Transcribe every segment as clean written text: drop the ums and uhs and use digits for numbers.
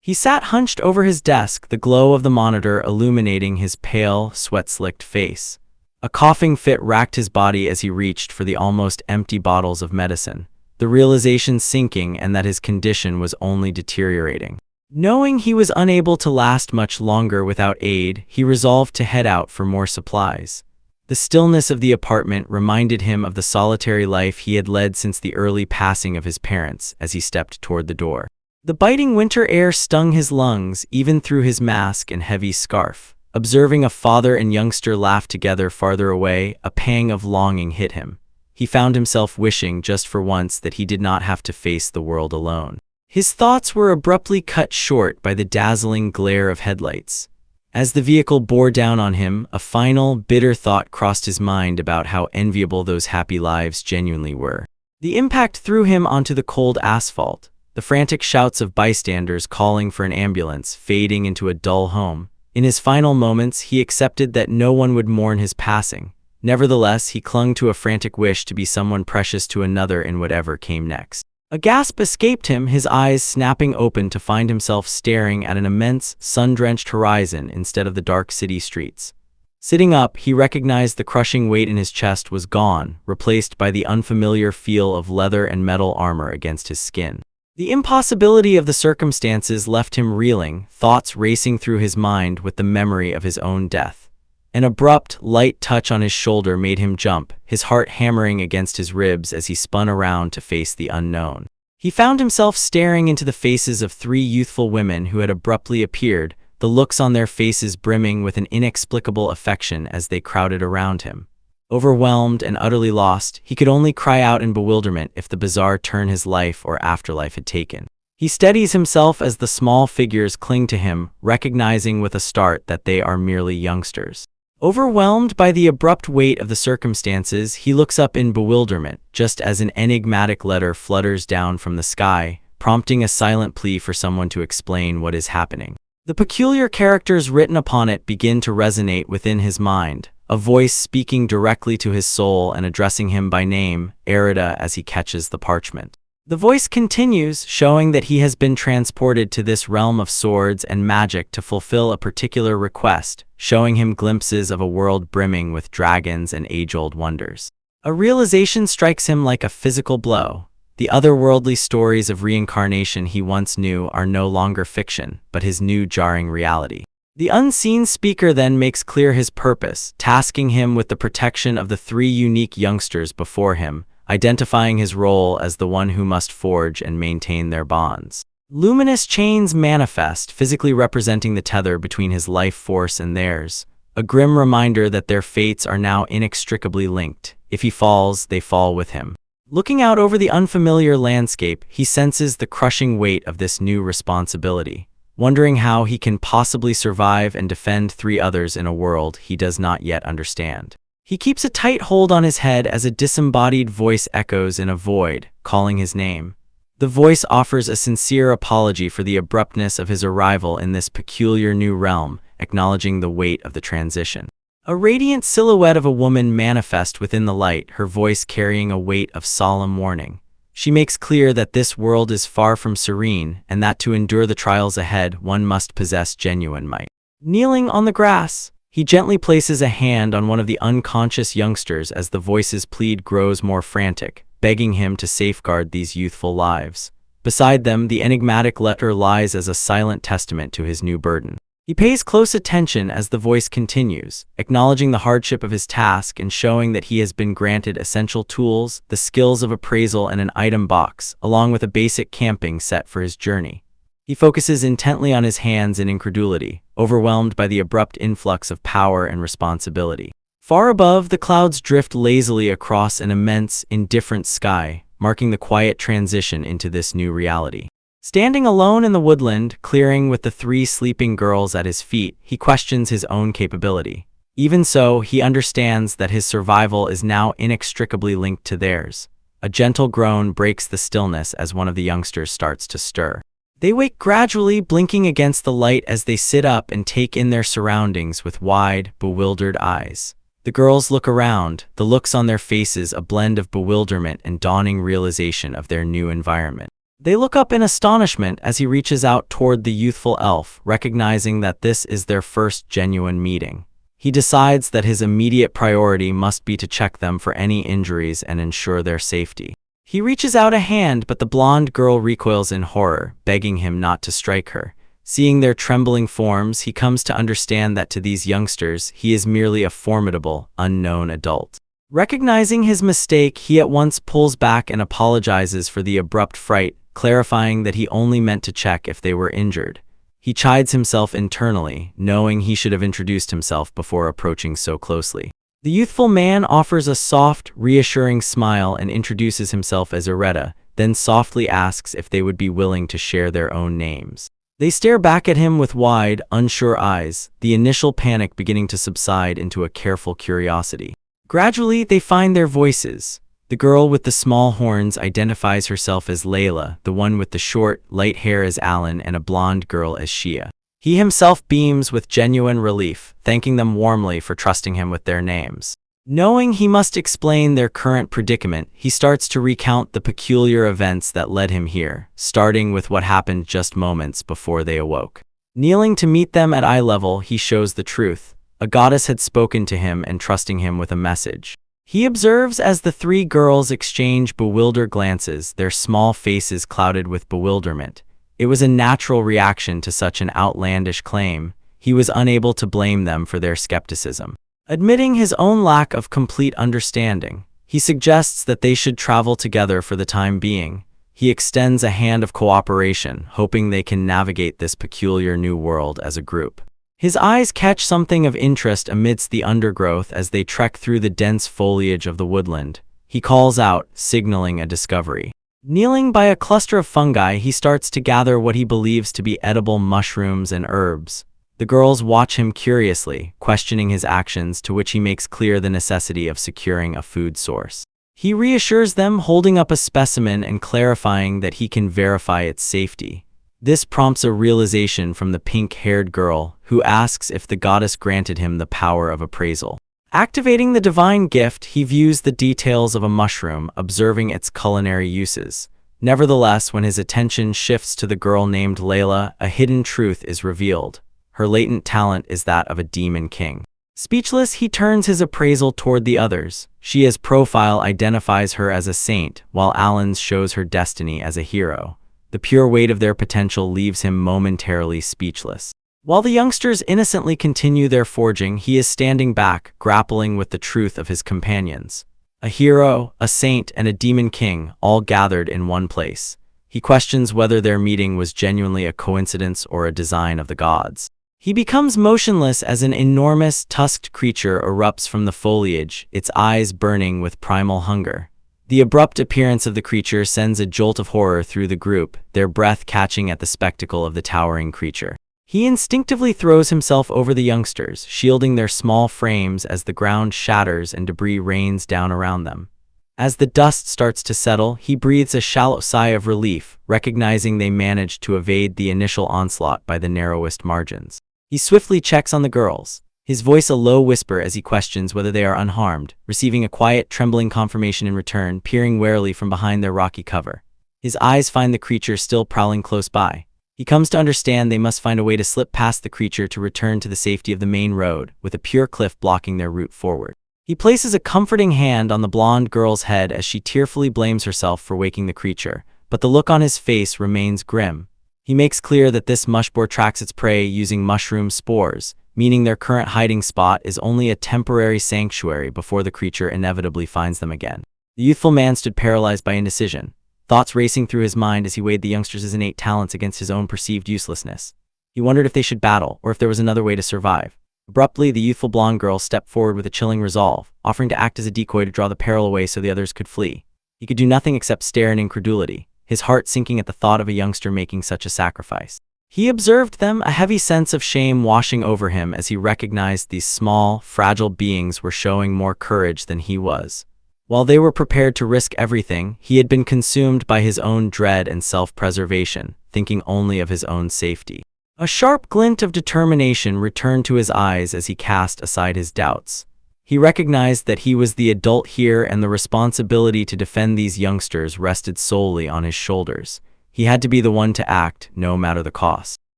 He sat hunched over his desk, the glow of the monitor illuminating his pale, sweat-slicked face. A coughing fit racked his body as he reached for the almost empty bottles of medicine, the realization sinking and that his condition was only deteriorating. Knowing he was unable to last much longer without aid, he resolved to head out for more supplies. The stillness of the apartment reminded him of the solitary life he had led since the early passing of his parents as he stepped toward the door. The biting winter air stung his lungs, even through his mask and heavy scarf. Observing a father and youngster laugh together farther away, a pang of longing hit him. He found himself wishing just for once that he did not have to face the world alone. His thoughts were abruptly cut short by the dazzling glare of headlights. As the vehicle bore down on him, a final, bitter thought crossed his mind about how enviable those happy lives genuinely were. The impact threw him onto the cold asphalt, the frantic shouts of bystanders calling for an ambulance fading into a dull hum. In his final moments, he accepted that no one would mourn his passing. Nevertheless, he clung to a frantic wish to be someone precious to another in whatever came next. A gasp escaped him, his eyes snapping open to find himself staring at an immense, sun-drenched horizon instead of the dark city streets. Sitting up, he recognized the crushing weight in his chest was gone, replaced by the unfamiliar feel of leather and metal armor against his skin. The impossibility of the circumstances left him reeling, thoughts racing through his mind with the memory of his own death. An abrupt, light touch on his shoulder made him jump, his heart hammering against his ribs as he spun around to face the unknown. He found himself staring into the faces of three youthful women who had abruptly appeared, the looks on their faces brimming with an inexplicable affection as they crowded around him. Overwhelmed and utterly lost, he could only cry out in bewilderment if the bizarre turn his life or afterlife had taken. He steadies himself as the small figures cling to him, recognizing with a start that they are merely youngsters. Overwhelmed by the abrupt weight of the circumstances, he looks up in bewilderment, just as an enigmatic letter flutters down from the sky, prompting a silent plea for someone to explain what is happening. The peculiar characters written upon it begin to resonate within his mind, a voice speaking directly to his soul and addressing him by name, Erida, as he catches the parchment. The voice continues, showing that he has been transported to this realm of swords and magic to fulfill a particular request, showing him glimpses of a world brimming with dragons and age-old wonders. A realization strikes him like a physical blow. The otherworldly stories of reincarnation he once knew are no longer fiction, but his new jarring reality. The unseen speaker then makes clear his purpose, tasking him with the protection of the three unique youngsters before him, identifying his role as the one who must forge and maintain their bonds. Luminous chains manifest, physically representing the tether between his life force and theirs, a grim reminder that their fates are now inextricably linked. If he falls, they fall with him. Looking out over the unfamiliar landscape, he senses the crushing weight of this new responsibility, wondering how he can possibly survive and defend three others in a world he does not yet understand. He keeps a tight hold on his head as a disembodied voice echoes in a void, calling his name. The voice offers a sincere apology for the abruptness of his arrival in this peculiar new realm, acknowledging the weight of the transition. A radiant silhouette of a woman manifests within the light, her voice carrying a weight of solemn warning. She makes clear that this world is far from serene, and that to endure the trials ahead, one must possess genuine might. Kneeling on the grass, he gently places a hand on one of the unconscious youngsters as the voice's plead grows more frantic, begging him to safeguard these youthful lives. Beside them, the enigmatic letter lies as a silent testament to his new burden. He pays close attention as the voice continues, acknowledging the hardship of his task and showing that he has been granted essential tools, the skills of appraisal and an item box, along with a basic camping set for his journey. He focuses intently on his hands in incredulity, overwhelmed by the abrupt influx of power and responsibility. Far above, the clouds drift lazily across an immense, indifferent sky, marking the quiet transition into this new reality. Standing alone in the woodland, clearing with the three sleeping girls at his feet, he questions his own capability. Even so, he understands that his survival is now inextricably linked to theirs. A gentle groan breaks the stillness as one of the youngsters starts to stir. They wake gradually, blinking against the light as they sit up and take in their surroundings with wide, bewildered eyes. The girls look around, the looks on their faces a blend of bewilderment and dawning realization of their new environment. They look up in astonishment as he reaches out toward the youthful elf, recognizing that this is their first genuine meeting. He decides that his immediate priority must be to check them for any injuries and ensure their safety. He reaches out a hand, but the blonde girl recoils in horror, begging him not to strike her. Seeing their trembling forms, he comes to understand that to these youngsters, he is merely a formidable, unknown adult. Recognizing his mistake, he at once pulls back and apologizes for the abrupt fright, clarifying that he only meant to check if they were injured. He chides himself internally, knowing he should have introduced himself before approaching so closely. The youthful man offers a soft, reassuring smile and introduces himself as Ireta, then softly asks if they would be willing to share their own names. They stare back at him with wide, unsure eyes, the initial panic beginning to subside into a careful curiosity. Gradually, they find their voices. The girl with the small horns identifies herself as Layla, the one with the short, light hair as Alan, and a blonde girl as Shia. He himself beams with genuine relief, thanking them warmly for trusting him with their names. Knowing he must explain their current predicament, he starts to recount the peculiar events that led him here, starting with what happened just moments before they awoke. Kneeling to meet them at eye level, he shows the truth. A goddess had spoken to him, entrusting him with a message. He observes as the three girls exchange bewildered glances, their small faces clouded with bewilderment. It was a natural reaction to such an outlandish claim. He was unable to blame them for their skepticism. Admitting his own lack of complete understanding, he suggests that they should travel together for the time being. He extends a hand of cooperation, hoping they can navigate this peculiar new world as a group. His eyes catch something of interest amidst the undergrowth as they trek through the dense foliage of the woodland. He calls out, signaling a discovery. Kneeling by a cluster of fungi, he starts to gather what he believes to be edible mushrooms and herbs. The girls watch him curiously, questioning his actions, to which he makes clear the necessity of securing a food source. He reassures them, holding up a specimen and clarifying that he can verify its safety. This prompts a realization from the pink-haired girl, who asks if the goddess granted him the power of appraisal. Activating the divine gift, he views the details of a mushroom, observing its culinary uses. Nevertheless, when his attention shifts to the girl named Layla, a hidden truth is revealed. Her latent talent is that of a demon king. Speechless, he turns his appraisal toward the others. Shia's profile identifies her as a saint, while Alan's shows her destiny as a hero. The pure weight of their potential leaves him momentarily speechless. While the youngsters innocently continue their forging, he is standing back, grappling with the truth of his companions. A hero, a saint, and a demon king, all gathered in one place. He questions whether their meeting was genuinely a coincidence or a design of the gods. He becomes motionless as an enormous, tusked creature erupts from the foliage, its eyes burning with primal hunger. The abrupt appearance of the creature sends a jolt of horror through the group, their breath catching at the spectacle of the towering creature. He instinctively throws himself over the youngsters, shielding their small frames as the ground shatters and debris rains down around them. As the dust starts to settle, he breathes a shallow sigh of relief, recognizing they managed to evade the initial onslaught by the narrowest margins. He swiftly checks on the girls, his voice a low whisper as he questions whether they are unharmed, receiving a quiet, trembling confirmation in return, peering warily from behind their rocky cover. His eyes find the creature still prowling close by. He comes to understand they must find a way to slip past the creature to return to the safety of the main road, with a pure cliff blocking their route forward. He places a comforting hand on the blonde girl's head as she tearfully blames herself for waking the creature, but the look on his face remains grim. He makes clear that this mushboar tracks its prey using mushroom spores, meaning their current hiding spot is only a temporary sanctuary before the creature inevitably finds them again. The youthful man stood paralyzed by indecision, thoughts racing through his mind as he weighed the youngsters' innate talents against his own perceived uselessness. He wondered if they should battle, or if there was another way to survive. Abruptly, the youthful blonde girl stepped forward with a chilling resolve, offering to act as a decoy to draw the peril away so the others could flee. He could do nothing except stare in incredulity, his heart sinking at the thought of a youngster making such a sacrifice. He observed them, a heavy sense of shame washing over him as he recognized these small, fragile beings were showing more courage than he was. While they were prepared to risk everything, he had been consumed by his own dread and self-preservation, thinking only of his own safety. A sharp glint of determination returned to his eyes as he cast aside his doubts. He recognized that he was the adult here and the responsibility to defend these youngsters rested solely on his shoulders. He had to be the one to act, no matter the cost.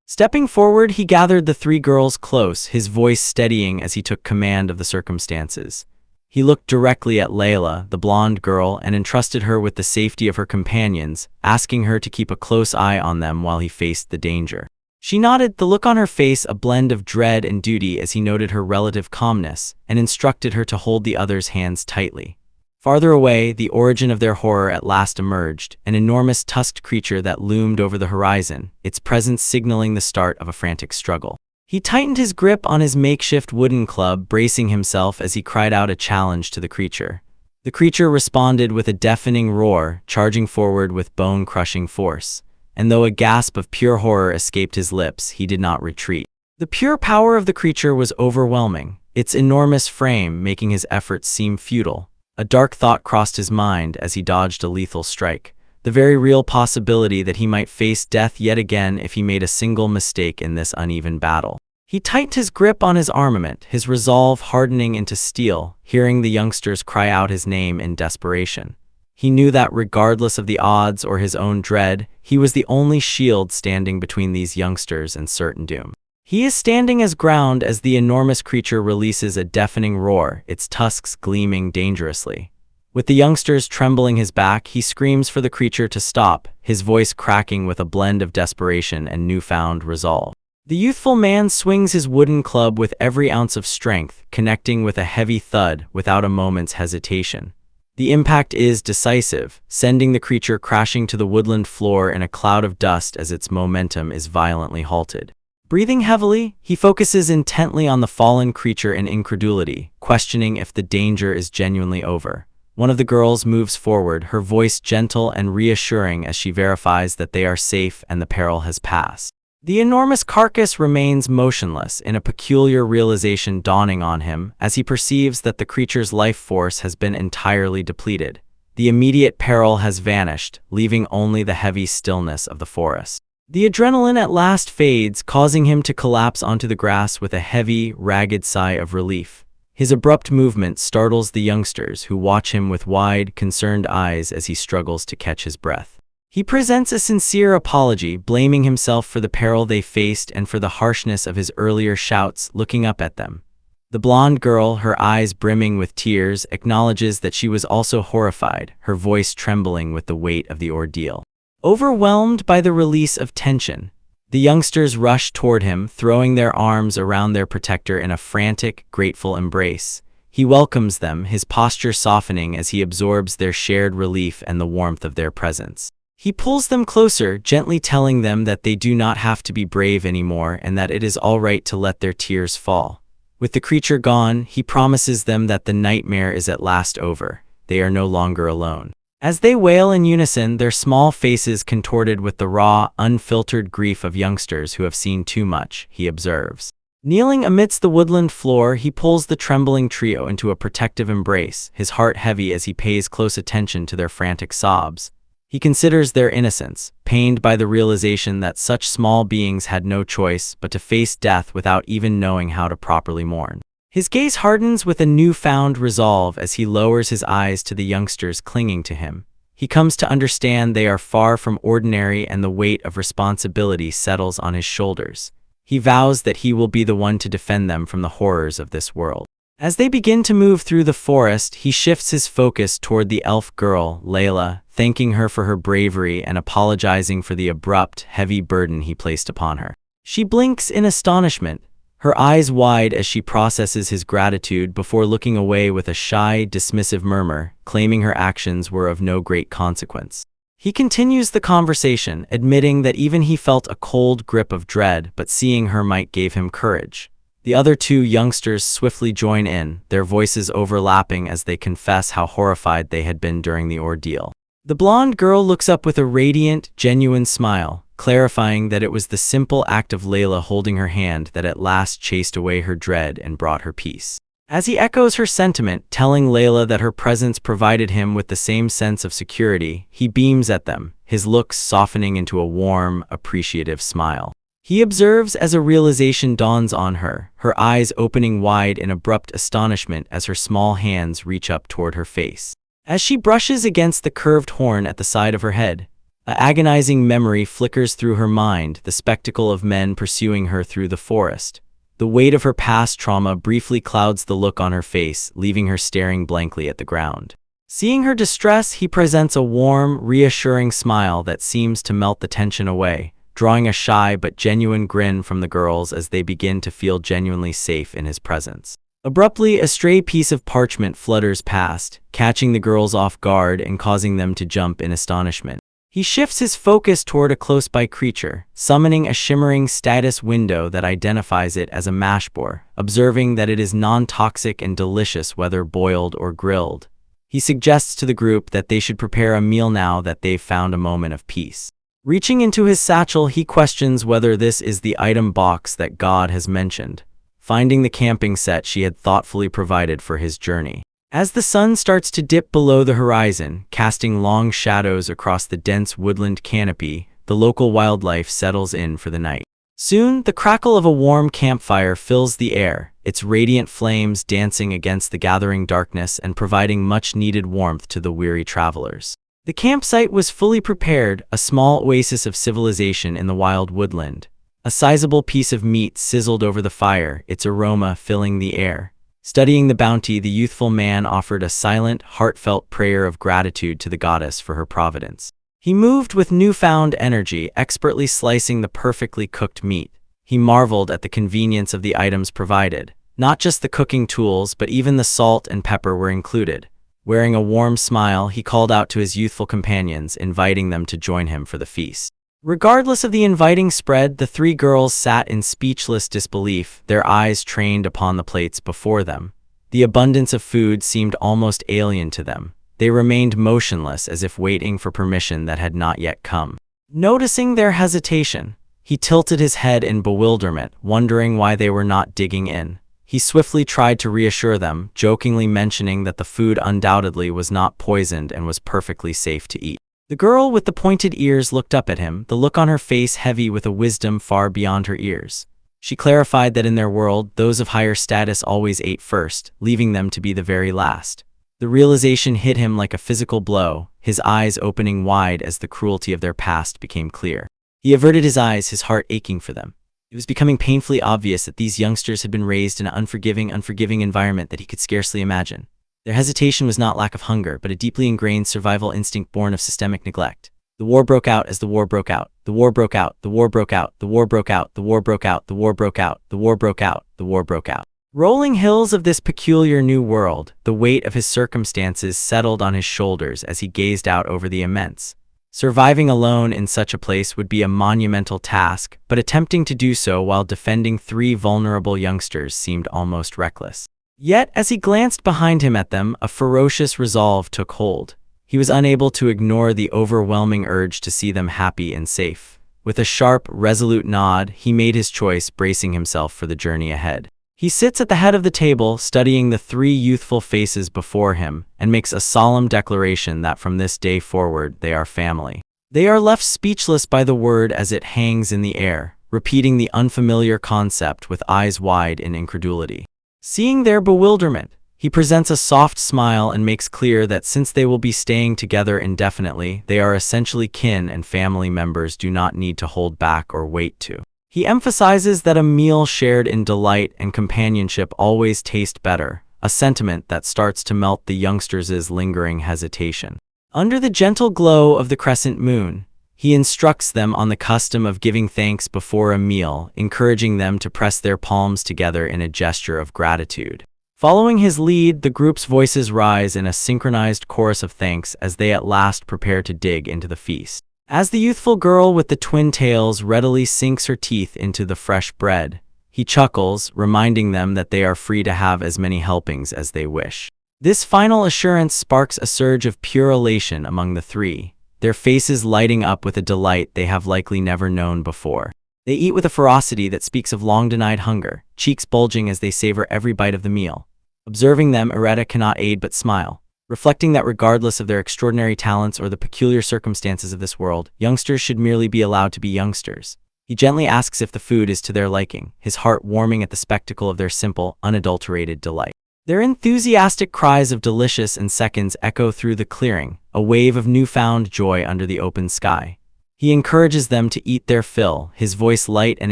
Stepping forward, he gathered the three girls close, his voice steadying as he took command of the circumstances. He looked directly at Layla, the blonde girl, and entrusted her with the safety of her companions, asking her to keep a close eye on them while he faced the danger. She nodded, the look on her face a blend of dread and duty as he noted her relative calmness, and instructed her to hold the others' hands tightly. Farther away, the origin of their horror at last emerged, an enormous tusked creature that loomed over the horizon, its presence signaling the start of a frantic struggle. He tightened his grip on his makeshift wooden club, bracing himself as he cried out a challenge to the creature. The creature responded with a deafening roar, charging forward with bone-crushing force. And though a gasp of pure horror escaped his lips, he did not retreat. The pure power of the creature was overwhelming, its enormous frame making his efforts seem futile. A dark thought crossed his mind as he dodged a lethal strike, the very real possibility that he might face death yet again if he made a single mistake in this uneven battle. He tightened his grip on his armament, his resolve hardening into steel, hearing the youngsters cry out his name in desperation. He knew that regardless of the odds or his own dread, he was the only shield standing between these youngsters and certain doom. He is standing his ground as the enormous creature releases a deafening roar, its tusks gleaming dangerously. With the youngsters trembling his back, he screams for the creature to stop, his voice cracking with a blend of desperation and newfound resolve. The youthful man swings his wooden club with every ounce of strength, connecting with a heavy thud without a moment's hesitation. The impact is decisive, sending the creature crashing to the woodland floor in a cloud of dust as its momentum is violently halted. Breathing heavily, he focuses intently on the fallen creature in incredulity, questioning if the danger is genuinely over. One of the girls moves forward, her voice gentle and reassuring as she verifies that they are safe and the peril has passed. The enormous carcass remains motionless, in a peculiar realization dawning on him as he perceives that the creature's life force has been entirely depleted. The immediate peril has vanished, leaving only the heavy stillness of the forest. The adrenaline at last fades, causing him to collapse onto the grass with a heavy, ragged sigh of relief. His abrupt movement startles the youngsters, who watch him with wide, concerned eyes as he struggles to catch his breath. He presents a sincere apology, blaming himself for the peril they faced and for the harshness of his earlier shouts, looking up at them. The blonde girl, her eyes brimming with tears, acknowledges that she was also horrified, her voice trembling with the weight of the ordeal. Overwhelmed by the release of tension, the youngsters rush toward him, throwing their arms around their protector in a frantic, grateful embrace. He welcomes them, his posture softening as he absorbs their shared relief and the warmth of their presence. He pulls them closer, gently telling them that they do not have to be brave anymore and that it is all right to let their tears fall. With the creature gone, he promises them that the nightmare is at last over. They are no longer alone. As they wail in unison, their small faces contorted with the raw, unfiltered grief of youngsters who have seen too much, he observes. Kneeling amidst the woodland floor, he pulls the trembling trio into a protective embrace, his heart heavy as he pays close attention to their frantic sobs. He considers their innocence, pained by the realization that such small beings had no choice but to face death without even knowing how to properly mourn. His gaze hardens with a newfound resolve as he lowers his eyes to the youngsters clinging to him. He comes to understand they are far from ordinary and the weight of responsibility settles on his shoulders. He vows that he will be the one to defend them from the horrors of this world. As they begin to move through the forest, he shifts his focus toward the elf girl, Layla, thanking her for her bravery and apologizing for the abrupt, heavy burden he placed upon her. She blinks in astonishment, her eyes wide as she processes his gratitude before looking away with a shy, dismissive murmur, claiming her actions were of no great consequence. He continues the conversation, admitting that even he felt a cold grip of dread, but seeing her might gave him courage. The other two youngsters swiftly join in, their voices overlapping as they confess how horrified they had been during the ordeal. The blonde girl looks up with a radiant, genuine smile, clarifying that it was the simple act of Layla holding her hand that at last chased away her dread and brought her peace. As he echoes her sentiment, telling Layla that her presence provided him with the same sense of security, he beams at them, his looks softening into a warm, appreciative smile. He observes as a realization dawns on her, her eyes opening wide in abrupt astonishment as her small hands reach up toward her face. As she brushes against the curved horn at the side of her head, An agonizing memory flickers through her mind, the spectacle of men pursuing her through the forest. The weight of her past trauma briefly clouds the look on her face, leaving her staring blankly at the ground. Seeing her distress, he presents a warm, reassuring smile that seems to melt the tension away, drawing a shy but genuine grin from the girls as they begin to feel genuinely safe in his presence. Abruptly, a stray piece of parchment flutters past, catching the girls off guard and causing them to jump in astonishment. He shifts his focus toward a close-by creature, summoning a shimmering status window that identifies it as a mashboar, observing that it is non-toxic and delicious whether boiled or grilled. He suggests to the group that they should prepare a meal now that they've found a moment of peace. Reaching into his satchel, he questions whether this is the item box that God has mentioned, finding the camping set she had thoughtfully provided for his journey. As the sun starts to dip below the horizon, casting long shadows across the dense woodland canopy, the local wildlife settles in for the night. Soon, the crackle of a warm campfire fills the air, its radiant flames dancing against the gathering darkness and providing much-needed warmth to the weary travelers. The campsite was fully prepared, a small oasis of civilization in the wild woodland. A sizable piece of meat sizzled over the fire, its aroma filling the air. Studying the bounty, the youthful man offered a silent, heartfelt prayer of gratitude to the goddess for her providence. He moved with newfound energy, expertly slicing the perfectly cooked meat. He marveled at the convenience of the items provided. Not just the cooking tools, but even the salt and pepper were included. Wearing a warm smile, he called out to his youthful companions, inviting them to join him for the feast. Regardless of the inviting spread, the three girls sat in speechless disbelief, their eyes trained upon the plates before them. The abundance of food seemed almost alien to them. They remained motionless as if waiting for permission that had not yet come. Noticing their hesitation, he tilted his head in bewilderment, wondering why they were not digging in. He swiftly tried to reassure them, jokingly mentioning that the food undoubtedly was not poisoned and was perfectly safe to eat. The girl with the pointed ears looked up at him, the look on her face heavy with a wisdom far beyond her ears. She clarified that in their world, those of higher status always ate first, leaving them to be the very last. The realization hit him like a physical blow, his eyes opening wide as the cruelty of their past became clear. He averted his eyes, his heart aching for them. It was becoming painfully obvious that these youngsters had been raised in an unforgiving environment that he could scarcely imagine. Their hesitation was not lack of hunger, but a deeply ingrained survival instinct born of systemic neglect. The war broke out as the war broke out. The war broke out. The war broke out. The war broke out. The war broke out. The war broke out. The war broke out. The war broke out. Rolling hills of this peculiar new world, the weight of his circumstances settled on his shoulders as he gazed out over the immense. Surviving alone in such a place would be a monumental task, but attempting to do so while defending three vulnerable youngsters seemed almost reckless. Yet, as he glanced behind him at them, a ferocious resolve took hold. He was unable to ignore the overwhelming urge to see them happy and safe. With a sharp, resolute nod, he made his choice, bracing himself for the journey ahead. He sits at the head of the table, studying the three youthful faces before him, and makes a solemn declaration that from this day forward they are family. They are left speechless by the word as it hangs in the air, repeating the unfamiliar concept with eyes wide in incredulity. Seeing their bewilderment, he presents a soft smile and makes clear that since they will be staying together indefinitely, they are essentially kin and family members do not need to hold back or wait to. He emphasizes that a meal shared in delight and companionship always tastes better, a sentiment that starts to melt the youngsters' lingering hesitation. Under the gentle glow of the crescent moon, he instructs them on the custom of giving thanks before a meal, encouraging them to press their palms together in a gesture of gratitude. Following his lead, the group's voices rise in a synchronized chorus of thanks as they at last prepare to dig into the feast. As the youthful girl with the twin tails readily sinks her teeth into the fresh bread, he chuckles, reminding them that they are free to have as many helpings as they wish. This final assurance sparks a surge of pure elation among the three, their faces lighting up with a delight they have likely never known before. They eat with a ferocity that speaks of long-denied hunger, cheeks bulging as they savor every bite of the meal. Observing them, Areta cannot aid but smile, reflecting that regardless of their extraordinary talents or the peculiar circumstances of this world, youngsters should merely be allowed to be youngsters. He gently asks if the food is to their liking, his heart warming at the spectacle of their simple, unadulterated delight. Their enthusiastic cries of delicious in seconds echo through the clearing, a wave of newfound joy under the open sky. He encourages them to eat their fill, his voice light and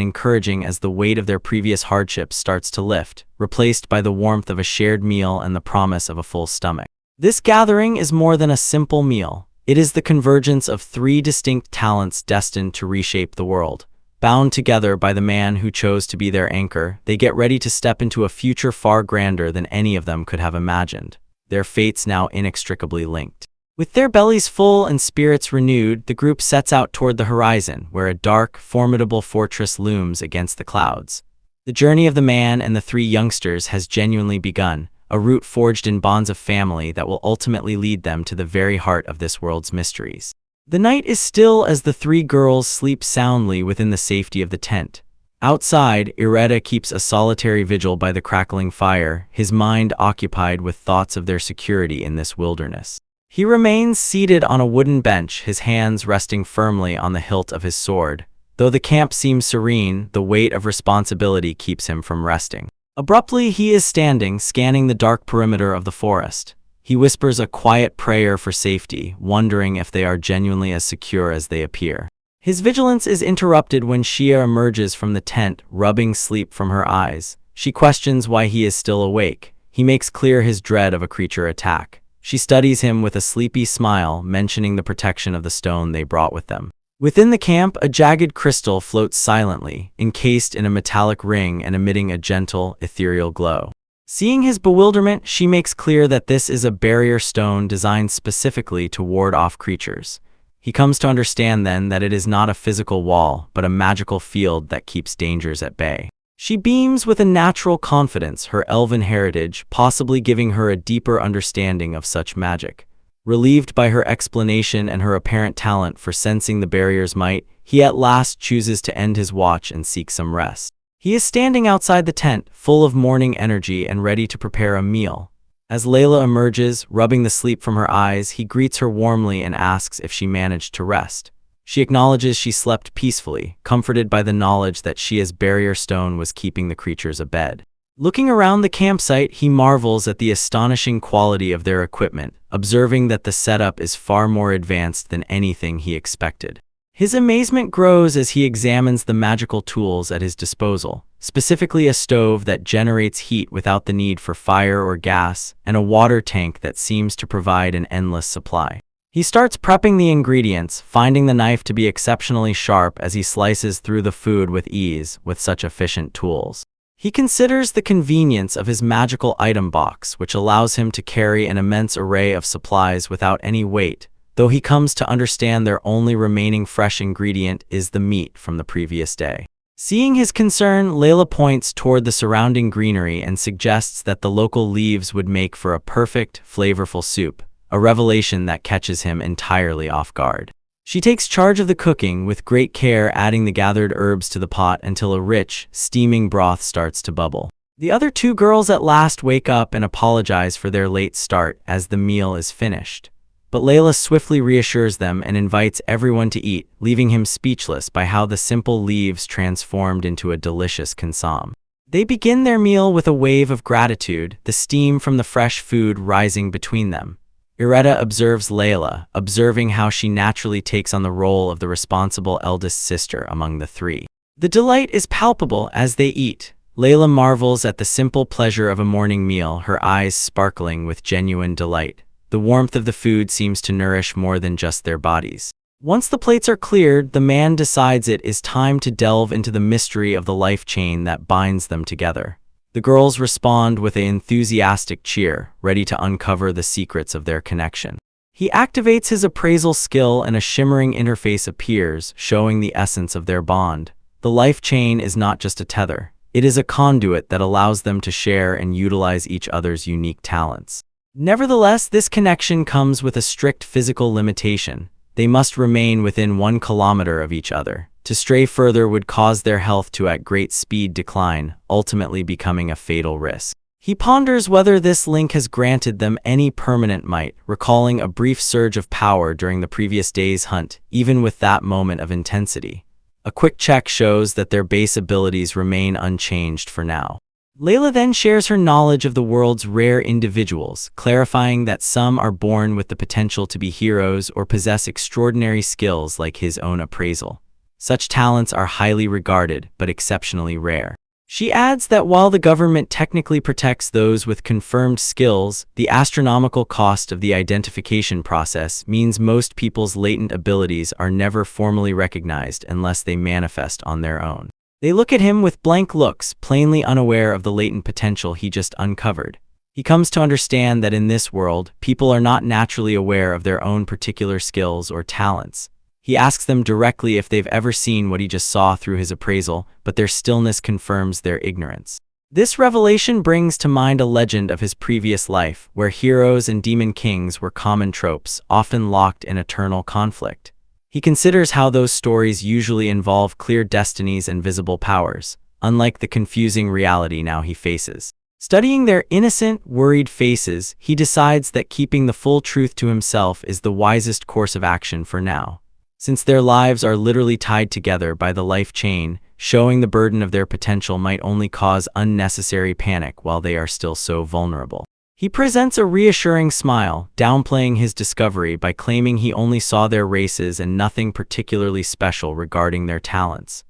encouraging as the weight of their previous hardships starts to lift, replaced by the warmth of a shared meal and the promise of a full stomach. This gathering is more than a simple meal. It is the convergence of three distinct talents destined to reshape the world. Bound together by the man who chose to be their anchor, they get ready to step into a future far grander than any of them could have imagined, their fates now inextricably linked. With their bellies full and spirits renewed, the group sets out toward the horizon, where a dark, formidable fortress looms against the clouds. The journey of the man and the three youngsters has genuinely begun, a route forged in bonds of family that will ultimately lead them to the very heart of this world's mysteries. The night is still as the three girls sleep soundly within the safety of the tent. Outside, Ireta keeps a solitary vigil by the crackling fire, his mind occupied with thoughts of their security in this wilderness. He remains seated on a wooden bench, his hands resting firmly on the hilt of his sword. Though the camp seems serene, the weight of responsibility keeps him from resting. Abruptly, he is standing, scanning the dark perimeter of the forest. He whispers a quiet prayer for safety, wondering if they are genuinely as secure as they appear. His vigilance is interrupted when Shia emerges from the tent, rubbing sleep from her eyes. She questions why he is still awake. He makes clear his dread of a creature attack. She studies him with a sleepy smile, mentioning the protection of the stone they brought with them. Within the camp, a jagged crystal floats silently, encased in a metallic ring and emitting a gentle, ethereal glow. Seeing his bewilderment, she makes clear that this is a barrier stone designed specifically to ward off creatures. He comes to understand then that it is not a physical wall, but a magical field that keeps dangers at bay. She beams with a natural confidence, her elven heritage possibly giving her a deeper understanding of such magic. Relieved by her explanation and her apparent talent for sensing the barrier's might, he at last chooses to end his watch and seek some rest. He is standing outside the tent, full of morning energy and ready to prepare a meal. As Layla emerges, rubbing the sleep from her eyes, he greets her warmly and asks if she managed to rest. She acknowledges she slept peacefully, comforted by the knowledge that Shia's barrier stone was keeping the creatures abed. Looking around the campsite, he marvels at the astonishing quality of their equipment, observing that the setup is far more advanced than anything he expected. His amazement grows as he examines the magical tools at his disposal, specifically a stove that generates heat without the need for fire or gas, and a water tank that seems to provide an endless supply. He starts prepping the ingredients, finding the knife to be exceptionally sharp as he slices through the food with ease with such efficient tools. He considers the convenience of his magical item box, which allows him to carry an immense array of supplies without any weight, though he comes to understand their only remaining fresh ingredient is the meat from the previous day. Seeing his concern, Layla points toward the surrounding greenery and suggests that the local leaves would make for a perfect, flavorful soup, a revelation that catches him entirely off guard. She takes charge of the cooking, with great care adding the gathered herbs to the pot until a rich, steaming broth starts to bubble. The other two girls at last wake up and apologize for their late start as the meal is finished. But Layla swiftly reassures them and invites everyone to eat, leaving him speechless by how the simple leaves transformed into a delicious consomme. They begin their meal with a wave of gratitude, the steam from the fresh food rising between them. Ireta observes Layla, observing how she naturally takes on the role of the responsible eldest sister among the three. The delight is palpable as they eat. Layla marvels at the simple pleasure of a morning meal, her eyes sparkling with genuine delight. The warmth of the food seems to nourish more than just their bodies. Once the plates are cleared, the man decides it is time to delve into the mystery of the life chain that binds them together. The girls respond with an enthusiastic cheer, ready to uncover the secrets of their connection. He activates his appraisal skill and a shimmering interface appears, showing the essence of their bond. The life chain is not just a tether. It is a conduit that allows them to share and utilize each other's unique talents. Nevertheless, this connection comes with a strict physical limitation. They must remain within 1 kilometer of each other. To stray further would cause their health to at great speed decline, ultimately becoming a fatal risk. He ponders whether this link has granted them any permanent might, recalling a brief surge of power during the previous day's hunt, even with that moment of intensity. A quick check shows that their base abilities remain unchanged for now. Layla then shares her knowledge of the world's rare individuals, clarifying that some are born with the potential to be heroes or possess extraordinary skills like his own appraisal. Such talents are highly regarded, but exceptionally rare. She adds that while the government technically protects those with confirmed skills, the astronomical cost of the identification process means most people's latent abilities are never formally recognized unless they manifest on their own. They look at him with blank looks, plainly unaware of the latent potential he just uncovered. He comes to understand that in this world, people are not naturally aware of their own particular skills or talents. He asks them directly if they've ever seen what he just saw through his appraisal, but their stillness confirms their ignorance. This revelation brings to mind a legend of his previous life, where heroes and demon kings were common tropes, often locked in eternal conflict. He considers how those stories usually involve clear destinies and visible powers, unlike the confusing reality now he faces. Studying their innocent, worried faces, he decides that keeping the full truth to himself is the wisest course of action for now. Since their lives are literally tied together by the life chain, showing the burden of their potential might only cause unnecessary panic while they are still so vulnerable. He presents a reassuring smile, downplaying his discovery by claiming he only saw their races and nothing particularly special regarding their talents.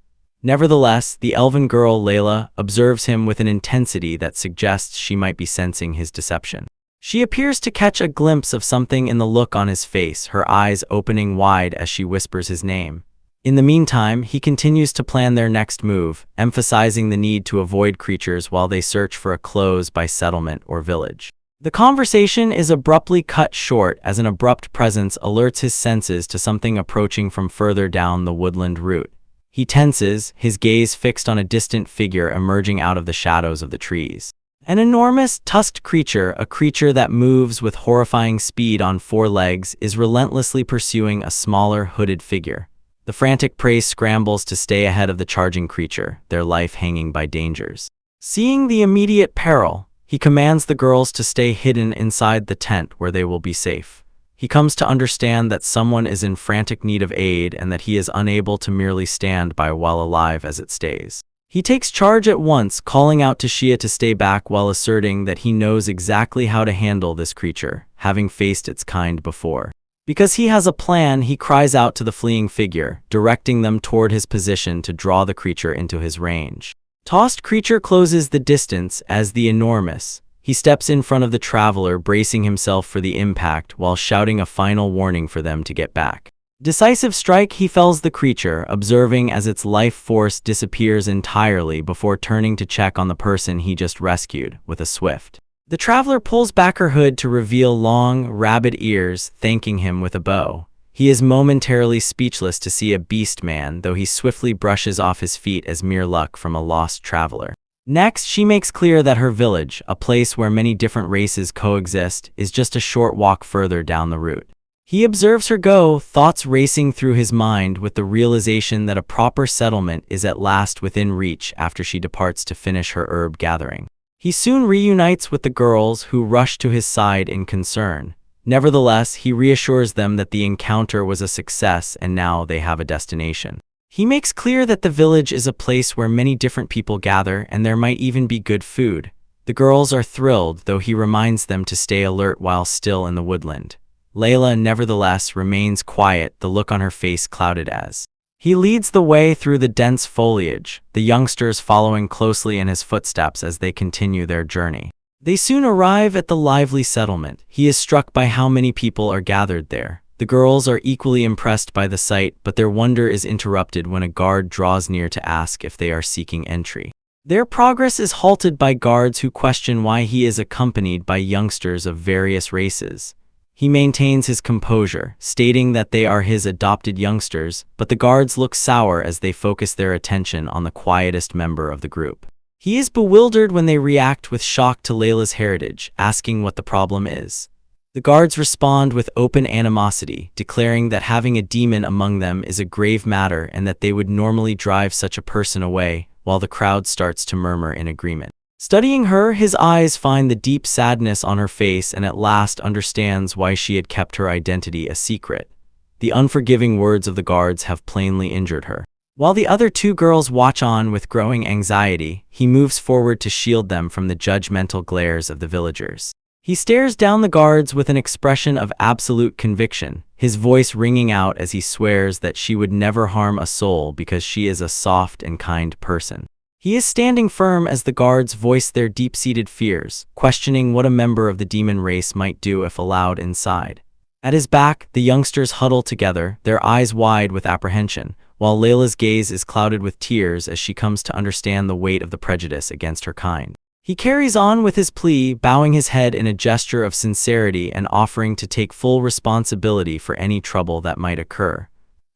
Nevertheless, the elven girl Layla observes him with an intensity that suggests she might be sensing his deception. She appears to catch a glimpse of something in the look on his face, her eyes opening wide as she whispers his name. In the meantime, he continues to plan their next move, emphasizing the need to avoid creatures while they search for a close-by settlement or village. The conversation is abruptly cut short as an abrupt presence alerts his senses to something approaching from further down the woodland route. He tenses, his gaze fixed on a distant figure emerging out of the shadows of the trees. An enormous, tusked creature, a creature that moves with horrifying speed on four legs, is relentlessly pursuing a smaller, hooded figure. The frantic prey scrambles to stay ahead of the charging creature, their life hanging by dangers. Seeing the immediate peril, he commands the girls to stay hidden inside the tent where they will be safe. He comes to understand that someone is in frantic need of aid and that he is unable to merely stand by while alive as it stays. He takes charge at once, calling out to Shia to stay back while asserting that he knows exactly how to handle this creature, having faced its kind before. Because he has a plan, he cries out to the fleeing figure, directing them toward his position to draw the creature into his range. Tossed creature closes the distance as the enormous. He steps in front of the traveler, bracing himself for the impact while shouting a final warning for them to get back. Decisive strike, he fells the creature, observing as its life force disappears entirely before turning to check on the person he just rescued with a swift. The traveler pulls back her hood to reveal long, rabid ears, thanking him with a bow. He is momentarily speechless to see a beast man, though he swiftly brushes off his feet as mere luck from a lost traveler. Next, she makes clear that her village, a place where many different races coexist, is just a short walk further down the route. He observes her go, thoughts racing through his mind with the realization that a proper settlement is at last within reach after she departs to finish her herb gathering. He soon reunites with the girls, who rush to his side in concern. Nevertheless, he reassures them that the encounter was a success and now they have a destination. He makes clear that the village is a place where many different people gather and there might even be good food. The girls are thrilled, though he reminds them to stay alert while still in the woodland. Layla, nevertheless, remains quiet, the look on her face clouded as he leads the way through the dense foliage, the youngsters following closely in his footsteps as they continue their journey. They soon arrive at the lively settlement. He is struck by how many people are gathered there. The girls are equally impressed by the sight, but their wonder is interrupted when a guard draws near to ask if they are seeking entry. Their progress is halted by guards who question why he is accompanied by youngsters of various races. He maintains his composure, stating that they are his adopted youngsters, but the guards look sour as they focus their attention on the quietest member of the group. He is bewildered when they react with shock to Layla's heritage, asking what the problem is. The guards respond with open animosity, declaring that having a demon among them is a grave matter and that they would normally drive such a person away, while the crowd starts to murmur in agreement. Studying her, his eyes find the deep sadness on her face and at last understands why she had kept her identity a secret. The unforgiving words of the guards have plainly injured her. While the other two girls watch on with growing anxiety, he moves forward to shield them from the judgmental glares of the villagers. He stares down the guards with an expression of absolute conviction, his voice ringing out as he swears that she would never harm a soul because she is a soft and kind person. He is standing firm as the guards voice their deep-seated fears, questioning what a member of the demon race might do if allowed inside. At his back, the youngsters huddle together, their eyes wide with apprehension, while Layla's gaze is clouded with tears as she comes to understand the weight of the prejudice against her kind. He carries on with his plea, bowing his head in a gesture of sincerity and offering to take full responsibility for any trouble that might occur.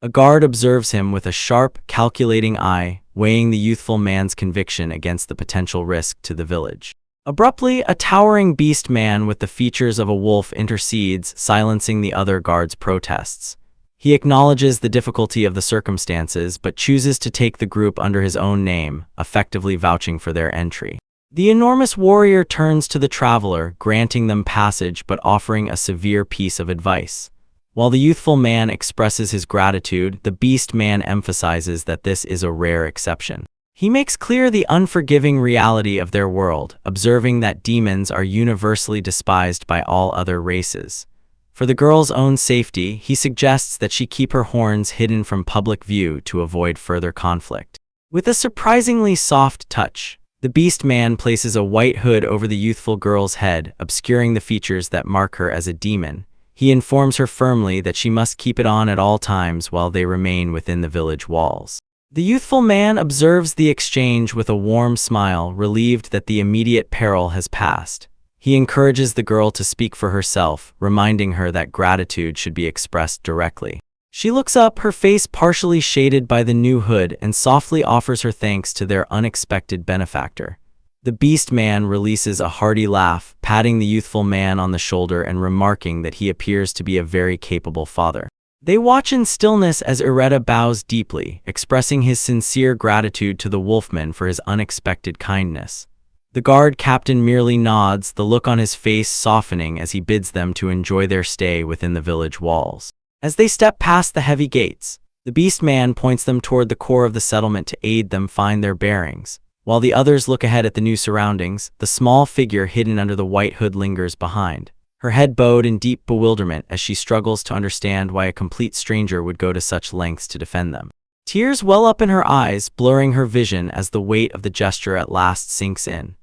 A guard observes him with a sharp, calculating eye, weighing the youthful man's conviction against the potential risk to the village. Abruptly, a towering beast man with the features of a wolf intercedes, silencing the other guards' protests. He acknowledges the difficulty of the circumstances but chooses to take the group under his own name, effectively vouching for their entry. The enormous warrior turns to the traveler, granting them passage but offering a severe piece of advice. While the youthful man expresses his gratitude, the beast man emphasizes that this is a rare exception. He makes clear the unforgiving reality of their world, observing that demons are universally despised by all other races. For the girl's own safety, he suggests that she keep her horns hidden from public view to avoid further conflict. With a surprisingly soft touch, the beast man places a white hood over the youthful girl's head, obscuring the features that mark her as a demon. He informs her firmly that she must keep it on at all times while they remain within the village walls. The youthful man observes the exchange with a warm smile, relieved that the immediate peril has passed. He encourages the girl to speak for herself, reminding her that gratitude should be expressed directly. She looks up, her face partially shaded by the new hood, and softly offers her thanks to their unexpected benefactor. The beast man releases a hearty laugh, patting the youthful man on the shoulder and remarking that he appears to be a very capable father. They watch in stillness as Ireta bows deeply, expressing his sincere gratitude to the wolfman for his unexpected kindness. The guard captain merely nods, the look on his face softening as he bids them to enjoy their stay within the village walls. As they step past the heavy gates, the beast man points them toward the core of the settlement to aid them find their bearings. While the others look ahead at the new surroundings, the small figure hidden under the white hood lingers behind, her head bowed in deep bewilderment as she struggles to understand why a complete stranger would go to such lengths to defend them. Tears well up in her eyes, blurring her vision as the weight of the gesture at last sinks in.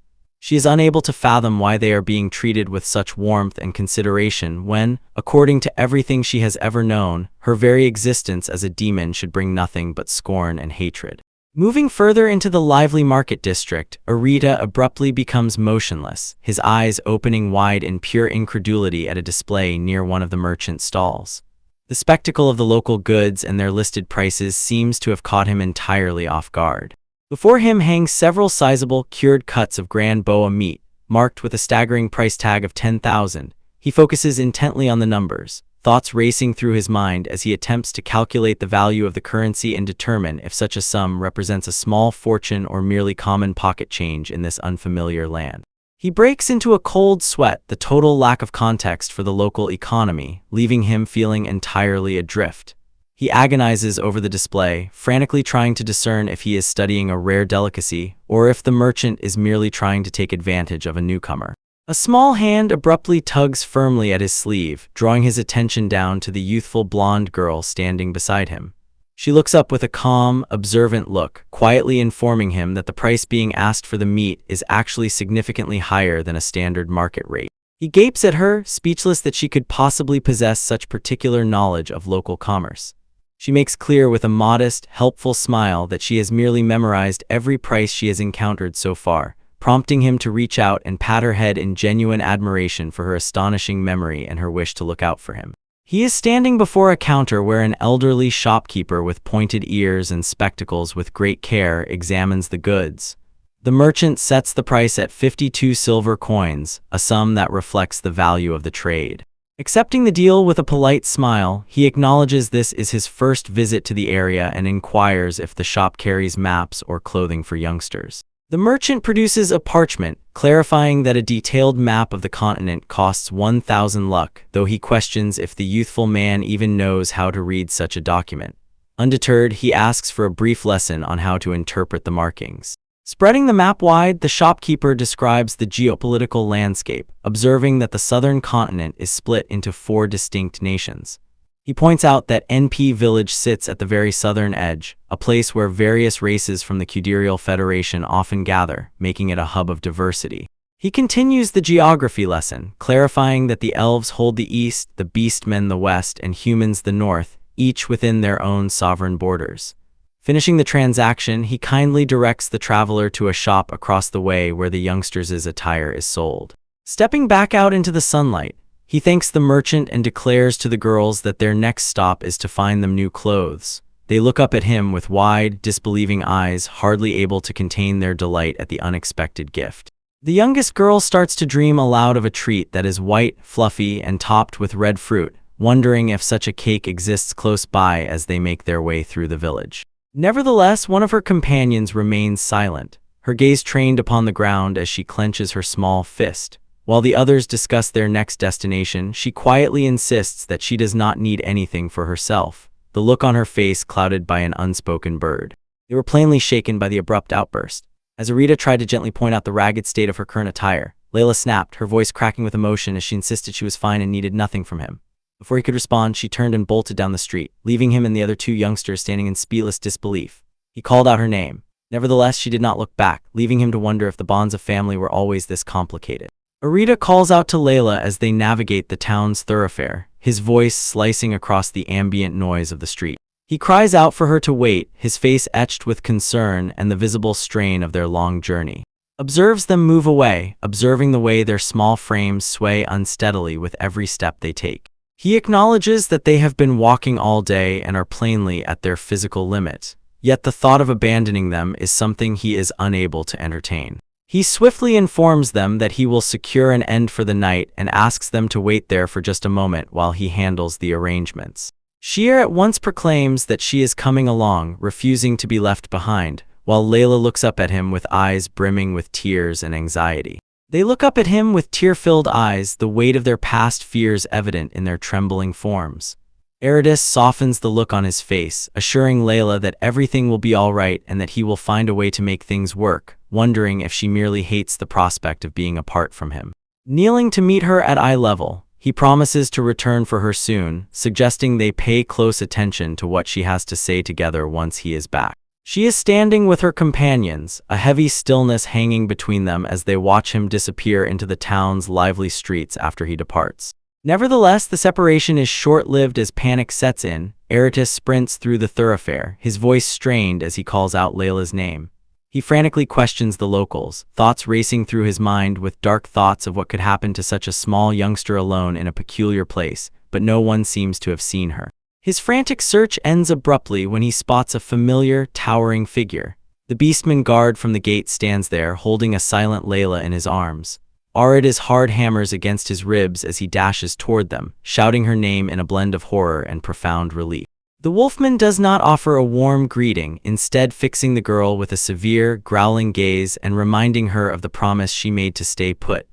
She is unable to fathom why they are being treated with such warmth and consideration when, according to everything she has ever known, her very existence as a demon should bring nothing but scorn and hatred. Moving further into the lively market district, Ireta abruptly becomes motionless, his eyes opening wide in pure incredulity at a display near one of the merchant stalls. The spectacle of the local goods and their listed prices seems to have caught him entirely off guard. Before him hang several sizable, cured cuts of grand boa meat, marked with a staggering price tag of 10,000. He focuses intently on the numbers, thoughts racing through his mind as he attempts to calculate the value of the currency and determine if such a sum represents a small fortune or merely common pocket change in this unfamiliar land. He breaks into a cold sweat, the total lack of context for the local economy, leaving him feeling entirely adrift. He agonizes over the display, frantically trying to discern if he is studying a rare delicacy or if the merchant is merely trying to take advantage of a newcomer. A small hand abruptly tugs firmly at his sleeve, drawing his attention down to the youthful blonde girl standing beside him. She looks up with a calm, observant look, quietly informing him that the price being asked for the meat is actually significantly higher than a standard market rate. He gapes at her, speechless that she could possibly possess such particular knowledge of local commerce. She makes clear with a modest, helpful smile that she has merely memorized every price she has encountered so far, prompting him to reach out and pat her head in genuine admiration for her astonishing memory and her wish to look out for him. He is standing before a counter where an elderly shopkeeper with pointed ears and spectacles with great care examines the goods. The merchant sets the price at 52 silver coins, a sum that reflects the value of the trade. Accepting the deal with a polite smile, he acknowledges this is his first visit to the area and inquires if the shop carries maps or clothing for youngsters. The merchant produces a parchment, clarifying that a detailed map of the continent costs 1,000 luck, though he questions if the youthful man even knows how to read such a document. Undeterred, he asks for a brief lesson on how to interpret the markings. Spreading the map wide, the shopkeeper describes the geopolitical landscape, observing that the southern continent is split into 4 distinct nations. He points out that NP Village sits at the very southern edge, a place where various races from the Kudirial Federation often gather, making it a hub of diversity. He continues the geography lesson, clarifying that the elves hold the east, the beastmen the west, and humans the north, each within their own sovereign borders. Finishing the transaction, he kindly directs the traveler to a shop across the way where the youngsters' attire is sold. Stepping back out into the sunlight, he thanks the merchant and declares to the girls that their next stop is to find them new clothes. They look up at him with wide, disbelieving eyes, hardly able to contain their delight at the unexpected gift. The youngest girl starts to dream aloud of a treat that is white, fluffy, and topped with red fruit, wondering if such a cake exists close by as they make their way through the village. Nevertheless, one of her companions remains silent, her gaze trained upon the ground as she clenches her small fist. While the others discuss their next destination, she quietly insists that she does not need anything for herself, the look on her face clouded by an unspoken bird. They were plainly shaken by the abrupt outburst. As Arita tried to gently point out the ragged state of her current attire, Layla snapped, her voice cracking with emotion as she insisted she was fine and needed nothing from him. Before he could respond, she turned and bolted down the street, leaving him and the other 2 youngsters standing in speechless disbelief. He called out her name. Nevertheless, she did not look back, leaving him to wonder if the bonds of family were always this complicated. Arita calls out to Layla as they navigate the town's thoroughfare, his voice slicing across the ambient noise of the street. He cries out for her to wait, his face etched with concern and the visible strain of their long journey. Observes them move away, observing the way their small frames sway unsteadily with every step they take. He acknowledges that they have been walking all day and are plainly at their physical limit, yet the thought of abandoning them is something he is unable to entertain. He swiftly informs them that he will secure an end for the night and asks them to wait there for just a moment while he handles the arrangements. Sheer at once proclaims that she is coming along, refusing to be left behind, while Layla looks up at him with eyes brimming with tears and anxiety. They look up at him with tear-filled eyes, the weight of their past fears evident in their trembling forms. Eritis softens the look on his face, assuring Layla that everything will be all right and that he will find a way to make things work, wondering if she merely hates the prospect of being apart from him. Kneeling to meet her at eye level, he promises to return for her soon, suggesting they pay close attention to what she has to say together once he is back. She is standing with her companions, a heavy stillness hanging between them as they watch him disappear into the town's lively streets after he departs. Nevertheless, the separation is short-lived as panic sets in. Eritis sprints through the thoroughfare, his voice strained as he calls out Layla's name. He frantically questions the locals, thoughts racing through his mind with dark thoughts of what could happen to such a small youngster alone in a peculiar place, but no one seems to have seen her. His frantic search ends abruptly when he spots a familiar, towering figure. The beastman guard from the gate stands there, holding a silent Layla in his arms. Arida's hard hammers against his ribs as he dashes toward them, shouting her name in a blend of horror and profound relief. The wolfman does not offer a warm greeting, instead fixing the girl with a severe, growling gaze and reminding her of the promise she made to stay put.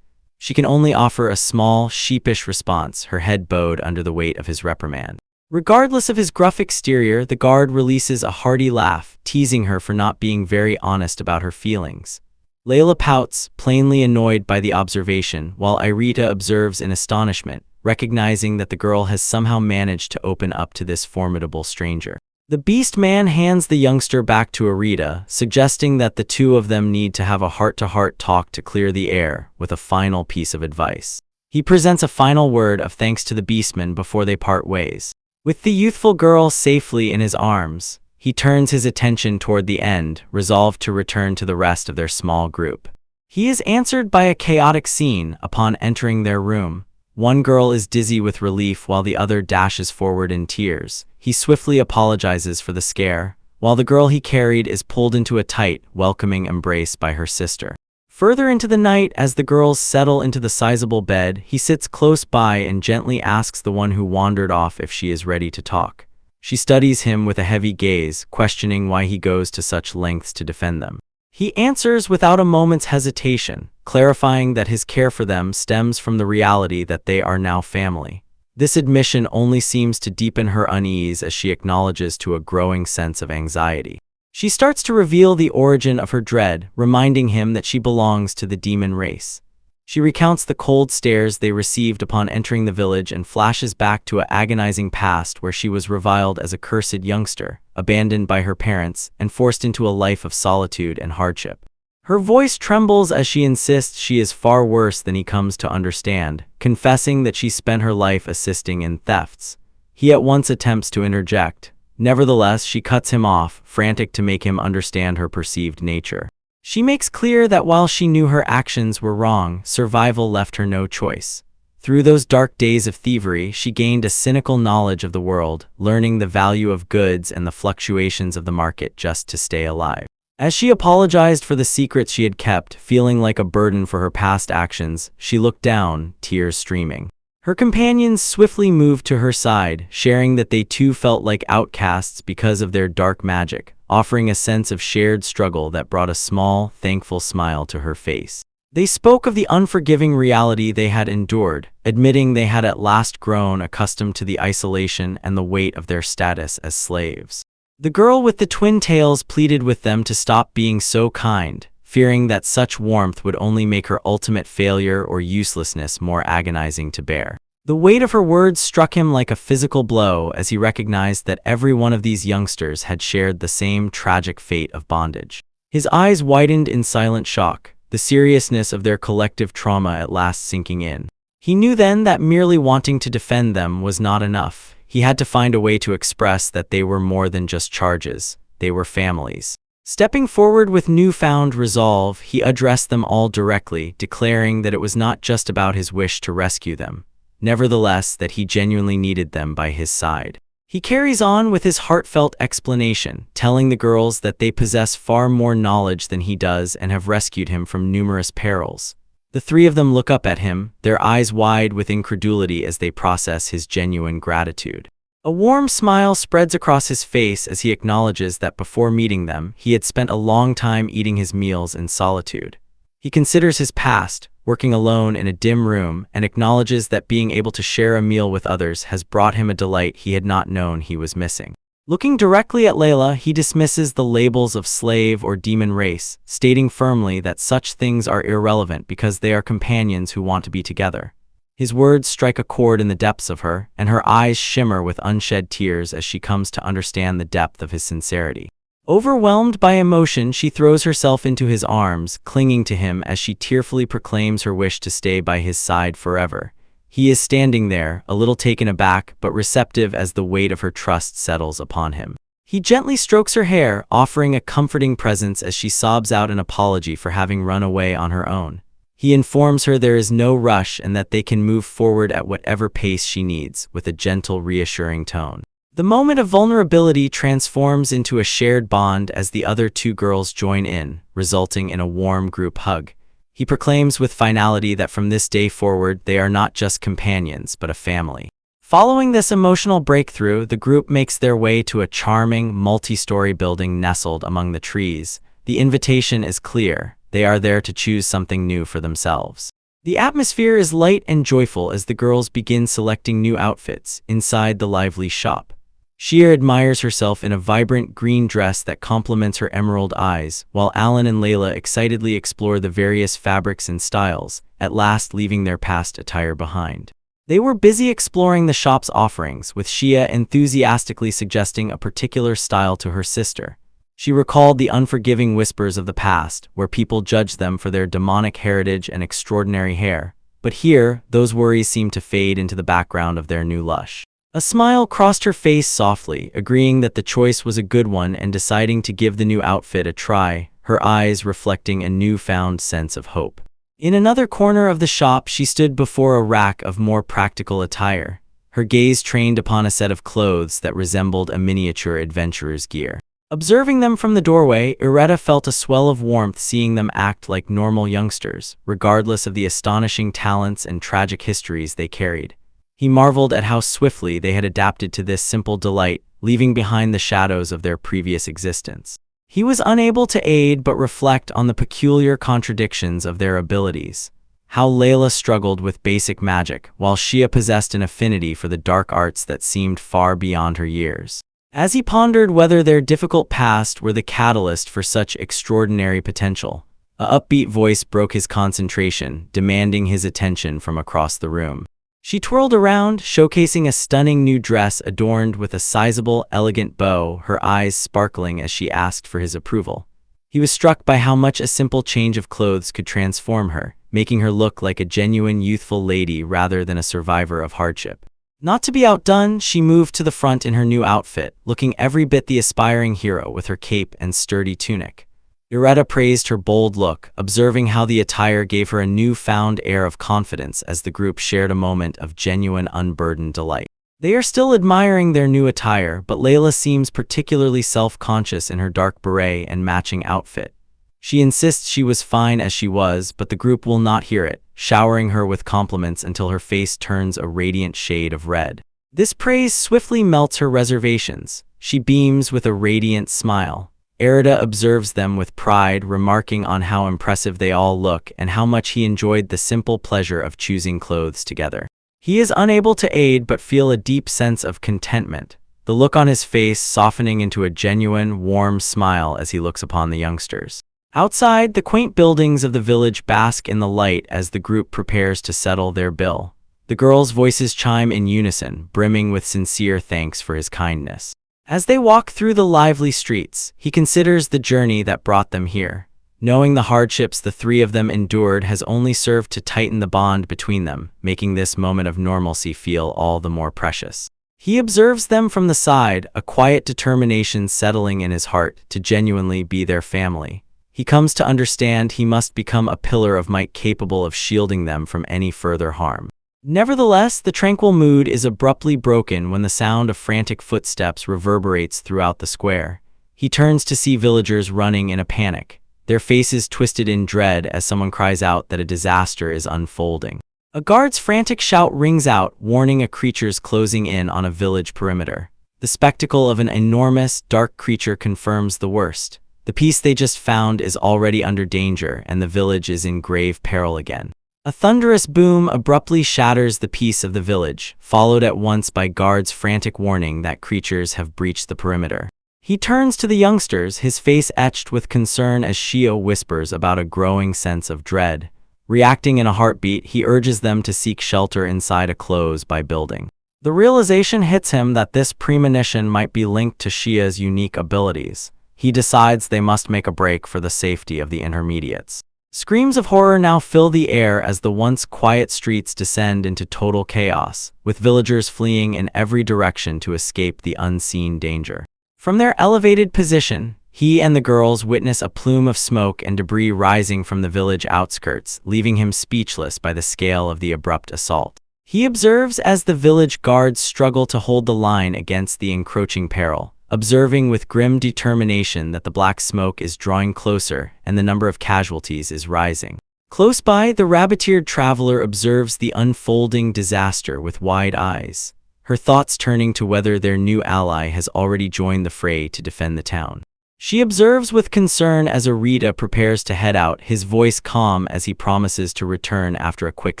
She can only offer a small, sheepish response, her head bowed under the weight of his reprimand. Regardless of his gruff exterior, the guard releases a hearty laugh, teasing her for not being very honest about her feelings. Layla pouts, plainly annoyed by the observation, while Irita observes in astonishment, recognizing that the girl has somehow managed to open up to this formidable stranger. The beast man hands the youngster back to Irita, suggesting that the 2 of them need to have a heart-to-heart talk to clear the air, with a final piece of advice. He presents a final word of thanks to the beastman before they part ways. With the youthful girl safely in his arms, he turns his attention toward the end, resolved to return to the rest of their small group. He is answered by a chaotic scene upon entering their room. One girl is dizzy with relief while the other dashes forward in tears. He swiftly apologizes for the scare, while the girl he carried is pulled into a tight, welcoming embrace by her sister. Further into the night, as the girls settle into the sizable bed, he sits close by and gently asks the one who wandered off if she is ready to talk. She studies him with a heavy gaze, questioning why he goes to such lengths to defend them. He answers without a moment's hesitation, clarifying that his care for them stems from the reality that they are now family. This admission only seems to deepen her unease as she acknowledges to a growing sense of anxiety. She starts to reveal the origin of her dread, reminding him that she belongs to the demon race. She recounts the cold stares they received upon entering the village and flashes back to an agonizing past where she was reviled as a cursed youngster, abandoned by her parents, and forced into a life of solitude and hardship. Her voice trembles as she insists she is far worse than he comes to understand, confessing that she spent her life assisting in thefts. He at once attempts to interject. Nevertheless, she cuts him off, frantic to make him understand her perceived nature. She makes clear that while she knew her actions were wrong, survival left her no choice. Through those dark days of thievery, she gained a cynical knowledge of the world, learning the value of goods and the fluctuations of the market just to stay alive. As she apologized for the secrets she had kept, feeling like a burden for her past actions, she looked down, tears streaming. Her companions swiftly moved to her side, sharing that they too felt like outcasts because of their dark magic, offering a sense of shared struggle that brought a small, thankful smile to her face. They spoke of the unforgiving reality they had endured, admitting they had at last grown accustomed to the isolation and the weight of their status as slaves. The girl with the twin tails pleaded with them to stop being so kind, fearing that such warmth would only make her ultimate failure or uselessness more agonizing to bear. The weight of her words struck him like a physical blow as he recognized that every one of these youngsters had shared the same tragic fate of bondage. His eyes widened in silent shock, the seriousness of their collective trauma at last sinking in. He knew then that merely wanting to defend them was not enough. He had to find a way to express that they were more than just charges, they were families. Stepping forward with newfound resolve, he addressed them all directly, declaring that it was not just about his wish to rescue them. Nevertheless, that he genuinely needed them by his side. He carries on with his heartfelt explanation, telling the girls that they possess far more knowledge than he does and have rescued him from numerous perils. The three of them look up at him, their eyes wide with incredulity as they process his genuine gratitude. A warm smile spreads across his face as he acknowledges that before meeting them, he had spent a long time eating his meals in solitude. He considers his past, working alone in a dim room, and acknowledges that being able to share a meal with others has brought him a delight he had not known he was missing. Looking directly at Layla, he dismisses the labels of slave or demon race, stating firmly that such things are irrelevant because they are companions who want to be together. His words strike a chord in the depths of her, and her eyes shimmer with unshed tears as she comes to understand the depth of his sincerity. Overwhelmed by emotion, she throws herself into his arms, clinging to him as she tearfully proclaims her wish to stay by his side forever. He is standing there, a little taken aback but receptive as the weight of her trust settles upon him. He gently strokes her hair, offering a comforting presence as she sobs out an apology for having run away on her own. He informs her there is no rush and that they can move forward at whatever pace she needs, with a gentle, reassuring tone. The moment of vulnerability transforms into a shared bond as the other two girls join in, resulting in a warm group hug. He proclaims with finality that from this day forward they are not just companions but a family. Following this emotional breakthrough, the group makes their way to a charming, multi-story building nestled among the trees. The invitation is clear. They are there to choose something new for themselves. The atmosphere is light and joyful as the girls begin selecting new outfits inside the lively shop. Shia admires herself in a vibrant green dress that complements her emerald eyes, while Alan and Layla excitedly explore the various fabrics and styles, at last leaving their past attire behind. They were busy exploring the shop's offerings, with Shia enthusiastically suggesting a particular style to her sister. She recalled the unforgiving whispers of the past, where people judged them for their demonic heritage and extraordinary hair. But here, those worries seemed to fade into the background of their new lush. A smile crossed her face softly, agreeing that the choice was a good one and deciding to give the new outfit a try, her eyes reflecting a newfound sense of hope. In another corner of the shop, she stood before a rack of more practical attire, her gaze trained upon a set of clothes that resembled a miniature adventurer's gear. Observing them from the doorway, Iretta felt a swell of warmth seeing them act like normal youngsters, regardless of the astonishing talents and tragic histories they carried. He marveled at how swiftly they had adapted to this simple delight, leaving behind the shadows of their previous existence. He was unable to aid but reflect on the peculiar contradictions of their abilities. how Layla struggled with basic magic, while Shia possessed an affinity for the dark arts that seemed far beyond her years. As he pondered whether their difficult past were the catalyst for such extraordinary potential, a upbeat voice broke his concentration, demanding his attention from across the room. She twirled around, showcasing a stunning new dress adorned with a sizable, elegant bow, her eyes sparkling as she asked for his approval. He was struck by how much a simple change of clothes could transform her, making her look like a genuine youthful lady rather than a survivor of hardship. Not to be outdone, she moved to the front in her new outfit, looking every bit the aspiring hero with her cape and sturdy tunic. Iretta praised her bold look, observing how the attire gave her a newfound air of confidence as the group shared a moment of genuine unburdened delight. They are still admiring their new attire, but Layla seems particularly self-conscious in her dark beret and matching outfit. She insists she was fine as she was, but the group will not hear it, showering her with compliments until her face turns a radiant shade of red. This praise swiftly melts her reservations. She beams with a radiant smile. Iretta observes them with pride, remarking on how impressive they all look and how much he enjoyed the simple pleasure of choosing clothes together. He is unable to aid but feel a deep sense of contentment, the look on his face softening into a genuine, warm smile as he looks upon the youngsters. Outside, the quaint buildings of the village bask in the light as the group prepares to settle their bill. The girls' voices chime in unison, brimming with sincere thanks for his kindness. As they walk through the lively streets, he considers the journey that brought them here. Knowing the hardships the three of them endured has only served to tighten the bond between them, making this moment of normalcy feel all the more precious. He observes them from the side, a quiet determination settling in his heart to genuinely be their family. He comes to understand he must become a pillar of might capable of shielding them from any further harm. Nevertheless, the tranquil mood is abruptly broken when the sound of frantic footsteps reverberates throughout the square. He turns to see villagers running in a panic, their faces twisted in dread as someone cries out that a disaster is unfolding. A guard's frantic shout rings out, warning a creature's closing in on a village perimeter. The spectacle of an enormous, dark creature confirms the worst. The peace they just found is already under danger, and the village is in grave peril again. A thunderous boom abruptly shatters the peace of the village, followed at once by guards' frantic warning that creatures have breached the perimeter. He turns to the youngsters, his face etched with concern as Shio whispers about a growing sense of dread. Reacting in a heartbeat, he urges them to seek shelter inside a close-by building. The realization hits him that this premonition might be linked to Shia's unique abilities. He decides they must make a break for the safety of the intermediates. Screams of horror now fill the air as the once quiet streets descend into total chaos, with villagers fleeing in every direction to escape the unseen danger. From their elevated position, he and the girls witness a plume of smoke and debris rising from the village outskirts, leaving him speechless by the scale of the abrupt assault. He observes as the village guards struggle to hold the line against the encroaching peril, observing with grim determination that the black smoke is drawing closer and the number of casualties is rising. Close by, the rabbit-eared traveler observes the unfolding disaster with wide eyes, her thoughts turning to whether their new ally has already joined the fray to defend the town. She observes with concern as Arita prepares to head out, his voice calm as he promises to return after a quick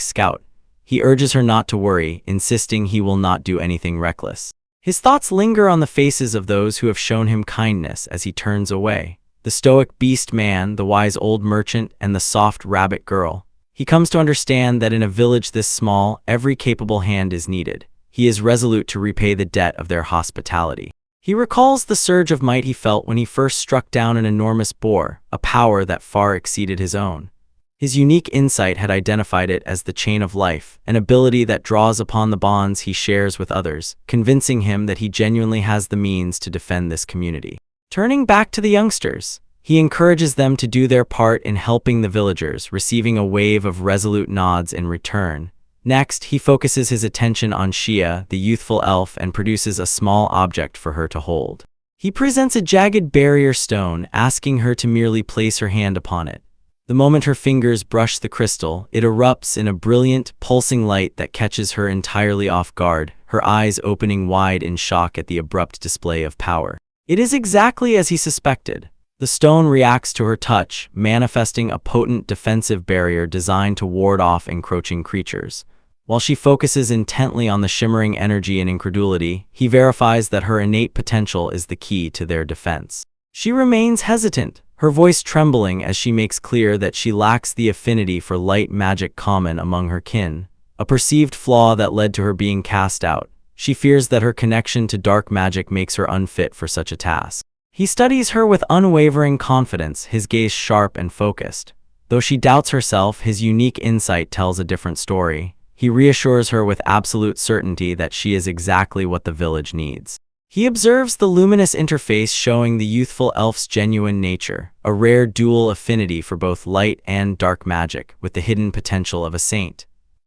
scout. He urges her not to worry, insisting he will not do anything reckless. His thoughts linger on the faces of those who have shown him kindness as he turns away. The stoic beast man, the wise old merchant, and the soft rabbit girl. He comes to understand that in a village this small, every capable hand is needed. He is resolute to repay the debt of their hospitality. He recalls the surge of might he felt when he first struck down an enormous boar, a power that far exceeded his own. His unique insight had identified it as the chain of life, an ability that draws upon the bonds he shares with others, convincing him that he genuinely has the means to defend this community. Turning back to the youngsters, he encourages them to do their part in helping the villagers, receiving a wave of resolute nods in return. Next, he focuses his attention on Shia, the youthful elf, and produces a small object for her to hold. He presents a jagged barrier stone, asking her to merely place her hand upon it. The moment her fingers brush the crystal, it erupts in a brilliant, pulsing light that catches her entirely off guard, her eyes opening wide in shock at the abrupt display of power. It is exactly as he suspected. The The stone reacts to her touch, manifesting a potent defensive barrier designed to ward off encroaching creatures. While she focuses intently on the shimmering energy and incredulity, he verifies that her innate potential is the key to their defense. She remains hesitant, her voice trembling as she makes clear that she lacks the affinity for light magic common among her kin, a perceived flaw that led to her being cast out. She fears that her connection to dark magic makes her unfit for such a task. He studies her with unwavering confidence, his gaze sharp and focused. Though she doubts herself, his unique insight tells a different story. He reassures her with absolute certainty that she is exactly what the village needs. He observes the luminous interface showing the youthful elf's genuine nature, a rare dual affinity for both light and dark magic, with the hidden potential of a saint.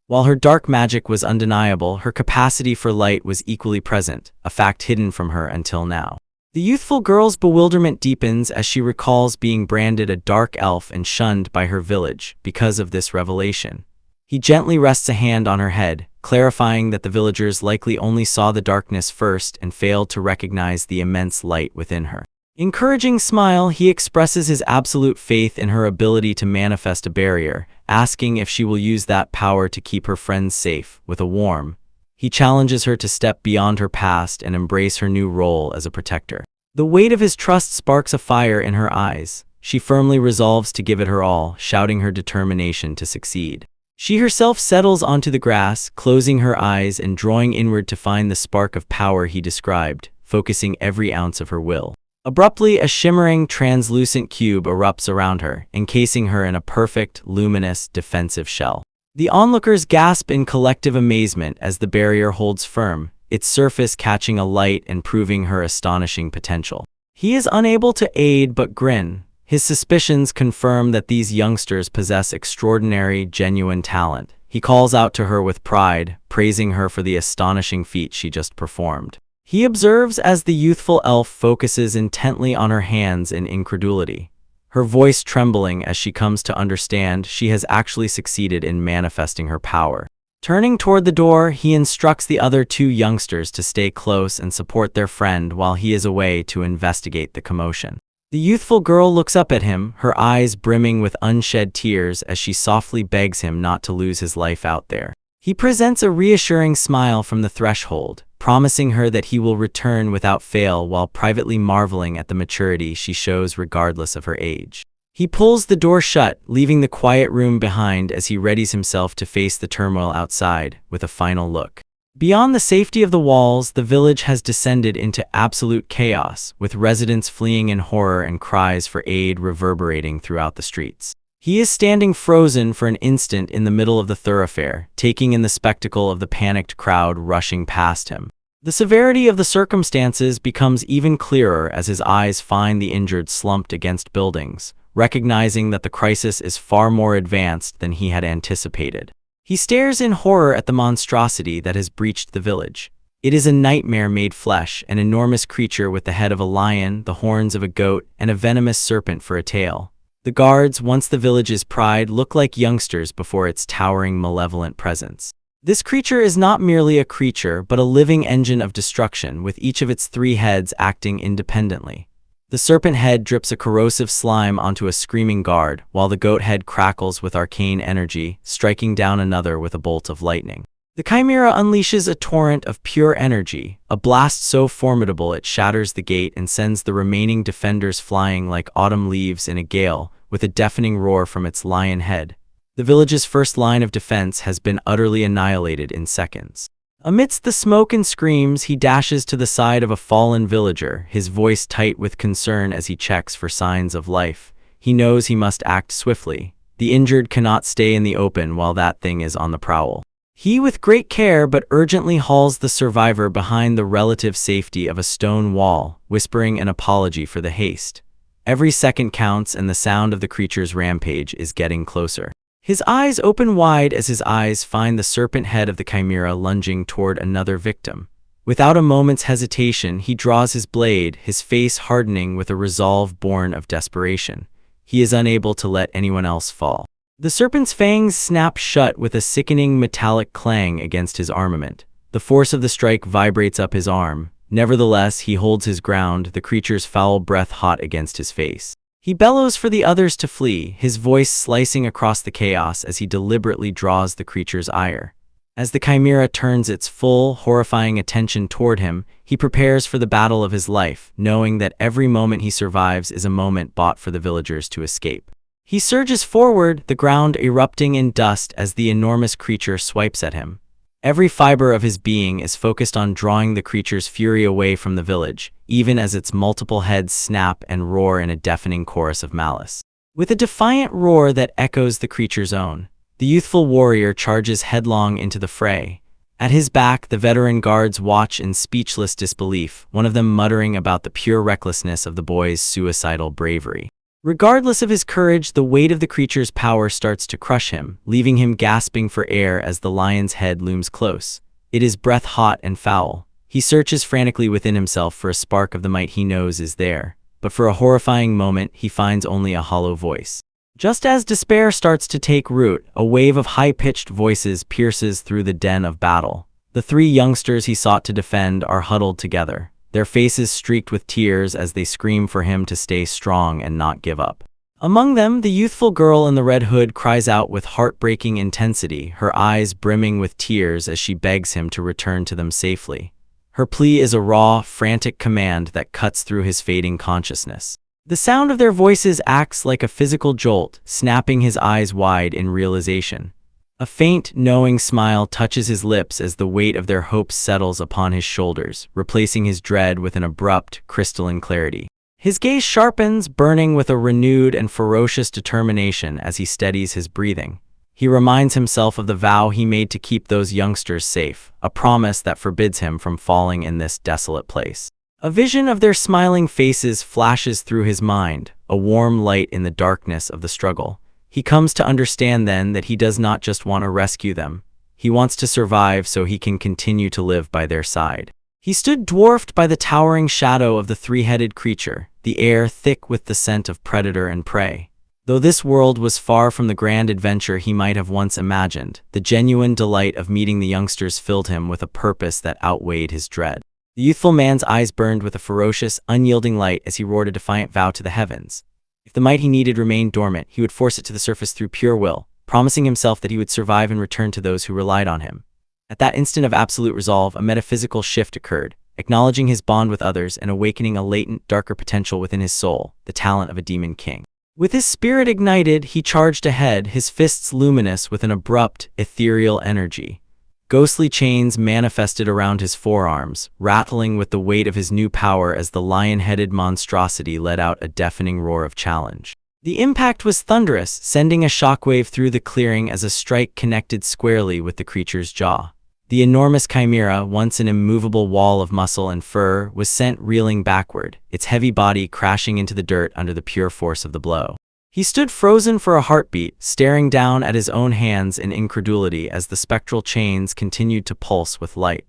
While her dark magic was undeniable, her capacity for light was equally present, a fact hidden from her until now. The youthful girl's bewilderment deepens as she recalls being branded a dark elf and shunned by her village because of this revelation. He gently rests a hand on her head, clarifying that the villagers likely only saw the darkness first and failed to recognize the immense light within her. Encouraging smile, he expresses his absolute faith in her ability to manifest a barrier, asking if she will use that power to keep her friends safe. With a warm, he challenges her to step beyond her past and embrace her new role as a protector. The weight of his trust sparks a fire in her eyes. She firmly resolves to give it her all, shouting her determination to succeed. She herself settles onto the grass, closing her eyes and drawing inward to find the spark of power he described, focusing every ounce of her will. Abruptly, a shimmering, translucent cube erupts around her, encasing her in a perfect, luminous, defensive shell. The onlookers gasp in collective amazement as the barrier holds firm, its surface catching a light and proving her astonishing potential. He is unable to aid but grin. His suspicions confirm that these youngsters possess extraordinary, genuine talent. He calls out to her with pride, praising her for the astonishing feat she just performed. He observes as the youthful elf focuses intently on her hands in incredulity, her voice trembling as she comes to understand she has actually succeeded in manifesting her power. Turning toward the door, he instructs the other two youngsters to stay close and support their friend while he is away to investigate the commotion. The youthful girl looks up at him, her eyes brimming with unshed tears as she softly begs him not to lose his life out there. He presents a reassuring smile from the threshold, promising her that he will return without fail while privately marveling at the maturity she shows regardless of her age. He pulls the door shut, leaving the quiet room behind as he readies himself to face the turmoil outside with a final look. Beyond the safety of the walls, the village has descended into absolute chaos, with residents fleeing in horror and cries for aid reverberating throughout the streets. He is standing frozen for an instant in the middle of the thoroughfare, taking in the spectacle of the panicked crowd rushing past him. The severity of the circumstances becomes even clearer as his eyes find the injured slumped against buildings, recognizing that the crisis is far more advanced than he had anticipated. He stares in horror at the monstrosity that has breached the village. It is a nightmare made flesh, an enormous creature with the head of a lion, the horns of a goat, and a venomous serpent for a tail. The guards, once the village's pride, look like youngsters before its towering, malevolent presence. This creature is not merely a creature, but a living engine of destruction, with each of its three heads acting independently. The serpent head drips a corrosive slime onto a screaming guard, while the goat head crackles with arcane energy, striking down another with a bolt of lightning. The chimera unleashes a torrent of pure energy, a blast so formidable it shatters the gate and sends the remaining defenders flying like autumn leaves in a gale, with a deafening roar from its lion head. The village's first line of defense has been utterly annihilated in seconds. Amidst the smoke and screams, he dashes to the side of a fallen villager, his voice tight with concern as he checks for signs of life. He knows he must act swiftly. The injured cannot stay in the open while that thing is on the prowl. He, with great care but urgently, hauls the survivor behind the relative safety of a stone wall, whispering an apology for the haste. Every second counts and the sound of the creature's rampage is getting closer. His eyes open wide as his eyes find the serpent head of the chimera lunging toward another victim. Without a moment's hesitation, he draws his blade, his face hardening with a resolve born of desperation. He is unable to let anyone else fall. The serpent's fangs snap shut with a sickening metallic clang against his armament. The force of the strike vibrates up his arm. Nevertheless, he holds his ground, the creature's foul breath hot against his face. He bellows for the others to flee, his voice slicing across the chaos as he deliberately draws the creature's ire. As the chimera turns its full, horrifying attention toward him, he prepares for the battle of his life, knowing that every moment he survives is a moment bought for the villagers to escape. He surges forward, the ground erupting in dust as the enormous creature swipes at him. Every fiber of his being is focused on drawing the creature's fury away from the village, even as its multiple heads snap and roar in a deafening chorus of malice. With a defiant roar that echoes the creature's own, the youthful warrior charges headlong into the fray. At his back, the veteran guards watch in speechless disbelief, one of them muttering about the pure recklessness of the boy's suicidal bravery. Regardless of his courage, the weight of the creature's power starts to crush him, leaving him gasping for air as the lion's head looms close. It is breath-hot and foul. He searches frantically within himself for a spark of the might he knows is there, but for a horrifying moment, he finds only a hollow voice. Just as despair starts to take root, a wave of high-pitched voices pierces through the den of battle. The three youngsters he sought to defend are huddled together, their faces streaked with tears as they scream for him to stay strong and not give up. Among them, the youthful girl in the red hood cries out with heartbreaking intensity, her eyes brimming with tears as she begs him to return to them safely. Her plea is a raw, frantic command that cuts through his fading consciousness. The sound of their voices acts like a physical jolt, snapping his eyes wide in realization. A faint, knowing smile touches his lips as the weight of their hopes settles upon his shoulders, replacing his dread with an abrupt, crystalline clarity. His gaze sharpens, burning with a renewed and ferocious determination as he steadies his breathing. He reminds himself of the vow he made to keep those youngsters safe, a promise that forbids him from falling in this desolate place. A vision of their smiling faces flashes through his mind, a warm light in the darkness of the struggle. He comes to understand then that he does not just want to rescue them. He wants to survive so he can continue to live by their side. He stood dwarfed by the towering shadow of the three-headed creature, the air thick with the scent of predator and prey. Though this world was far from the grand adventure he might have once imagined, the genuine delight of meeting the youngsters filled him with a purpose that outweighed his dread. The youthful man's eyes burned with a ferocious, unyielding light as he roared a defiant vow to the heavens. If the might he needed remained dormant, he would force it to the surface through pure will, promising himself that he would survive and return to those who relied on him. At that instant of absolute resolve, a metaphysical shift occurred, acknowledging his bond with others and awakening a latent, darker potential within his soul, the talent of a demon king. With his spirit ignited, he charged ahead, his fists luminous with an abrupt, ethereal energy. Ghostly chains manifested around his forearms, rattling with the weight of his new power as the lion-headed monstrosity let out a deafening roar of challenge. The impact was thunderous, sending a shockwave through the clearing as a strike connected squarely with the creature's jaw. The enormous chimera, once an immovable wall of muscle and fur, was sent reeling backward, its heavy body crashing into the dirt under the pure force of the blow. He stood frozen for a heartbeat, staring down at his own hands in incredulity as the spectral chains continued to pulse with light.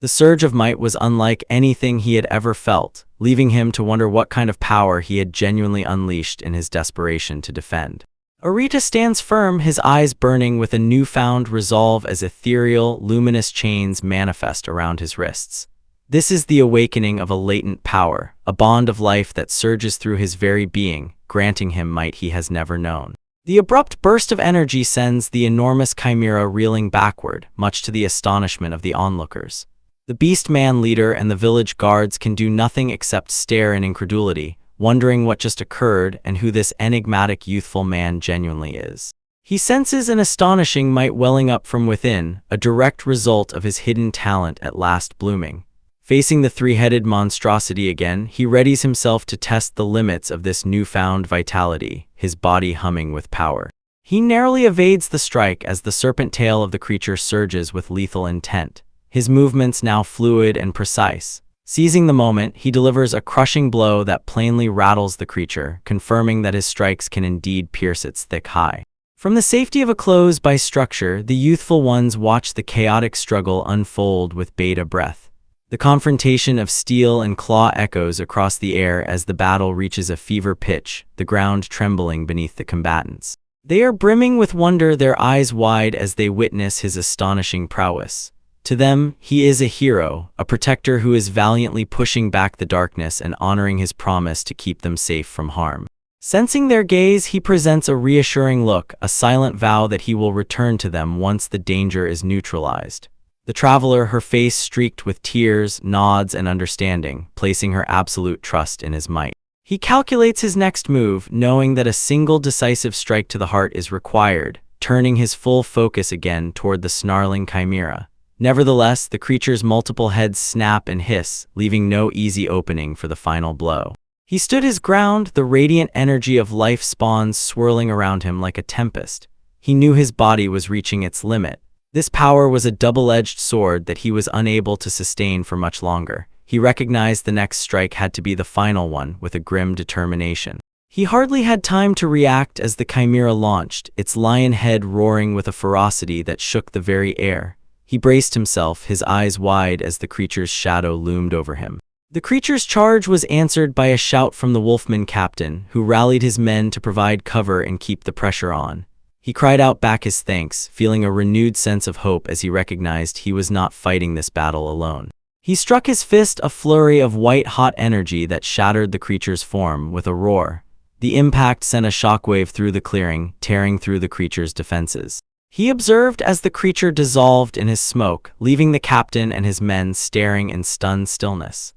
The surge of might was unlike anything he had ever felt, leaving him to wonder what kind of power he had genuinely unleashed in his desperation to defend. Arita stands firm, his eyes burning with a newfound resolve as ethereal, luminous chains manifest around his wrists. This is the awakening of a latent power, a bond of life that surges through his very being, granting him might he has never known. The abrupt burst of energy sends the enormous chimera reeling backward, much to the astonishment of the onlookers. The beast man leader and the village guards can do nothing except stare in incredulity, wondering what just occurred and who this enigmatic youthful man genuinely is. He senses an astonishing might welling up from within, a direct result of his hidden talent at last blooming. Facing the three-headed monstrosity again, he readies himself to test the limits of this newfound vitality, his body humming with power. He narrowly evades the strike as the serpent tail of the creature surges with lethal intent, his movements now fluid and precise. Seizing the moment, he delivers a crushing blow that plainly rattles the creature, confirming that his strikes can indeed pierce its thick hide. From the safety of a closed-by structure, the youthful ones watch the chaotic struggle unfold with bated breath. The confrontation of steel and claw echoes across the air as the battle reaches a fever pitch, the ground trembling beneath the combatants. They are brimming with wonder, their eyes wide as they witness his astonishing prowess. To them, he is a hero, a protector who is valiantly pushing back the darkness and honoring his promise to keep them safe from harm. Sensing their gaze, he presents a reassuring look, a silent vow that he will return to them once the danger is neutralized. The traveler, her face streaked with tears, nods and understanding, placing her absolute trust in his might. He calculates his next move, knowing that a single decisive strike to the heart is required, turning his full focus again toward the snarling chimera. Nevertheless, the creature's multiple heads snap and hiss, leaving no easy opening for the final blow. He stood his ground, the radiant energy of life spawns swirling around him like a tempest. He knew his body was reaching its limit. This power was a double-edged sword that he was unable to sustain for much longer. He recognized the next strike had to be the final one with a grim determination. He hardly had time to react as the chimera launched, its lion head roaring with a ferocity that shook the very air. He braced himself, his eyes wide as the creature's shadow loomed over him. The creature's charge was answered by a shout from the wolfman captain, who rallied his men to provide cover and keep the pressure on. He cried out back his thanks, feeling a renewed sense of hope as he recognized he was not fighting this battle alone. He struck his fist, a flurry of white-hot energy that shattered the creature's form with a roar. The impact sent a shockwave through the clearing, tearing through the creature's defenses. He observed as the creature dissolved in his smoke, leaving the captain and his men staring in stunned stillness.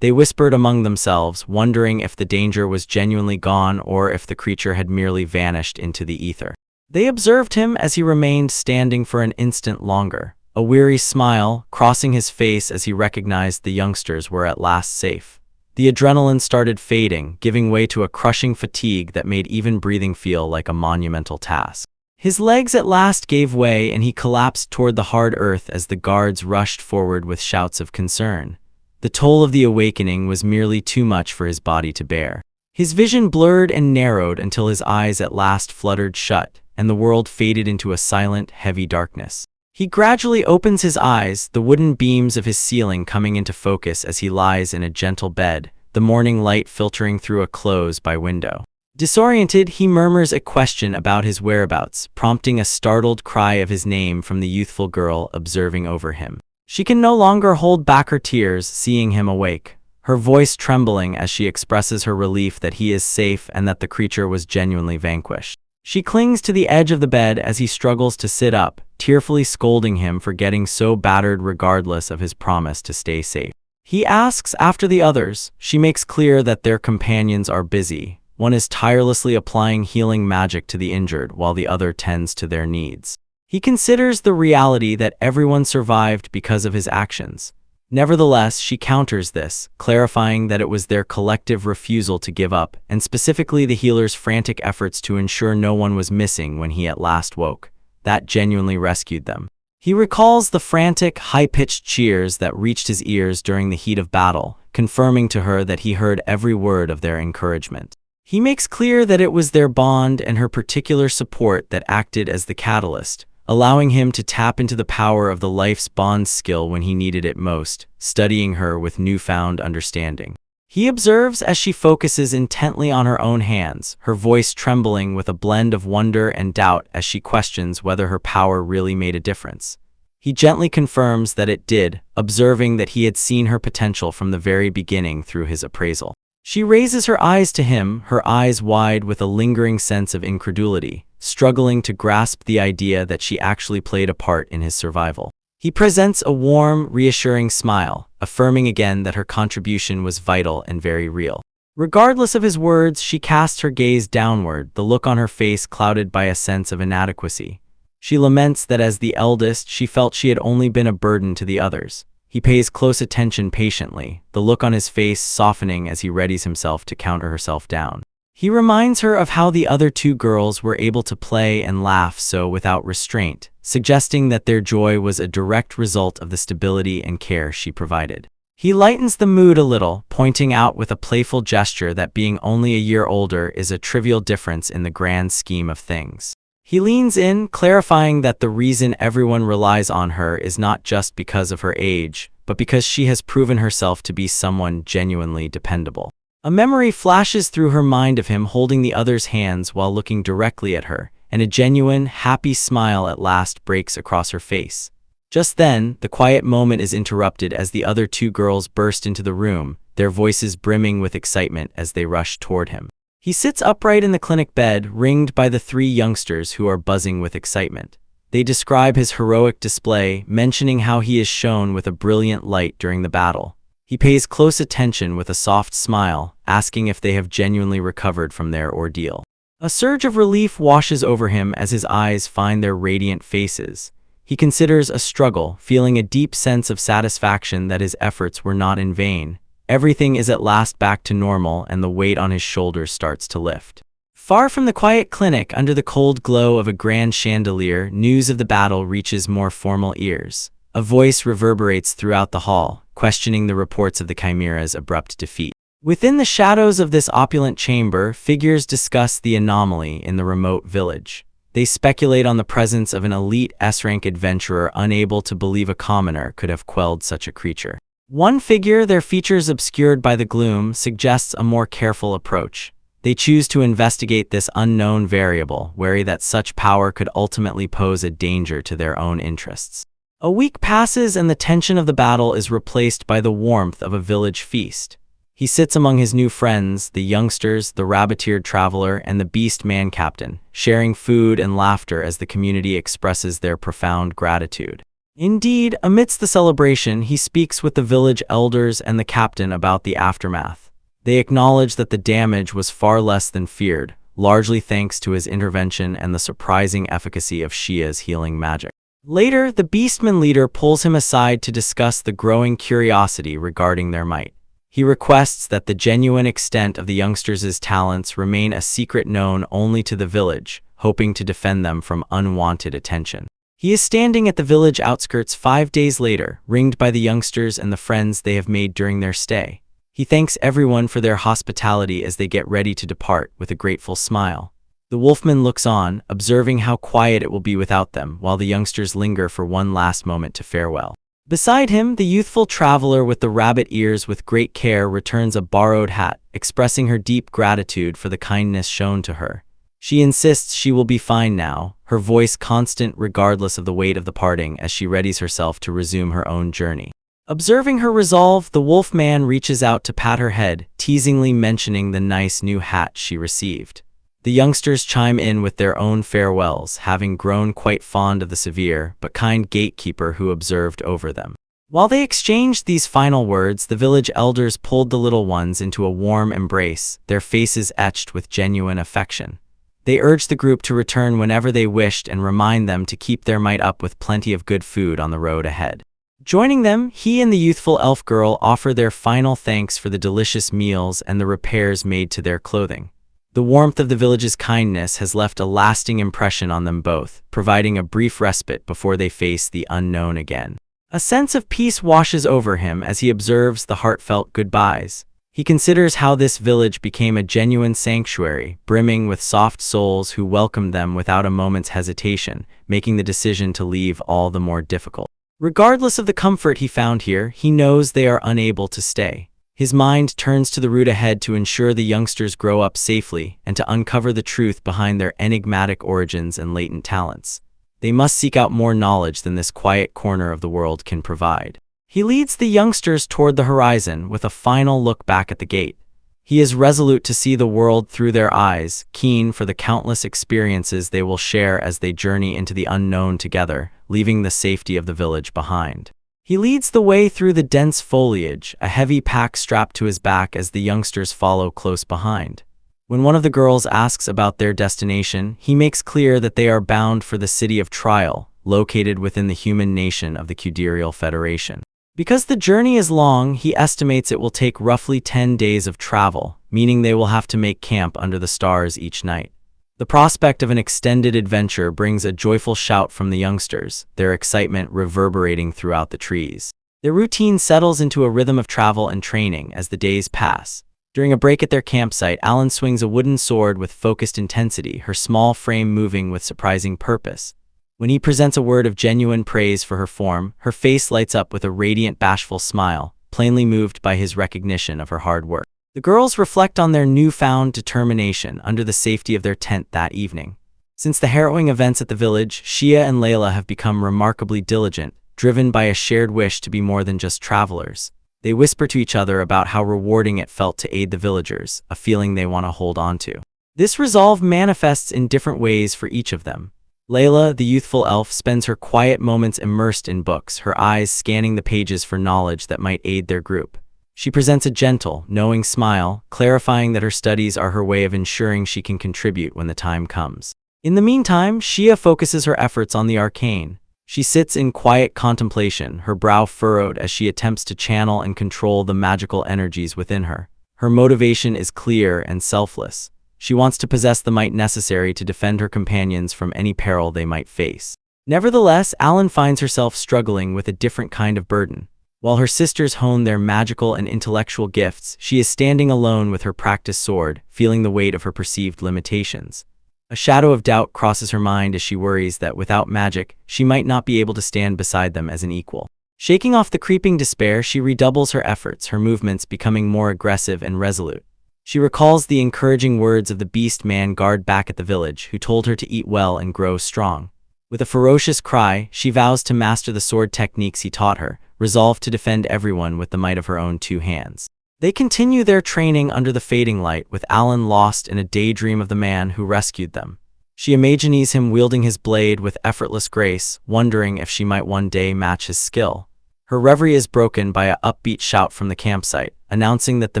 They whispered among themselves, wondering if the danger was genuinely gone or if the creature had merely vanished into the ether. They observed him as he remained standing for an instant longer, a weary smile crossing his face as he recognized the youngsters were at last safe. The adrenaline started fading, giving way to a crushing fatigue that made even breathing feel like a monumental task. His legs at last gave way and he collapsed toward the hard earth as the guards rushed forward with shouts of concern. The toll of the awakening was merely too much for his body to bear. His vision blurred and narrowed until his eyes at last fluttered shut, and the world faded into a silent, heavy darkness. He gradually opens his eyes, the wooden beams of his ceiling coming into focus as he lies in a gentle bed, the morning light filtering through a close-by window. Disoriented, he murmurs a question about his whereabouts, prompting a startled cry of his name from the youthful girl observing over him. She can no longer hold back her tears, seeing him awake, her voice trembling as she expresses her relief that he is safe and that the creature was genuinely vanquished. She clings to the edge of the bed as he struggles to sit up, tearfully scolding him for getting so battered regardless of his promise to stay safe. He asks after the others. She makes clear that their companions are busy. One is tirelessly applying healing magic to the injured while the other tends to their needs. He considers the reality that everyone survived because of his actions. Nevertheless, she counters this, clarifying that it was their collective refusal to give up, and specifically the healer's frantic efforts to ensure no one was missing when he at last woke, that genuinely rescued them. He recalls the frantic, high-pitched cheers that reached his ears during the heat of battle, confirming to her that he heard every word of their encouragement. He makes clear that it was their bond and her particular support that acted as the catalyst, allowing him to tap into the power of the life's bond skill when he needed it most, studying her with newfound understanding. He observes as she focuses intently on her own hands, her voice trembling with a blend of wonder and doubt as she questions whether her power really made a difference. He gently confirms that it did, observing that he had seen her potential from the very beginning through his appraisal. She raises her eyes to him, her eyes wide with a lingering sense of incredulity, struggling to grasp the idea that she actually played a part in his survival. He presents a warm, reassuring smile, affirming again that her contribution was vital and very real. Regardless of his words, she casts her gaze downward, the look on her face clouded by a sense of inadequacy. She laments that as the eldest, she felt she had only been a burden to the others. He pays close attention patiently, the look on his face softening as he readies himself to counter herself down. He reminds her of how the other two girls were able to play and laugh so without restraint, suggesting that their joy was a direct result of the stability and care she provided. He lightens the mood a little, pointing out with a playful gesture that being only a year older is a trivial difference in the grand scheme of things. He leans in, clarifying that the reason everyone relies on her is not just because of her age, but because she has proven herself to be someone genuinely dependable. A memory flashes through her mind of him holding the other's hands while looking directly at her, and a genuine, happy smile at last breaks across her face. Just then, the quiet moment is interrupted as the other two girls burst into the room, their voices brimming with excitement as they rush toward him. He sits upright in the clinic bed, ringed by the three youngsters who are buzzing with excitement. They describe his heroic display, mentioning how he is shone with a brilliant light during the battle. He pays close attention with a soft smile, asking if they have genuinely recovered from their ordeal. A surge of relief washes over him as his eyes find their radiant faces. He considers a struggle, feeling a deep sense of satisfaction that his efforts were not in vain. Everything is at last back to normal, and the weight on his shoulders starts to lift. Far from the quiet clinic, under the cold glow of a grand chandelier, news of the battle reaches more formal ears. A voice reverberates throughout the hall, questioning the reports of the Chimera's abrupt defeat. Within the shadows of this opulent chamber, figures discuss the anomaly in the remote village. They speculate on the presence of an elite S-rank adventurer, unable to believe a commoner could have quelled such a creature. One figure, their features obscured by the gloom, suggests a more careful approach. They choose to investigate this unknown variable, wary that such power could ultimately pose a danger to their own interests. A week passes and the tension of the battle is replaced by the warmth of a village feast. He sits among his new friends, the youngsters, the rabbit-eared traveler, and the beast man captain, sharing food and laughter as the community expresses their profound gratitude. Indeed, amidst the celebration, he speaks with the village elders and the captain about the aftermath. They acknowledge that the damage was far less than feared, largely thanks to his intervention and the surprising efficacy of Shia's healing magic. Later, the beastman leader pulls him aside to discuss the growing curiosity regarding their might. He requests that the genuine extent of the youngsters' talents remain a secret known only to the village, hoping to defend them from unwanted attention. He is standing at the village outskirts 5 days later, ringed by the youngsters and the friends they have made during their stay. He thanks everyone for their hospitality as they get ready to depart with a grateful smile. The wolfman looks on, observing how quiet it will be without them, while the youngsters linger for one last moment to farewell. Beside him, the youthful traveler with the rabbit ears with great care returns a borrowed hat, expressing her deep gratitude for the kindness shown to her. She insists she will be fine now, her voice constant regardless of the weight of the parting as she readies herself to resume her own journey. Observing her resolve, the wolf man reaches out to pat her head, teasingly mentioning the nice new hat she received. The youngsters chime in with their own farewells, having grown quite fond of the severe but kind gatekeeper who observed over them. While they exchanged these final words, the village elders pulled the little ones into a warm embrace, their faces etched with genuine affection. They urged the group to return whenever they wished and remind them to keep their might up with plenty of good food on the road ahead. Joining them, he and the youthful elf girl offer their final thanks for the delicious meals and the repairs made to their clothing. The warmth of the village's kindness has left a lasting impression on them both, providing a brief respite before they face the unknown again. A sense of peace washes over him as he observes the heartfelt goodbyes. He considers how this village became a genuine sanctuary, brimming with soft souls who welcomed them without a moment's hesitation, making the decision to leave all the more difficult. Regardless of the comfort he found here, he knows they are unable to stay. His mind turns to the route ahead to ensure the youngsters grow up safely and to uncover the truth behind their enigmatic origins and latent talents. They must seek out more knowledge than this quiet corner of the world can provide. He leads the youngsters toward the horizon with a final look back at the gate. He is resolute to see the world through their eyes, keen for the countless experiences they will share as they journey into the unknown together, leaving the safety of the village behind. He leads the way through the dense foliage, a heavy pack strapped to his back as the youngsters follow close behind. When one of the girls asks about their destination, he makes clear that they are bound for the city of Trial, located within the human nation of the Cuderial Federation. Because the journey is long, he estimates it will take roughly 10 days of travel, meaning they will have to make camp under the stars each night. The prospect of an extended adventure brings a joyful shout from the youngsters, their excitement reverberating throughout the trees. Their routine settles into a rhythm of travel and training as the days pass. During a break at their campsite, Alan swings a wooden sword with focused intensity, her small frame moving with surprising purpose. When he presents a word of genuine praise for her form, her face lights up with a radiant, bashful smile, plainly moved by his recognition of her hard work. The girls reflect on their newfound determination under the safety of their tent that evening. Since the harrowing events at the village, Shia and Layla have become remarkably diligent, driven by a shared wish to be more than just travelers. They whisper to each other about how rewarding it felt to aid the villagers, a feeling they want to hold on to. This resolve manifests in different ways for each of them. Layla, the youthful elf, spends her quiet moments immersed in books, her eyes scanning the pages for knowledge that might aid their group. She presents a gentle, knowing smile, clarifying that her studies are her way of ensuring she can contribute when the time comes. In the meantime, Shia focuses her efforts on the arcane. She sits in quiet contemplation, her brow furrowed as she attempts to channel and control the magical energies within her. Her motivation is clear and selfless. She wants to possess the might necessary to defend her companions from any peril they might face. Nevertheless, Alan finds herself struggling with a different kind of burden. While her sisters hone their magical and intellectual gifts, she is standing alone with her practiced sword, feeling the weight of her perceived limitations. A shadow of doubt crosses her mind as she worries that without magic, she might not be able to stand beside them as an equal. Shaking off the creeping despair, she redoubles her efforts, her movements becoming more aggressive and resolute. She recalls the encouraging words of the beast man guard back at the village, who told her to eat well and grow strong. With a ferocious cry, she vows to master the sword techniques he taught her, resolved to defend everyone with the might of her own two hands. They continue their training under the fading light, with Alan lost in a daydream of the man who rescued them. She imagines him wielding his blade with effortless grace, wondering if she might one day match his skill. Her reverie is broken by an upbeat shout from the campsite, announcing that the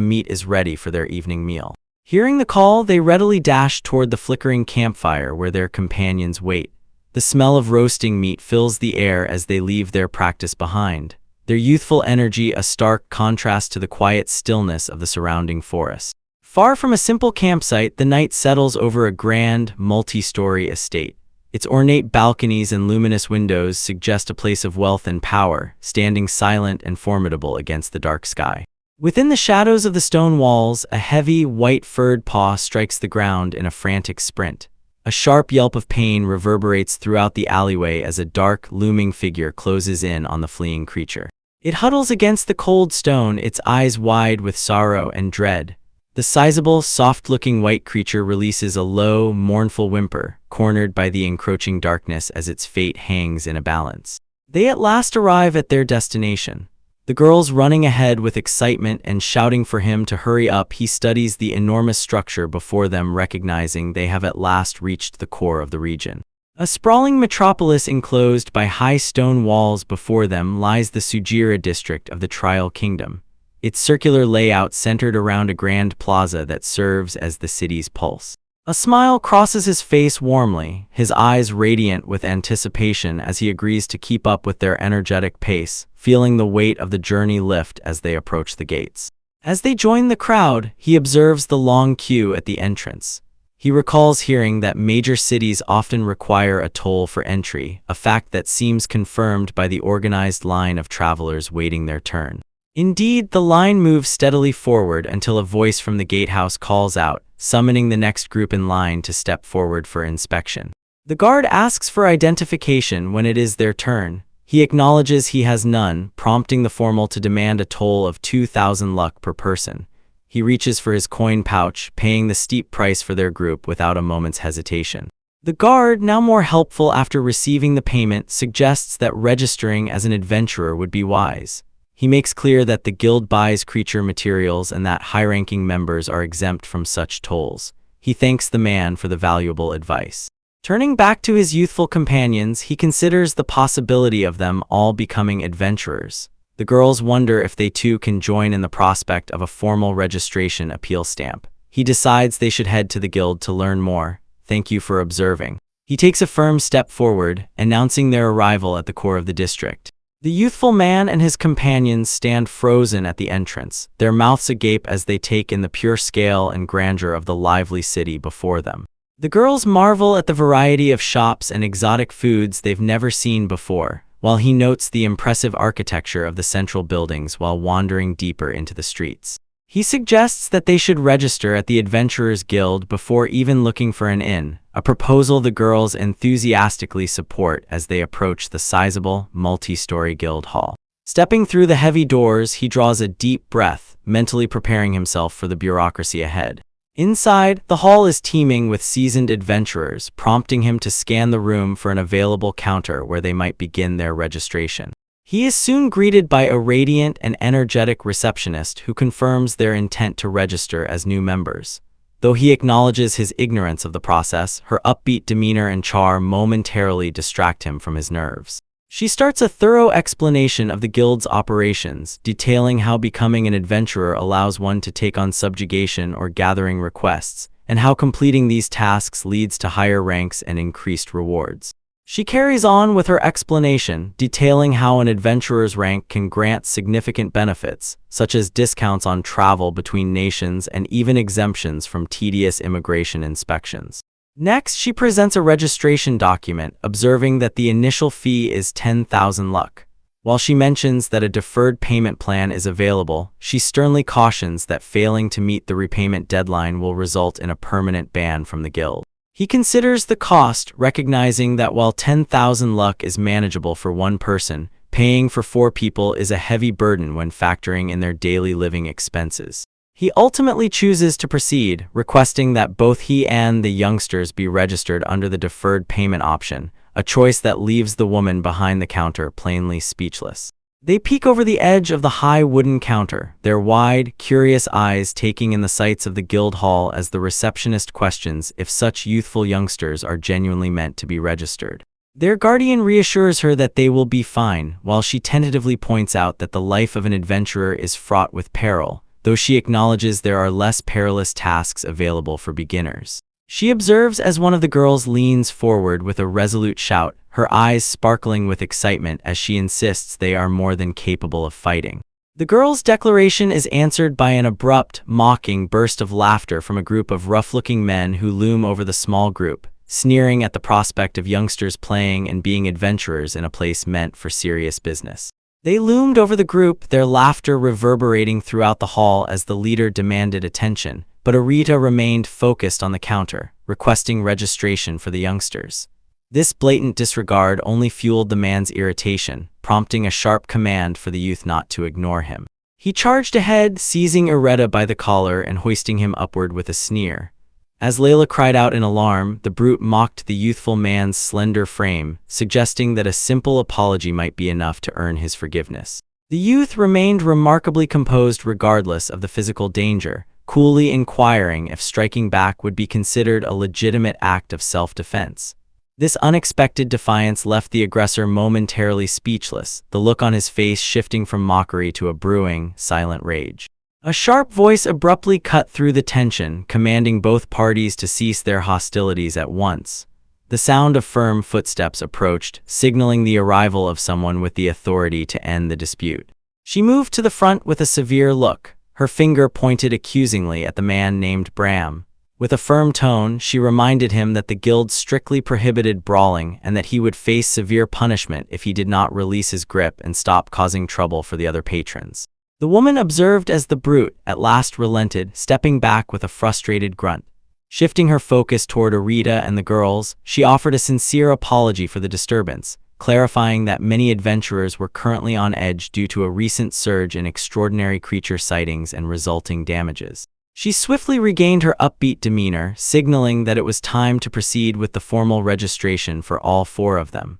meat is ready for their evening meal. Hearing the call, they readily dash toward the flickering campfire where their companions wait. The smell of roasting meat fills the air as they leave their practice behind, their youthful energy a stark contrast to the quiet stillness of the surrounding forest. Far from a simple campsite, the night settles over a grand, multi-story estate. Its ornate balconies and luminous windows suggest a place of wealth and power, standing silent and formidable against the dark sky. Within the shadows of the stone walls, a heavy, white-furred paw strikes the ground in a frantic sprint. A sharp yelp of pain reverberates throughout the alleyway as a dark, looming figure closes in on the fleeing creature. It huddles against the cold stone, its eyes wide with sorrow and dread. The sizable, soft-looking white creature releases a low, mournful whimper, cornered by the encroaching darkness as its fate hangs in a balance. They at last arrive at their destination. The girls running ahead with excitement and shouting for him to hurry up. He studies the enormous structure before them, recognizing they have at last reached the core of the region. A sprawling metropolis enclosed by high stone walls. Before them lies the Sujira district of the Trial Kingdom, its circular layout centered around a grand plaza that serves as the city's pulse. A smile crosses his face warmly, his eyes radiant with anticipation as he agrees to keep up with their energetic pace, feeling the weight of the journey lift as they approach the gates. As they join the crowd, he observes the long queue at the entrance. He recalls hearing that major cities often require a toll for entry, a fact that seems confirmed by the organized line of travelers waiting their turn. Indeed, the line moves steadily forward until a voice from the gatehouse calls out, summoning the next group in line to step forward for inspection. The guard asks for identification when it is their turn. He acknowledges he has none, prompting the formal to demand a toll of 2,000 luck per person. He reaches for his coin pouch, paying the steep price for their group without a moment's hesitation. The guard, now more helpful after receiving the payment, suggests that registering as an adventurer would be wise. He makes clear that the guild buys creature materials and that high-ranking members are exempt from such tolls. He thanks the man for the valuable advice. Turning back to his youthful companions, he considers the possibility of them all becoming adventurers. The girls wonder if they too can join in the prospect of a formal registration appeal stamp. He decides they should head to the guild to learn more. Thank you for observing. He takes a firm step forward, announcing their arrival at the core of the district. The youthful man and his companions stand frozen at the entrance, their mouths agape as they take in the pure scale and grandeur of the lively city before them. The girls marvel at the variety of shops and exotic foods they've never seen before, while he notes the impressive architecture of the central buildings while wandering deeper into the streets. He suggests that they should register at the Adventurers Guild before even looking for an inn, a proposal the girls enthusiastically support as they approach the sizable, multi-story guild hall. Stepping through the heavy doors, he draws a deep breath, mentally preparing himself for the bureaucracy ahead. Inside, the hall is teeming with seasoned adventurers, prompting him to scan the room for an available counter where they might begin their registration. He is soon greeted by a radiant and energetic receptionist who confirms their intent to register as new members. Though he acknowledges his ignorance of the process, her upbeat demeanor and charm momentarily distract him from his nerves. She starts a thorough explanation of the guild's operations, detailing how becoming an adventurer allows one to take on subjugation or gathering requests, and how completing these tasks leads to higher ranks and increased rewards. She carries on with her explanation, detailing how an adventurer's rank can grant significant benefits, such as discounts on travel between nations and even exemptions from tedious immigration inspections. Next, she presents a registration document, observing that the initial fee is 10,000 luck. While she mentions that a deferred payment plan is available, she sternly cautions that failing to meet the repayment deadline will result in a permanent ban from the guild. He considers the cost, recognizing that while 10,000 luck is manageable for one person, paying for 4 people is a heavy burden when factoring in their daily living expenses. He ultimately chooses to proceed, requesting that both he and the youngsters be registered under the deferred payment option, a choice that leaves the woman behind the counter plainly speechless. They peek over the edge of the high wooden counter, their wide, curious eyes taking in the sights of the guild hall as the receptionist questions if such youthful youngsters are genuinely meant to be registered. Their guardian reassures her that they will be fine, while she tentatively points out that the life of an adventurer is fraught with peril, though she acknowledges there are less perilous tasks available for beginners. She observes as one of the girls leans forward with a resolute shout, her eyes sparkling with excitement as she insists they are more than capable of fighting. The girl's declaration is answered by an abrupt, mocking burst of laughter from a group of rough-looking men who loom over the small group, sneering at the prospect of youngsters playing and being adventurers in a place meant for serious business. They loomed over the group, their laughter reverberating throughout the hall as the leader demanded attention, but Arita remained focused on the counter, requesting registration for the youngsters. This blatant disregard only fueled the man's irritation, prompting a sharp command for the youth not to ignore him. He charged ahead, seizing Arita by the collar and hoisting him upward with a sneer. As Layla cried out in alarm, the brute mocked the youthful man's slender frame, suggesting that a simple apology might be enough to earn his forgiveness. The youth remained remarkably composed regardless of the physical danger, coolly inquiring if striking back would be considered a legitimate act of self-defense. This unexpected defiance left the aggressor momentarily speechless, the look on his face shifting from mockery to a brewing, silent rage. A sharp voice abruptly cut through the tension, commanding both parties to cease their hostilities at once. The sound of firm footsteps approached, signaling the arrival of someone with the authority to end the dispute. She moved to the front with a severe look, her finger pointed accusingly at the man named Bram. With a firm tone, she reminded him that the guild strictly prohibited brawling and that he would face severe punishment if he did not release his grip and stop causing trouble for the other patrons. The woman observed as the brute at last relented, stepping back with a frustrated grunt. Shifting her focus toward Arita and the girls, she offered a sincere apology for the disturbance, clarifying that many adventurers were currently on edge due to a recent surge in extraordinary creature sightings and resulting damages. She swiftly regained her upbeat demeanor, signaling that it was time to proceed with the formal registration for all 4 of them.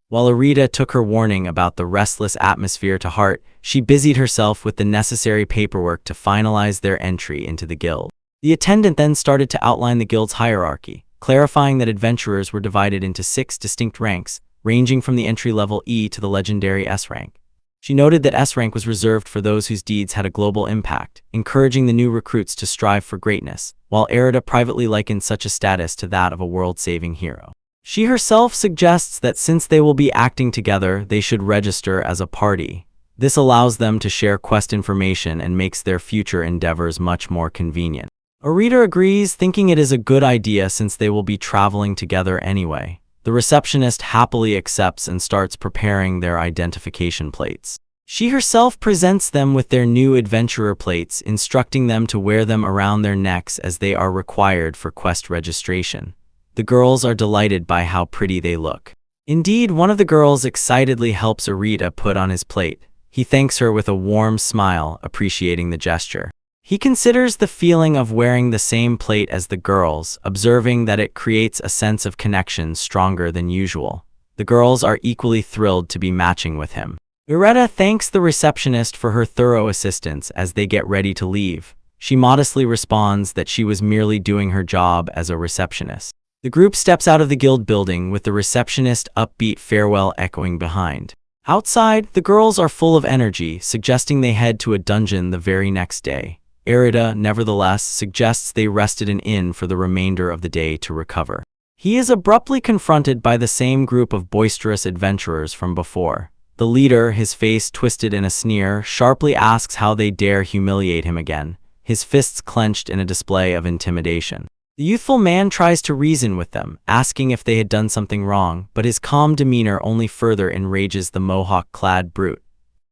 While Arita took her warning about the restless atmosphere to heart, she busied herself with the necessary paperwork to finalize their entry into the guild. The attendant then started to outline the guild's hierarchy, clarifying that adventurers were divided into 6 distinct ranks, ranging from the entry-level E to the legendary S rank. She noted that S rank was reserved for those whose deeds had a global impact, encouraging the new recruits to strive for greatness, while Arita privately likened such a status to that of a world-saving hero. She herself suggests that since they will be acting together, they should register as a party. This allows them to share quest information and makes their future endeavors much more convenient. Arita agrees, thinking it is a good idea since they will be traveling together anyway. The receptionist happily accepts and starts preparing their identification plates. She herself presents them with their new adventurer plates, instructing them to wear them around their necks as they are required for quest registration. The girls are delighted by how pretty they look. Indeed, one of the girls excitedly helps Arita put on his plate. He thanks her with a warm smile, appreciating the gesture. He considers the feeling of wearing the same plate as the girls, observing that it creates a sense of connection stronger than usual. The girls are equally thrilled to be matching with him. Ireta thanks the receptionist for her thorough assistance as they get ready to leave. She modestly responds that she was merely doing her job as a receptionist. The group steps out of the guild building with the receptionist's upbeat farewell echoing behind. Outside, the girls are full of energy, suggesting they head to a dungeon the very next day. Ireta, nevertheless, suggests they rest at an inn for the remainder of the day to recover. He is abruptly confronted by the same group of boisterous adventurers from before. The leader, his face twisted in a sneer, sharply asks how they dare humiliate him again, his fists clenched in a display of intimidation. The youthful man tries to reason with them, asking if they had done something wrong, but his calm demeanor only further enrages the mohawk-clad brute.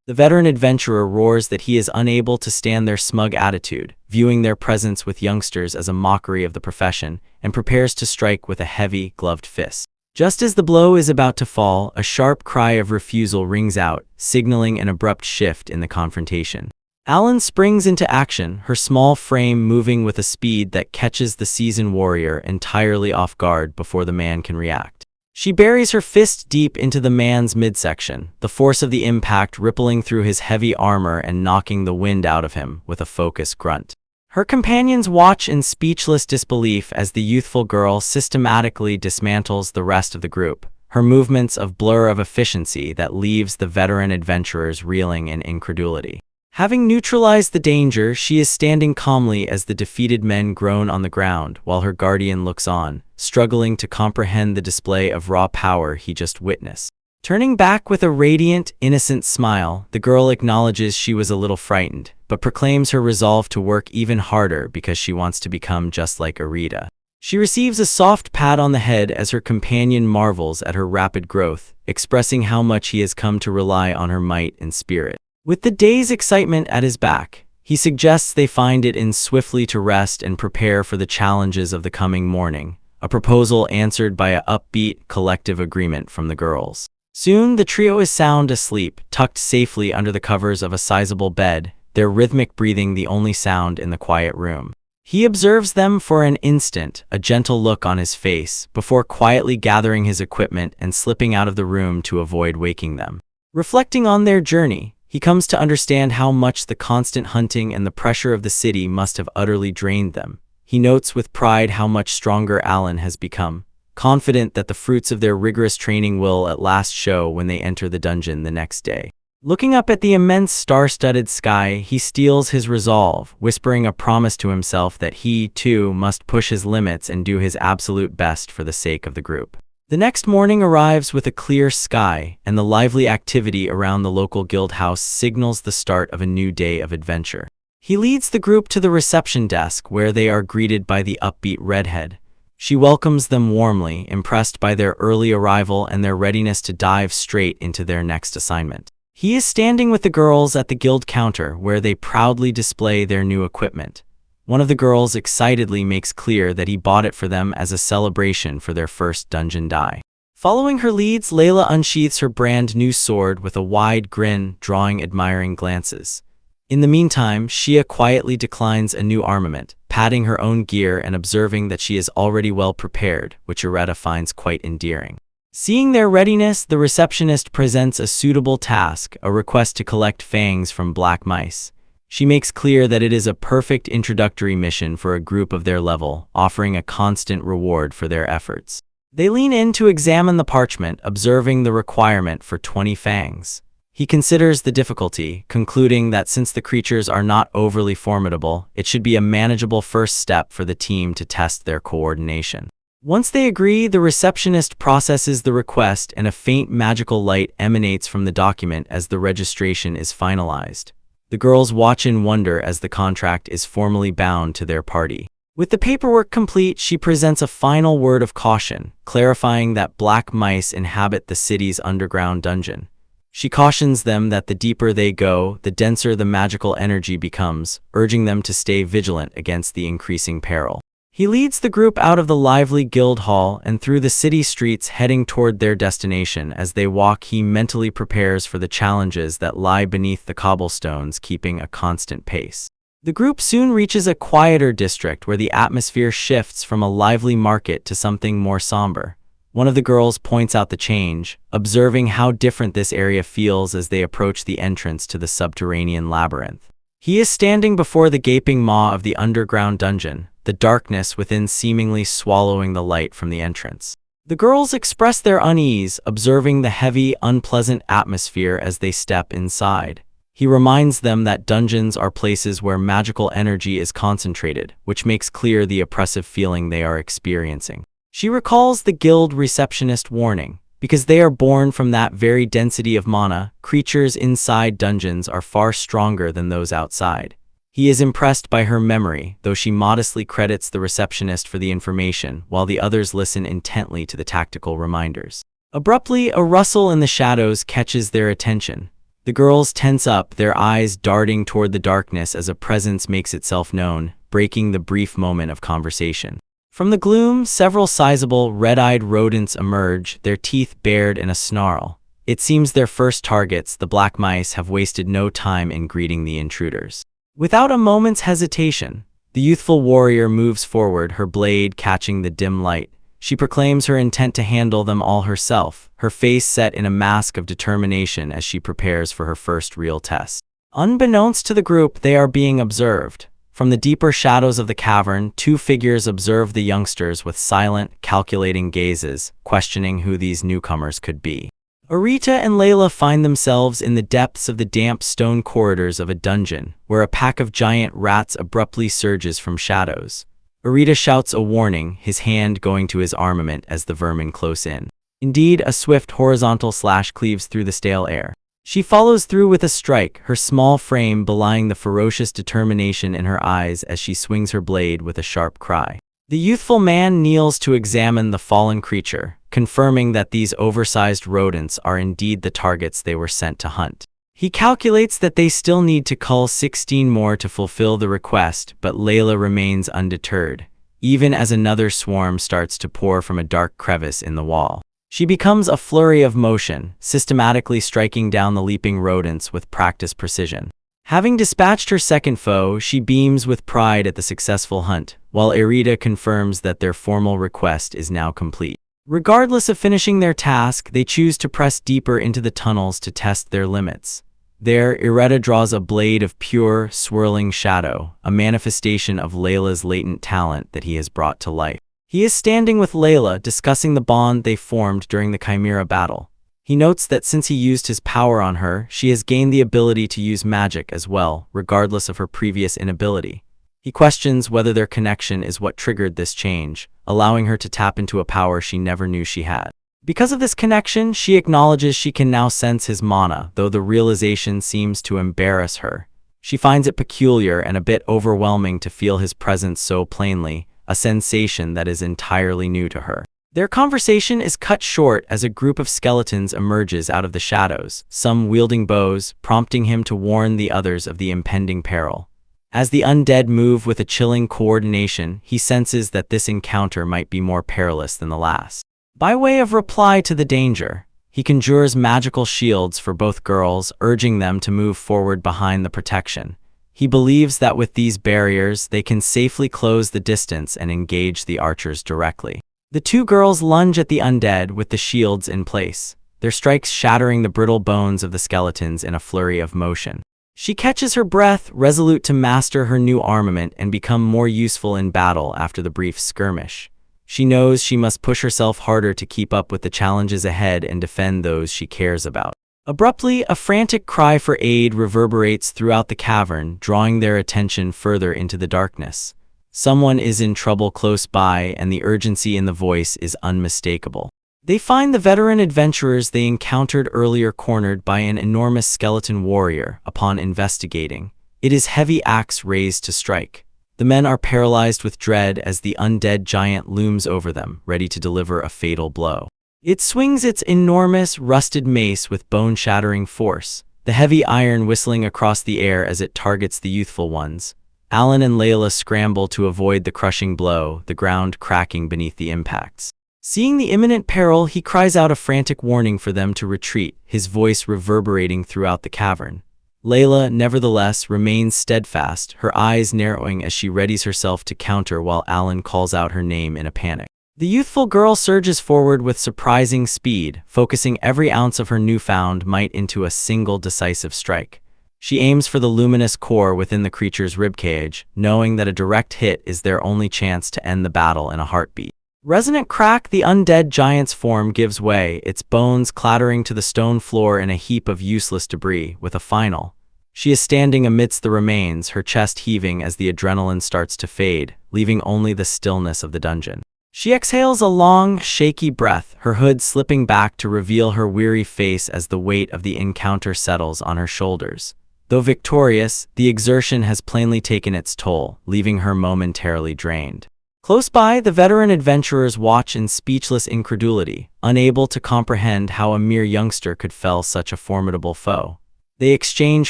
The veteran adventurer roars that he is unable to stand their smug attitude, viewing their presence with youngsters as a mockery of the profession, and prepares to strike with a heavy, gloved fist. Just as the blow is about to fall, a sharp cry of refusal rings out, signaling an abrupt shift in the confrontation. Alan springs into action, her small frame moving with a speed that catches the seasoned warrior entirely off guard before the man can react. She buries her fist deep into the man's midsection, the force of the impact rippling through his heavy armor and knocking the wind out of him with a focused grunt. Her companions watch in speechless disbelief as the youthful girl systematically dismantles the rest of the group, her movements a blur of efficiency that leaves the veteran adventurers reeling in incredulity. Having neutralized the danger, she is standing calmly as the defeated men groan on the ground while her guardian looks on, struggling to comprehend the display of raw power he just witnessed. Turning back with a radiant, innocent smile, the girl acknowledges she was a little frightened, but proclaims her resolve to work even harder because she wants to become just like Ireta. She receives a soft pat on the head as her companion marvels at her rapid growth, expressing how much he has come to rely on her might and spirit. With the day's excitement at his back, he suggests they find it in swiftly to rest and prepare for the challenges of the coming morning, a proposal answered by an upbeat, collective agreement from the girls. Soon, the trio is sound asleep, tucked safely under the covers of a sizable bed, their rhythmic breathing the only sound in the quiet room. He observes them for an instant, a gentle look on his face, before quietly gathering his equipment and slipping out of the room to avoid waking them. Reflecting on their journey, he comes to understand how much the constant hunting and the pressure of the city must have utterly drained them. He notes with pride how much stronger Alan has become, confident that the fruits of their rigorous training will at last show when they enter the dungeon the next day. Looking up at the immense star-studded sky, he steels his resolve, whispering a promise to himself that he, too, must push his limits and do his absolute best for the sake of the group. The next morning arrives with a clear sky, and the lively activity around the local guild house signals the start of a new day of adventure. He leads the group to the reception desk where they are greeted by the upbeat redhead. She welcomes them warmly, impressed by their early arrival and their readiness to dive straight into their next assignment. He is standing with the girls at the guild counter where they proudly display their new equipment. One of the girls excitedly makes clear that he bought it for them as a celebration for their first dungeon die. Following her leads, Layla unsheaths her brand new sword with a wide grin, drawing admiring glances. In the meantime, Shia quietly declines a new armament, patting her own gear and observing that she is already well prepared, which Ireta finds quite endearing. Seeing their readiness, the receptionist presents a suitable task, a request to collect fangs from black mice. She makes clear that it is a perfect introductory mission for a group of their level, offering a constant reward for their efforts. They lean in to examine the parchment, observing the requirement for 20 fangs. He considers the difficulty, concluding that since the creatures are not overly formidable, it should be a manageable first step for the team to test their coordination. Once they agree, the receptionist processes the request and a faint magical light emanates from the document as the registration is finalized. The girls watch in wonder as the contract is formally bound to their party. With the paperwork complete, she presents a final word of caution, clarifying that black mice inhabit the city's underground dungeon. She cautions them that the deeper they go, the denser the magical energy becomes, urging them to stay vigilant against the increasing peril. He leads the group out of the lively guild hall and through the city streets heading toward their destination. As they walk, he mentally prepares for the challenges that lie beneath the cobblestones, keeping a constant pace. The group soon reaches a quieter district where the atmosphere shifts from a lively market to something more somber. One of the girls points out the change, observing how different this area feels as they approach the entrance to the subterranean labyrinth. He is standing before the gaping maw of the underground dungeon, the darkness within seemingly swallowing the light from the entrance. The girls express their unease, observing the heavy, unpleasant atmosphere as they step inside. He reminds them that dungeons are places where magical energy is concentrated, which makes clear the oppressive feeling they are experiencing. She recalls the guild receptionist warning. Because they are born from that very density of mana, creatures inside dungeons are far stronger than those outside. He is impressed by her memory, though she modestly credits the receptionist for the information, while the others listen intently to the tactical reminders. Abruptly, a rustle in the shadows catches their attention. The girls tense up, their eyes darting toward the darkness as a presence makes itself known, breaking the brief moment of conversation. From the gloom, several sizable, red-eyed rodents emerge, their teeth bared in a snarl. It seems their first targets, the black mice, have wasted no time in greeting the intruders. Without a moment's hesitation, the youthful warrior moves forward, her blade catching the dim light. She proclaims her intent to handle them all herself, her face set in a mask of determination as she prepares for her first real test. Unbeknownst to the group, they are being observed. From the deeper shadows of the cavern, two figures observe the youngsters with silent, calculating gazes, questioning who these newcomers could be. Arita and Layla find themselves in the depths of the damp stone corridors of a dungeon, where a pack of giant rats abruptly surges from shadows. Arita shouts a warning, his hand going to his armament as the vermin close in. Indeed, a swift horizontal slash cleaves through the stale air. She follows through with a strike, her small frame belying the ferocious determination in her eyes as she swings her blade with a sharp cry. The youthful man kneels to examine the fallen creature, confirming that these oversized rodents are indeed the targets they were sent to hunt. He calculates that they still need to cull 16 more to fulfill the request, but Layla remains undeterred, even as another swarm starts to pour from a dark crevice in the wall. She becomes a flurry of motion, systematically striking down the leaping rodents with practiced precision. Having dispatched her second foe, she beams with pride at the successful hunt, while Arita confirms that their formal request is now complete. Regardless of finishing their task, they choose to press deeper into the tunnels to test their limits. There, Arita draws a blade of pure, swirling shadow, a manifestation of Layla's latent talent that he has brought to life. He is standing with Layla, discussing the bond they formed during the Chimera battle. He notes that since he used his power on her, she has gained the ability to use magic as well, regardless of her previous inability. He questions whether their connection is what triggered this change, allowing her to tap into a power she never knew she had. Because of this connection, she acknowledges she can now sense his mana, though the realization seems to embarrass her. She finds it peculiar and a bit overwhelming to feel his presence so plainly, a sensation that is entirely new to her. Their conversation is cut short as a group of skeletons emerges out of the shadows, some wielding bows, prompting him to warn the others of the impending peril. As the undead move with a chilling coordination, he senses that this encounter might be more perilous than the last. By way of reply to the danger, he conjures magical shields for both girls, urging them to move forward behind the protection. He believes that with these barriers, they can safely close the distance and engage the archers directly. The two girls lunge at the undead with the shields in place, their strikes shattering the brittle bones of the skeletons in a flurry of motion. She catches her breath, resolute to master her new armament and become more useful in battle after the brief skirmish. She knows she must push herself harder to keep up with the challenges ahead and defend those she cares about. Abruptly, a frantic cry for aid reverberates throughout the cavern, drawing their attention further into the darkness. Someone is in trouble close by, and the urgency in the voice is unmistakable. They find the veteran adventurers they encountered earlier cornered by an enormous skeleton warrior. Upon investigating, it is heavy axe raised to strike. The men are paralyzed with dread as the undead giant looms over them, ready to deliver a fatal blow. It swings its enormous, rusted mace with bone-shattering force, the heavy iron whistling across the air as it targets the youthful ones. Alan and Layla scramble to avoid the crushing blow, the ground cracking beneath the impacts. Seeing the imminent peril, he cries out a frantic warning for them to retreat, his voice reverberating throughout the cavern. Layla, nevertheless, remains steadfast, her eyes narrowing as she readies herself to counter while Alan calls out her name in a panic. The youthful girl surges forward with surprising speed, focusing every ounce of her newfound might into a single decisive strike. She aims for the luminous core within the creature's ribcage, knowing that a direct hit is their only chance to end the battle in a heartbeat. Resonant crack, the undead giant's form gives way, its bones clattering to the stone floor in a heap of useless debris, with a final. She is standing amidst the remains, her chest heaving as the adrenaline starts to fade, leaving only the stillness of the dungeon. She exhales a long, shaky breath, her hood slipping back to reveal her weary face as the weight of the encounter settles on her shoulders. Though victorious, the exertion has plainly taken its toll, leaving her momentarily drained. Close by, the veteran adventurers watch in speechless incredulity, unable to comprehend how a mere youngster could fell such a formidable foe. They exchange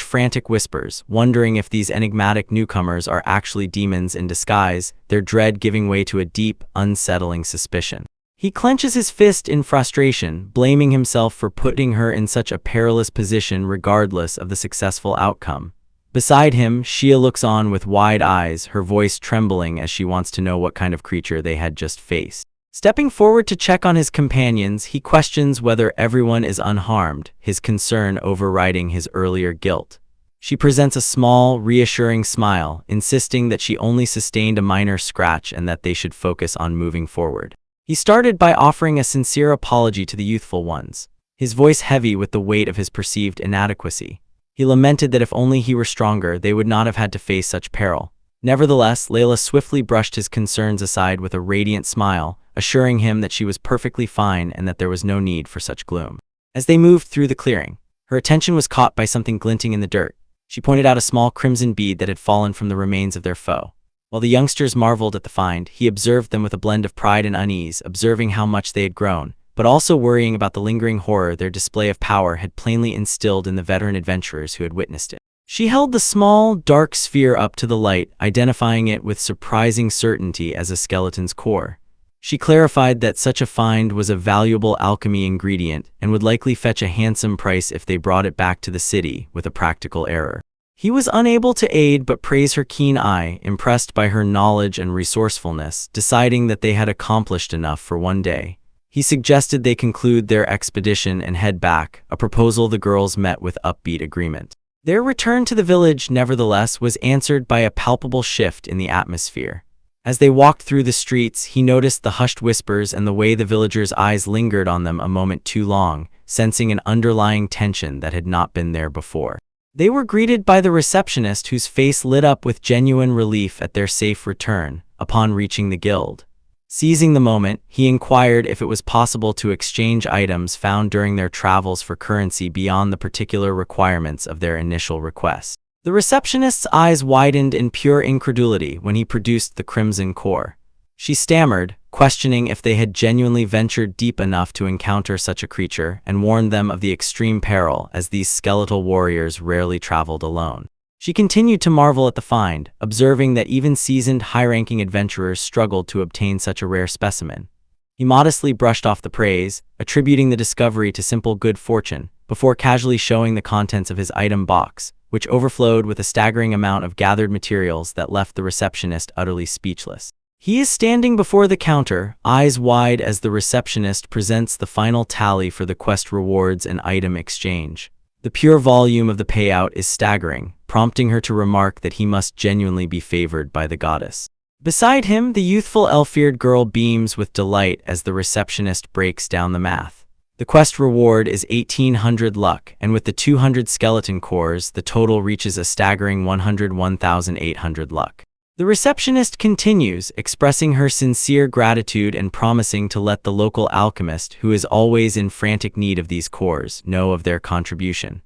frantic whispers, wondering if these enigmatic newcomers are actually demons in disguise, their dread giving way to a deep, unsettling suspicion. He clenches his fist in frustration, blaming himself for putting her in such a perilous position regardless of the successful outcome. Beside him, Shia looks on with wide eyes, her voice trembling as she wants to know what kind of creature they had just faced. Stepping forward to check on his companions, he questions whether everyone is unharmed, his concern overriding his earlier guilt. She presents a small, reassuring smile, insisting that she only sustained a minor scratch and that they should focus on moving forward. He started by offering a sincere apology to the youthful ones, his voice heavy with the weight of his perceived inadequacy. He lamented that if only he were stronger, they would not have had to face such peril. Nevertheless, Layla swiftly brushed his concerns aside with a radiant smile, assuring him that she was perfectly fine and that there was no need for such gloom. As they moved through the clearing, her attention was caught by something glinting in the dirt. She pointed out a small crimson bead that had fallen from the remains of their foe. While the youngsters marveled at the find, he observed them with a blend of pride and unease, observing how much they had grown, but also worrying about the lingering horror their display of power had plainly instilled in the veteran adventurers who had witnessed it. She held the small, dark sphere up to the light, identifying it with surprising certainty as a skeleton's core. She clarified that such a find was a valuable alchemy ingredient and would likely fetch a handsome price if they brought it back to the city with a practical error. He was unable to aid but praise her keen eye, impressed by her knowledge and resourcefulness, deciding that they had accomplished enough for one day. He suggested they conclude their expedition and head back, a proposal the girls met with upbeat agreement. Their return to the village, nevertheless, was answered by a palpable shift in the atmosphere. As they walked through the streets, he noticed the hushed whispers and the way the villagers' eyes lingered on them a moment too long, sensing an underlying tension that had not been there before. They were greeted by the receptionist, whose face lit up with genuine relief at their safe return upon reaching the guild. Seizing the moment, he inquired if it was possible to exchange items found during their travels for currency beyond the particular requirements of their initial request. The receptionist's eyes widened in pure incredulity when he produced the crimson core. She stammered, questioning if they had genuinely ventured deep enough to encounter such a creature, and warned them of the extreme peril, as these skeletal warriors rarely traveled alone. She continued to marvel at the find, observing that even seasoned, high-ranking adventurers struggled to obtain such a rare specimen. He modestly brushed off the praise, attributing the discovery to simple good fortune, before casually showing the contents of his item box, which overflowed with a staggering amount of gathered materials that left the receptionist utterly speechless. He is standing before the counter, eyes wide as the receptionist presents the final tally for the quest rewards and item exchange. The pure volume of the payout is staggering, prompting her to remark that he must genuinely be favored by the goddess. Beside him, the youthful elf-eared girl beams with delight as the receptionist breaks down the math. The quest reward is 1,800 luck, and with the 200 skeleton cores, the total reaches a staggering 101,800 luck. The receptionist continues, expressing her sincere gratitude and promising to let the local alchemist, who is always in frantic need of these cores, know of their contribution.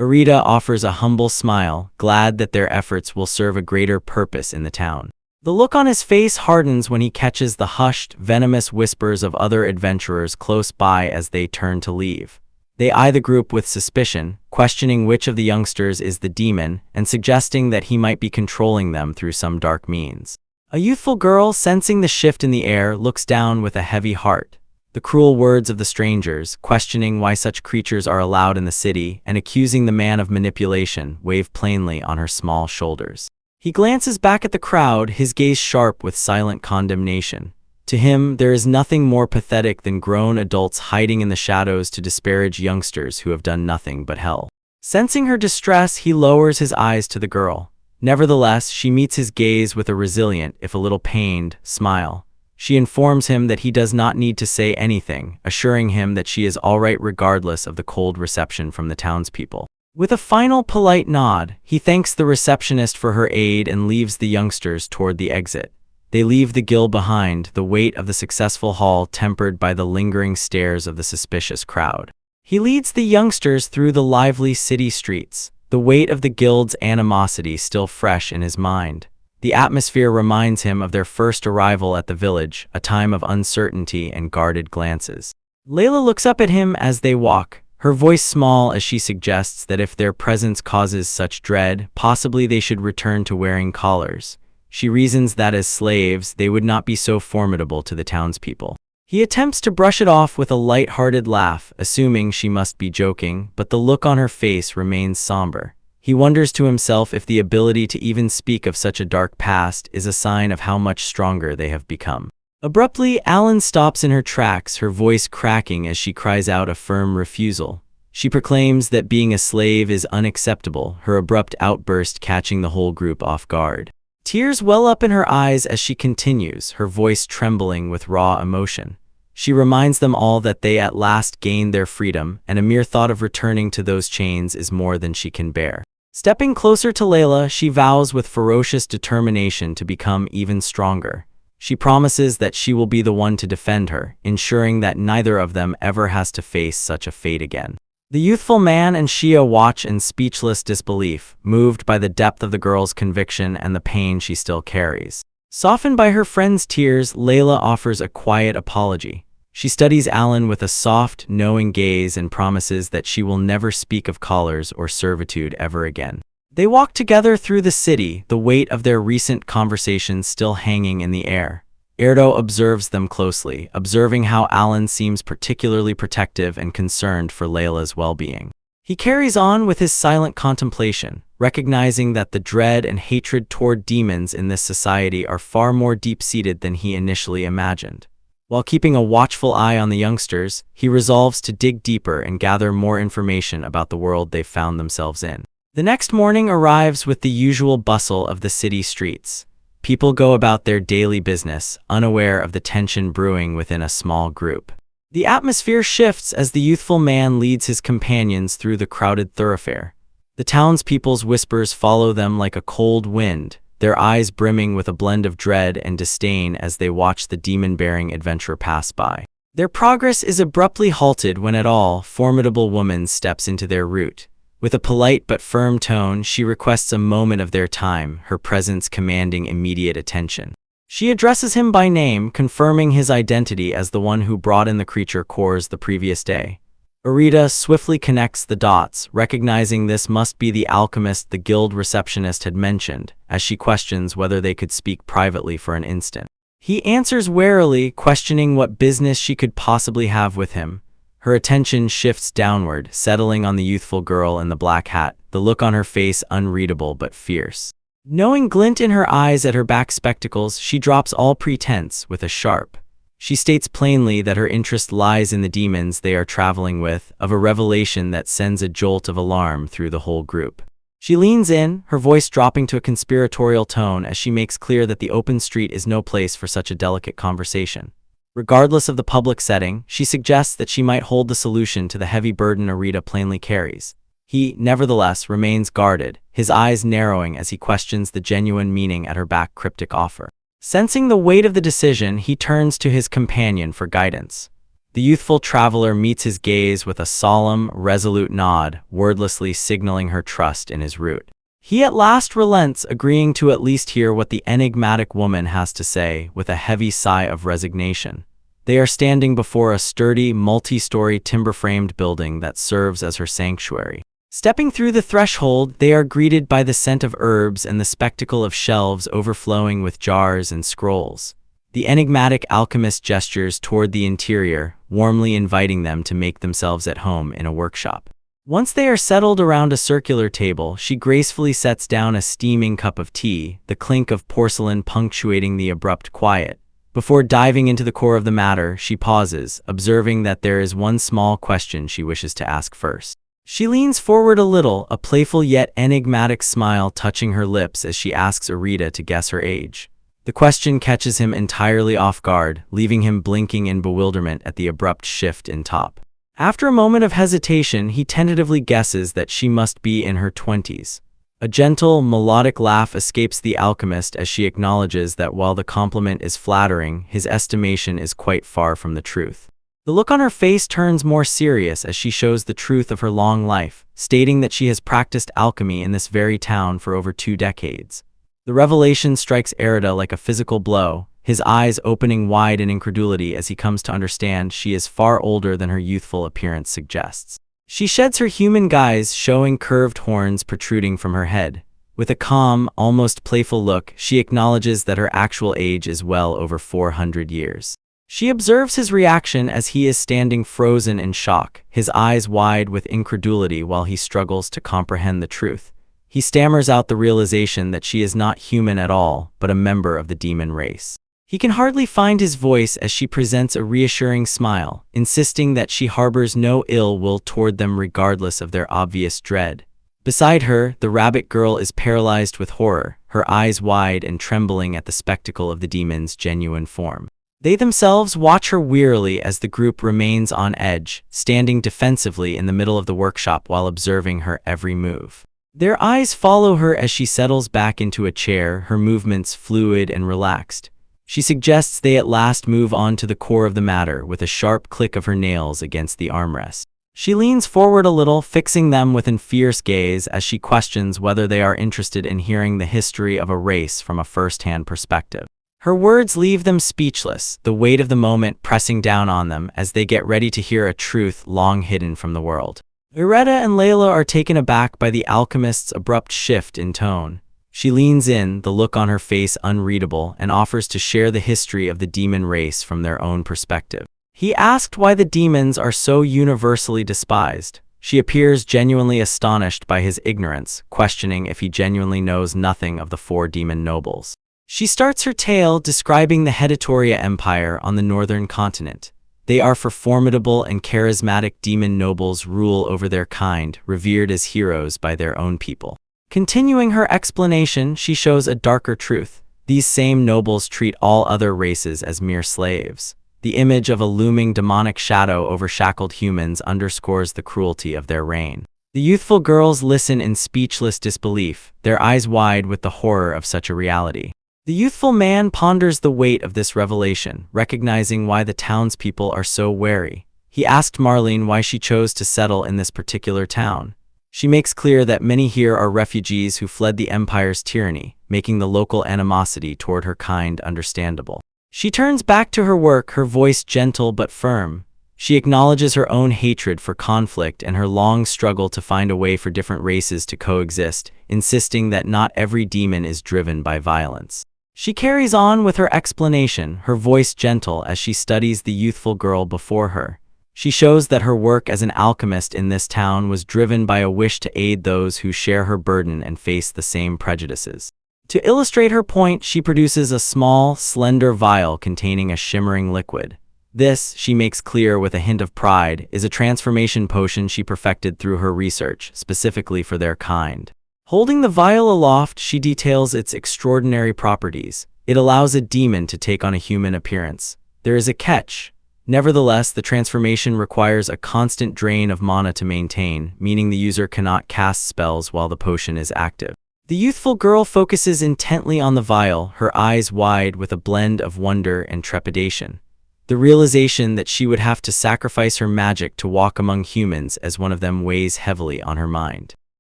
Arita offers a humble smile, glad that their efforts will serve a greater purpose in the town. The look on his face hardens when he catches the hushed, venomous whispers of other adventurers close by as they turn to leave. They eye the group with suspicion, questioning which of the youngsters is the demon, and suggesting that he might be controlling them through some dark means. A youthful girl, sensing the shift in the air, looks down with a heavy heart. The cruel words of the strangers, questioning why such creatures are allowed in the city, and accusing the man of manipulation, wave plainly on her small shoulders. He glances back at the crowd, his gaze sharp with silent condemnation. To him, there is nothing more pathetic than grown adults hiding in the shadows to disparage youngsters who have done nothing but hell. Sensing her distress, he lowers his eyes to the girl. Nevertheless, she meets his gaze with a resilient, if a little pained, smile. She informs him that he does not need to say anything, assuring him that she is all right regardless of the cold reception from the townspeople. With a final polite nod, he thanks the receptionist for her aid and leaves the youngsters toward the exit. They leave the guild behind, the weight of the successful haul tempered by the lingering stares of the suspicious crowd. He leads the youngsters through the lively city streets, the weight of the guild's animosity still fresh in his mind. The atmosphere reminds him of their first arrival at the village, a time of uncertainty and guarded glances. Layla looks up at him as they walk, her voice small as she suggests that if their presence causes such dread, possibly they should return to wearing collars. She reasons that as slaves, they would not be so formidable to the townspeople. He attempts to brush it off with a light-hearted laugh, assuming she must be joking, but the look on her face remains somber. He wonders to himself if the ability to even speak of such a dark past is a sign of how much stronger they have become. Abruptly, Alan stops in her tracks, her voice cracking as she cries out a firm refusal. She proclaims that being a slave is unacceptable, her abrupt outburst catching the whole group off guard. Tears well up in her eyes as she continues, her voice trembling with raw emotion. She reminds them all that they at last gained their freedom, and a mere thought of returning to those chains is more than she can bear. Stepping closer to Layla, she vows with ferocious determination to become even stronger. She promises that she will be the one to defend her, ensuring that neither of them ever has to face such a fate again. The youthful man and Shia watch in speechless disbelief, moved by the depth of the girl's conviction and the pain she still carries. Softened by her friend's tears, Layla offers a quiet apology. She studies Alan with a soft, knowing gaze and promises that she will never speak of collars or servitude ever again. They walk together through the city, the weight of their recent conversations still hanging in the air. Erdo observes them closely, observing how Alan seems particularly protective and concerned for Layla's well-being. He carries on with his silent contemplation, recognizing that the dread and hatred toward demons in this society are far more deep-seated than he initially imagined. While keeping a watchful eye on the youngsters, he resolves to dig deeper and gather more information about the world they've found themselves in. The next morning arrives with the usual bustle of the city streets. People go about their daily business, unaware of the tension brewing within a small group. The atmosphere shifts as the youthful man leads his companions through the crowded thoroughfare. The townspeople's whispers follow them like a cold wind, their eyes brimming with a blend of dread and disdain as they watch the demon-bearing adventurer pass by. Their progress is abruptly halted when a tall, formidable woman steps into their route. With a polite but firm tone, she requests a moment of their time, her presence commanding immediate attention. She addresses him by name, confirming his identity as the one who brought in the creature cores the previous day. Arita swiftly connects the dots, recognizing this must be the alchemist the guild receptionist had mentioned, as she questions whether they could speak privately for an instant. He answers warily, questioning what business she could possibly have with him. Her attention shifts downward, settling on the youthful girl in the black hat, the look on her face unreadable but fierce. Knowing glint in her eyes at her back spectacles, she drops all pretense with a sharp. She states plainly that her interest lies in the demons they are traveling with, of a revelation that sends a jolt of alarm through the whole group. She leans in, her voice dropping to a conspiratorial tone as she makes clear that the open street is no place for such a delicate conversation. Regardless of the public setting, she suggests that she might hold the solution to the heavy burden Arita plainly carries. He, nevertheless, remains guarded, his eyes narrowing as he questions the genuine meaning at her back cryptic offer. Sensing the weight of the decision, he turns to his companion for guidance. The youthful traveler meets his gaze with a solemn, resolute nod, wordlessly signaling her trust in his route. He at last relents, agreeing to at least hear what the enigmatic woman has to say, with a heavy sigh of resignation. They are standing before a sturdy, multi-story timber-framed building that serves as her sanctuary. Stepping through the threshold, they are greeted by the scent of herbs and the spectacle of shelves overflowing with jars and scrolls. The enigmatic alchemist gestures toward the interior, warmly inviting them to make themselves at home in a workshop. Once they are settled around a circular table, she gracefully sets down a steaming cup of tea, the clink of porcelain punctuating the abrupt quiet. Before diving into the core of the matter, she pauses, observing that there is one small question she wishes to ask first. She leans forward a little, a playful yet enigmatic smile touching her lips as she asks Arita to guess her age. The question catches him entirely off guard, leaving him blinking in bewilderment at the abrupt shift in top. After a moment of hesitation, he tentatively guesses that she must be in her 20s. A gentle, melodic laugh escapes the alchemist as she acknowledges that while the compliment is flattering, his estimation is quite far from the truth. The look on her face turns more serious as she shows the truth of her long life, stating that she has practiced alchemy in this very town for over 2 decades. The revelation strikes Arita like a physical blow, his eyes opening wide in incredulity as he comes to understand she is far older than her youthful appearance suggests. She sheds her human guise, showing curved horns protruding from her head. With a calm, almost playful look, she acknowledges that her actual age is well over 400 years. She observes his reaction as he is standing frozen in shock, his eyes wide with incredulity while he struggles to comprehend the truth. He stammers out the realization that she is not human at all, but a member of the demon race. He can hardly find his voice as she presents a reassuring smile, insisting that she harbors no ill will toward them regardless of their obvious dread. Beside her, the rabbit girl is paralyzed with horror, her eyes wide and trembling at the spectacle of the demon's genuine form. They themselves watch her wearily as the group remains on edge, standing defensively in the middle of the workshop while observing her every move. Their eyes follow her as she settles back into a chair, her movements fluid and relaxed. She suggests they at last move on to the core of the matter with a sharp click of her nails against the armrest. She leans forward a little, fixing them with a fierce gaze as she questions whether they are interested in hearing the history of a race from a first-hand perspective. Her words leave them speechless, the weight of the moment pressing down on them as they get ready to hear a truth long hidden from the world. Arita and Layla are taken aback by the alchemist's abrupt shift in tone. She leans in, the look on her face unreadable, and offers to share the history of the demon race from their own perspective. He asked why the demons are so universally despised. She appears genuinely astonished by his ignorance, questioning if he genuinely knows nothing of the 4 demon nobles. She starts her tale describing the Hedatoria Empire on the northern continent. They are for formidable and charismatic demon nobles rule over their kind, revered as heroes by their own people. Continuing her explanation, she shows a darker truth. These same nobles treat all other races as mere slaves. The image of a looming demonic shadow over shackled humans underscores the cruelty of their reign. The youthful girls listen in speechless disbelief, their eyes wide with the horror of such a reality. The youthful man ponders the weight of this revelation, recognizing why the townspeople are so wary. He asked Marlene why she chose to settle in this particular town. She makes clear that many here are refugees who fled the Empire's tyranny, making the local animosity toward her kind understandable. She turns back to her work, her voice gentle but firm. She acknowledges her own hatred for conflict and her long struggle to find a way for different races to coexist, insisting that not every demon is driven by violence. She carries on with her explanation, her voice gentle as she studies the youthful girl before her. She shows that her work as an alchemist in this town was driven by a wish to aid those who share her burden and face the same prejudices. To illustrate her point, she produces a small, slender vial containing a shimmering liquid. This, she makes clear with a hint of pride, is a transformation potion she perfected through her research, specifically for their kind. Holding the vial aloft, she details its extraordinary properties. It allows a demon to take on a human appearance. There is a catch. Nevertheless, the transformation requires a constant drain of mana to maintain, meaning the user cannot cast spells while the potion is active. The youthful girl focuses intently on the vial, her eyes wide with a blend of wonder and trepidation. The realization that she would have to sacrifice her magic to walk among humans as one of them weighs heavily on her mind.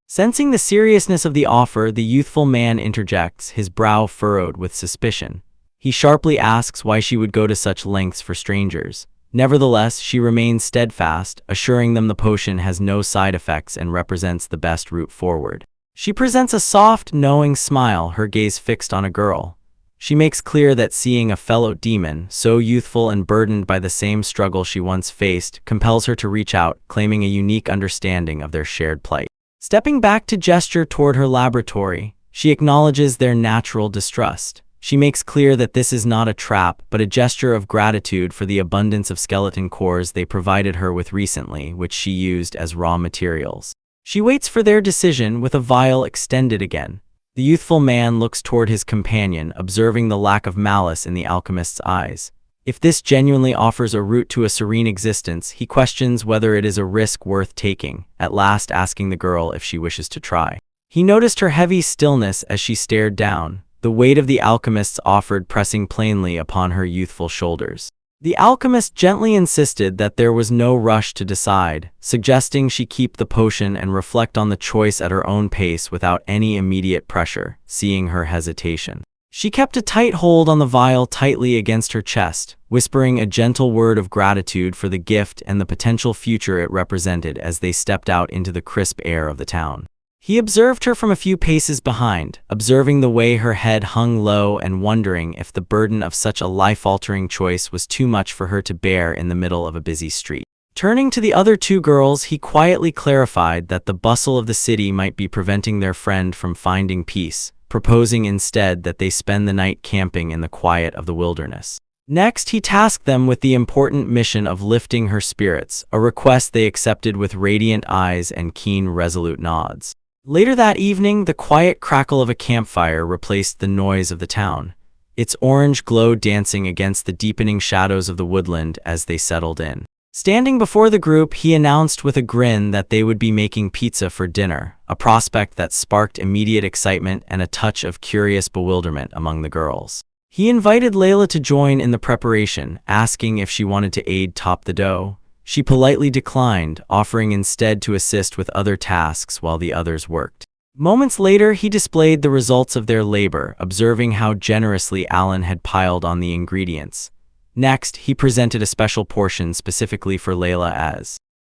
Sensing the seriousness of the offer, the youthful man interjects, his brow furrowed with suspicion. He sharply asks why she would go to such lengths for strangers. Nevertheless, she remains steadfast, assuring them the potion has no side effects and represents the best route forward. She presents a soft, knowing smile, her gaze fixed on a girl. She makes clear that seeing a fellow demon, so youthful and burdened by the same struggle she once faced, compels her to reach out, claiming a unique understanding of their shared plight. Stepping back to gesture toward her laboratory, she acknowledges their natural distrust. She makes clear that this is not a trap, but a gesture of gratitude for the abundance of skeleton cores they provided her with recently, which she used as raw materials. She waits for their decision with a vial extended again. The youthful man looks toward his companion, observing the lack of malice in the alchemist's eyes. If this genuinely offers a route to a serene existence, he questions whether it is a risk worth taking, at last asking the girl if she wishes to try. He noticed her heavy stillness as she stared down, the weight of the alchemist's offer pressing plainly upon her youthful shoulders. The alchemist gently insisted that there was no rush to decide, suggesting she keep the potion and reflect on the choice at her own pace without any immediate pressure. Seeing her hesitation, she kept a tight hold on the vial tightly against her chest, whispering a gentle word of gratitude for the gift and the potential future it represented as they stepped out into the crisp air of the town. He observed her from a few paces behind, observing the way her head hung low and wondering if the burden of such a life-altering choice was too much for her to bear in the middle of a busy street. Turning to the other two girls, he quietly clarified that the bustle of the city might be preventing their friend from finding peace, proposing instead that they spend the night camping in the quiet of the wilderness. Next, he tasked them with the important mission of lifting her spirits, a request they accepted with radiant eyes and keen, resolute nods. Later that evening, the quiet crackle of a campfire replaced the noise of the town, its orange glow dancing against the deepening shadows of the woodland as they settled in. Standing before the group, he announced with a grin that they would be making pizza for dinner, a prospect that sparked immediate excitement and a touch of curious bewilderment among the girls. He invited Layla to join in the preparation, asking if she wanted to aid top the dough. She politely declined, offering instead to assist with other tasks while the others worked. Moments later, he displayed the results of their labor, observing how generously Alan had piled on the ingredients. Next, he presented a special portion specifically for Layla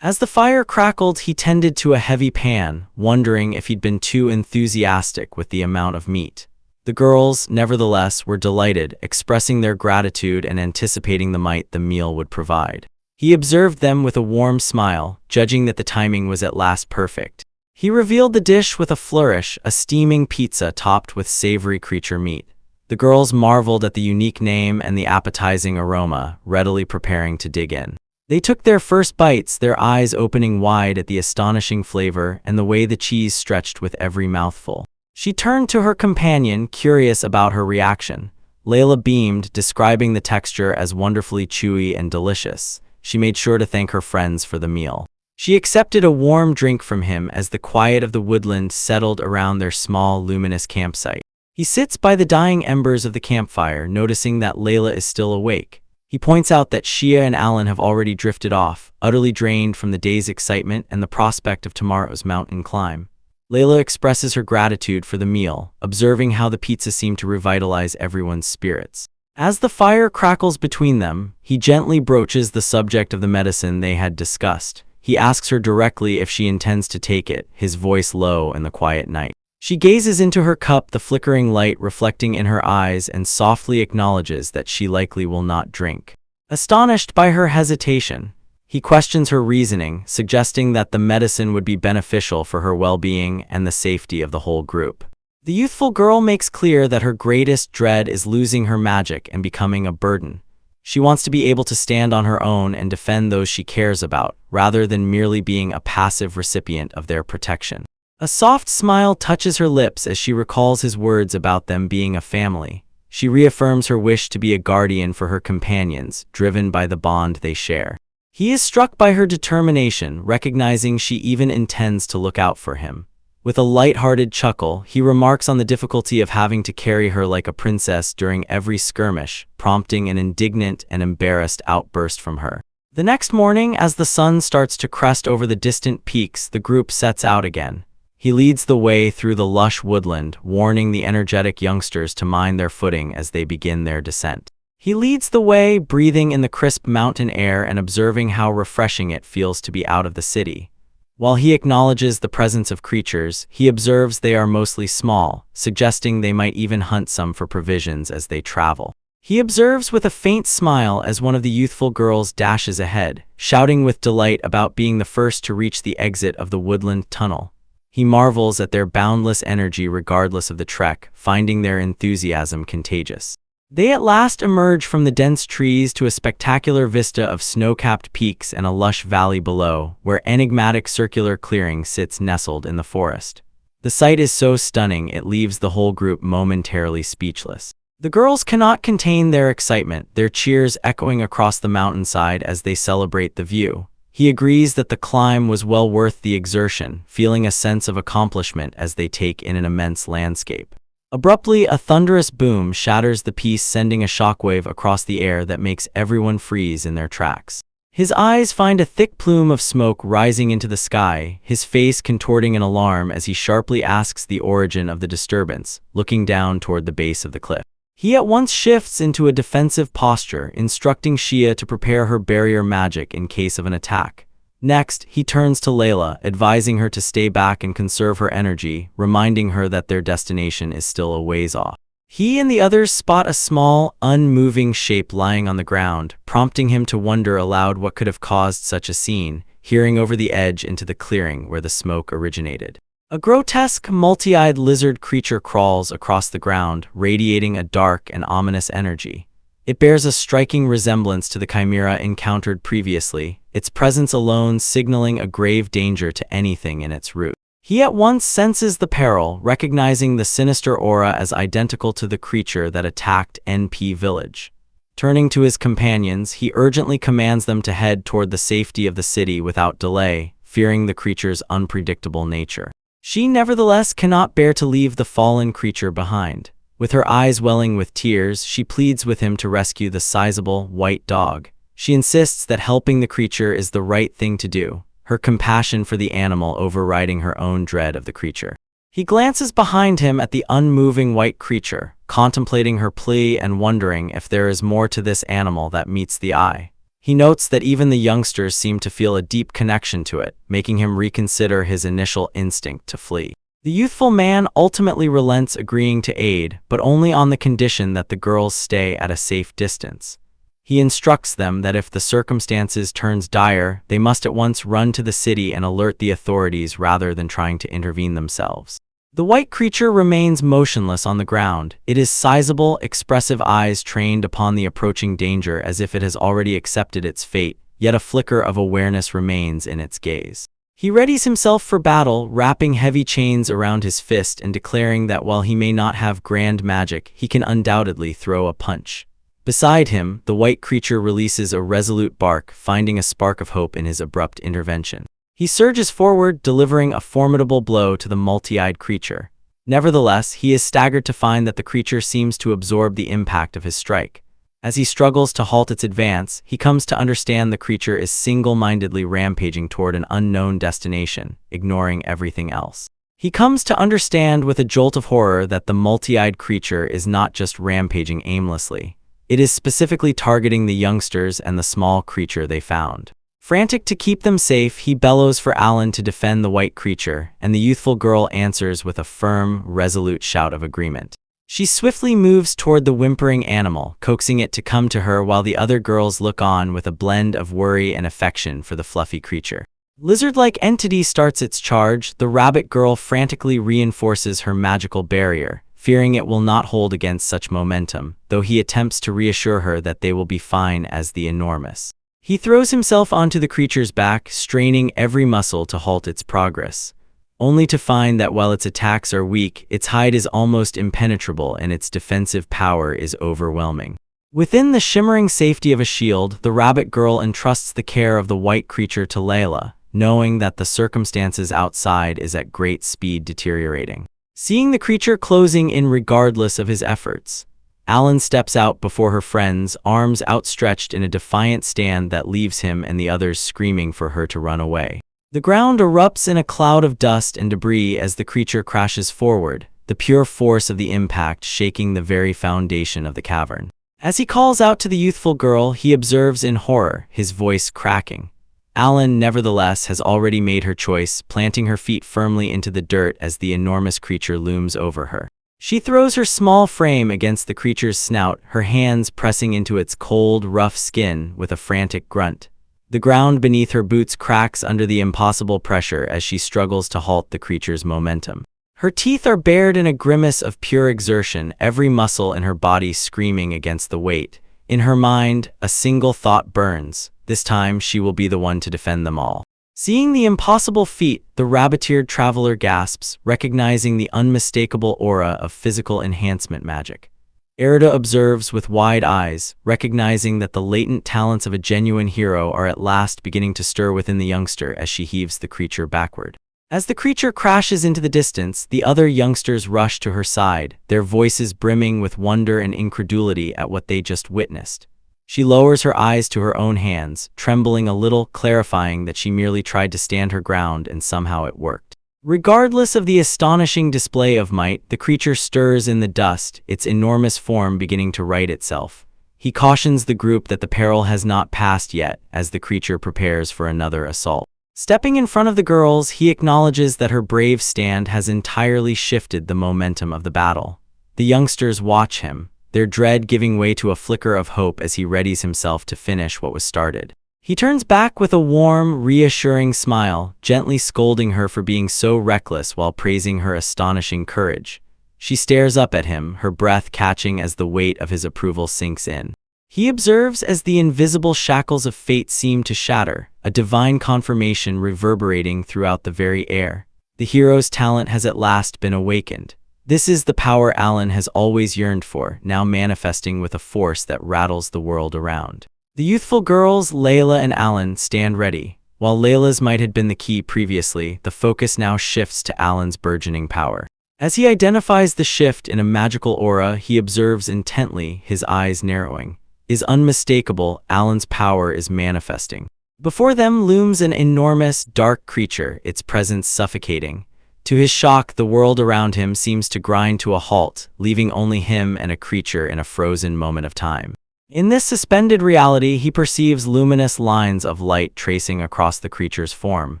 as the fire crackled, he tended to a heavy pan, wondering if he'd been too enthusiastic with the amount of meat. The girls, nevertheless, were delighted, expressing their gratitude and anticipating the might the meal would provide. He observed them with a warm smile, judging that the timing was at last perfect. He revealed the dish with a flourish, a steaming pizza topped with savory creature meat. The girls marveled at the unique name and the appetizing aroma, readily preparing to dig in. They took their first bites, their eyes opening wide at the astonishing flavor and the way the cheese stretched with every mouthful. She turned to her companion, curious about her reaction. Layla beamed, describing the texture as wonderfully chewy and delicious. She made sure to thank her friends for the meal. She accepted a warm drink from him as the quiet of the woodland settled around their small, luminous campsite. He sits by the dying embers of the campfire, noticing that Layla is still awake. He points out that Shia and Alan have already drifted off, utterly drained from the day's excitement and the prospect of tomorrow's mountain climb. Layla expresses her gratitude for the meal, observing how the pizza seemed to revitalize everyone's spirits. As the fire crackles between them, he gently broaches the subject of the medicine they had discussed. He asks her directly if she intends to take it, his voice low in the quiet night. She gazes into her cup, the flickering light reflecting in her eyes, and softly acknowledges that she likely will not drink. Astonished by her hesitation, he questions her reasoning, suggesting that the medicine would be beneficial for her well-being and the safety of the whole group. The youthful girl makes clear that her greatest dread is losing her magic and becoming a burden. She wants to be able to stand on her own and defend those she cares about, rather than merely being a passive recipient of their protection. A soft smile touches her lips as she recalls his words about them being a family. She reaffirms her wish to be a guardian for her companions, driven by the bond they share. He is struck by her determination, recognizing she even intends to look out for him. With a light-hearted chuckle, he remarks on the difficulty of having to carry her like a princess during every skirmish, prompting an indignant and embarrassed outburst from her. The next morning, as the sun starts to crest over the distant peaks, the group sets out again. He leads the way through the lush woodland, warning the energetic youngsters to mind their footing as they begin their descent. He leads the way, breathing in the crisp mountain air and observing how refreshing it feels to be out of the city. While he acknowledges the presence of creatures, he observes they are mostly small, suggesting they might even hunt some for provisions as they travel. He observes with a faint smile as one of the youthful girls dashes ahead, shouting with delight about being the first to reach the exit of the woodland tunnel. He marvels at their boundless energy regardless of the trek, finding their enthusiasm contagious. They at last emerge from the dense trees to a spectacular vista of snow-capped peaks and a lush valley below, where enigmatic circular clearing sits nestled in the forest. The sight is so stunning it leaves the whole group momentarily speechless. The girls cannot contain their excitement, their cheers echoing across the mountainside as they celebrate the view. He agrees that the climb was well worth the exertion, feeling a sense of accomplishment as they take in an immense landscape. Abruptly, a thunderous boom shatters the peace, sending a shockwave across the air that makes everyone freeze in their tracks. His eyes find a thick plume of smoke rising into the sky, his face contorting in alarm as he sharply asks the origin of the disturbance, looking down toward the base of the cliff. He at once shifts into a defensive posture, instructing Shia to prepare her barrier magic in case of an attack. Next, he turns to Layla, advising her to stay back and conserve her energy, reminding her that their destination is still a ways off. He and the others spot a small, unmoving shape lying on the ground, prompting him to wonder aloud what could have caused such a scene, peering over the edge into the clearing where the smoke originated. A grotesque, multi-eyed lizard creature crawls across the ground, radiating a dark and ominous energy. It bears a striking resemblance to the chimera encountered previously, its presence alone signaling a grave danger to anything in its route. He at once senses the peril, recognizing the sinister aura as identical to the creature that attacked NP Village. Turning to his companions, he urgently commands them to head toward the safety of the city without delay, fearing the creature's unpredictable nature. She nevertheless cannot bear to leave the fallen creature behind. With her eyes welling with tears, she pleads with him to rescue the sizable, white dog. She insists that helping the creature is the right thing to do, her compassion for the animal overriding her own dread of the creature. He glances behind him at the unmoving white creature, contemplating her plea and wondering if there is more to this animal that meets the eye. He notes that even the youngsters seem to feel a deep connection to it, making him reconsider his initial instinct to flee. The youthful man ultimately relents, agreeing to aid, but only on the condition that the girls stay at a safe distance. He instructs them that if the circumstances turns dire, they must at once run to the city and alert the authorities rather than trying to intervene themselves. The white creature remains motionless on the ground, its sizable, expressive eyes trained upon the approaching danger as if it has already accepted its fate, yet a flicker of awareness remains in its gaze. He readies himself for battle, wrapping heavy chains around his fist and declaring that while he may not have grand magic, he can undoubtedly throw a punch. Beside him, the white creature releases a resolute bark, finding a spark of hope in his abrupt intervention. He surges forward, delivering a formidable blow to the multi-eyed creature. Nevertheless, he is staggered to find that the creature seems to absorb the impact of his strike. As he struggles to halt its advance, he comes to understand the creature is single-mindedly rampaging toward an unknown destination, ignoring everything else. He comes to understand with a jolt of horror that the multi-eyed creature is not just rampaging aimlessly. It is specifically targeting the youngsters and the small creature they found. Frantic to keep them safe, he bellows for Alan to defend the white creature, and the youthful girl answers with a firm, resolute shout of agreement. She swiftly moves toward the whimpering animal, coaxing it to come to her while the other girls look on with a blend of worry and affection for the fluffy creature. Lizard-like entity starts its charge. The rabbit girl frantically reinforces her magical barrier, fearing it will not hold against such momentum, though he attempts to reassure her that they will be fine as the enormous. He throws himself onto the creature's back, straining every muscle to halt its progress, only to find that while its attacks are weak, its hide is almost impenetrable and its defensive power is overwhelming. Within the shimmering safety of a shield, the rabbit girl entrusts the care of the white creature to Layla, knowing that the circumstances outside is at great speed deteriorating. Seeing the creature closing in regardless of his efforts, Alan steps out before her friends, arms outstretched in a defiant stand that leaves him and the others screaming for her to run away. The ground erupts in a cloud of dust and debris as the creature crashes forward, the pure force of the impact shaking the very foundation of the cavern. As he calls out to the youthful girl, he observes in horror, his voice cracking. Alan, nevertheless, has already made her choice, planting her feet firmly into the dirt as the enormous creature looms over her. She throws her small frame against the creature's snout, her hands pressing into its cold, rough skin with a frantic grunt. The ground beneath her boots cracks under the impossible pressure as she struggles to halt the creature's momentum. Her teeth are bared in a grimace of pure exertion, every muscle in her body screaming against the weight. In her mind, a single thought burns. This time, she will be the one to defend them all. Seeing the impossible feat, the rabbit-eared traveler gasps, recognizing the unmistakable aura of physical enhancement magic. Erida observes with wide eyes, recognizing that the latent talents of a genuine hero are at last beginning to stir within the youngster as she heaves the creature backward. As the creature crashes into the distance, the other youngsters rush to her side, their voices brimming with wonder and incredulity at what they just witnessed. She lowers her eyes to her own hands, trembling a little, clarifying that she merely tried to stand her ground and somehow it worked. Regardless of the astonishing display of might, the creature stirs in the dust, its enormous form beginning to right itself. He cautions the group that the peril has not passed yet, as the creature prepares for another assault. Stepping in front of the girls, he acknowledges that her brave stand has entirely shifted the momentum of the battle. The youngsters watch him, their dread giving way to a flicker of hope as he readies himself to finish what was started. He turns back with a warm, reassuring smile, gently scolding her for being so reckless while praising her astonishing courage. She stares up at him, her breath catching as the weight of his approval sinks in. He observes as the invisible shackles of fate seem to shatter, a divine confirmation reverberating throughout the very air. The hero's talent has at last been awakened. This is the power Alan has always yearned for, now manifesting with a force that rattles the world around. The youthful girls, Layla and Alan, stand ready. While Layla's might had been the key previously, the focus now shifts to Alan's burgeoning power. As he identifies the shift in a magical aura, he observes intently, his eyes narrowing. Is unmistakable, Alan's power is manifesting. Before them looms an enormous, dark creature, its presence suffocating. To his shock, the world around him seems to grind to a halt, leaving only him and a creature in a frozen moment of time. In this suspended reality, he perceives luminous lines of light tracing across the creature's form.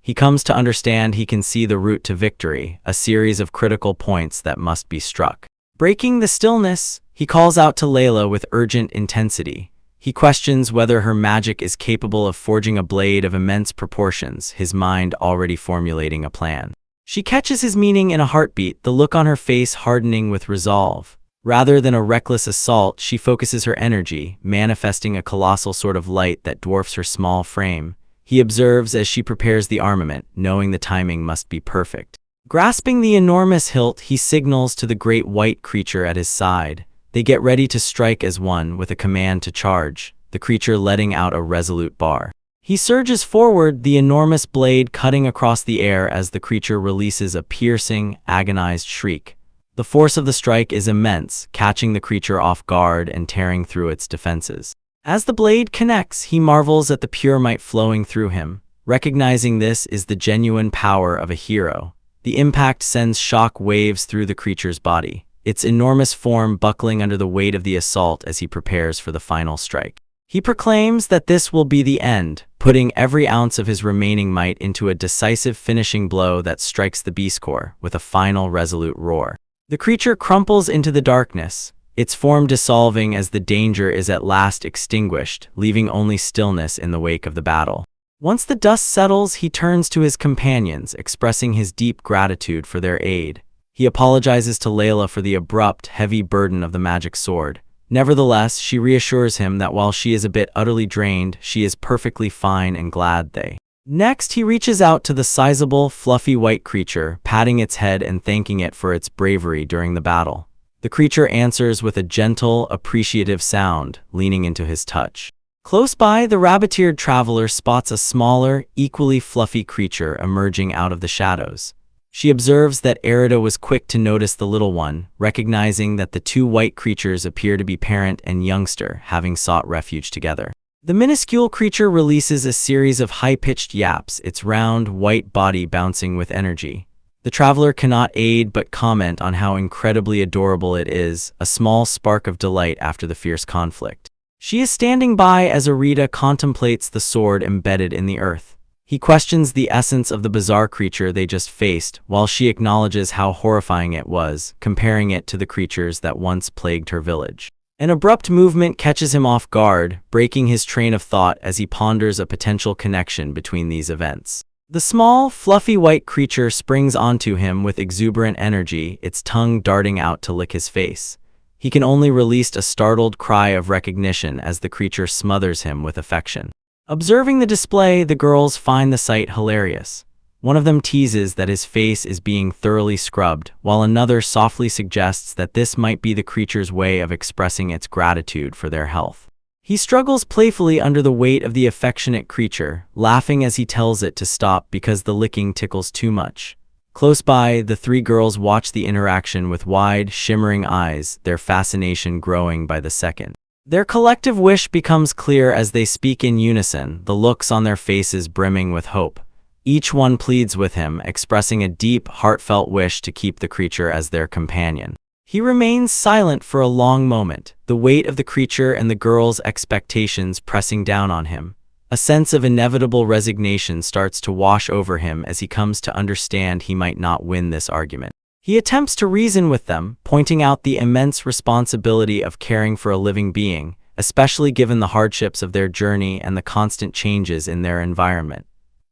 He comes to understand he can see the route to victory, a series of critical points that must be struck. Breaking the stillness, he calls out to Layla with urgent intensity. He questions whether her magic is capable of forging a blade of immense proportions, his mind already formulating a plan. She catches his meaning in a heartbeat, the look on her face hardening with resolve. Rather than a reckless assault, she focuses her energy, manifesting a colossal sort of light that dwarfs her small frame. He observes as she prepares the armament, knowing the timing must be perfect. Grasping the enormous hilt, he signals to the great white creature at his side. They get ready to strike as one, with a command to charge, the creature letting out a resolute bar. He surges forward, the enormous blade cutting across the air as the creature releases a piercing, agonized shriek. The force of the strike is immense, catching the creature off guard and tearing through its defenses. As the blade connects, he marvels at the pure might flowing through him. Recognizing this is the genuine power of a hero. The impact sends shock waves through the creature's body, its enormous form buckling under the weight of the assault as he prepares for the final strike. He proclaims that this will be the end, putting every ounce of his remaining might into a decisive finishing blow that strikes the beast core with a final resolute roar. The creature crumples into the darkness, its form dissolving as the danger is at last extinguished, leaving only stillness in the wake of the battle. Once the dust settles, he turns to his companions, expressing his deep gratitude for their aid. He apologizes to Layla for the abrupt, heavy burden of the magic sword. Nevertheless, she reassures him that while she is a bit utterly drained, she is perfectly fine and glad they. Next, he reaches out to the sizable, fluffy white creature, patting its head and thanking it for its bravery during the battle. The creature answers with a gentle, appreciative sound, leaning into his touch. Close by, the rabbit-eared traveler spots a smaller, equally fluffy creature emerging out of the shadows. She observes that Erida was quick to notice the little one, recognizing that the two white creatures appear to be parent and youngster, having sought refuge together. The minuscule creature releases a series of high-pitched yaps, its round, white body bouncing with energy. The traveler cannot aid but comment on how incredibly adorable it is, a small spark of delight after the fierce conflict. She is standing by as Erida contemplates the sword embedded in the earth. He questions the essence of the bizarre creature they just faced, while she acknowledges how horrifying it was, comparing it to the creatures that once plagued her village. An abrupt movement catches him off guard, breaking his train of thought as he ponders a potential connection between these events. The small, fluffy white creature springs onto him with exuberant energy, its tongue darting out to lick his face. He can only release a startled cry of recognition as the creature smothers him with affection. Observing the display, the girls find the sight hilarious. One of them teases that his face is being thoroughly scrubbed, while another softly suggests that this might be the creature's way of expressing its gratitude for their health. He struggles playfully under the weight of the affectionate creature, laughing as he tells it to stop because the licking tickles too much. Close by, the three girls watch the interaction with wide, shimmering eyes, their fascination growing by the second. Their collective wish becomes clear as they speak in unison, the looks on their faces brimming with hope. Each one pleads with him, expressing a deep, heartfelt wish to keep the creature as their companion. He remains silent for a long moment, the weight of the creature and the girl's expectations pressing down on him. A sense of inevitable resignation starts to wash over him as he comes to understand he might not win this argument. He attempts to reason with them, pointing out the immense responsibility of caring for a living being, especially given the hardships of their journey and the constant changes in their environment.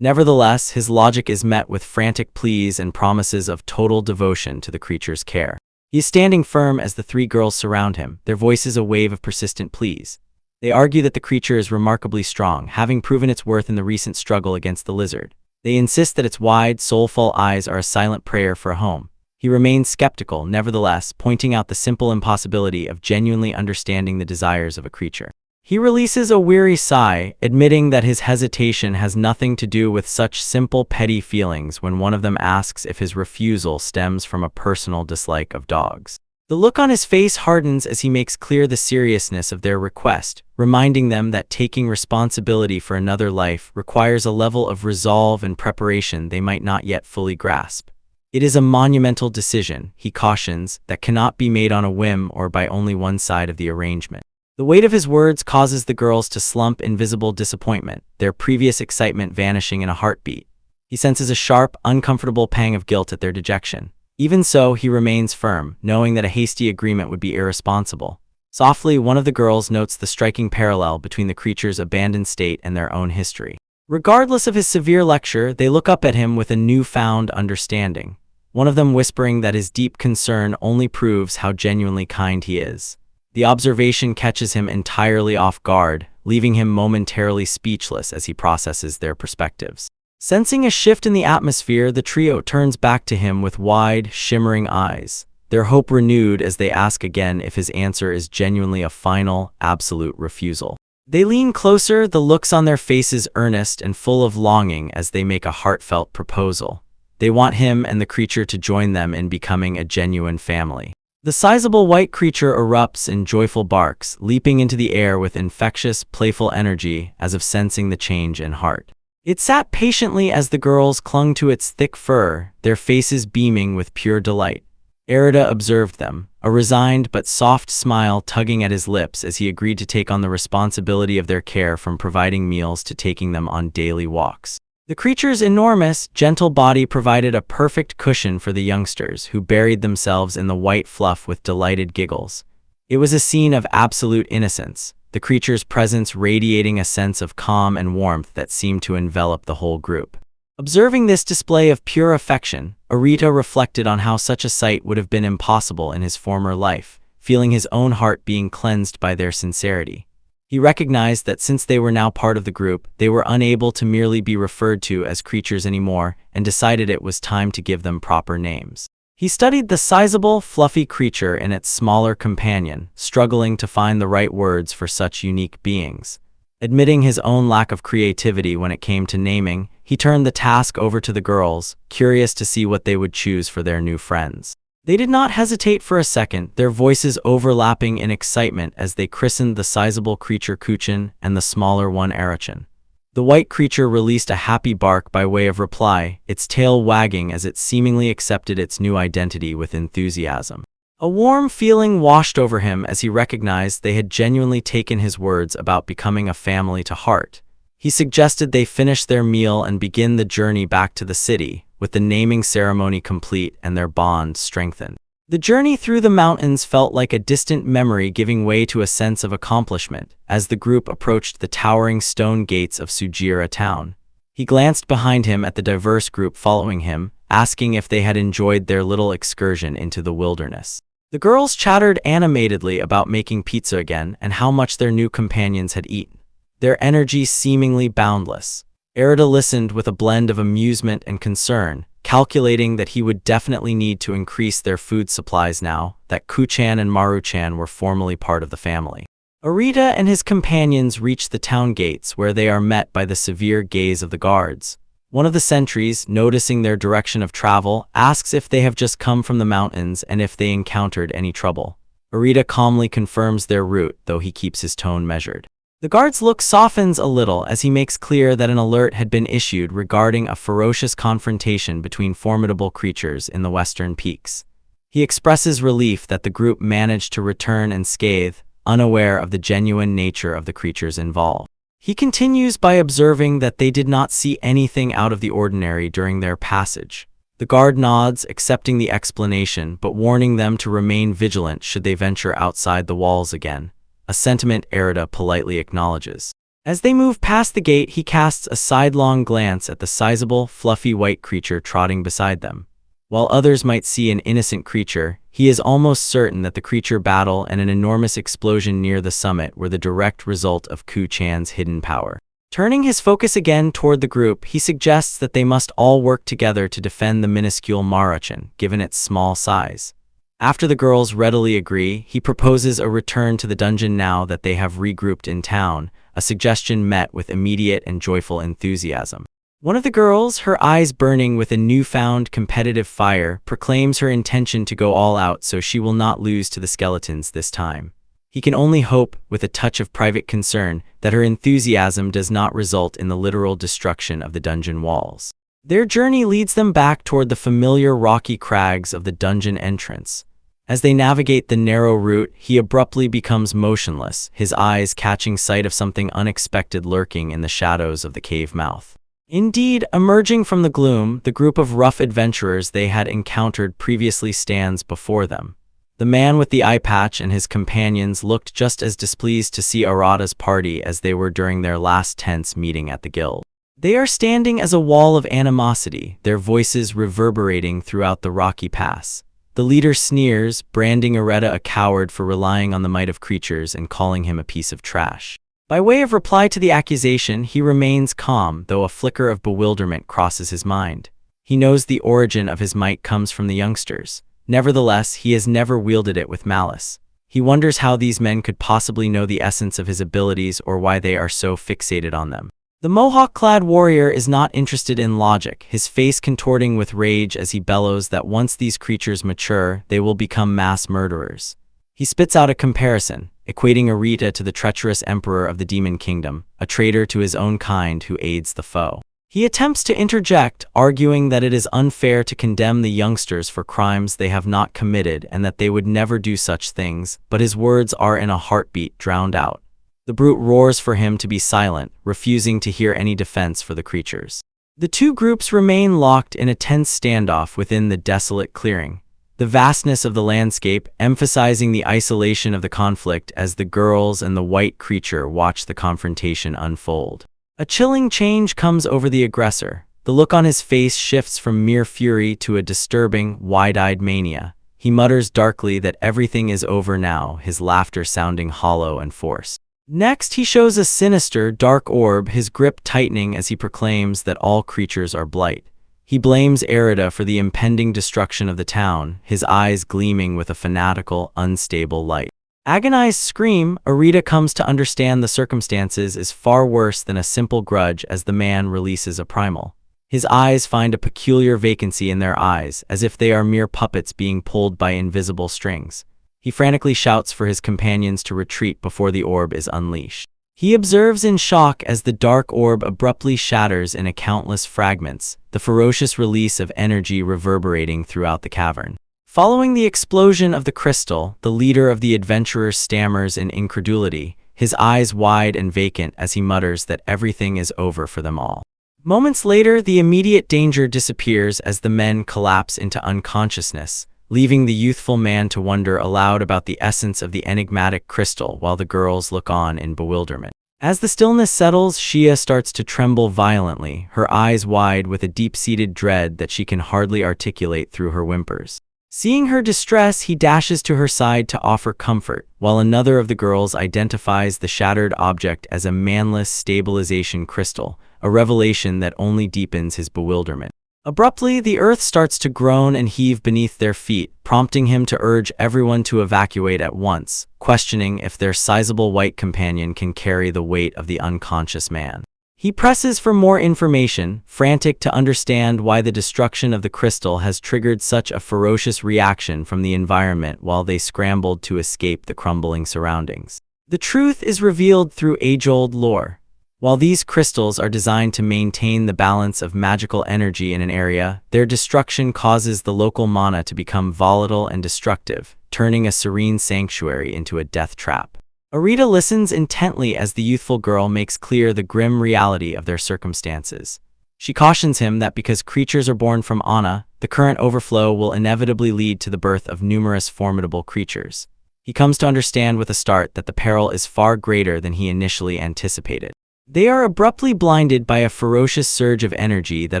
Nevertheless, his logic is met with frantic pleas and promises of total devotion to the creature's care. He is standing firm as the three girls surround him, their voices a wave of persistent pleas. They argue that the creature is remarkably strong, having proven its worth in the recent struggle against the lizard. They insist that its wide, soulful eyes are a silent prayer for a home. He remains skeptical, nevertheless, pointing out the simple impossibility of genuinely understanding the desires of a creature. He releases a weary sigh, admitting that his hesitation has nothing to do with such simple, petty feelings when one of them asks if his refusal stems from a personal dislike of dogs. The look on his face hardens as he makes clear the seriousness of their request, reminding them that taking responsibility for another life requires a level of resolve and preparation they might not yet fully grasp. It is a monumental decision, he cautions, that cannot be made on a whim or by only one side of the arrangement. The weight of his words causes the girls to slump in visible disappointment, their previous excitement vanishing in a heartbeat. He senses a sharp, uncomfortable pang of guilt at their dejection. Even so, he remains firm, knowing that a hasty agreement would be irresponsible. Softly, one of the girls notes the striking parallel between the creature's abandoned state and their own history. Regardless of his severe lecture, they look up at him with a newfound understanding. One of them whispering that his deep concern only proves how genuinely kind he is. The observation catches him entirely off guard, leaving him momentarily speechless as he processes their perspectives. Sensing a shift in the atmosphere, the trio turns back to him with wide, shimmering eyes, their hope renewed as they ask again if his answer is genuinely a final, absolute refusal. They lean closer, the looks on their faces earnest and full of longing as they make a heartfelt proposal. They want him and the creature to join them in becoming a genuine family. The sizable white creature erupts in joyful barks, leaping into the air with infectious, playful energy as if sensing the change in heart. It sat patiently as the girls clung to its thick fur, their faces beaming with pure delight. Erida observed them, a resigned but soft smile tugging at his lips as he agreed to take on the responsibility of their care, from providing meals to taking them on daily walks. The creature's enormous, gentle body provided a perfect cushion for the youngsters, who buried themselves in the white fluff with delighted giggles. It was a scene of absolute innocence, the creature's presence radiating a sense of calm and warmth that seemed to envelop the whole group. Observing this display of pure affection, Arita reflected on how such a sight would have been impossible in his former life, feeling his own heart being cleansed by their sincerity. He recognized that since they were now part of the group, they were unable to merely be referred to as creatures anymore, and decided it was time to give them proper names. He studied the sizable, fluffy creature and its smaller companion, struggling to find the right words for such unique beings. Admitting his own lack of creativity when it came to naming, he turned the task over to the girls, curious to see what they would choose for their new friends. They did not hesitate for a second, their voices overlapping in excitement as they christened the sizable creature Kuchin and the smaller one Arachin. The white creature released a happy bark by way of reply, its tail wagging as it seemingly accepted its new identity with enthusiasm. A warm feeling washed over him as he recognized they had genuinely taken his words about becoming a family to heart. He suggested they finish their meal and begin the journey back to the city, with the naming ceremony complete and their bond strengthened. The journey through the mountains felt like a distant memory giving way to a sense of accomplishment as the group approached the towering stone gates of Sujira town. He glanced behind him at the diverse group following him, asking if they had enjoyed their little excursion into the wilderness. The girls chattered animatedly about making pizza again and how much their new companions had eaten, their energy seemingly boundless. Arida listened with a blend of amusement and concern, calculating that he would definitely need to increase their food supplies now that Kuchan and Maruchan were formally part of the family. Arida and his companions reach the town gates where they are met by the severe gaze of the guards. One of the sentries, noticing their direction of travel, asks if they have just come from the mountains and if they encountered any trouble. Arida calmly confirms their route, though he keeps his tone measured. The guard's look softens a little as he makes clear that an alert had been issued regarding a ferocious confrontation between formidable creatures in the western peaks. He expresses relief that the group managed to return unscathed, unaware of the genuine nature of the creatures involved. He continues by observing that they did not see anything out of the ordinary during their passage. The guard nods, accepting the explanation, but warning them to remain vigilant should they venture outside the walls again, a sentiment Arida politely acknowledges. As they move past the gate, he casts a sidelong glance at the sizable, fluffy white creature trotting beside them. While others might see an innocent creature, he is almost certain that the creature battle and an enormous explosion near the summit were the direct result of Kuchan's hidden power. Turning his focus again toward the group, he suggests that they must all work together to defend the minuscule Maruchan, given its small size. After the girls readily agree, he proposes a return to the dungeon now that they have regrouped in town, a suggestion met with immediate and joyful enthusiasm. One of the girls, her eyes burning with a newfound competitive fire, proclaims her intention to go all out so she will not lose to the skeletons this time. He can only hope, with a touch of private concern, that her enthusiasm does not result in the literal destruction of the dungeon walls. Their journey leads them back toward the familiar rocky crags of the dungeon entrance. As they navigate the narrow route, he abruptly becomes motionless, his eyes catching sight of something unexpected lurking in the shadows of the cave mouth. Indeed, emerging from the gloom, the group of rough adventurers they had encountered previously stands before them. The man with the eye patch and his companions looked just as displeased to see Arada's party as they were during their last tense meeting at the guild. They are standing as a wall of animosity, their voices reverberating throughout the rocky pass. The leader sneers, branding Arida a coward for relying on the might of creatures and calling him a piece of trash. By way of reply to the accusation, he remains calm, though a flicker of bewilderment crosses his mind. He knows the origin of his might comes from the youngsters. Nevertheless, he has never wielded it with malice. He wonders how these men could possibly know the essence of his abilities or why they are so fixated on them. The mohawk-clad warrior is not interested in logic, his face contorting with rage as he bellows that once these creatures mature, they will become mass murderers. He spits out a comparison, equating Arita to the treacherous emperor of the demon kingdom, a traitor to his own kind who aids the foe. He attempts to interject, arguing that it is unfair to condemn the youngsters for crimes they have not committed and that they would never do such things, but his words are in a heartbeat drowned out. The brute roars for him to be silent, refusing to hear any defense for the creatures. The two groups remain locked in a tense standoff within the desolate clearing, the vastness of the landscape emphasizing the isolation of the conflict as the girls and the white creature watch the confrontation unfold. A chilling change comes over the aggressor. The look on his face shifts from mere fury to a disturbing, wide-eyed mania. He mutters darkly that everything is over now, his laughter sounding hollow and forced. Next, he shows a sinister, dark orb, his grip tightening as he proclaims that all creatures are blight. He blames Arida for the impending destruction of the town, his eyes gleaming with a fanatical, unstable light. Agonized scream, Arida comes to understand the circumstances is far worse than a simple grudge as the man releases a primal. His eyes find a peculiar vacancy in their eyes, as if they are mere puppets being pulled by invisible strings. He frantically shouts for his companions to retreat before the orb is unleashed. He observes in shock as the dark orb abruptly shatters into countless fragments, the ferocious release of energy reverberating throughout the cavern. Following the explosion of the crystal, the leader of the adventurers stammers in incredulity, his eyes wide and vacant as he mutters that everything is over for them all. Moments later, the immediate danger disappears as the men collapse into unconsciousness, leaving the youthful man to wonder aloud about the essence of the enigmatic crystal while the girls look on in bewilderment. As the stillness settles, Shia starts to tremble violently, her eyes wide with a deep-seated dread that she can hardly articulate through her whimpers. Seeing her distress, he dashes to her side to offer comfort, while another of the girls identifies the shattered object as a manless stabilization crystal, a revelation that only deepens his bewilderment. Abruptly, the earth starts to groan and heave beneath their feet, prompting him to urge everyone to evacuate at once, questioning if their sizable white companion can carry the weight of the unconscious man. He presses for more information, frantic to understand why the destruction of the crystal has triggered such a ferocious reaction from the environment while they scrambled to escape the crumbling surroundings. The truth is revealed through age-old lore. While these crystals are designed to maintain the balance of magical energy in an area, their destruction causes the local mana to become volatile and destructive, turning a serene sanctuary into a death trap. Arita listens intently as the youthful girl makes clear the grim reality of their circumstances. She cautions him that because creatures are born from Ana, the current overflow will inevitably lead to the birth of numerous formidable creatures. He comes to understand with a start that the peril is far greater than he initially anticipated. They are abruptly blinded by a ferocious surge of energy that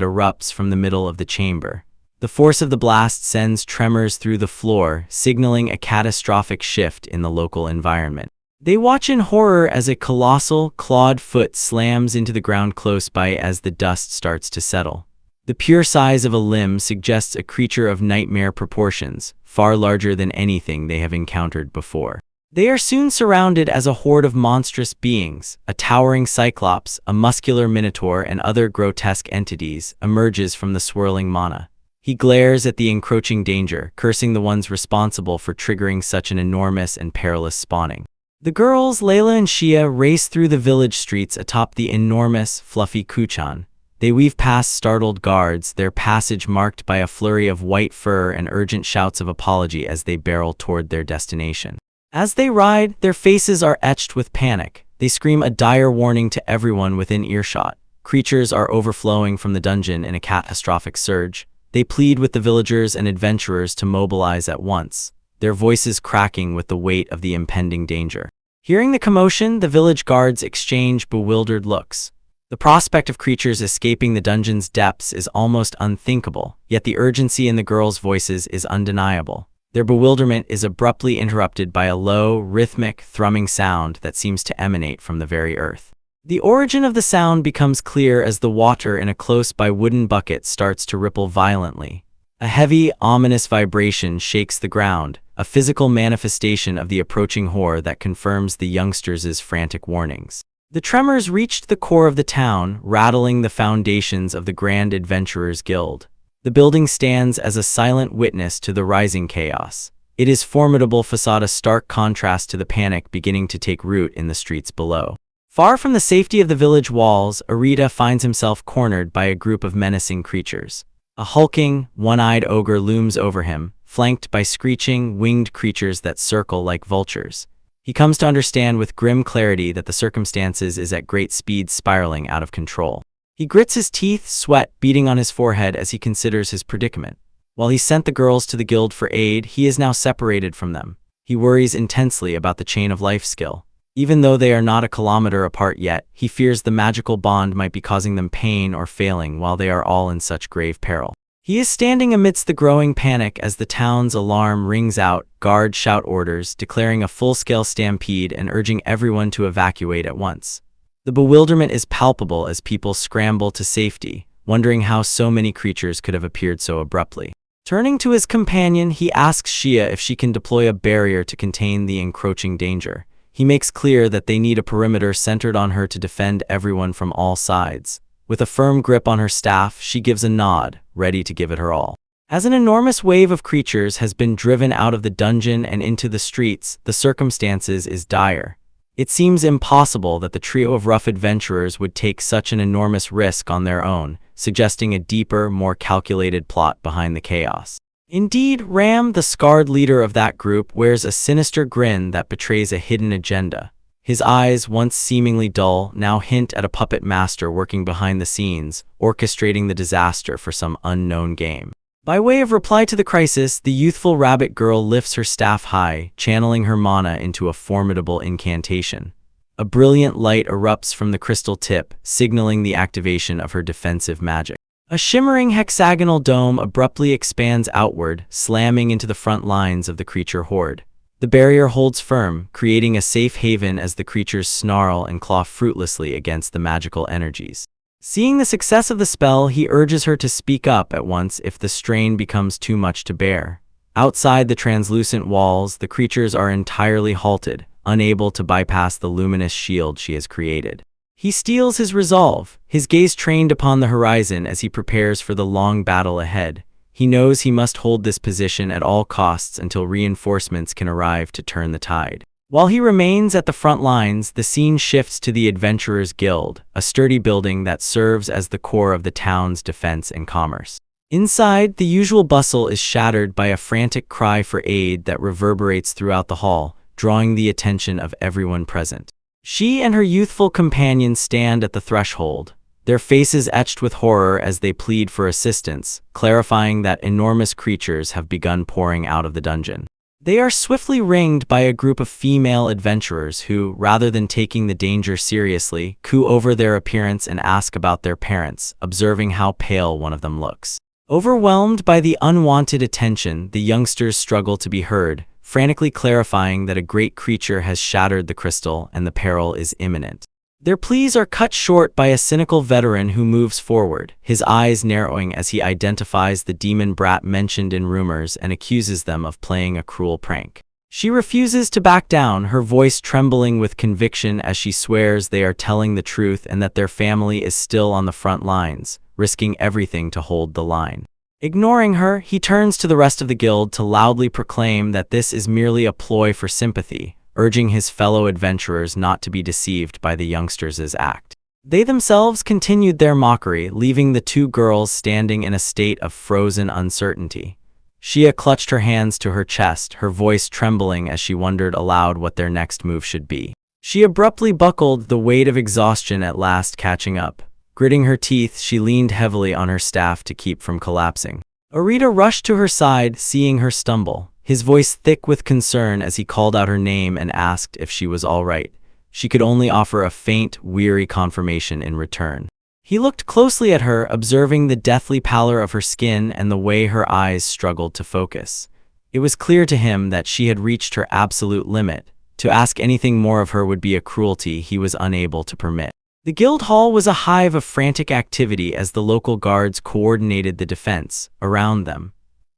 erupts from the middle of the chamber. The force of the blast sends tremors through the floor, signaling a catastrophic shift in the local environment. They watch in horror as a colossal, clawed foot slams into the ground close by as the dust starts to settle. The pure size of a limb suggests a creature of nightmare proportions, far larger than anything they have encountered before. They are soon surrounded as a horde of monstrous beings. A towering cyclops, a muscular minotaur, and other grotesque entities emerges from the swirling mana. He glares at the encroaching danger, cursing the ones responsible for triggering such an enormous and perilous spawning. The girls, Layla and Shia, race through the village streets atop the enormous, fluffy kuchan. They weave past startled guards, their passage marked by a flurry of white fur and urgent shouts of apology as they barrel toward their destination. As they ride, their faces are etched with panic. They scream a dire warning to everyone within earshot. Creatures are overflowing from the dungeon in a catastrophic surge. They plead with the villagers and adventurers to mobilize at once, their voices cracking with the weight of the impending danger. Hearing the commotion, the village guards exchange bewildered looks. The prospect of creatures escaping the dungeon's depths is almost unthinkable, yet the urgency in the girls' voices is undeniable. Their bewilderment is abruptly interrupted by a low, rhythmic, thrumming sound that seems to emanate from the very earth. The origin of the sound becomes clear as the water in a close-by wooden bucket starts to ripple violently. A heavy, ominous vibration shakes the ground, a physical manifestation of the approaching horror that confirms the youngsters' frantic warnings. The tremors reached the core of the town, rattling the foundations of the Grand Adventurers Guild. The building stands as a silent witness to the rising chaos. Its formidable facade a stark contrast to the panic beginning to take root in the streets below. Far from the safety of the village walls, Arita finds himself cornered by a group of menacing creatures. A hulking, one-eyed ogre looms over him, flanked by screeching, winged creatures that circle like vultures. He comes to understand with grim clarity that the circumstances is at great speed spiraling out of control. He grits his teeth, sweat beading on his forehead as he considers his predicament. While he sent the girls to the guild for aid, he is now separated from them. He worries intensely about the chain of life skill. Even though they are not a kilometer apart yet, he fears the magical bond might be causing them pain or failing while they are all in such grave peril. He is standing amidst the growing panic as the town's alarm rings out, guards shout orders, declaring a full-scale stampede and urging everyone to evacuate at once. The bewilderment is palpable as people scramble to safety, wondering how so many creatures could have appeared so abruptly. Turning to his companion, he asks Shia if she can deploy a barrier to contain the encroaching danger. He makes clear that they need a perimeter centered on her to defend everyone from all sides. With a firm grip on her staff, she gives a nod, ready to give it her all. As an enormous wave of creatures has been driven out of the dungeon and into the streets, the circumstances is dire. It seems impossible that the trio of rough adventurers would take such an enormous risk on their own, suggesting a deeper, more calculated plot behind the chaos. Indeed, Ram, the scarred leader of that group, wears a sinister grin that betrays a hidden agenda. His eyes, once seemingly dull, now hint at a puppet master working behind the scenes, orchestrating the disaster for some unknown game. By way of reply to the crisis, the youthful rabbit girl lifts her staff high, channeling her mana into a formidable incantation. A brilliant light erupts from the crystal tip, signaling the activation of her defensive magic. A shimmering hexagonal dome abruptly expands outward, slamming into the front lines of the creature horde. The barrier holds firm, creating a safe haven as the creatures snarl and claw fruitlessly against the magical energies. Seeing the success of the spell, he urges her to speak up at once if the strain becomes too much to bear. Outside the translucent walls, the creatures are entirely halted, unable to bypass the luminous shield she has created. He steels his resolve, his gaze trained upon the horizon as he prepares for the long battle ahead. He knows he must hold this position at all costs until reinforcements can arrive to turn the tide. While he remains at the front lines, the scene shifts to the Adventurers Guild, a sturdy building that serves as the core of the town's defense and commerce. Inside, the usual bustle is shattered by a frantic cry for aid that reverberates throughout the hall, drawing the attention of everyone present. She and her youthful companion stand at the threshold, their faces etched with horror as they plead for assistance, clarifying that enormous creatures have begun pouring out of the dungeon. They are swiftly ringed by a group of female adventurers who, rather than taking the danger seriously, coo over their appearance and ask about their parents, observing how pale one of them looks. Overwhelmed by the unwanted attention, the youngsters struggle to be heard, frantically clarifying that a great creature has shattered the crystal and the peril is imminent. Their pleas are cut short by a cynical veteran who moves forward, his eyes narrowing as he identifies the demon brat mentioned in rumors and accuses them of playing a cruel prank. She refuses to back down, her voice trembling with conviction as she swears they are telling the truth and that their family is still on the front lines, risking everything to hold the line. Ignoring her, he turns to the rest of the guild to loudly proclaim that this is merely a ploy for sympathy, urging his fellow adventurers not to be deceived by the youngsters' act. They themselves continued their mockery, leaving the two girls standing in a state of frozen uncertainty. Shia clutched her hands to her chest, her voice trembling as she wondered aloud what their next move should be. She abruptly buckled, the weight of exhaustion at last catching up. Gritting her teeth, she leaned heavily on her staff to keep from collapsing. Arita rushed to her side, seeing her stumble, his voice thick with concern as he called out her name and asked if she was all right. She could only offer a faint, weary confirmation in return. He looked closely at her, observing the deathly pallor of her skin and the way her eyes struggled to focus. It was clear to him that she had reached her absolute limit. To ask anything more of her would be a cruelty he was unable to permit. The guild hall was a hive of frantic activity as the local guards coordinated the defense around them.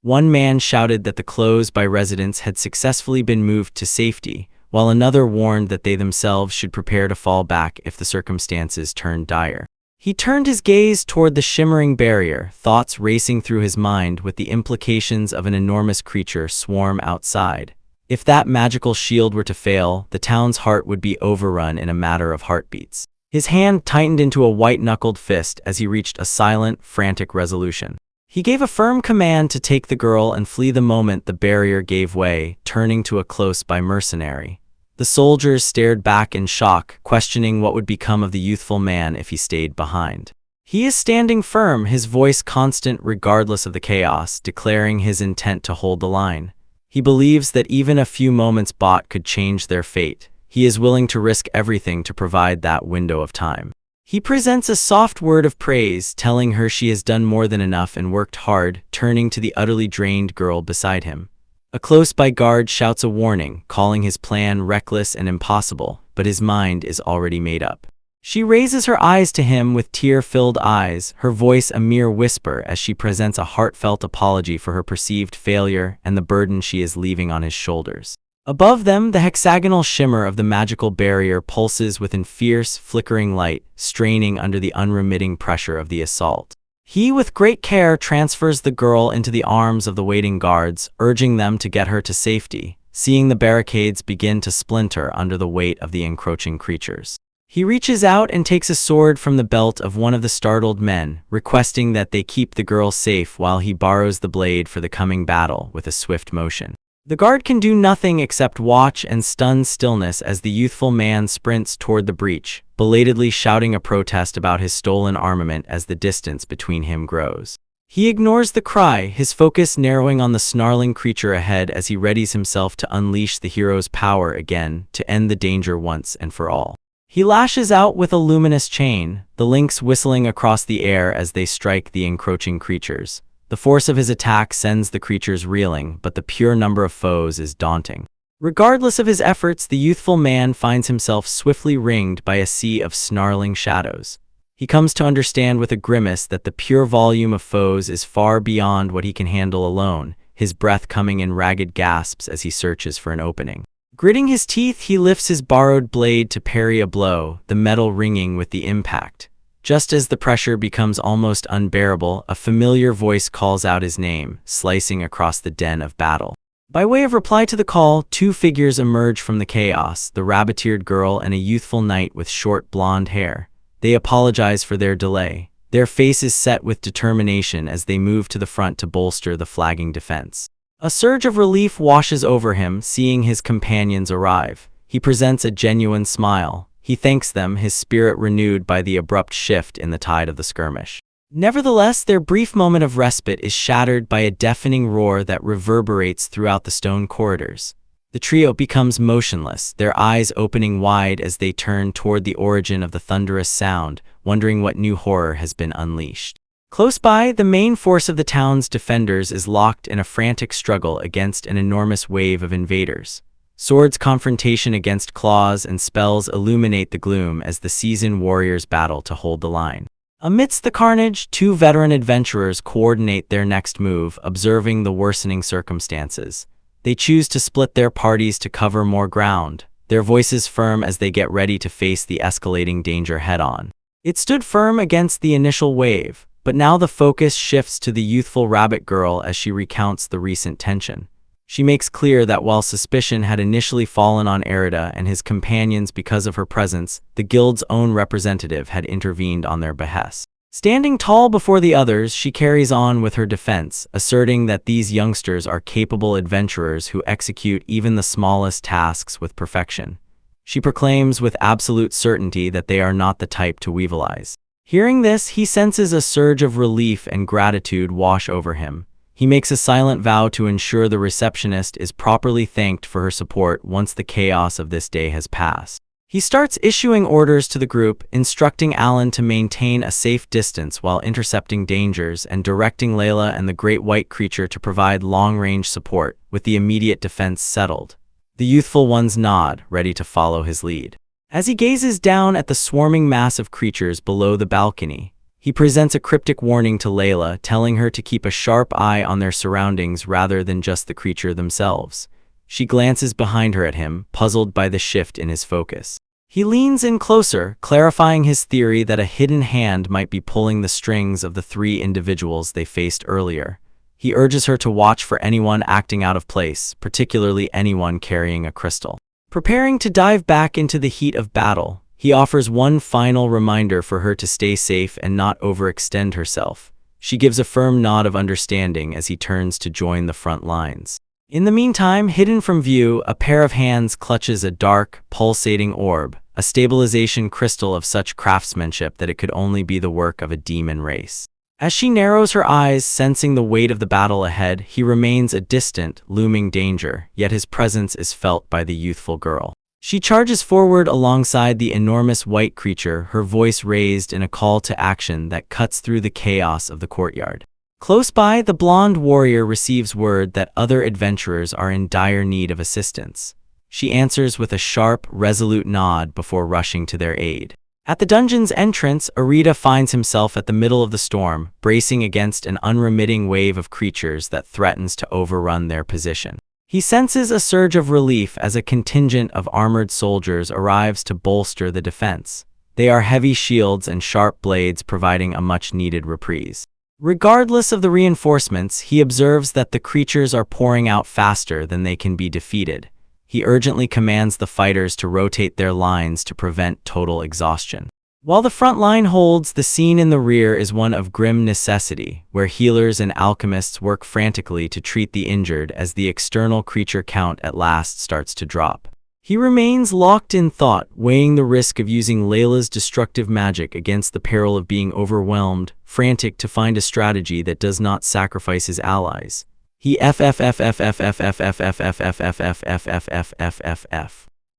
One man shouted that the clothes by residents had successfully been moved to safety, while another warned that they themselves should prepare to fall back if the circumstances turned dire. He turned his gaze toward the shimmering barrier, thoughts racing through his mind with the implications of an enormous creature swarm outside. If that magical shield were to fail, the town's heart would be overrun in a matter of heartbeats. His hand tightened into a white-knuckled fist as he reached a silent, frantic resolution. He gave a firm command to take the girl and flee the moment the barrier gave way, turning to a close-by mercenary. The soldiers stared back in shock, questioning what would become of the youthful man if he stayed behind. He is standing firm, his voice constant regardless of the chaos, declaring his intent to hold the line. He believes that even a few moments bought could change their fate. He is willing to risk everything to provide that window of time. He presents a soft word of praise, telling her she has done more than enough and worked hard, turning to the utterly drained girl beside him. A close-by guard shouts a warning, calling his plan reckless and impossible, but his mind is already made up. She raises her eyes to him with tear-filled eyes, her voice a mere whisper as she presents a heartfelt apology for her perceived failure and the burden she is leaving on his shoulders. Above them, the hexagonal shimmer of the magical barrier pulses within fierce, flickering light, straining under the unremitting pressure of the assault. He, with great care, transfers the girl into the arms of the waiting guards, urging them to get her to safety, seeing the barricades begin to splinter under the weight of the encroaching creatures. He reaches out and takes a sword from the belt of one of the startled men, requesting that they keep the girl safe while he borrows the blade for the coming battle with a swift motion. The guard can do nothing except watch in stunned stillness as the youthful man sprints toward the breach, belatedly shouting a protest about his stolen armament as the distance between him grows. He ignores the cry, his focus narrowing on the snarling creature ahead as he readies himself to unleash the hero's power again to end the danger once and for all. He lashes out with a luminous chain, the links whistling across the air as they strike the encroaching creatures. The force of his attack sends the creatures reeling, but the pure number of foes is daunting. Regardless of his efforts, the youthful man finds himself swiftly ringed by a sea of snarling shadows. He comes to understand with a grimace that the pure volume of foes is far beyond what he can handle alone, his breath coming in ragged gasps as he searches for an opening. Gritting his teeth, he lifts his borrowed blade to parry a blow, the metal ringing with the impact. Just as the pressure becomes almost unbearable, a familiar voice calls out his name, slicing across the den of battle. By way of reply to the call, two figures emerge from the chaos, the rabbit-eared girl and a youthful knight with short blonde hair. They apologize for their delay, their faces set with determination as they move to the front to bolster the flagging defense. A surge of relief washes over him, seeing his companions arrive. He presents a genuine smile. He thanks them, his spirit renewed by the abrupt shift in the tide of the skirmish. Nevertheless, their brief moment of respite is shattered by a deafening roar that reverberates throughout the stone corridors. The trio becomes motionless, their eyes opening wide as they turn toward the origin of the thunderous sound, wondering what new horror has been unleashed. Close by, the main force of the town's defenders is locked in a frantic struggle against an enormous wave of invaders. Swords' confrontation against claws and spells illuminate the gloom as the seasoned warriors battle to hold the line. Amidst the carnage, two veteran adventurers coordinate their next move, observing the worsening circumstances. They choose to split their parties to cover more ground, their voices firm as they get ready to face the escalating danger head-on. It stood firm against the initial wave, but now the focus shifts to the youthful rabbit girl as she recounts the recent tension. She makes clear that while suspicion had initially fallen on Arida and his companions because of her presence, the guild's own representative had intervened on their behest. Standing tall before the others, she carries on with her defense, asserting that these youngsters are capable adventurers who execute even the smallest tasks with perfection. She proclaims with absolute certainty that they are not the type to weevilize. Hearing this, he senses a surge of relief and gratitude wash over him. He makes a silent vow to ensure the receptionist is properly thanked for her support once the chaos of this day has passed. He starts issuing orders to the group, instructing Alan to maintain a safe distance while intercepting dangers and directing Layla and the great white creature to provide long-range support, with the immediate defense settled. The youthful ones nod, ready to follow his lead. As he gazes down at the swarming mass of creatures below the balcony, he presents a cryptic warning to Layla, telling her to keep a sharp eye on their surroundings rather than just the creature themselves. She glances behind her at him, puzzled by the shift in his focus. He leans in closer, clarifying his theory that a hidden hand might be pulling the strings of the three individuals they faced earlier. He urges her to watch for anyone acting out of place, particularly anyone carrying a crystal. Preparing to dive back into the heat of battle, he offers one final reminder for her to stay safe and not overextend herself. She gives a firm nod of understanding as he turns to join the front lines. In the meantime, hidden from view, a pair of hands clutches a dark, pulsating orb, a stabilization crystal of such craftsmanship that it could only be the work of a demon race. As she narrows her eyes, sensing the weight of the battle ahead, he remains a distant, looming danger, yet his presence is felt by the youthful girl. She charges forward alongside the enormous white creature, her voice raised in a call to action that cuts through the chaos of the courtyard. Close by, the blonde warrior receives word that other adventurers are in dire need of assistance. She answers with a sharp, resolute nod before rushing to their aid. At the dungeon's entrance, Arida finds himself at the middle of the storm, bracing against an unremitting wave of creatures that threatens to overrun their position. He senses a surge of relief as a contingent of armored soldiers arrives to bolster the defense. They are heavy shields and sharp blades providing a much-needed reprise. Regardless of the reinforcements, he observes that the creatures are pouring out faster than they can be defeated. He urgently commands the fighters to rotate their lines to prevent total exhaustion. While the front line holds, the scene in the rear is one of grim necessity, where healers and alchemists work frantically to treat the injured as the external creature count at last starts to drop. He remains locked in thought, weighing the risk of using Layla's destructive magic against the peril of being overwhelmed, frantic to find a strategy that does not sacrifice his allies. He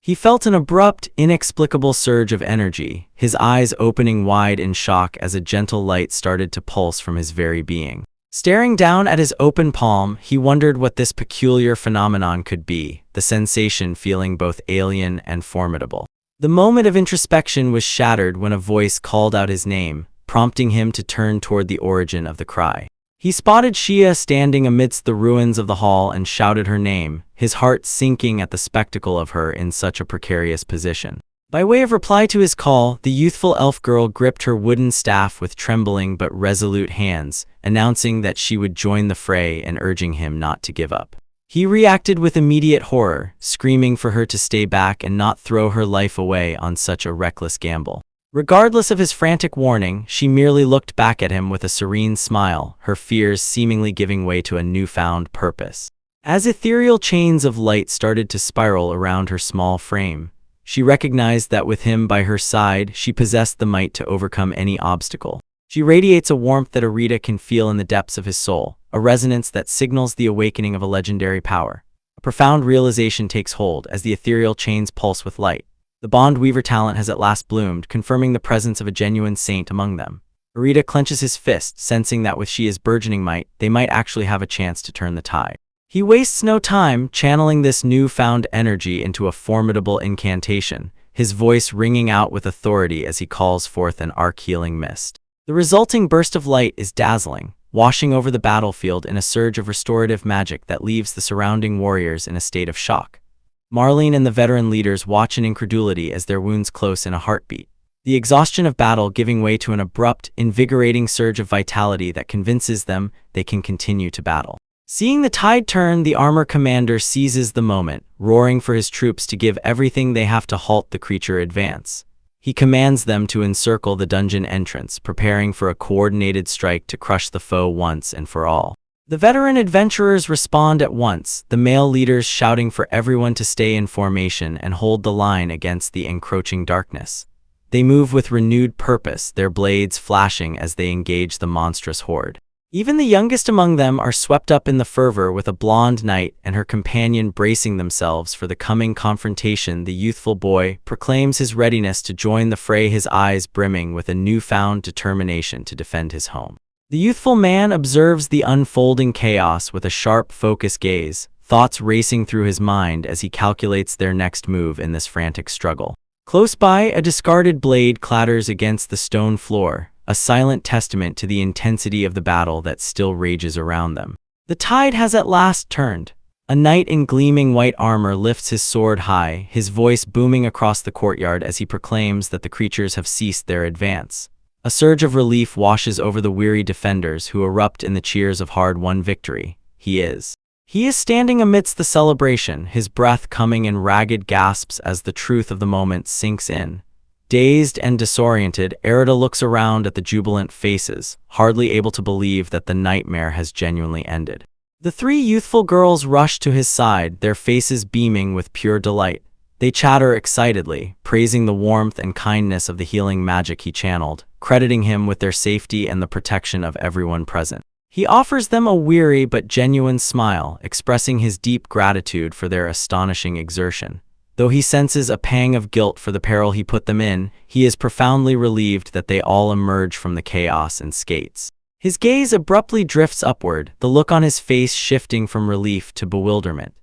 He felt an abrupt, inexplicable surge of energy, his eyes opening wide in shock as a gentle light started to pulse from his very being. Staring down at his open palm, he wondered what this peculiar phenomenon could be, the sensation feeling both alien and formidable. The moment of introspection was shattered when a voice called out his name, prompting him to turn toward the origin of the cry. He spotted Shia standing amidst the ruins of the hall and shouted her name, his heart sinking at the spectacle of her in such a precarious position. By way of reply to his call, the youthful elf girl gripped her wooden staff with trembling but resolute hands, announcing that she would join the fray and urging him not to give up. He reacted with immediate horror, screaming for her to stay back and not throw her life away on such a reckless gamble. Regardless of his frantic warning, she merely looked back at him with a serene smile, her fears seemingly giving way to a newfound purpose. As ethereal chains of light started to spiral around her small frame, she recognized that with him by her side, she possessed the might to overcome any obstacle. She radiates a warmth that Arita can feel in the depths of his soul, a resonance that signals the awakening of a legendary power. A profound realization takes hold as the ethereal chains pulse with light. The Bond Weaver talent has at last bloomed, confirming the presence of a genuine saint among them. Arita clenches his fist, sensing that with Shia's burgeoning might, they might actually have a chance to turn the tide. He wastes no time channeling this newfound energy into a formidable incantation, his voice ringing out with authority as he calls forth an arc-healing mist. The resulting burst of light is dazzling, washing over the battlefield in a surge of restorative magic that leaves the surrounding warriors in a state of shock. Marlene and the veteran leaders watch in incredulity as their wounds close in a heartbeat, the exhaustion of battle giving way to an abrupt, invigorating surge of vitality that convinces them they can continue to battle. Seeing the tide turn, the armor commander seizes the moment, roaring for his troops to give everything they have to halt the creature advance. He commands them to encircle the dungeon entrance, preparing for a coordinated strike to crush the foe once and for all. The veteran adventurers respond at once, the male leaders shouting for everyone to stay in formation and hold the line against the encroaching darkness. They move with renewed purpose, their blades flashing as they engage the monstrous horde. Even the youngest among them are swept up in the fervor, with a blonde knight and her companion bracing themselves for the coming confrontation. The youthful boy proclaims his readiness to join the fray, his eyes brimming with a newfound determination to defend his home. The youthful man observes the unfolding chaos with a sharp, focused gaze, thoughts racing through his mind as he calculates their next move in this frantic struggle. Close by, a discarded blade clatters against the stone floor, a silent testament to the intensity of the battle that still rages around them. The tide has at last turned. A knight in gleaming white armor lifts his sword high, his voice booming across the courtyard as he proclaims that the creatures have ceased their advance. A surge of relief washes over the weary defenders who erupt in the cheers of hard-won victory. He is standing amidst the celebration, his breath coming in ragged gasps as the truth of the moment sinks in. Dazed and disoriented, Arita looks around at the jubilant faces, hardly able to believe that the nightmare has genuinely ended. The three youthful girls rush to his side, their faces beaming with pure delight. They chatter excitedly, praising the warmth and kindness of the healing magic he channeled, crediting him with their safety and the protection of everyone present. He offers them a weary but genuine smile, expressing his deep gratitude for their astonishing exertion. Though he senses a pang of guilt for the peril he put them in, he is profoundly relieved that they all emerge from the chaos and skates. His gaze abruptly drifts upward, the look on his face shifting from relief to bewilderment.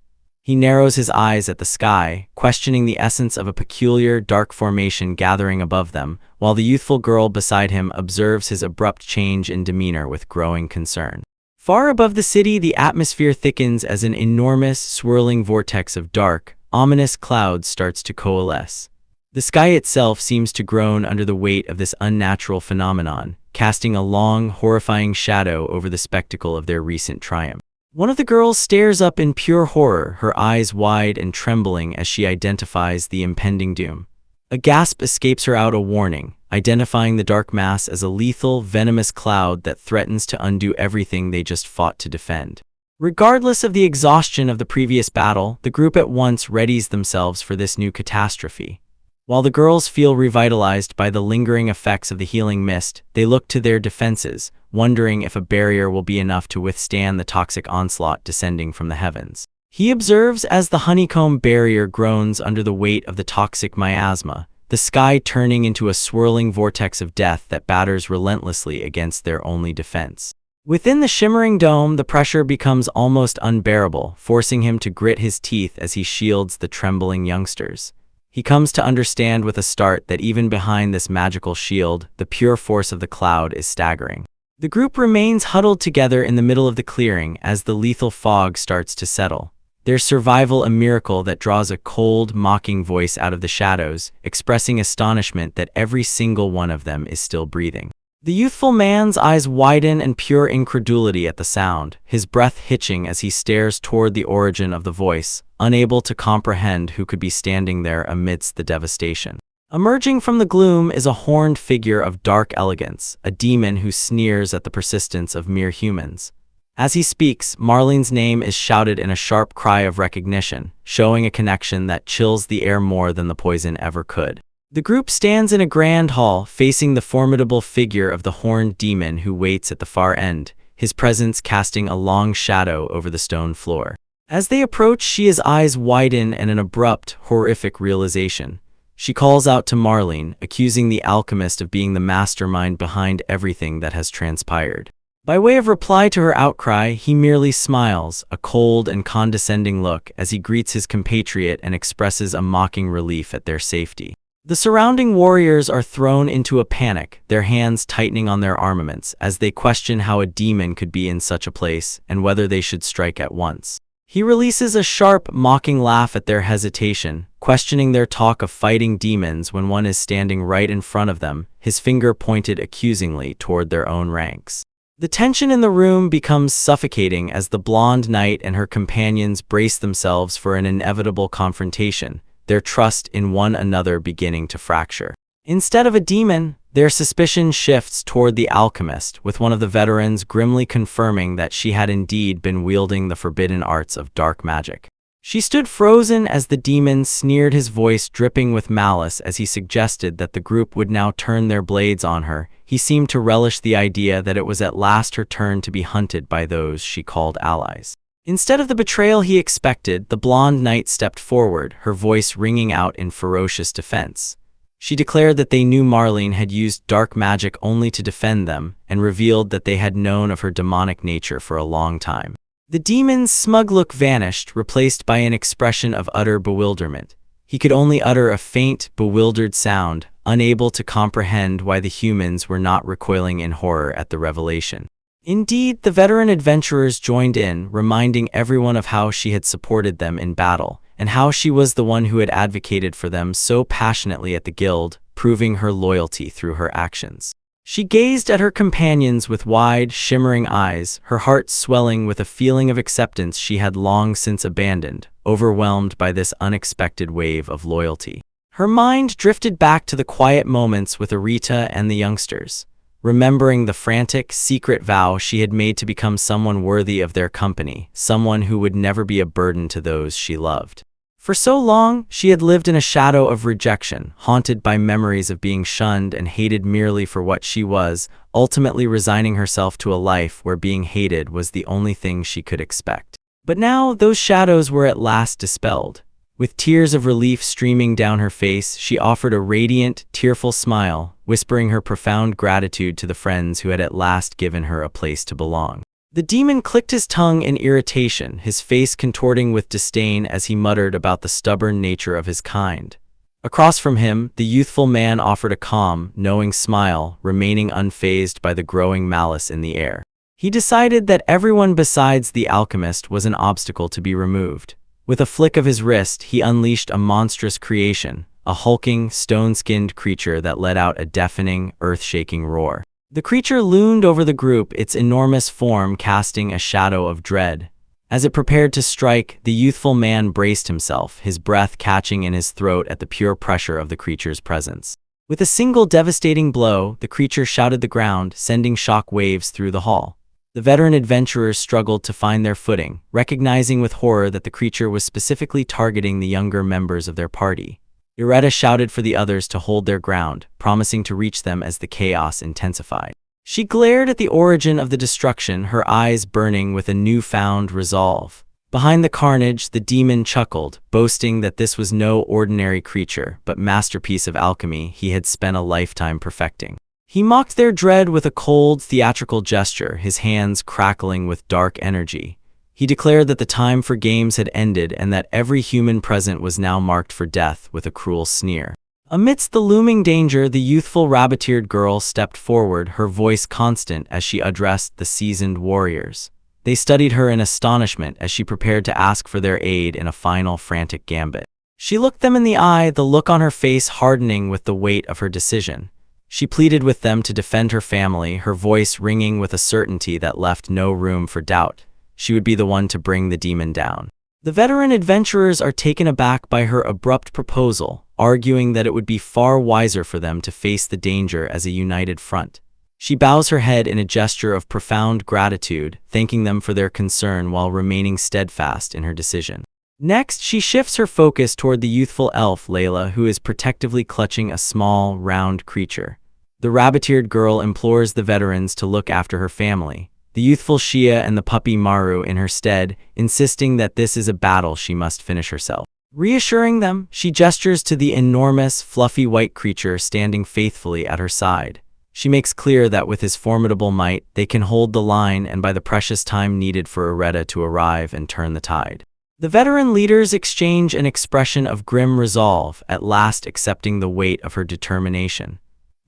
He narrows his eyes at the sky, questioning the essence of a peculiar, dark formation gathering above them, while the youthful girl beside him observes his abrupt change in demeanor with growing concern. Far above the city, the atmosphere thickens as an enormous, swirling vortex of dark, ominous clouds starts to coalesce. The sky itself seems to groan under the weight of this unnatural phenomenon, casting a long, horrifying shadow over the spectacle of their recent triumph. One of the girls stares up in pure horror, her eyes wide and trembling as she identifies the impending doom. A gasp escapes her out, a warning, identifying the dark mass as a lethal, venomous cloud that threatens to undo everything they just fought to defend. Regardless of the exhaustion of the previous battle, the group at once readies themselves for this new catastrophe. While the girls feel revitalized by the lingering effects of the healing mist, they look to their defenses, wondering if a barrier will be enough to withstand the toxic onslaught descending from the heavens. He observes as the honeycomb barrier groans under the weight of the toxic miasma, the sky turning into a swirling vortex of death that batters relentlessly against their only defense. Within the shimmering dome, the pressure becomes almost unbearable, forcing him to grit his teeth as he shields the trembling youngsters. He comes to understand with a start that even behind this magical shield, the pure force of the cloud is staggering. The group remains huddled together in the middle of the clearing as the lethal fog starts to settle. Their survival a miracle that draws a cold, mocking voice out of the shadows, expressing astonishment that every single one of them is still breathing. The youthful man's eyes widen in pure incredulity at the sound, his breath hitching as he stares toward the origin of the voice, unable to comprehend who could be standing there amidst the devastation. Emerging from the gloom is a horned figure of dark elegance, a demon who sneers at the persistence of mere humans. As he speaks, Marlene's name is shouted in a sharp cry of recognition, showing a connection that chills the air more than the poison ever could. The group stands in a grand hall, facing the formidable figure of the horned demon who waits at the far end, his presence casting a long shadow over the stone floor. As they approach, Shia's eyes widen in an abrupt, horrific realization. She calls out to Marlene, accusing the alchemist of being the mastermind behind everything that has transpired. By way of reply to her outcry, he merely smiles, a cold and condescending look, as he greets his compatriot and expresses a mocking relief at their safety. The surrounding warriors are thrown into a panic, their hands tightening on their armaments, as they question how a demon could be in such a place and whether they should strike at once. He releases a sharp, mocking laugh at their hesitation, questioning their talk of fighting demons when one is standing right in front of them, his finger pointed accusingly toward their own ranks. The tension in the room becomes suffocating as the blonde knight and her companions brace themselves for an inevitable confrontation, their trust in one another beginning to fracture. Instead of a demon, their suspicion shifts toward the alchemist, with one of the veterans grimly confirming that she had indeed been wielding the forbidden arts of dark magic. She stood frozen as the demon sneered, his voice dripping with malice as he suggested that the group would now turn their blades on her. He seemed to relish the idea that it was at last her turn to be hunted by those she called allies. Instead of the betrayal he expected, the blonde knight stepped forward, her voice ringing out in ferocious defense. She declared that they knew Marlene had used dark magic only to defend them, and revealed that they had known of her demonic nature for a long time. The demon's smug look vanished, replaced by an expression of utter bewilderment. He could only utter a faint, bewildered sound, unable to comprehend why the humans were not recoiling in horror at the revelation. Indeed, the veteran adventurers joined in, reminding everyone of how she had supported them in battle, and how she was the one who had advocated for them so passionately at the guild, proving her loyalty through her actions. She gazed at her companions with wide, shimmering eyes, her heart swelling with a feeling of acceptance she had long since abandoned, overwhelmed by this unexpected wave of loyalty. Her mind drifted back to the quiet moments with Arita and the youngsters, remembering the frantic, secret vow she had made to become someone worthy of their company, someone who would never be a burden to those she loved. For so long, she had lived in a shadow of rejection, haunted by memories of being shunned and hated merely for what she was, ultimately resigning herself to a life where being hated was the only thing she could expect. But now, those shadows were at last dispelled. With tears of relief streaming down her face, she offered a radiant, tearful smile, whispering her profound gratitude to the friends who had at last given her a place to belong. The demon clicked his tongue in irritation, his face contorting with disdain as he muttered about the stubborn nature of his kind. Across from him, the youthful man offered a calm, knowing smile, remaining unfazed by the growing malice in the air. He decided that everyone besides the alchemist was an obstacle to be removed. With a flick of his wrist, he unleashed a monstrous creation, a hulking, stone-skinned creature that let out a deafening, earth-shaking roar. The creature loomed over the group, its enormous form casting a shadow of dread. As it prepared to strike, the youthful man braced himself, his breath catching in his throat at the pure pressure of the creature's presence. With a single devastating blow, the creature shouted the ground, sending shock waves through the hall. The veteran adventurers struggled to find their footing, recognizing with horror that the creature was specifically targeting the younger members of their party. Ireta shouted for the others to hold their ground, promising to reach them as the chaos intensified. She glared at the origin of the destruction, her eyes burning with a newfound resolve. Behind the carnage, the demon chuckled, boasting that this was no ordinary creature, but masterpiece of alchemy he had spent a lifetime perfecting. He mocked their dread with a cold, theatrical gesture, his hands crackling with dark energy. He declared that the time for games had ended and that every human present was now marked for death with a cruel sneer. Amidst the looming danger, the youthful rabbit-eared girl stepped forward, her voice constant as she addressed the seasoned warriors. They studied her in astonishment as she prepared to ask for their aid in a final frantic gambit. She looked them in the eye, the look on her face hardening with the weight of her decision. She pleaded with them to defend her family, her voice ringing with a certainty that left no room for doubt. She would be the one to bring the demon down. The veteran adventurers are taken aback by her abrupt proposal, arguing that it would be far wiser for them to face the danger as a united front. She bows her head in a gesture of profound gratitude, thanking them for their concern while remaining steadfast in her decision. Next, she shifts her focus toward the youthful elf Layla, who is protectively clutching a small, round creature. The rabbit-eared girl implores the veterans to look after her family, the youthful Shia and the puppy Maru in her stead, insisting that this is a battle she must finish herself. Reassuring them, she gestures to the enormous, fluffy white creature standing faithfully at her side. She makes clear that with his formidable might, they can hold the line and by the precious time needed for Ireta to arrive and turn the tide. The veteran leaders exchange an expression of grim resolve, at last accepting the weight of her determination.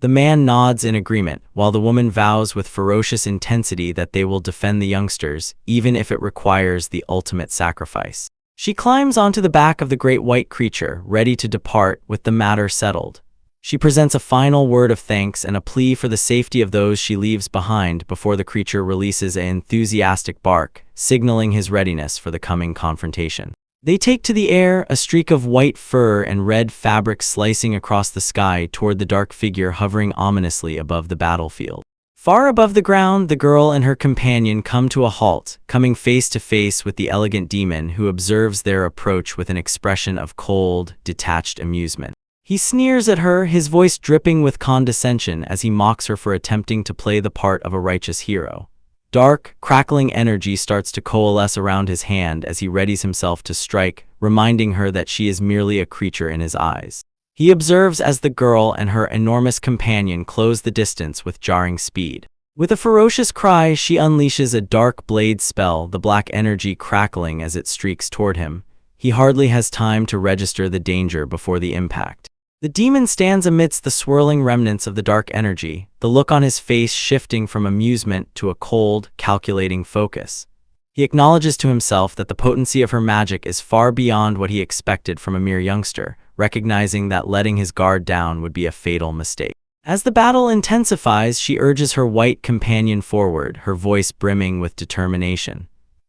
The man nods in agreement, while the woman vows with ferocious intensity that they will defend the youngsters, even if it requires the ultimate sacrifice. She climbs onto the back of the great white creature, ready to depart with the matter settled. She presents a final word of thanks and a plea for the safety of those she leaves behind before the creature releases an enthusiastic bark, signaling his readiness for the coming confrontation. They take to the air, a streak of white fur and red fabric slicing across the sky toward the dark figure hovering ominously above the battlefield. Far above the ground, the girl and her companion come to a halt, coming face to face with the elegant demon who observes their approach with an expression of cold, detached amusement. He sneers at her, his voice dripping with condescension as he mocks her for attempting to play the part of a righteous hero. Dark, crackling energy starts to coalesce around his hand as he readies himself to strike, reminding her that she is merely a creature in his eyes. He observes as the girl and her enormous companion close the distance with jarring speed. With a ferocious cry, she unleashes a dark blade spell, the black energy crackling as it streaks toward him. He hardly has time to register the danger before the impact. The demon stands amidst the swirling remnants of the dark energy, the look on his face shifting from amusement to a cold, calculating focus. He acknowledges to himself that the potency of her magic is far beyond what he expected from a mere youngster, recognizing that letting his guard down would be a fatal mistake. As the battle intensifies, she urges her white companion forward, her voice brimming with determination.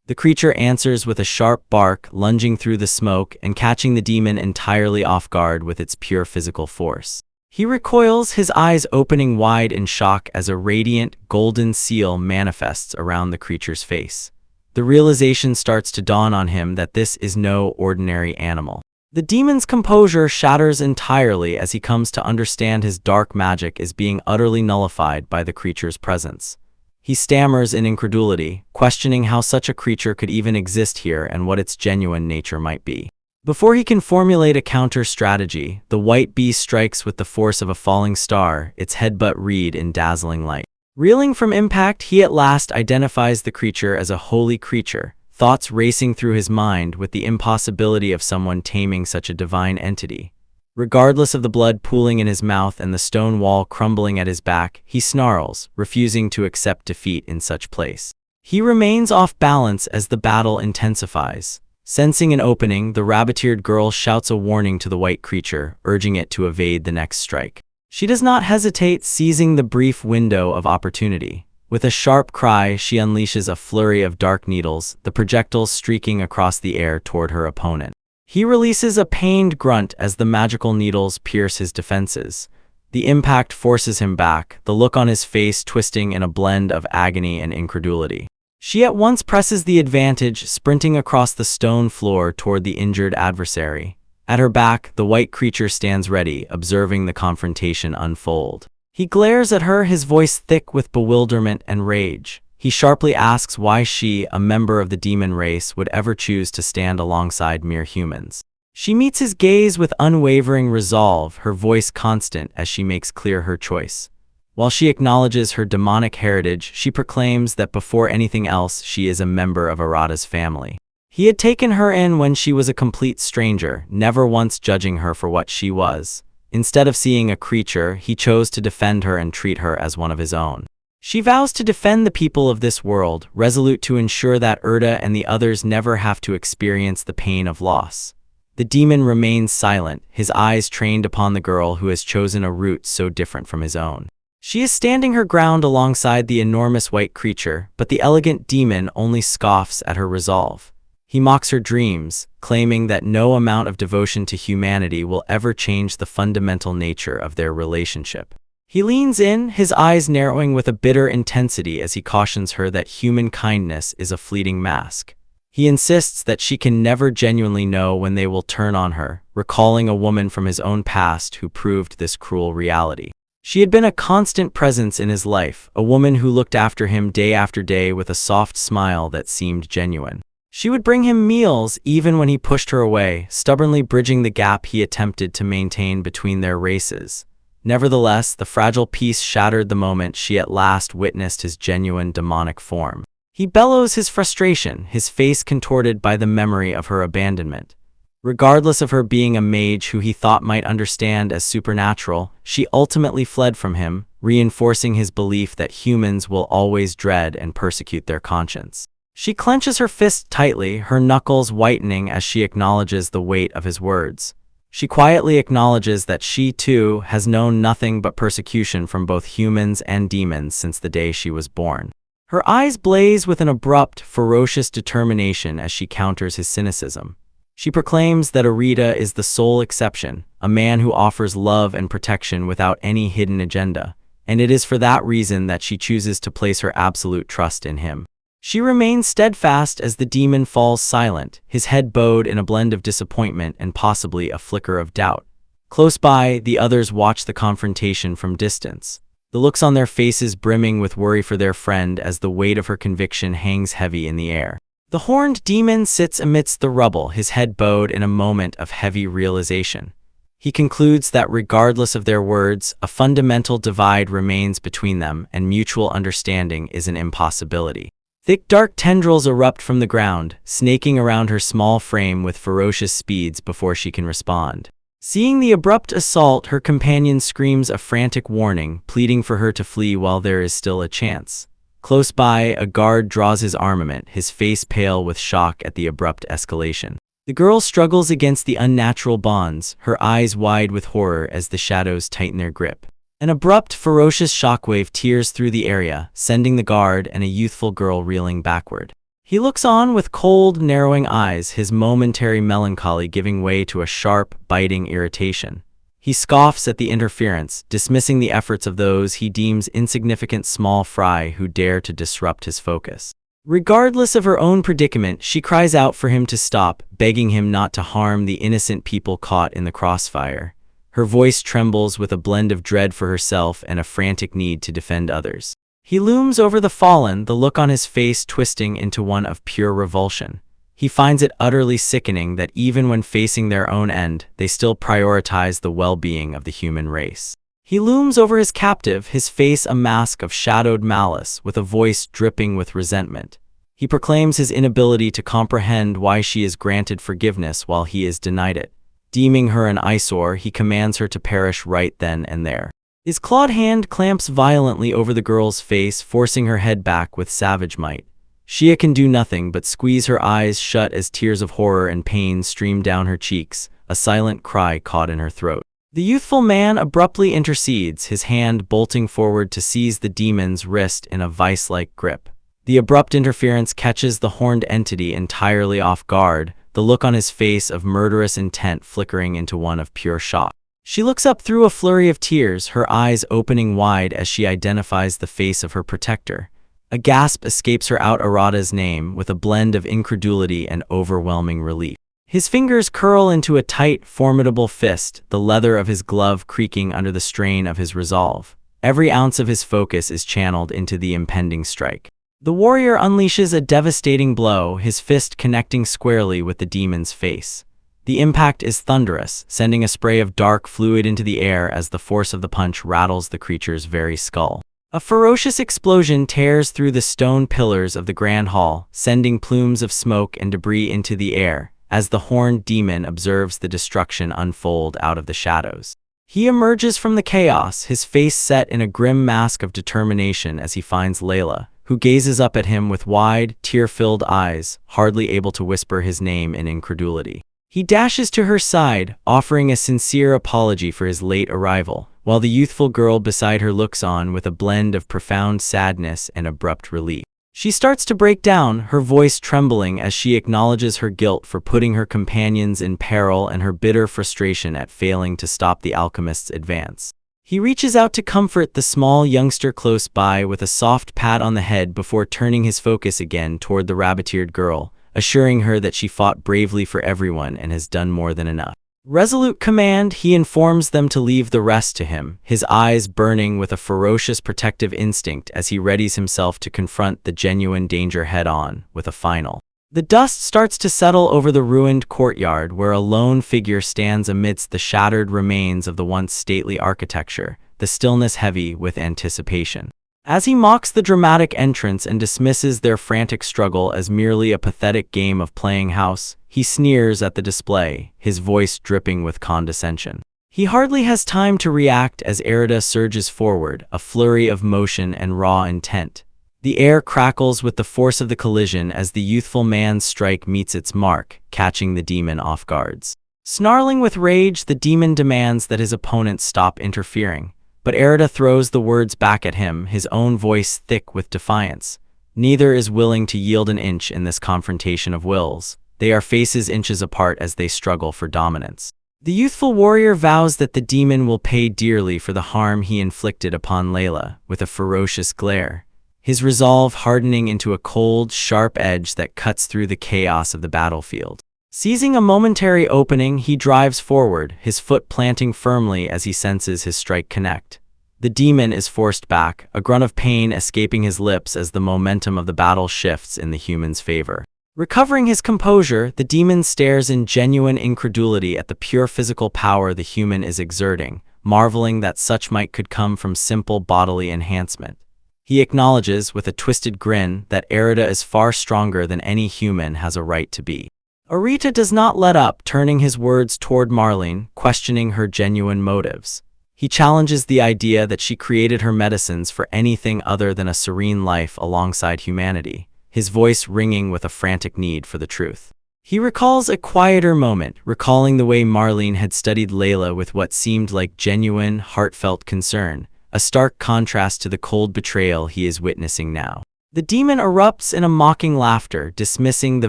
The creature answers with a sharp bark, lunging through the smoke and catching the demon entirely off guard with its pure physical force. He recoils, his eyes opening wide in shock as a radiant, golden seal manifests around the creature's face. The realization starts to dawn on him that this is no ordinary animal. The demon's composure shatters entirely as he comes to understand his dark magic is being utterly nullified by the creature's presence. He stammers in incredulity, questioning how such a creature could even exist here and what its genuine nature might be. Before he can formulate a counter-strategy, the white beast strikes with the force of a falling star, its headbutt reed in dazzling light. Reeling from impact, he at last identifies the creature as a holy creature, thoughts racing through his mind with the impossibility of someone taming such a divine entity. Regardless of the blood pooling in his mouth and the stone wall crumbling at his back, he snarls, refusing to accept defeat in such place. He remains off balance as the battle intensifies. Sensing an opening, the rabbit-eared girl shouts a warning to the white creature, urging it to evade the next strike. She does not hesitate, seizing the brief window of opportunity. With a sharp cry, she unleashes a flurry of dark needles, the projectiles streaking across the air toward her opponent. He releases a pained grunt as the magical needles pierce his defenses. The impact forces him back, the look on his face twisting in a blend of agony and incredulity. She at once presses the advantage, sprinting across the stone floor toward the injured adversary. At her back, the white creature stands ready, observing the confrontation unfold. He glares at her, his voice thick with bewilderment and rage. He sharply asks why she, a member of the demon race, would ever choose to stand alongside mere humans. She meets his gaze with unwavering resolve, her voice constant as she makes clear her choice. While she acknowledges her demonic heritage, she proclaims that before anything else, she is a member of Arata's family. He had taken her in when she was a complete stranger, never once judging her for what she was. Instead of seeing a creature, he chose to defend her and treat her as one of his own. She vows to defend the people of this world, resolute to ensure that Erta and the others never have to experience the pain of loss. The demon remains silent, his eyes trained upon the girl who has chosen a route so different from his own. She is standing her ground alongside the enormous white creature, but the elegant demon only scoffs at her resolve. He mocks her dreams, claiming that no amount of devotion to humanity will ever change the fundamental nature of their relationship. He leans in, his eyes narrowing with a bitter intensity as he cautions her that human kindness is a fleeting mask. He insists that she can never genuinely know when they will turn on her, recalling a woman from his own past who proved this cruel reality. She had been a constant presence in his life, a woman who looked after him day after day with a soft smile that seemed genuine. She would bring him meals even when he pushed her away, stubbornly bridging the gap he attempted to maintain between their races. Nevertheless, the fragile peace shattered the moment she at last witnessed his genuine demonic form. He bellows his frustration, his face contorted by the memory of her abandonment. Regardless of her being a mage who he thought might understand as supernatural, she ultimately fled from him, reinforcing his belief that humans will always dread and persecute their conscience. She clenches her fist tightly, her knuckles whitening as she acknowledges the weight of his words. She quietly acknowledges that she, too, has known nothing but persecution from both humans and demons since the day she was born. Her eyes blaze with an abrupt, ferocious determination as she counters his cynicism. She proclaims that Arita is the sole exception, a man who offers love and protection without any hidden agenda, and it is for that reason that she chooses to place her absolute trust in him. She remains steadfast as the demon falls silent, his head bowed in a blend of disappointment and possibly a flicker of doubt. Close by, the others watch the confrontation from distance, the looks on their faces brimming with worry for their friend as the weight of her conviction hangs heavy in the air. The horned demon sits amidst the rubble, his head bowed in a moment of heavy realization. He concludes that regardless of their words, a fundamental divide remains between them and mutual understanding is an impossibility. Thick dark tendrils erupt from the ground, snaking around her small frame with ferocious speeds before she can respond. Seeing the abrupt assault, her companion screams a frantic warning, pleading for her to flee while there is still a chance. Close by, a guard draws his armament, his face pale with shock at the abrupt escalation. The girl struggles against the unnatural bonds, her eyes wide with horror as the shadows tighten their grip. An abrupt, ferocious shockwave tears through the area, sending the guard and a youthful girl reeling backward. He looks on with cold, narrowing eyes, his momentary melancholy giving way to a sharp, biting irritation. He scoffs at the interference, dismissing the efforts of those he deems insignificant small fry who dare to disrupt his focus. Regardless of her own predicament, she cries out for him to stop, begging him not to harm the innocent people caught in the crossfire. Her voice trembles with a blend of dread for herself and a frantic need to defend others. He looms over the fallen, the look on his face twisting into one of pure revulsion. He finds it utterly sickening that even when facing their own end, they still prioritize the well-being of the human race. He looms over his captive, his face a mask of shadowed malice, with a voice dripping with resentment. He proclaims his inability to comprehend why she is granted forgiveness while he is denied it. Deeming her an eyesore, he commands her to perish right then and there. His clawed hand clamps violently over the girl's face, forcing her head back with savage might. Shia can do nothing but squeeze her eyes shut as tears of horror and pain stream down her cheeks, a silent cry caught in her throat. The youthful man abruptly intercedes, his hand bolting forward to seize the demon's wrist in a vice-like grip. The abrupt interference catches the horned entity entirely off guard, the look on his face of murderous intent flickering into one of pure shock. She looks up through a flurry of tears, her eyes opening wide as she identifies the face of her protector. A gasp escapes her out Arata's name with a blend of incredulity and overwhelming relief. His fingers curl into a tight, formidable fist, the leather of his glove creaking under the strain of his resolve. Every ounce of his focus is channeled into the impending strike. The warrior unleashes a devastating blow, his fist connecting squarely with the demon's face. The impact is thunderous, sending a spray of dark fluid into the air as the force of the punch rattles the creature's very skull. A ferocious explosion tears through the stone pillars of the grand hall, sending plumes of smoke and debris into the air, as the horned demon observes the destruction unfold out of the shadows. He emerges from the chaos, his face set in a grim mask of determination as he finds Layla, who gazes up at him with wide, tear-filled eyes, hardly able to whisper his name in incredulity. He dashes to her side, offering a sincere apology for his late arrival, while the youthful girl beside her looks on with a blend of profound sadness and abrupt relief. She starts to break down, her voice trembling as she acknowledges her guilt for putting her companions in peril and her bitter frustration at failing to stop the alchemist's advance. He reaches out to comfort the small youngster close by with a soft pat on the head before turning his focus again toward the rabbit-eared girl, assuring her that she fought bravely for everyone and has done more than enough. Resolute command, he informs them to leave the rest to him, his eyes burning with a ferocious protective instinct as he readies himself to confront the genuine danger head-on with a final. The dust starts to settle over the ruined courtyard where a lone figure stands amidst the shattered remains of the once stately architecture, the stillness heavy with anticipation. As he mocks the dramatic entrance and dismisses their frantic struggle as merely a pathetic game of playing house, he sneers at the display, his voice dripping with condescension. He hardly has time to react as Arata surges forward, a flurry of motion and raw intent. The air crackles with the force of the collision as the youthful man's strike meets its mark, catching the demon off guard. Snarling with rage, the demon demands that his opponent stop interfering. But Arata throws the words back at him, his own voice thick with defiance. Neither is willing to yield an inch in this confrontation of wills. They are faces inches apart as they struggle for dominance. The youthful warrior vows that the demon will pay dearly for the harm he inflicted upon Layla, with a ferocious glare, his resolve hardening into a cold, sharp edge that cuts through the chaos of the battlefield. Seizing a momentary opening, he drives forward, his foot planting firmly as he senses his strike connect. The demon is forced back, a grunt of pain escaping his lips as the momentum of the battle shifts in the human's favor. Recovering his composure, the demon stares in genuine incredulity at the pure physical power the human is exerting, marveling that such might could come from simple bodily enhancement. He acknowledges, with a twisted grin, that Arata is far stronger than any human has a right to be. Arata does not let up, turning his words toward Marlene, questioning her genuine motives. He challenges the idea that she created her medicines for anything other than a serene life alongside humanity, his voice ringing with a frantic need for the truth. He recalls a quieter moment, recalling the way Marlene had studied Layla with what seemed like genuine, heartfelt concern, a stark contrast to the cold betrayal he is witnessing now. The demon erupts in a mocking laughter, dismissing the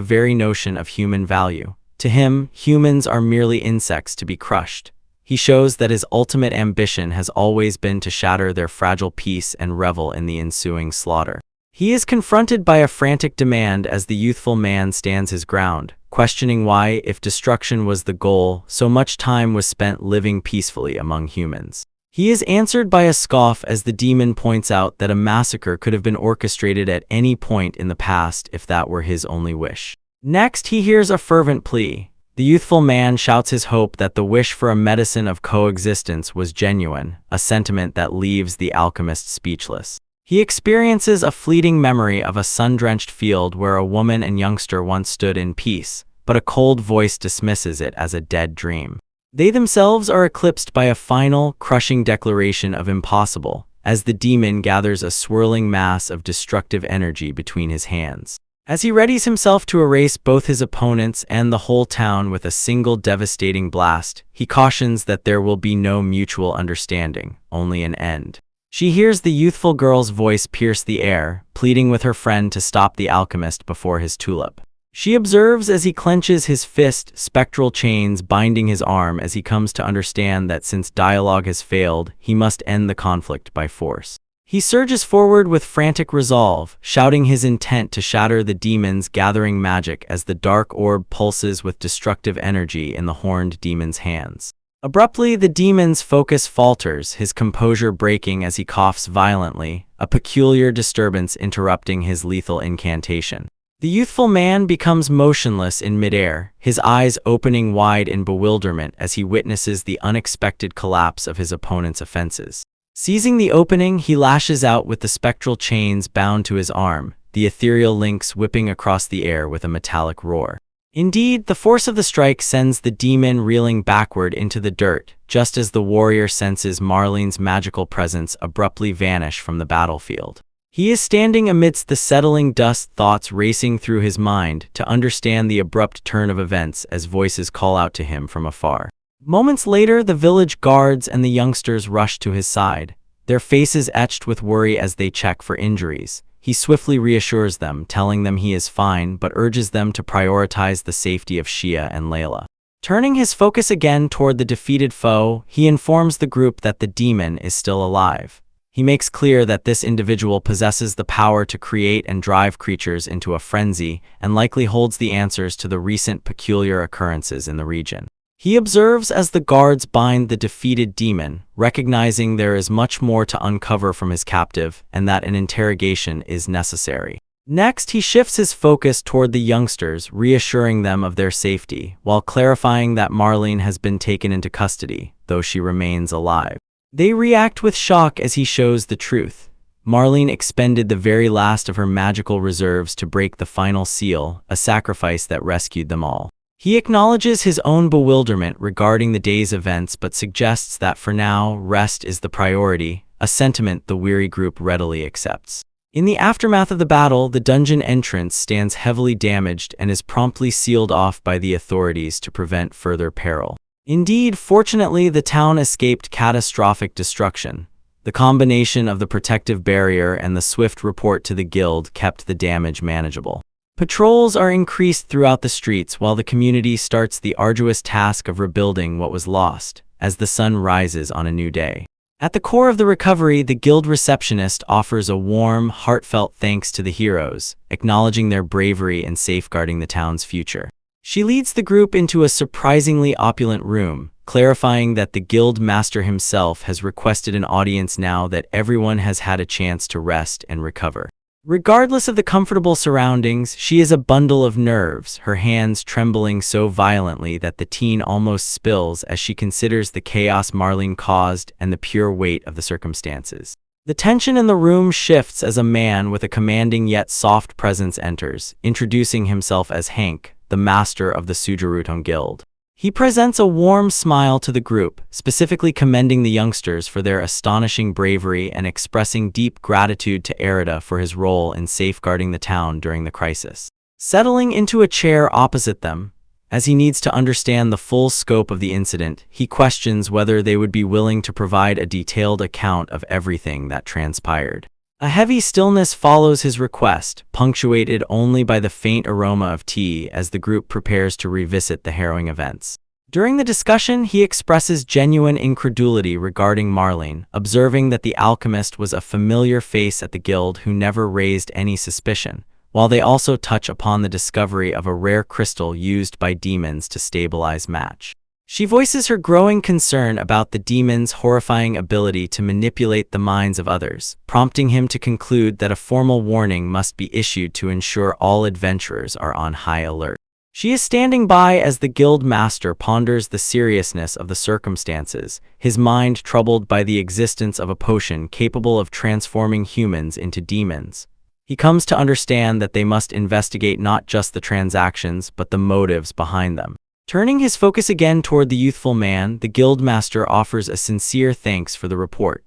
very notion of human value. To him, humans are merely insects to be crushed. He shows that his ultimate ambition has always been to shatter their fragile peace and revel in the ensuing slaughter. He is confronted by a frantic demand as the youthful man stands his ground, questioning why, if destruction was the goal, so much time was spent living peacefully among humans. He is answered by a scoff as the demon points out that a massacre could have been orchestrated at any point in the past if that were his only wish. Next, he hears a fervent plea. The youthful man shouts his hope that the wish for a medicine of coexistence was genuine, a sentiment that leaves the alchemist speechless. He experiences a fleeting memory of a sun-drenched field where a woman and youngster once stood in peace, but a cold voice dismisses it as a dead dream. They themselves are eclipsed by a final, crushing declaration of impossible, as the demon gathers a swirling mass of destructive energy between his hands. As he readies himself to erase both his opponents and the whole town with a single devastating blast, he cautions that there will be no mutual understanding, only an end. She hears the youthful girl's voice pierce the air, pleading with her friend to stop the alchemist before his tulip. She observes as he clenches his fist, spectral chains binding his arm as he comes to understand that since dialogue has failed, he must end the conflict by force. He surges forward with frantic resolve, shouting his intent to shatter the demon's gathering magic as the dark orb pulses with destructive energy in the horned demon's hands. Abruptly, the demon's focus falters, his composure breaking as he coughs violently, a peculiar disturbance interrupting his lethal incantation. The youthful man becomes motionless in midair, his eyes opening wide in bewilderment as he witnesses the unexpected collapse of his opponent's offenses. Seizing the opening, he lashes out with the spectral chains bound to his arm, the ethereal links whipping across the air with a metallic roar. Indeed, the force of the strike sends the demon reeling backward into the dirt, just as the warrior senses Marlene's magical presence abruptly vanish from the battlefield. He is standing amidst the settling dust, thoughts racing through his mind to understand the abrupt turn of events as voices call out to him from afar. Moments later, the village guards and the youngsters rush to his side, their faces etched with worry as they check for injuries. He swiftly reassures them, telling them he is fine, but urges them to prioritize the safety of Shia and Layla. Turning his focus again toward the defeated foe, he informs the group that the demon is still alive. He makes clear that this individual possesses the power to create and drive creatures into a frenzy and likely holds the answers to the recent peculiar occurrences in the region. He observes as the guards bind the defeated demon, recognizing there is much more to uncover from his captive and that an interrogation is necessary. Next, he shifts his focus toward the youngsters, reassuring them of their safety, while clarifying that Marlene has been taken into custody, though she remains alive. They react with shock as he shows the truth. Marlene expended the very last of her magical reserves to break the final seal, a sacrifice that rescued them all. He acknowledges his own bewilderment regarding the day's events but suggests that for now, rest is the priority, a sentiment the weary group readily accepts. In the aftermath of the battle, the dungeon entrance stands heavily damaged and is promptly sealed off by the authorities to prevent further peril. Indeed, fortunately, the town escaped catastrophic destruction. The combination of the protective barrier and the swift report to the guild kept the damage manageable. Patrols are increased throughout the streets while the community starts the arduous task of rebuilding what was lost, as the sun rises on a new day. At the core of the recovery, the guild receptionist offers a warm, heartfelt thanks to the heroes, acknowledging their bravery in safeguarding the town's future. She leads the group into a surprisingly opulent room, clarifying that the guild master himself has requested an audience now that everyone has had a chance to rest and recover. Regardless of the comfortable surroundings, she is a bundle of nerves, her hands trembling so violently that the teen almost spills as she considers the chaos Marlene caused and the pure weight of the circumstances. The tension in the room shifts as a man with a commanding yet soft presence enters, introducing himself as Hank, the master of the Sujuruton Guild. He presents a warm smile to the group, specifically commending the youngsters for their astonishing bravery and expressing deep gratitude to Erida for his role in safeguarding the town during the crisis. Settling into a chair opposite them, as he needs to understand the full scope of the incident, he questions whether they would be willing to provide a detailed account of everything that transpired. A heavy stillness follows his request, punctuated only by the faint aroma of tea as the group prepares to revisit the harrowing events. During the discussion, he expresses genuine incredulity regarding Marlene, observing that the alchemist was a familiar face at the guild who never raised any suspicion, while they also touch upon the discovery of a rare crystal used by demons to stabilize match. She voices her growing concern about the demon's horrifying ability to manipulate the minds of others, prompting him to conclude that a formal warning must be issued to ensure all adventurers are on high alert. She is standing by as the guild master ponders the seriousness of the circumstances, his mind troubled by the existence of a potion capable of transforming humans into demons. He comes to understand that they must investigate not just the transactions but the motives behind them. Turning his focus again toward the youthful man, the guildmaster offers a sincere thanks for the report.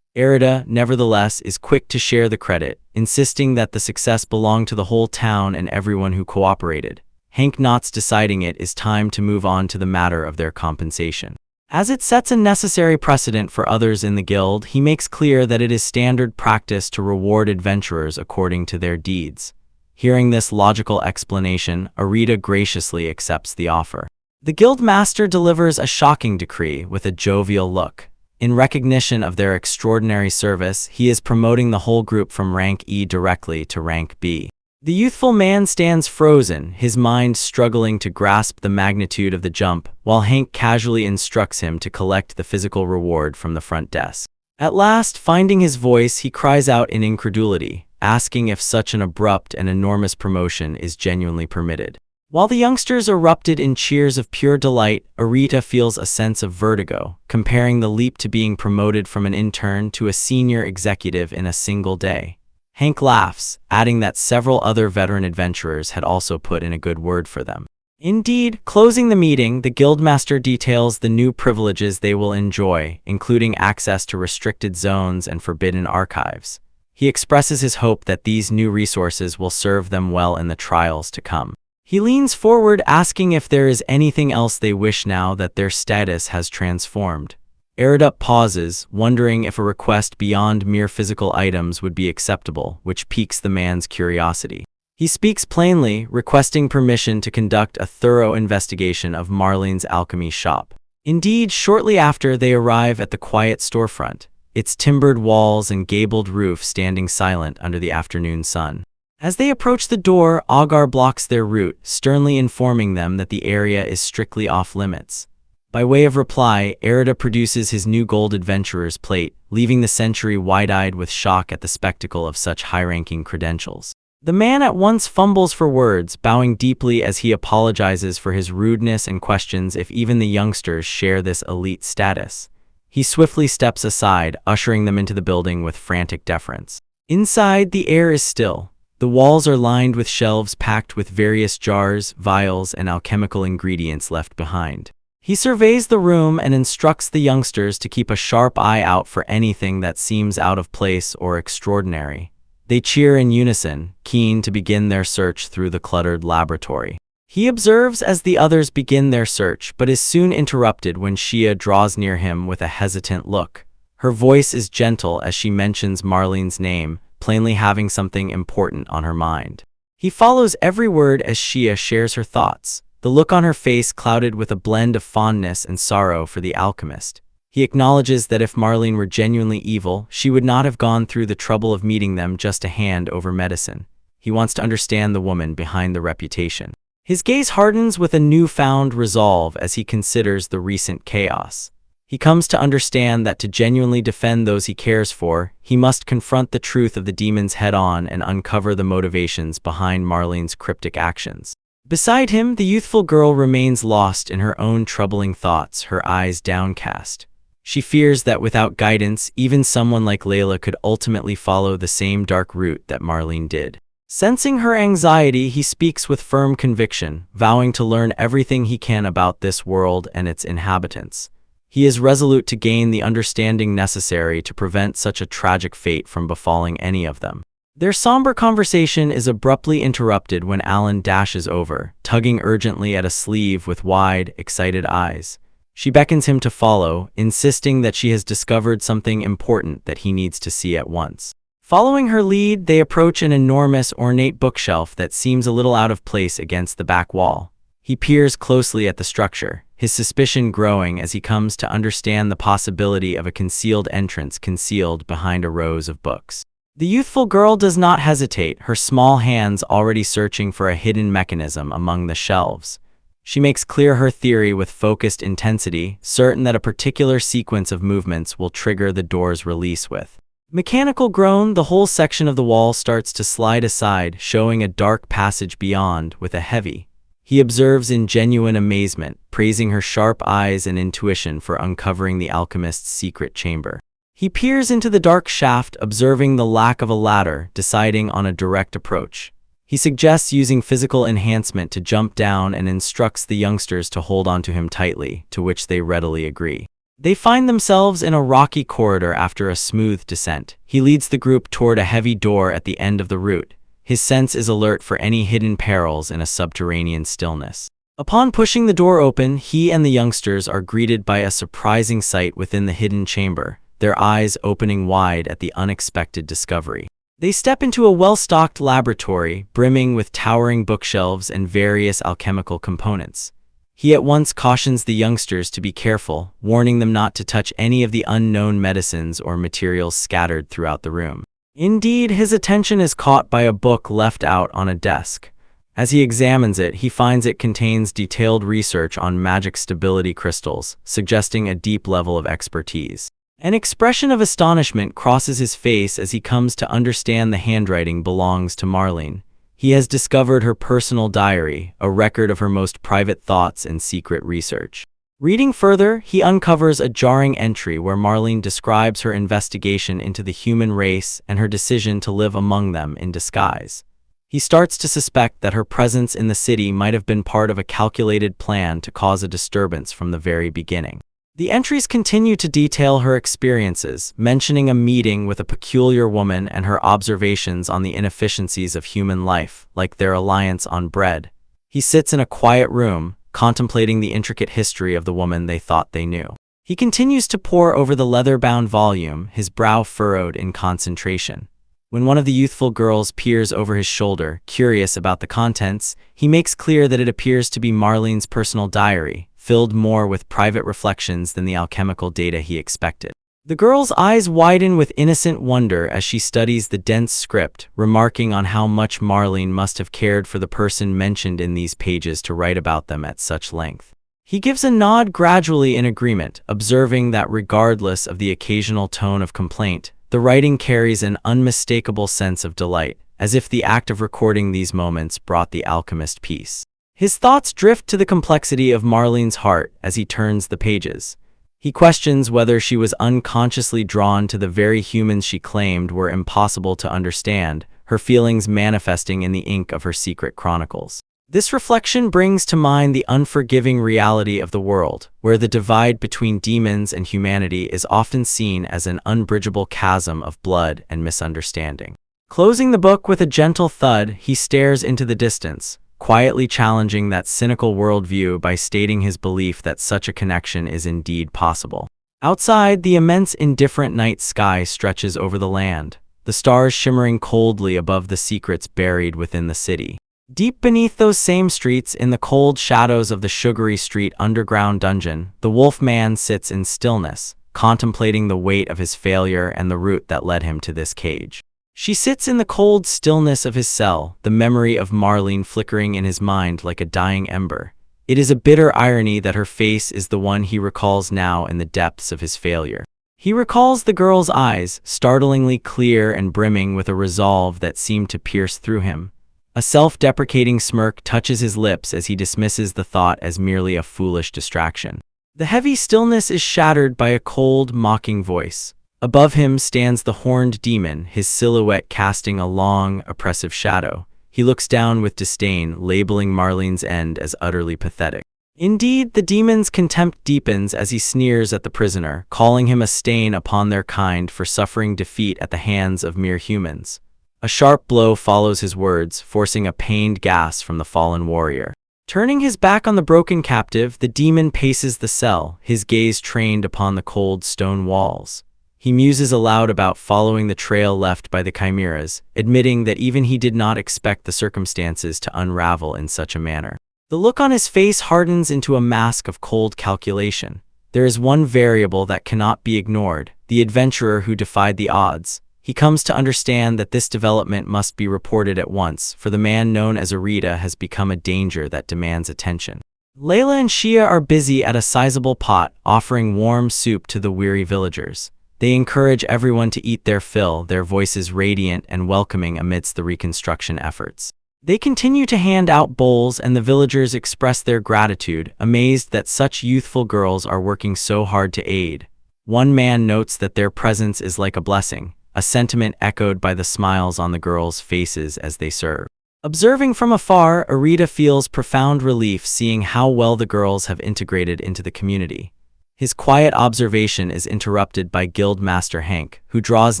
Erida, nevertheless, is quick to share the credit, insisting that the success belonged to the whole town and everyone who cooperated. Hank nods, deciding it is time to move on to the matter of their compensation. As it sets a necessary precedent for others in the guild, he makes clear that it is standard practice to reward adventurers according to their deeds. Hearing this logical explanation, Arita graciously accepts the offer. The guild master delivers a shocking decree with a jovial look. In recognition of their extraordinary service, he is promoting the whole group from rank E directly to rank B. The youthful man stands frozen, his mind struggling to grasp the magnitude of the jump, while Hank casually instructs him to collect the physical reward from the front desk. At last, finding his voice, he cries out in incredulity, asking if such an abrupt and enormous promotion is genuinely permitted. While the youngsters erupted in cheers of pure delight, Arita feels a sense of vertigo, comparing the leap to being promoted from an intern to a senior executive in a single day. Hank laughs, adding that several other veteran adventurers had also put in a good word for them. Indeed, closing the meeting, the guildmaster details the new privileges they will enjoy, including access to restricted zones and forbidden archives. He expresses his hope that these new resources will serve them well in the trials to come. He leans forward, asking if there is anything else they wish now that their status has transformed. Arita pauses, wondering if a request beyond mere physical items would be acceptable, which piques the man's curiosity. He speaks plainly, requesting permission to conduct a thorough investigation of Marlene's alchemy shop. Indeed, shortly after, they arrive at the quiet storefront, its timbered walls and gabled roof standing silent under the afternoon sun. As they approach the door, Agar blocks their route, sternly informing them that the area is strictly off-limits. By way of reply, Arita produces his new gold adventurer's plate, leaving the sentry wide-eyed with shock at the spectacle of such high-ranking credentials. The man at once fumbles for words, bowing deeply as he apologizes for his rudeness and questions if even the youngsters share this elite status. He swiftly steps aside, ushering them into the building with frantic deference. Inside, the air is still. The walls are lined with shelves packed with various jars, vials, and alchemical ingredients left behind. He surveys the room and instructs the youngsters to keep a sharp eye out for anything that seems out of place or extraordinary. They cheer in unison, keen to begin their search through the cluttered laboratory. He observes as the others begin their search, but is soon interrupted when Shia draws near him with a hesitant look. Her voice is gentle as she mentions Marlene's name, plainly having something important on her mind. He follows every word as Shia shares her thoughts, the look on her face clouded with a blend of fondness and sorrow for the alchemist. He acknowledges that if Marlene were genuinely evil, she would not have gone through the trouble of meeting them just to hand over medicine. He wants to understand the woman behind the reputation. His gaze hardens with a newfound resolve as he considers the recent chaos. He comes to understand that to genuinely defend those he cares for, he must confront the truth of the demons head-on and uncover the motivations behind Marlene's cryptic actions. Beside him, the youthful girl remains lost in her own troubling thoughts, her eyes downcast. She fears that without guidance, even someone like Layla could ultimately follow the same dark route that Marlene did. Sensing her anxiety, he speaks with firm conviction, vowing to learn everything he can about this world and its inhabitants. He is resolute to gain the understanding necessary to prevent such a tragic fate from befalling any of them. Their somber conversation is abruptly interrupted when Alan dashes over, tugging urgently at a sleeve with wide, excited eyes. She beckons him to follow, insisting that she has discovered something important that he needs to see at once. Following her lead, they approach an enormous, ornate bookshelf that seems a little out of place against the back wall. He peers closely at the structure, his suspicion growing as he comes to understand the possibility of a concealed entrance concealed behind a rows of books. The youthful girl does not hesitate, her small hands already searching for a hidden mechanism among the shelves. She makes clear her theory with focused intensity, certain that a particular sequence of movements will trigger the door's release with. Mechanical groan, the whole section of the wall starts to slide aside, showing a dark passage beyond with a heavy. He observes in genuine amazement, praising her sharp eyes and intuition for uncovering the alchemist's secret chamber. He peers into the dark shaft, observing the lack of a ladder, deciding on a direct approach. He suggests using physical enhancement to jump down and instructs the youngsters to hold onto him tightly, to which they readily agree. They find themselves in a rocky corridor after a smooth descent. He leads the group toward a heavy door at the end of the route. His sense is alert for any hidden perils in a subterranean stillness. Upon pushing the door open, he and the youngsters are greeted by a surprising sight within the hidden chamber, their eyes opening wide at the unexpected discovery. They step into a well-stocked laboratory, brimming with towering bookshelves and various alchemical components. He at once cautions the youngsters to be careful, warning them not to touch any of the unknown medicines or materials scattered throughout the room. Indeed, his attention is caught by a book left out on a desk. As he examines it, he finds it contains detailed research on magic stability crystals, suggesting a deep level of expertise. An expression of astonishment crosses his face as he comes to understand the handwriting belongs to Marlene. He has discovered her personal diary, a record of her most private thoughts and secret research. Reading further, he uncovers a jarring entry where Marlene describes her investigation into the human race and her decision to live among them in disguise. He starts to suspect that her presence in the city might have been part of a calculated plan to cause a disturbance from the very beginning. The entries continue to detail her experiences, mentioning a meeting with a peculiar woman and her observations on the inefficiencies of human life, like their alliance on bread. He sits in a quiet room, contemplating the intricate history of the woman they thought they knew. He continues to pore over the leather-bound volume, his brow furrowed in concentration. When one of the youthful girls peers over his shoulder, curious about the contents, he makes clear that it appears to be Marlene's personal diary, filled more with private reflections than the alchemical data he expected. The girl's eyes widen with innocent wonder as she studies the dense script, remarking on how much Marlene must have cared for the person mentioned in these pages to write about them at such length. He gives a nod gradually in agreement, observing that regardless of the occasional tone of complaint, the writing carries an unmistakable sense of delight, as if the act of recording these moments brought the alchemist peace. His thoughts drift to the complexity of Marlene's heart as he turns the pages. He questions whether she was unconsciously drawn to the very humans she claimed were impossible to understand, her feelings manifesting in the ink of her secret chronicles. This reflection brings to mind the unforgiving reality of the world, where the divide between demons and humanity is often seen as an unbridgeable chasm of blood and misunderstanding. Closing the book with a gentle thud, he stares into the distance, quietly challenging that cynical worldview by stating his belief that such a connection is indeed possible. Outside, the immense indifferent night sky stretches over the land, the stars shimmering coldly above the secrets buried within the city. Deep beneath those same streets, in the cold shadows of the Sugary Street underground dungeon, the wolf man sits in stillness, contemplating the weight of his failure and the route that led him to this cage. She sits in the cold stillness of his cell, the memory of Marlene flickering in his mind like a dying ember. It is a bitter irony that her face is the one he recalls now in the depths of his failure. He recalls the girl's eyes, startlingly clear and brimming with a resolve that seemed to pierce through him. A self-deprecating smirk touches his lips as he dismisses the thought as merely a foolish distraction. The heavy stillness is shattered by a cold, mocking voice. Above him stands the horned demon, his silhouette casting a long, oppressive shadow. He looks down with disdain, labeling Marlene's end as utterly pathetic. Indeed, the demon's contempt deepens as he sneers at the prisoner, calling him a stain upon their kind for suffering defeat at the hands of mere humans. A sharp blow follows his words, forcing a pained gasp from the fallen warrior. Turning his back on the broken captive, the demon paces the cell, his gaze trained upon the cold stone walls. He muses aloud about following the trail left by the chimeras, admitting that even he did not expect the circumstances to unravel in such a manner. The look on his face hardens into a mask of cold calculation. There is one variable that cannot be ignored: the adventurer who defied the odds. He comes to understand that this development must be reported at once, for the man known as Arita has become a danger that demands attention. Layla and Shia are busy at a sizable pot, offering warm soup to the weary villagers. They encourage everyone to eat their fill, their voices radiant and welcoming amidst the reconstruction efforts. They continue to hand out bowls, and the villagers express their gratitude, amazed that such youthful girls are working so hard to aid. One man notes that their presence is like a blessing, a sentiment echoed by the smiles on the girls' faces as they serve. Observing from afar, Arita feels profound relief seeing how well the girls have integrated into the community. His quiet observation is interrupted by Guild Master Hank, who draws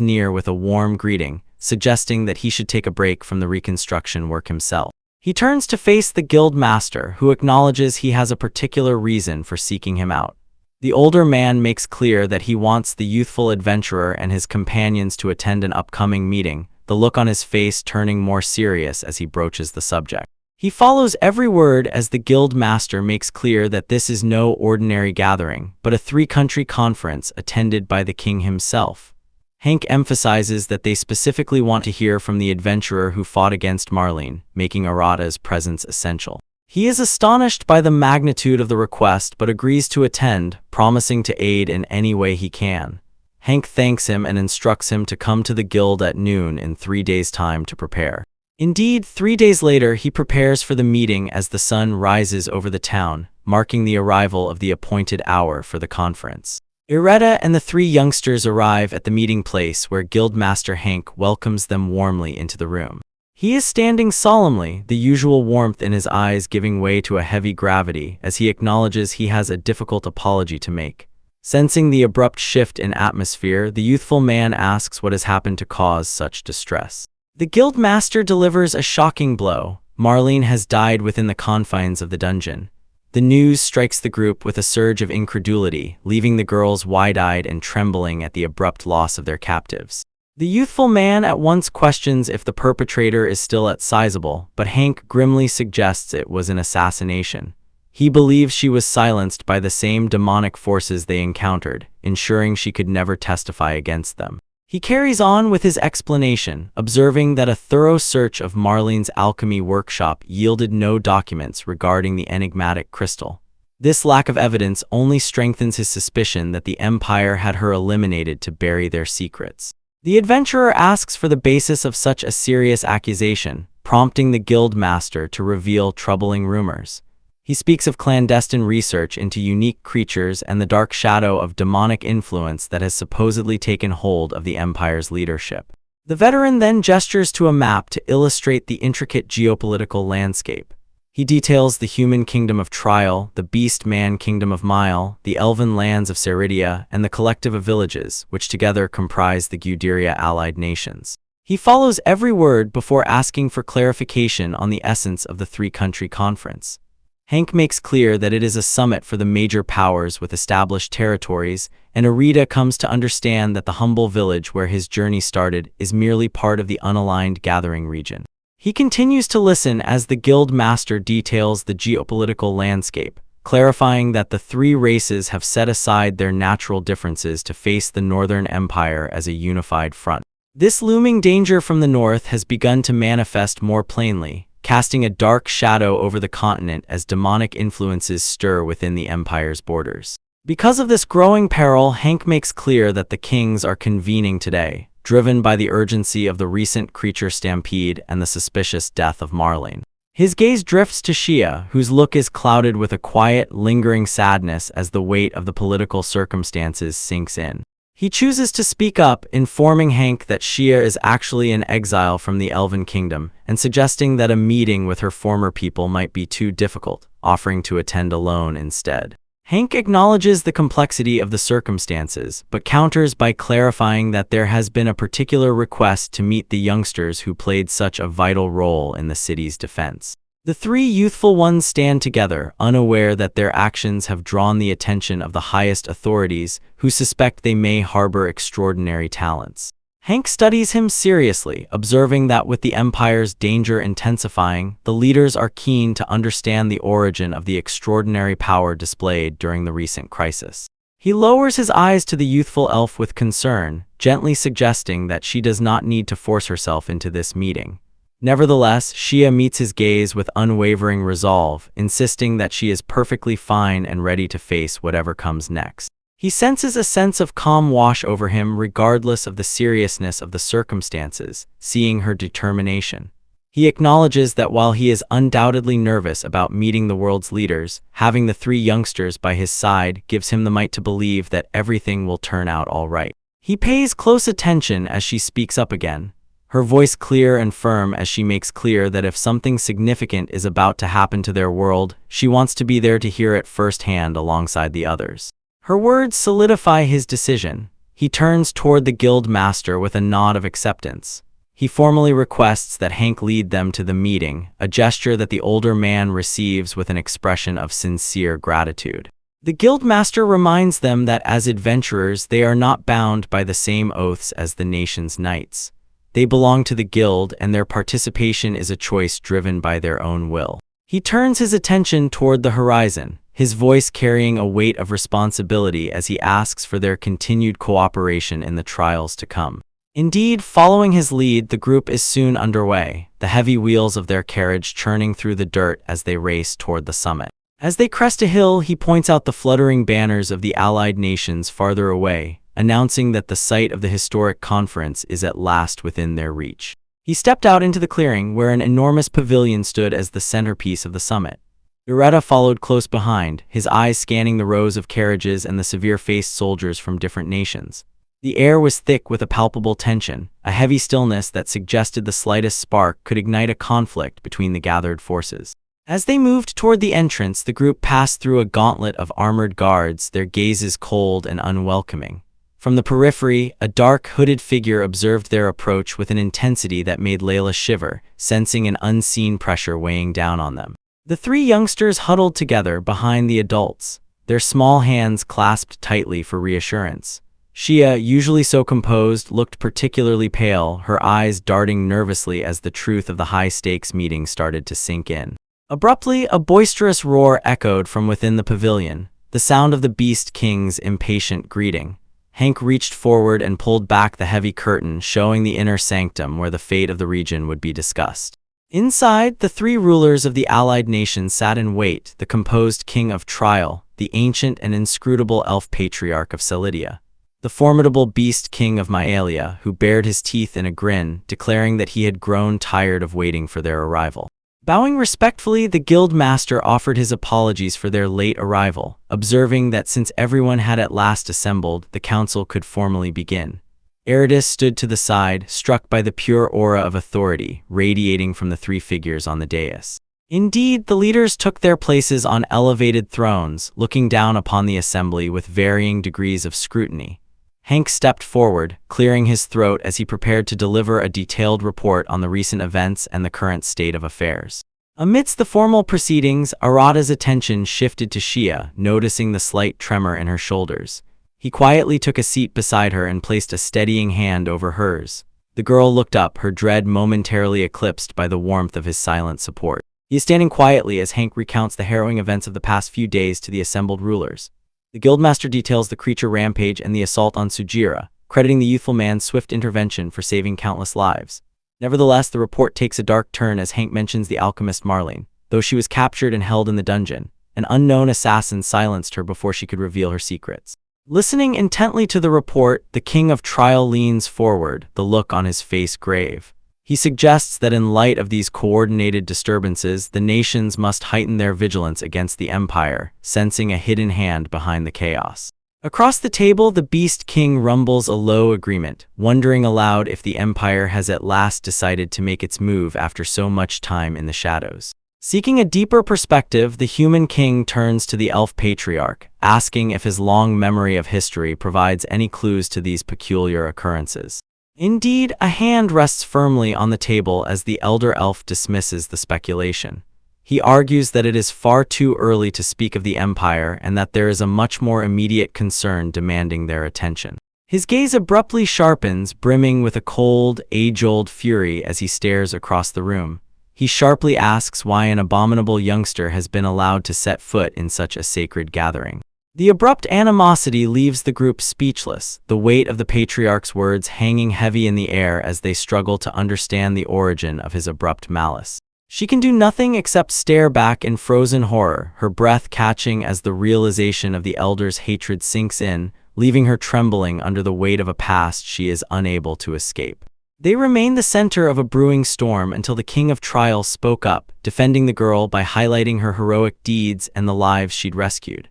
near with a warm greeting, suggesting that he should take a break from the reconstruction work himself. He turns to face the Guild Master, who acknowledges he has a particular reason for seeking him out. The older man makes clear that he wants the youthful adventurer and his companions to attend an upcoming meeting, the look on his face turning more serious as he broaches the subject. He follows every word as the guild master makes clear that this is no ordinary gathering, but a three-country conference attended by the king himself. Hank emphasizes that they specifically want to hear from the adventurer who fought against Marlene, making Arata's presence essential. He is astonished by the magnitude of the request but agrees to attend, promising to aid in any way he can. Hank thanks him and instructs him to come to the guild at noon in 3 days' time to prepare. Indeed, 3 days later, he prepares for the meeting as the sun rises over the town, marking the arrival of the appointed hour for the conference. Ireta and the 3 youngsters arrive at the meeting place where Guildmaster Hank welcomes them warmly into the room. He is standing solemnly, the usual warmth in his eyes giving way to a heavy gravity as he acknowledges he has a difficult apology to make. Sensing the abrupt shift in atmosphere, the youthful man asks what has happened to cause such distress. The guildmaster delivers a shocking blow. Marlene has died within the confines of the dungeon. The news strikes the group with a surge of incredulity, leaving the girls wide-eyed and trembling at the abrupt loss of their captives. The youthful man at once questions if the perpetrator is still at Sizable, but Hank grimly suggests it was an assassination. He believes she was silenced by the same demonic forces they encountered, ensuring she could never testify against them. He carries on with his explanation, observing that a thorough search of Marlene's alchemy workshop yielded no documents regarding the enigmatic crystal. This lack of evidence only strengthens his suspicion that the Empire had her eliminated to bury their secrets. The adventurer asks for the basis of such a serious accusation, prompting the guild master to reveal troubling rumors. He speaks of clandestine research into unique creatures and the dark shadow of demonic influence that has supposedly taken hold of the Empire's leadership. The veteran then gestures to a map to illustrate the intricate geopolitical landscape. He details the human kingdom of Trial, the beast-man kingdom of Mile, the elven lands of Ceridia, and the collective of villages, which together comprise the Gudiria allied nations. He follows every word before asking for clarification on the essence of the three-country conference. Hank makes clear that it is a summit for the major powers with established territories, and Arita comes to understand that the humble village where his journey started is merely part of the unaligned gathering region. He continues to listen as the guild master details the geopolitical landscape, clarifying that the 3 races have set aside their natural differences to face the Northern Empire as a unified front. This looming danger from the north has begun to manifest more plainly, casting a dark shadow over the continent as demonic influences stir within the Empire's borders. Because of this growing peril, Hank makes clear that the kings are convening today, driven by the urgency of the recent creature stampede and the suspicious death of Marlene. His gaze drifts to Shia, whose look is clouded with a quiet, lingering sadness as the weight of the political circumstances sinks in. He chooses to speak up, informing Hank that Shia is actually in exile from the Elven Kingdom, and suggesting that a meeting with her former people might be too difficult, offering to attend alone instead. Hank acknowledges the complexity of the circumstances, but counters by clarifying that there has been a particular request to meet the youngsters who played such a vital role in the city's defense. The 3 youthful ones stand together, unaware that their actions have drawn the attention of the highest authorities, who suspect they may harbor extraordinary talents. Hank studies him seriously, observing that with the Empire's danger intensifying, the leaders are keen to understand the origin of the extraordinary power displayed during the recent crisis. He lowers his eyes to the youthful elf with concern, gently suggesting that she does not need to force herself into this meeting. Nevertheless, Shia meets his gaze with unwavering resolve, insisting that she is perfectly fine and ready to face whatever comes next. He senses a sense of calm wash over him regardless of the seriousness of the circumstances, seeing her determination. He acknowledges that while he is undoubtedly nervous about meeting the world's leaders, having the 3 youngsters by his side gives him the might to believe that everything will turn out all right. He pays close attention as she speaks up again, her voice clear and firm as she makes clear that if something significant is about to happen to their world, she wants to be there to hear it firsthand alongside the others. Her words solidify his decision. He turns toward the guild master with a nod of acceptance. He formally requests that Hank lead them to the meeting, a gesture that the older man receives with an expression of sincere gratitude. The guild master reminds them that as adventurers they are not bound by the same oaths as the nation's knights. They belong to the guild, and their participation is a choice driven by their own will. He turns his attention toward the horizon, his voice carrying a weight of responsibility as he asks for their continued cooperation in the trials to come. Indeed, following his lead, the group is soon underway, the heavy wheels of their carriage churning through the dirt as they race toward the summit. As they crest a hill, he points out the fluttering banners of the allied nations farther away, announcing that the site of the historic conference is at last within their reach. He stepped out into the clearing, where an enormous pavilion stood as the centerpiece of the summit. Ureta followed close behind, his eyes scanning the rows of carriages and the severe-faced soldiers from different nations. The air was thick with a palpable tension, a heavy stillness that suggested the slightest spark could ignite a conflict between the gathered forces. As they moved toward the entrance, the group passed through a gauntlet of armored guards, their gazes cold and unwelcoming. From the periphery, a dark, hooded figure observed their approach with an intensity that made Layla shiver, sensing an unseen pressure weighing down on them. The three youngsters huddled together behind the adults, their small hands clasped tightly for reassurance. Shia, usually so composed, looked particularly pale, her eyes darting nervously as the truth of the high-stakes meeting started to sink in. Abruptly, a boisterous roar echoed from within the pavilion, the sound of the Beast King's impatient greeting. Hank reached forward and pulled back the heavy curtain, showing the inner sanctum where the fate of the region would be discussed. Inside, the three rulers of the allied nations sat in wait, the composed king of Trial, the ancient and inscrutable elf patriarch of Celidia, the formidable beast king of Myalia, who bared his teeth in a grin, declaring that he had grown tired of waiting for their arrival. Bowing respectfully, the guild master offered his apologies for their late arrival, observing that since everyone had at last assembled, the council could formally begin. Eridus stood to the side, struck by the pure aura of authority radiating from the three figures on the dais. Indeed, the leaders took their places on elevated thrones, looking down upon the assembly with varying degrees of scrutiny. Hank stepped forward, clearing his throat as he prepared to deliver a detailed report on the recent events and the current state of affairs. Amidst the formal proceedings, Arata's attention shifted to Shia, noticing the slight tremor in her shoulders. He quietly took a seat beside her and placed a steadying hand over hers. The girl looked up, her dread momentarily eclipsed by the warmth of his silent support. He is standing quietly as Hank recounts the harrowing events of the past few days to the assembled rulers. The guildmaster details the creature rampage and the assault on Sujira, crediting the youthful man's swift intervention for saving countless lives. Nevertheless, the report takes a dark turn as Hank mentions the alchemist Marlene. Though she was captured and held in the dungeon, an unknown assassin silenced her before she could reveal her secrets. Listening intently to the report, the King of Trial leans forward, the look on his face grave. He suggests that in light of these coordinated disturbances, the nations must heighten their vigilance against the Empire, sensing a hidden hand behind the chaos. Across the table, the Beast King rumbles a low agreement, wondering aloud if the Empire has at last decided to make its move after so much time in the shadows. Seeking a deeper perspective, the Human King turns to the Elf Patriarch, asking if his long memory of history provides any clues to these peculiar occurrences. Indeed, a hand rests firmly on the table as the elder elf dismisses the speculation. He argues that it is far too early to speak of the Empire and that there is a much more immediate concern demanding their attention. His gaze abruptly sharpens, brimming with a cold, age-old fury as he stares across the room. He sharply asks why an abominable youngster has been allowed to set foot in such a sacred gathering. The abrupt animosity leaves the group speechless, the weight of the patriarch's words hanging heavy in the air as they struggle to understand the origin of his abrupt malice. She can do nothing except stare back in frozen horror, her breath catching as the realization of the elder's hatred sinks in, leaving her trembling under the weight of a past she is unable to escape. They remain the center of a brewing storm until the King of Trial spoke up, defending the girl by highlighting her heroic deeds and the lives she'd rescued.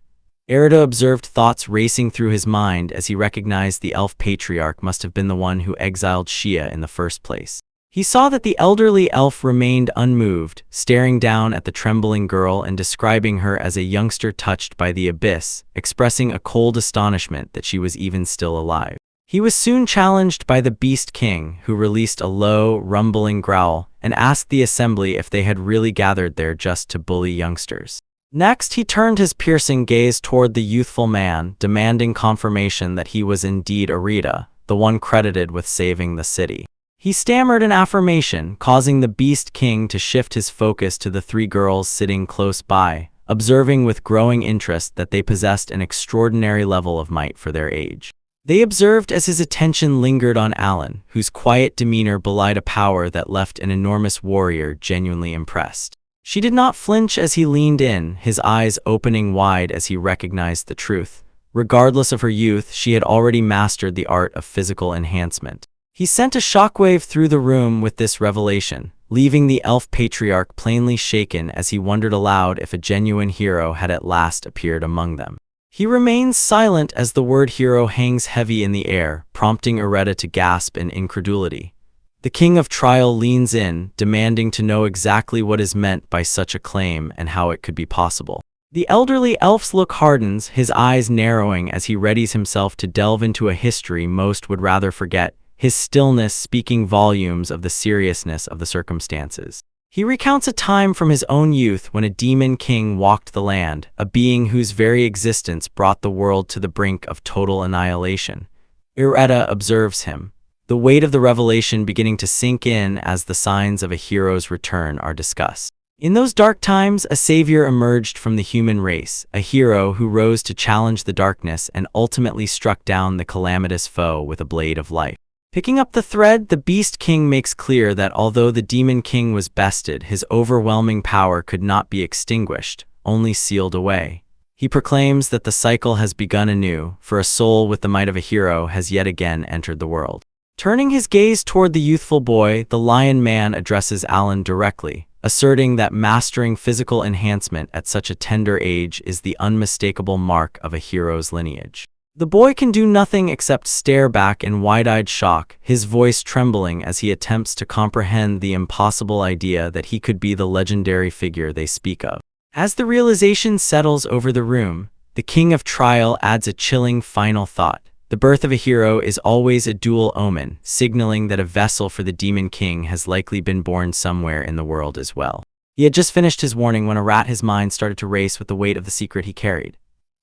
Erida observed thoughts racing through his mind as he recognized the elf patriarch must have been the one who exiled Shia in the first place. He saw that the elderly elf remained unmoved, staring down at the trembling girl and describing her as a youngster touched by the abyss, expressing a cold astonishment that she was even still alive. He was soon challenged by the Beast King, who released a low, rumbling growl and asked the assembly if they had really gathered there just to bully youngsters. Next, he turned his piercing gaze toward the youthful man, demanding confirmation that he was indeed Arita, the one credited with saving the city. He stammered an affirmation, causing the Beast King to shift his focus to the three girls sitting close by, observing with growing interest that they possessed an extraordinary level of might for their age. They observed as his attention lingered on Alan, whose quiet demeanor belied a power that left an enormous warrior genuinely impressed. She did not flinch as he leaned in, his eyes opening wide as he recognized the truth. Regardless of her youth, she had already mastered the art of physical enhancement. He sent a shockwave through the room with this revelation, leaving the elf patriarch plainly shaken as he wondered aloud if a genuine hero had at last appeared among them. He remains silent as the word hero hangs heavy in the air, prompting Iretta to gasp in incredulity. The King of Trial leans in, demanding to know exactly what is meant by such a claim and how it could be possible. The elderly elf's look hardens, his eyes narrowing as he readies himself to delve into a history most would rather forget, his stillness speaking volumes of the seriousness of the circumstances. He recounts a time from his own youth when a demon king walked the land, a being whose very existence brought the world to the brink of total annihilation. Iretta observes him, the weight of the revelation beginning to sink in as the signs of a hero's return are discussed. In those dark times, a savior emerged from the human race, a hero who rose to challenge the darkness and ultimately struck down the calamitous foe with a blade of life. Picking up the thread, the Beast King makes clear that although the Demon King was bested, his overwhelming power could not be extinguished, only sealed away. He proclaims that the cycle has begun anew, for a soul with the might of a hero has yet again entered the world. Turning his gaze toward the youthful boy, the Lion Man addresses Alan directly, asserting that mastering physical enhancement at such a tender age is the unmistakable mark of a hero's lineage. The boy can do nothing except stare back in wide-eyed shock, his voice trembling as he attempts to comprehend the impossible idea that he could be the legendary figure they speak of. As the realization settles over the room, the King of Trial adds a chilling final thought. The birth of a hero is always a dual omen, signaling that a vessel for the Demon King has likely been born somewhere in the world as well. He had just finished his warning when his mind started to race with the weight of the secret he carried.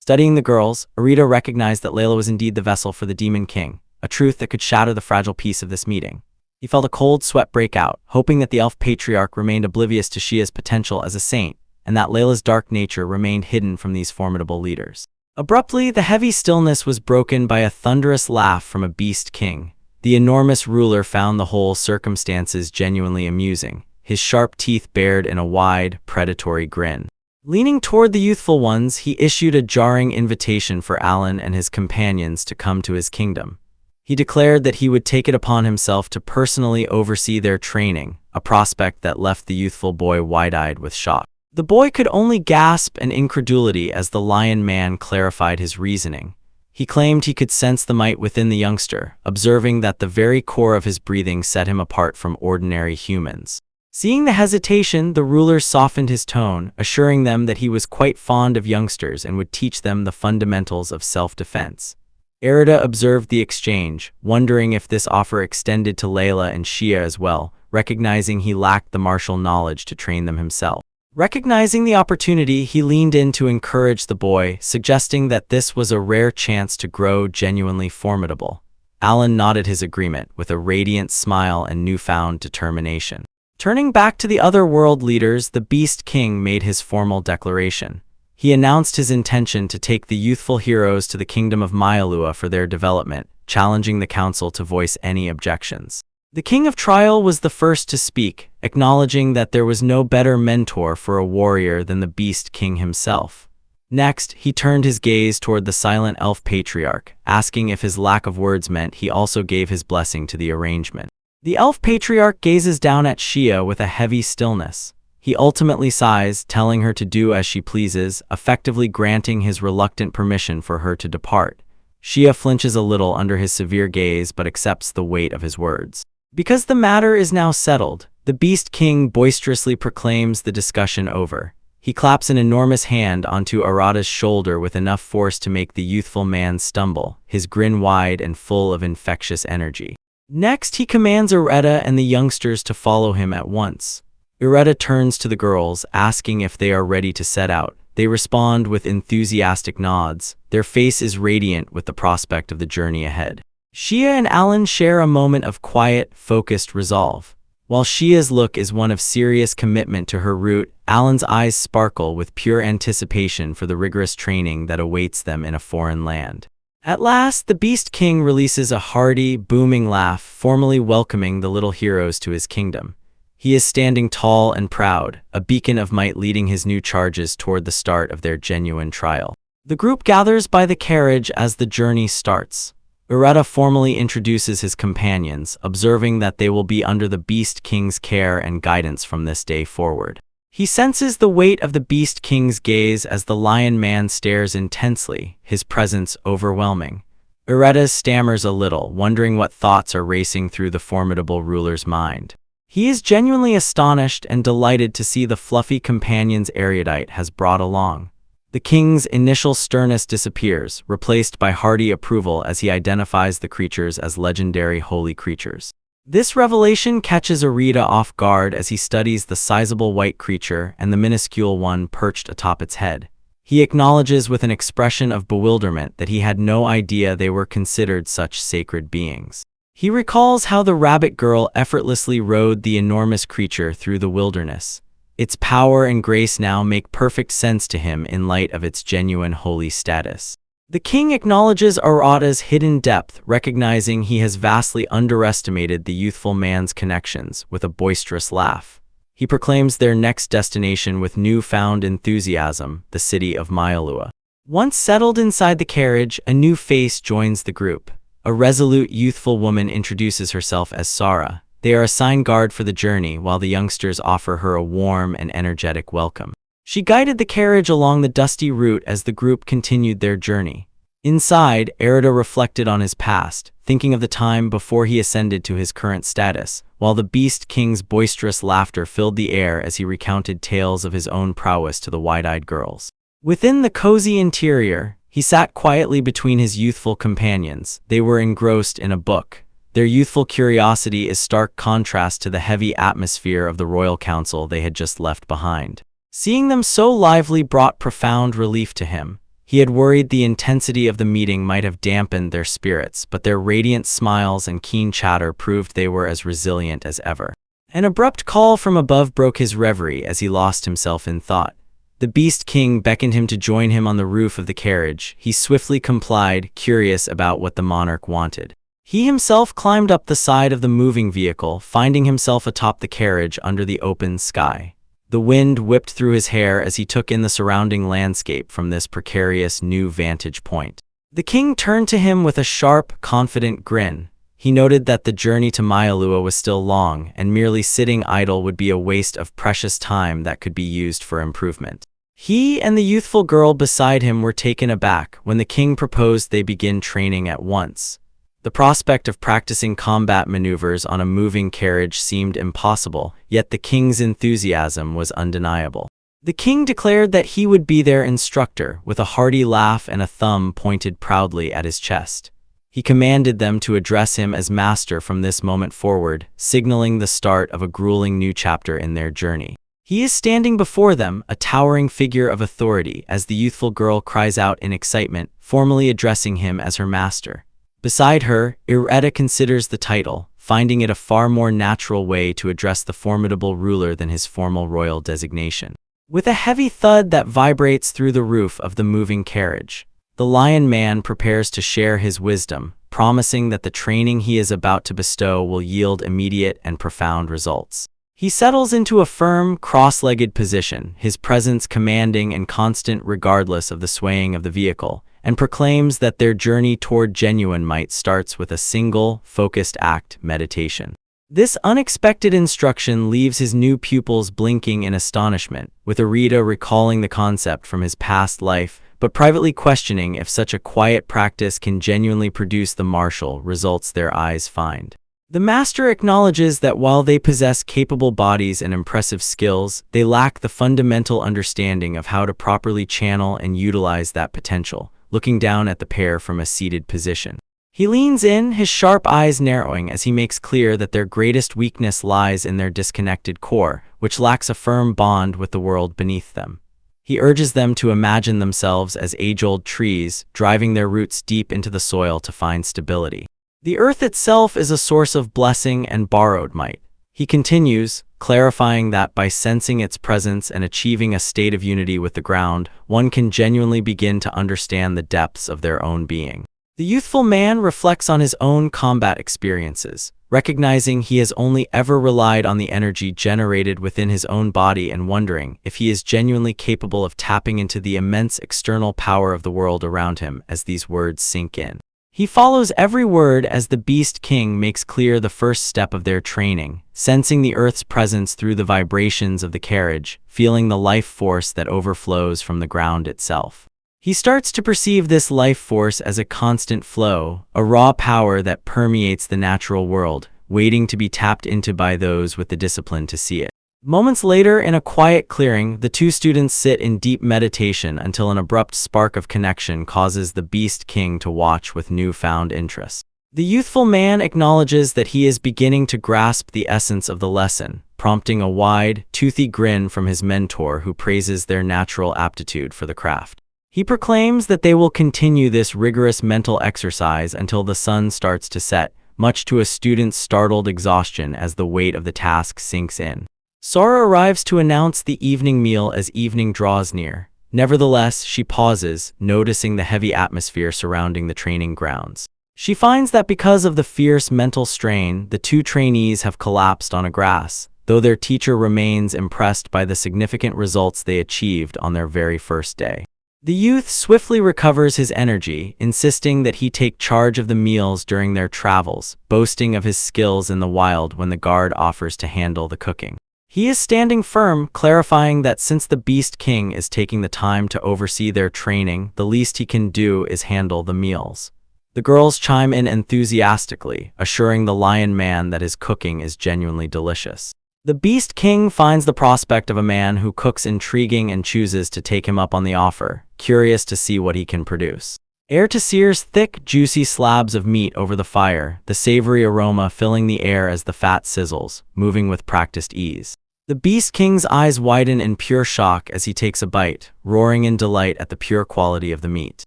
Studying the girls, Iretta recognized that Layla was indeed the vessel for the Demon King, a truth that could shatter the fragile peace of this meeting. He felt a cold sweat break out, hoping that the elf patriarch remained oblivious to Shia's potential as a saint, and that Layla's dark nature remained hidden from these formidable leaders. Abruptly, the heavy stillness was broken by a thunderous laugh from a Beast King. The enormous ruler found the whole circumstances genuinely amusing, his sharp teeth bared in a wide, predatory grin. Leaning toward the youthful ones, he issued a jarring invitation for Alan and his companions to come to his kingdom. He declared that he would take it upon himself to personally oversee their training, a prospect that left the youthful boy wide-eyed with shock. The boy could only gasp in incredulity as the Lion Man clarified his reasoning. He claimed he could sense the might within the youngster, observing that the very core of his breathing set him apart from ordinary humans. Seeing the hesitation, the ruler softened his tone, assuring them that he was quite fond of youngsters and would teach them the fundamentals of self-defense. Iretta observed the exchange, wondering if this offer extended to Layla and Shia as well, recognizing he lacked the martial knowledge to train them himself. Recognizing the opportunity, he leaned in to encourage the boy, suggesting that this was a rare chance to grow genuinely formidable. Alan nodded his agreement with a radiant smile and newfound determination. Turning back to the other world leaders, the Beast King made his formal declaration. He announced his intention to take the youthful heroes to the kingdom of Myalua for their development, challenging the council to voice any objections. The King of Trial was the first to speak, acknowledging that there was no better mentor for a warrior than the Beast King himself. Next, he turned his gaze toward the silent elf patriarch, asking if his lack of words meant he also gave his blessing to the arrangement. The elf patriarch gazes down at Shia with a heavy stillness. He ultimately sighs, telling her to do as she pleases, effectively granting his reluctant permission for her to depart. Shia flinches a little under his severe gaze but accepts the weight of his words. Because the matter is now settled, the Beast King boisterously proclaims the discussion over. He claps an enormous hand onto Iretta's shoulder with enough force to make the youthful man stumble, his grin wide and full of infectious energy. Next, he commands Iretta and the youngsters to follow him at once. Iretta turns to the girls, asking if they are ready to set out. They respond with enthusiastic nods. Their face is radiant with the prospect of the journey ahead. Shia and Alan share a moment of quiet, focused resolve. While Shia's look is one of serious commitment to her route, Alan's eyes sparkle with pure anticipation for the rigorous training that awaits them in a foreign land. At last, the Beast King releases a hearty, booming laugh, formally welcoming the little heroes to his kingdom. He is standing tall and proud, a beacon of might leading his new charges toward the start of their genuine trial. The group gathers by the carriage as the journey starts. Ureta formally introduces his companions, observing that they will be under the Beast King's care and guidance from this day forward. He senses the weight of the Beast King's gaze as the Lion Man stares intensely, his presence overwhelming. Ureta stammers a little, wondering what thoughts are racing through the formidable ruler's mind. He is genuinely astonished and delighted to see the fluffy companions Erudite has brought along. The king's initial sternness disappears, replaced by hearty approval as he identifies the creatures as legendary holy creatures. This revelation catches Ureta off guard as he studies the sizable white creature and the minuscule one perched atop its head. He acknowledges with an expression of bewilderment that he had no idea they were considered such sacred beings. He recalls how the rabbit girl effortlessly rode the enormous creature through the wilderness. Its power and grace now make perfect sense to him in light of its genuine holy status. The king acknowledges Ureta's hidden depth, recognizing he has vastly underestimated the youthful man's connections, with a boisterous laugh. He proclaims their next destination with newfound enthusiasm, the city of Manhua. Once settled inside the carriage, a new face joins the group. A resolute, youthful woman introduces herself as Sara. They are assigned guard for the journey, while the youngsters offer her a warm and energetic welcome. She guided the carriage along the dusty route as the group continued their journey. Inside, Erudite reflected on his past, thinking of the time before he ascended to his current status, while the Beast King's boisterous laughter filled the air as he recounted tales of his own prowess to the wide-eyed girls. Within the cozy interior, he sat quietly between his youthful companions. They were engrossed in a book. Their youthful curiosity is stark contrast to the heavy atmosphere of the royal council they had just left behind. Seeing them so lively brought profound relief to him. He had worried the intensity of the meeting might have dampened their spirits, but their radiant smiles and keen chatter proved they were as resilient as ever. An abrupt call from above broke his reverie as he lost himself in thought. The Beast King beckoned him to join him on the roof of the carriage. He swiftly complied, curious about what the monarch wanted. He himself climbed up the side of the moving vehicle, finding himself atop the carriage under the open sky. The wind whipped through his hair as he took in the surrounding landscape from this precarious new vantage point. The king turned to him with a sharp, confident grin. He noted that the journey to Manhua was still long, and merely sitting idle would be a waste of precious time that could be used for improvement. He and the youthful girl beside him were taken aback when the king proposed they begin training at once. The prospect of practicing combat maneuvers on a moving carriage seemed impossible, yet the king's enthusiasm was undeniable. The king declared that he would be their instructor, with a hearty laugh and a thumb pointed proudly at his chest. He commanded them to address him as master from this moment forward, signaling the start of a grueling new chapter in their journey. He is standing before them, a towering figure of authority, as the youthful girl cries out in excitement, formally addressing him as her master. Beside her, Ureta considers the title, finding it a far more natural way to address the formidable ruler than his formal royal designation. With a heavy thud that vibrates through the roof of the moving carriage, the Lion Man prepares to share his wisdom, promising that the training he is about to bestow will yield immediate and profound results. He settles into a firm, cross-legged position, his presence commanding and constant regardless of the swaying of the vehicle, and proclaims that their journey toward genuine might starts with a single, focused act, meditation. This unexpected instruction leaves his new pupils blinking in astonishment, with Ureta recalling the concept from his past life, but privately questioning if such a quiet practice can genuinely produce the martial results their eyes find. The master acknowledges that while they possess capable bodies and impressive skills, they lack the fundamental understanding of how to properly channel and utilize that potential, looking down at the pair from a seated position. He leans in, his sharp eyes narrowing as he makes clear that their greatest weakness lies in their disconnected core, which lacks a firm bond with the world beneath them. He urges them to imagine themselves as age-old trees, driving their roots deep into the soil to find stability. The earth itself is a source of blessing and borrowed might. He continues, clarifying that by sensing its presence and achieving a state of unity with the ground, one can genuinely begin to understand the depths of their own being. The youthful man reflects on his own combat experiences, recognizing he has only ever relied on the energy generated within his own body and wondering if he is genuinely capable of tapping into the immense external power of the world around him as these words sink in. He follows every word as the Beast King makes clear the first step of their training, sensing the earth's presence through the vibrations of the carriage, feeling the life force that overflows from the ground itself. He starts to perceive this life force as a constant flow, a raw power that permeates the natural world, waiting to be tapped into by those with the discipline to see it. Moments later, in a quiet clearing, the two students sit in deep meditation until an abrupt spark of connection causes the Beast King to watch with newfound interest. The youthful man acknowledges that he is beginning to grasp the essence of the lesson, prompting a wide, toothy grin from his mentor who praises their natural aptitude for the craft. He proclaims that they will continue this rigorous mental exercise until the sun starts to set, much to a student's startled exhaustion as the weight of the task sinks in. Sora arrives to announce the evening meal as evening draws near. Nevertheless, she pauses, noticing the heavy atmosphere surrounding the training grounds. She finds that because of the fierce mental strain, the two trainees have collapsed on a grass, though their teacher remains impressed by the significant results they achieved on their very first day. The youth swiftly recovers his energy, insisting that he take charge of the meals during their travels, boasting of his skills in the wild when the guard offers to handle the cooking. He is standing firm, clarifying that since the Beast King is taking the time to oversee their training, the least he can do is handle the meals. The girls chime in enthusiastically, assuring the Lion Man that his cooking is genuinely delicious. The Beast King finds the prospect of a man who cooks intriguing and chooses to take him up on the offer, curious to see what he can produce. Ere sears thick, juicy slabs of meat over the fire, the savory aroma filling the air as the fat sizzles, moving with practiced ease. The Beast King's eyes widen in pure shock as he takes a bite, roaring in delight at the pure quality of the meat.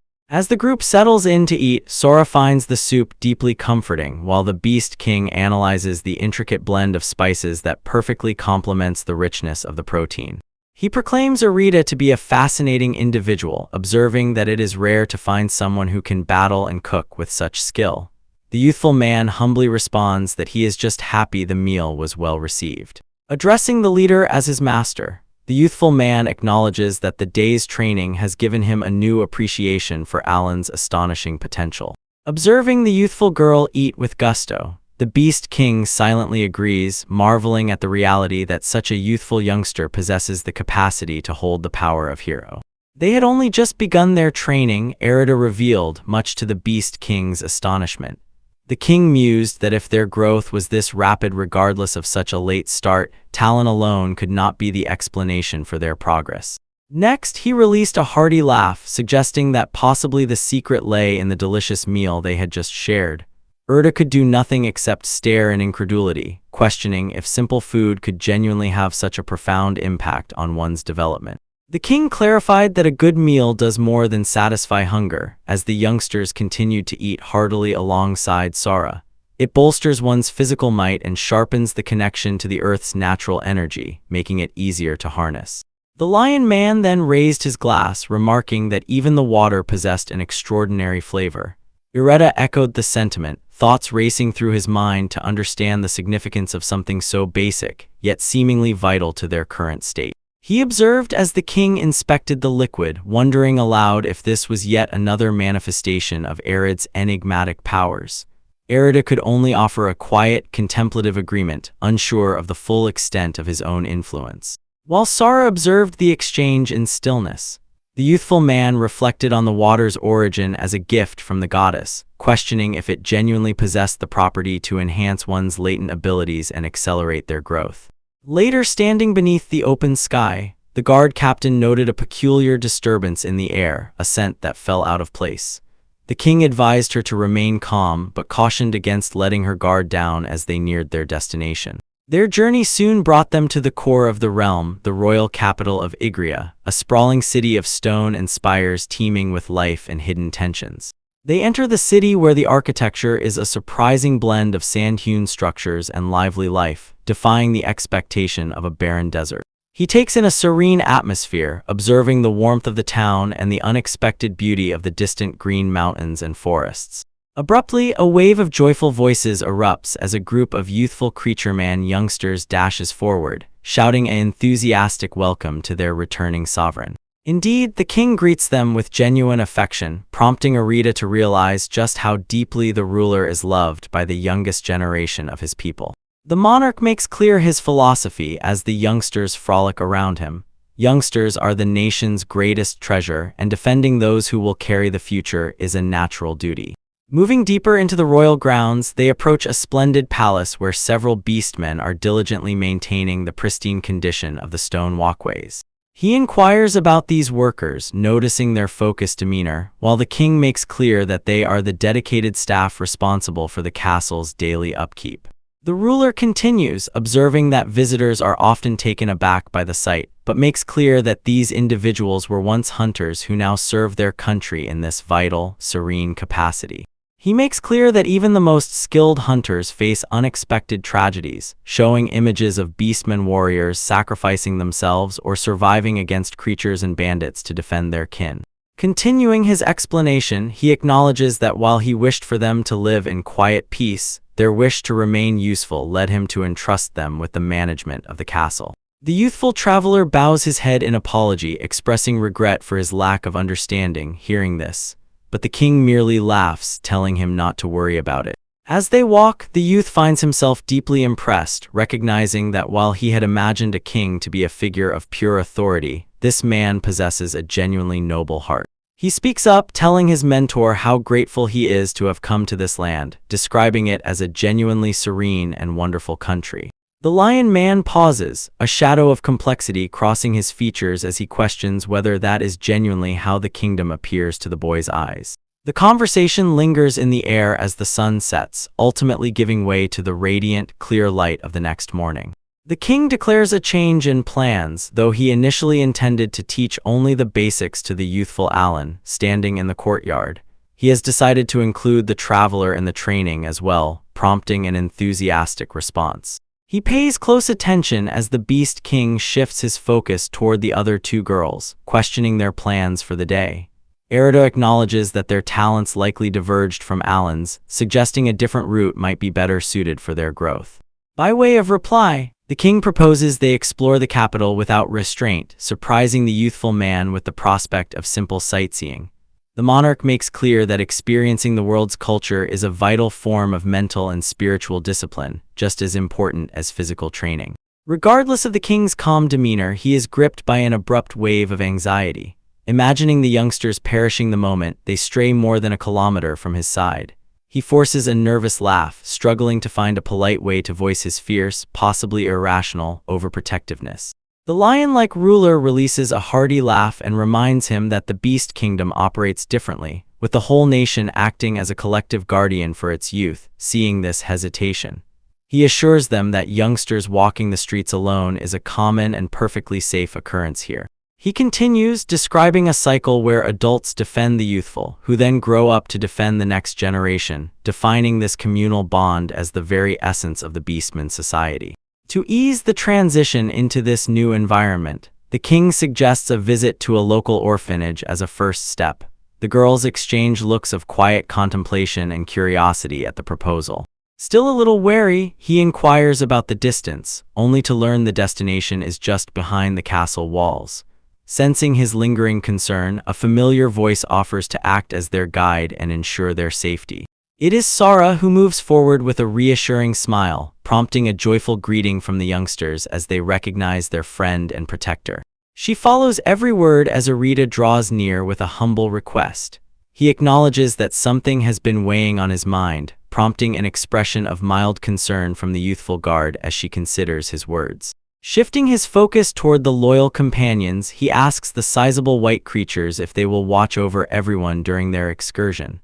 As the group settles in to eat, Sora finds the soup deeply comforting, while the Beast King analyzes the intricate blend of spices that perfectly complements the richness of the protein. He proclaims Arita to be a fascinating individual, observing that it is rare to find someone who can battle and cook with such skill. The youthful man humbly responds that he is just happy the meal was well received. Addressing the leader as his master, the youthful man acknowledges that the day's training has given him a new appreciation for Alan's astonishing potential. Observing the youthful girl eat with gusto, the Beast King silently agrees, marveling at the reality that such a youthful youngster possesses the capacity to hold the power of hero. They had only just begun their training, Arita revealed, much to the Beast King's astonishment. The king mused that if their growth was this rapid regardless of such a late start, talent alone could not be the explanation for their progress. Next, he released a hearty laugh, suggesting that possibly the secret lay in the delicious meal they had just shared. Arita could do nothing except stare in incredulity, questioning if simple food could genuinely have such a profound impact on one's development. The king clarified that a good meal does more than satisfy hunger, as the youngsters continued to eat heartily alongside Sora. It bolsters one's physical might and sharpens the connection to the earth's natural energy, making it easier to harness. The Lion Man then raised his glass, remarking that even the water possessed an extraordinary flavor. Arita echoed the sentiment, thoughts racing through his mind to understand the significance of something so basic, yet seemingly vital to their current state. He observed as the king inspected the liquid, wondering aloud if this was yet another manifestation of Arid's enigmatic powers. Arita could only offer a quiet, contemplative agreement, unsure of the full extent of his own influence. While Sora observed the exchange in stillness, the youthful man reflected on the water's origin as a gift from the goddess, questioning if it genuinely possessed the property to enhance one's latent abilities and accelerate their growth. Later, standing beneath the open sky, the guard captain noted a peculiar disturbance in the air, a scent that fell out of place. The king advised her to remain calm, but cautioned against letting her guard down as they neared their destination. Their journey soon brought them to the core of the realm, the royal capital of Igria, a sprawling city of stone and spires teeming with life and hidden tensions. They enter the city where the architecture is a surprising blend of sand-hewn structures and lively life, defying the expectation of a barren desert. He takes in a serene atmosphere, observing the warmth of the town and the unexpected beauty of the distant green mountains and forests. Abruptly, a wave of joyful voices erupts as a group of youthful creature-man youngsters dashes forward, shouting an enthusiastic welcome to their returning sovereign. Indeed, the king greets them with genuine affection, prompting Arita to realize just how deeply the ruler is loved by the youngest generation of his people. The monarch makes clear his philosophy as the youngsters frolic around him. Youngsters are the nation's greatest treasure, and defending those who will carry the future is a natural duty. Moving deeper into the royal grounds, they approach a splendid palace where several beastmen are diligently maintaining the pristine condition of the stone walkways. He inquires about these workers, noticing their focused demeanor, while the king makes clear that they are the dedicated staff responsible for the castle's daily upkeep. The ruler continues, observing that visitors are often taken aback by the sight, but makes clear that these individuals were once hunters who now serve their country in this vital, serene capacity. He makes clear that even the most skilled hunters face unexpected tragedies, showing images of beastmen warriors sacrificing themselves or surviving against creatures and bandits to defend their kin. Continuing his explanation, he acknowledges that while he wished for them to live in quiet peace, their wish to remain useful led him to entrust them with the management of the castle. The youthful traveler bows his head in apology, expressing regret for his lack of understanding. Hearing this, but the king merely laughs, telling him not to worry about it. As they walk, the youth finds himself deeply impressed, recognizing that while he had imagined a king to be a figure of pure authority, this man possesses a genuinely noble heart. He speaks up, telling his mentor how grateful he is to have come to this land, describing it as a genuinely serene and wonderful country. The lion man pauses, a shadow of complexity crossing his features as he questions whether that is genuinely how the kingdom appears to the boy's eyes. The conversation lingers in the air as the sun sets, ultimately giving way to the radiant, clear light of the next morning. The king declares a change in plans, though he initially intended to teach only the basics to the youthful Alan, standing in the courtyard. He has decided to include the traveler in the training as well, prompting an enthusiastic response. He pays close attention as the Beast King shifts his focus toward the other two girls, questioning their plans for the day. Arita acknowledges that their talents likely diverged from Alan's, suggesting a different route might be better suited for their growth. By way of reply, the king proposes they explore the capital without restraint, surprising the youthful man with the prospect of simple sightseeing. The monarch makes clear that experiencing the world's culture is a vital form of mental and spiritual discipline, just as important as physical training. Regardless of the king's calm demeanor, he is gripped by an abrupt wave of anxiety. Imagining the youngsters perishing the moment they stray more than a kilometer from his side. He forces a nervous laugh, struggling to find a polite way to voice his fierce, possibly irrational, overprotectiveness. The lion-like ruler releases a hearty laugh and reminds him that the Beast Kingdom operates differently, with the whole nation acting as a collective guardian for its youth. Seeing this hesitation, he assures them that youngsters walking the streets alone is a common and perfectly safe occurrence here. He continues, describing a cycle where adults defend the youthful, who then grow up to defend the next generation, defining this communal bond as the very essence of the Beastman society. To ease the transition into this new environment, the king suggests a visit to a local orphanage as a first step. The girls exchange looks of quiet contemplation and curiosity at the proposal. Still a little wary, he inquires about the distance, only to learn the destination is just behind the castle walls. Sensing his lingering concern, a familiar voice offers to act as their guide and ensure their safety. It is Sarah who moves forward with a reassuring smile, prompting a joyful greeting from the youngsters as they recognize their friend and protector. She follows every word as Arita draws near with a humble request. He acknowledges that something has been weighing on his mind, prompting an expression of mild concern from the youthful guard as she considers his words. Shifting his focus toward the loyal companions, he asks the sizable white creatures if they will watch over everyone during their excursion.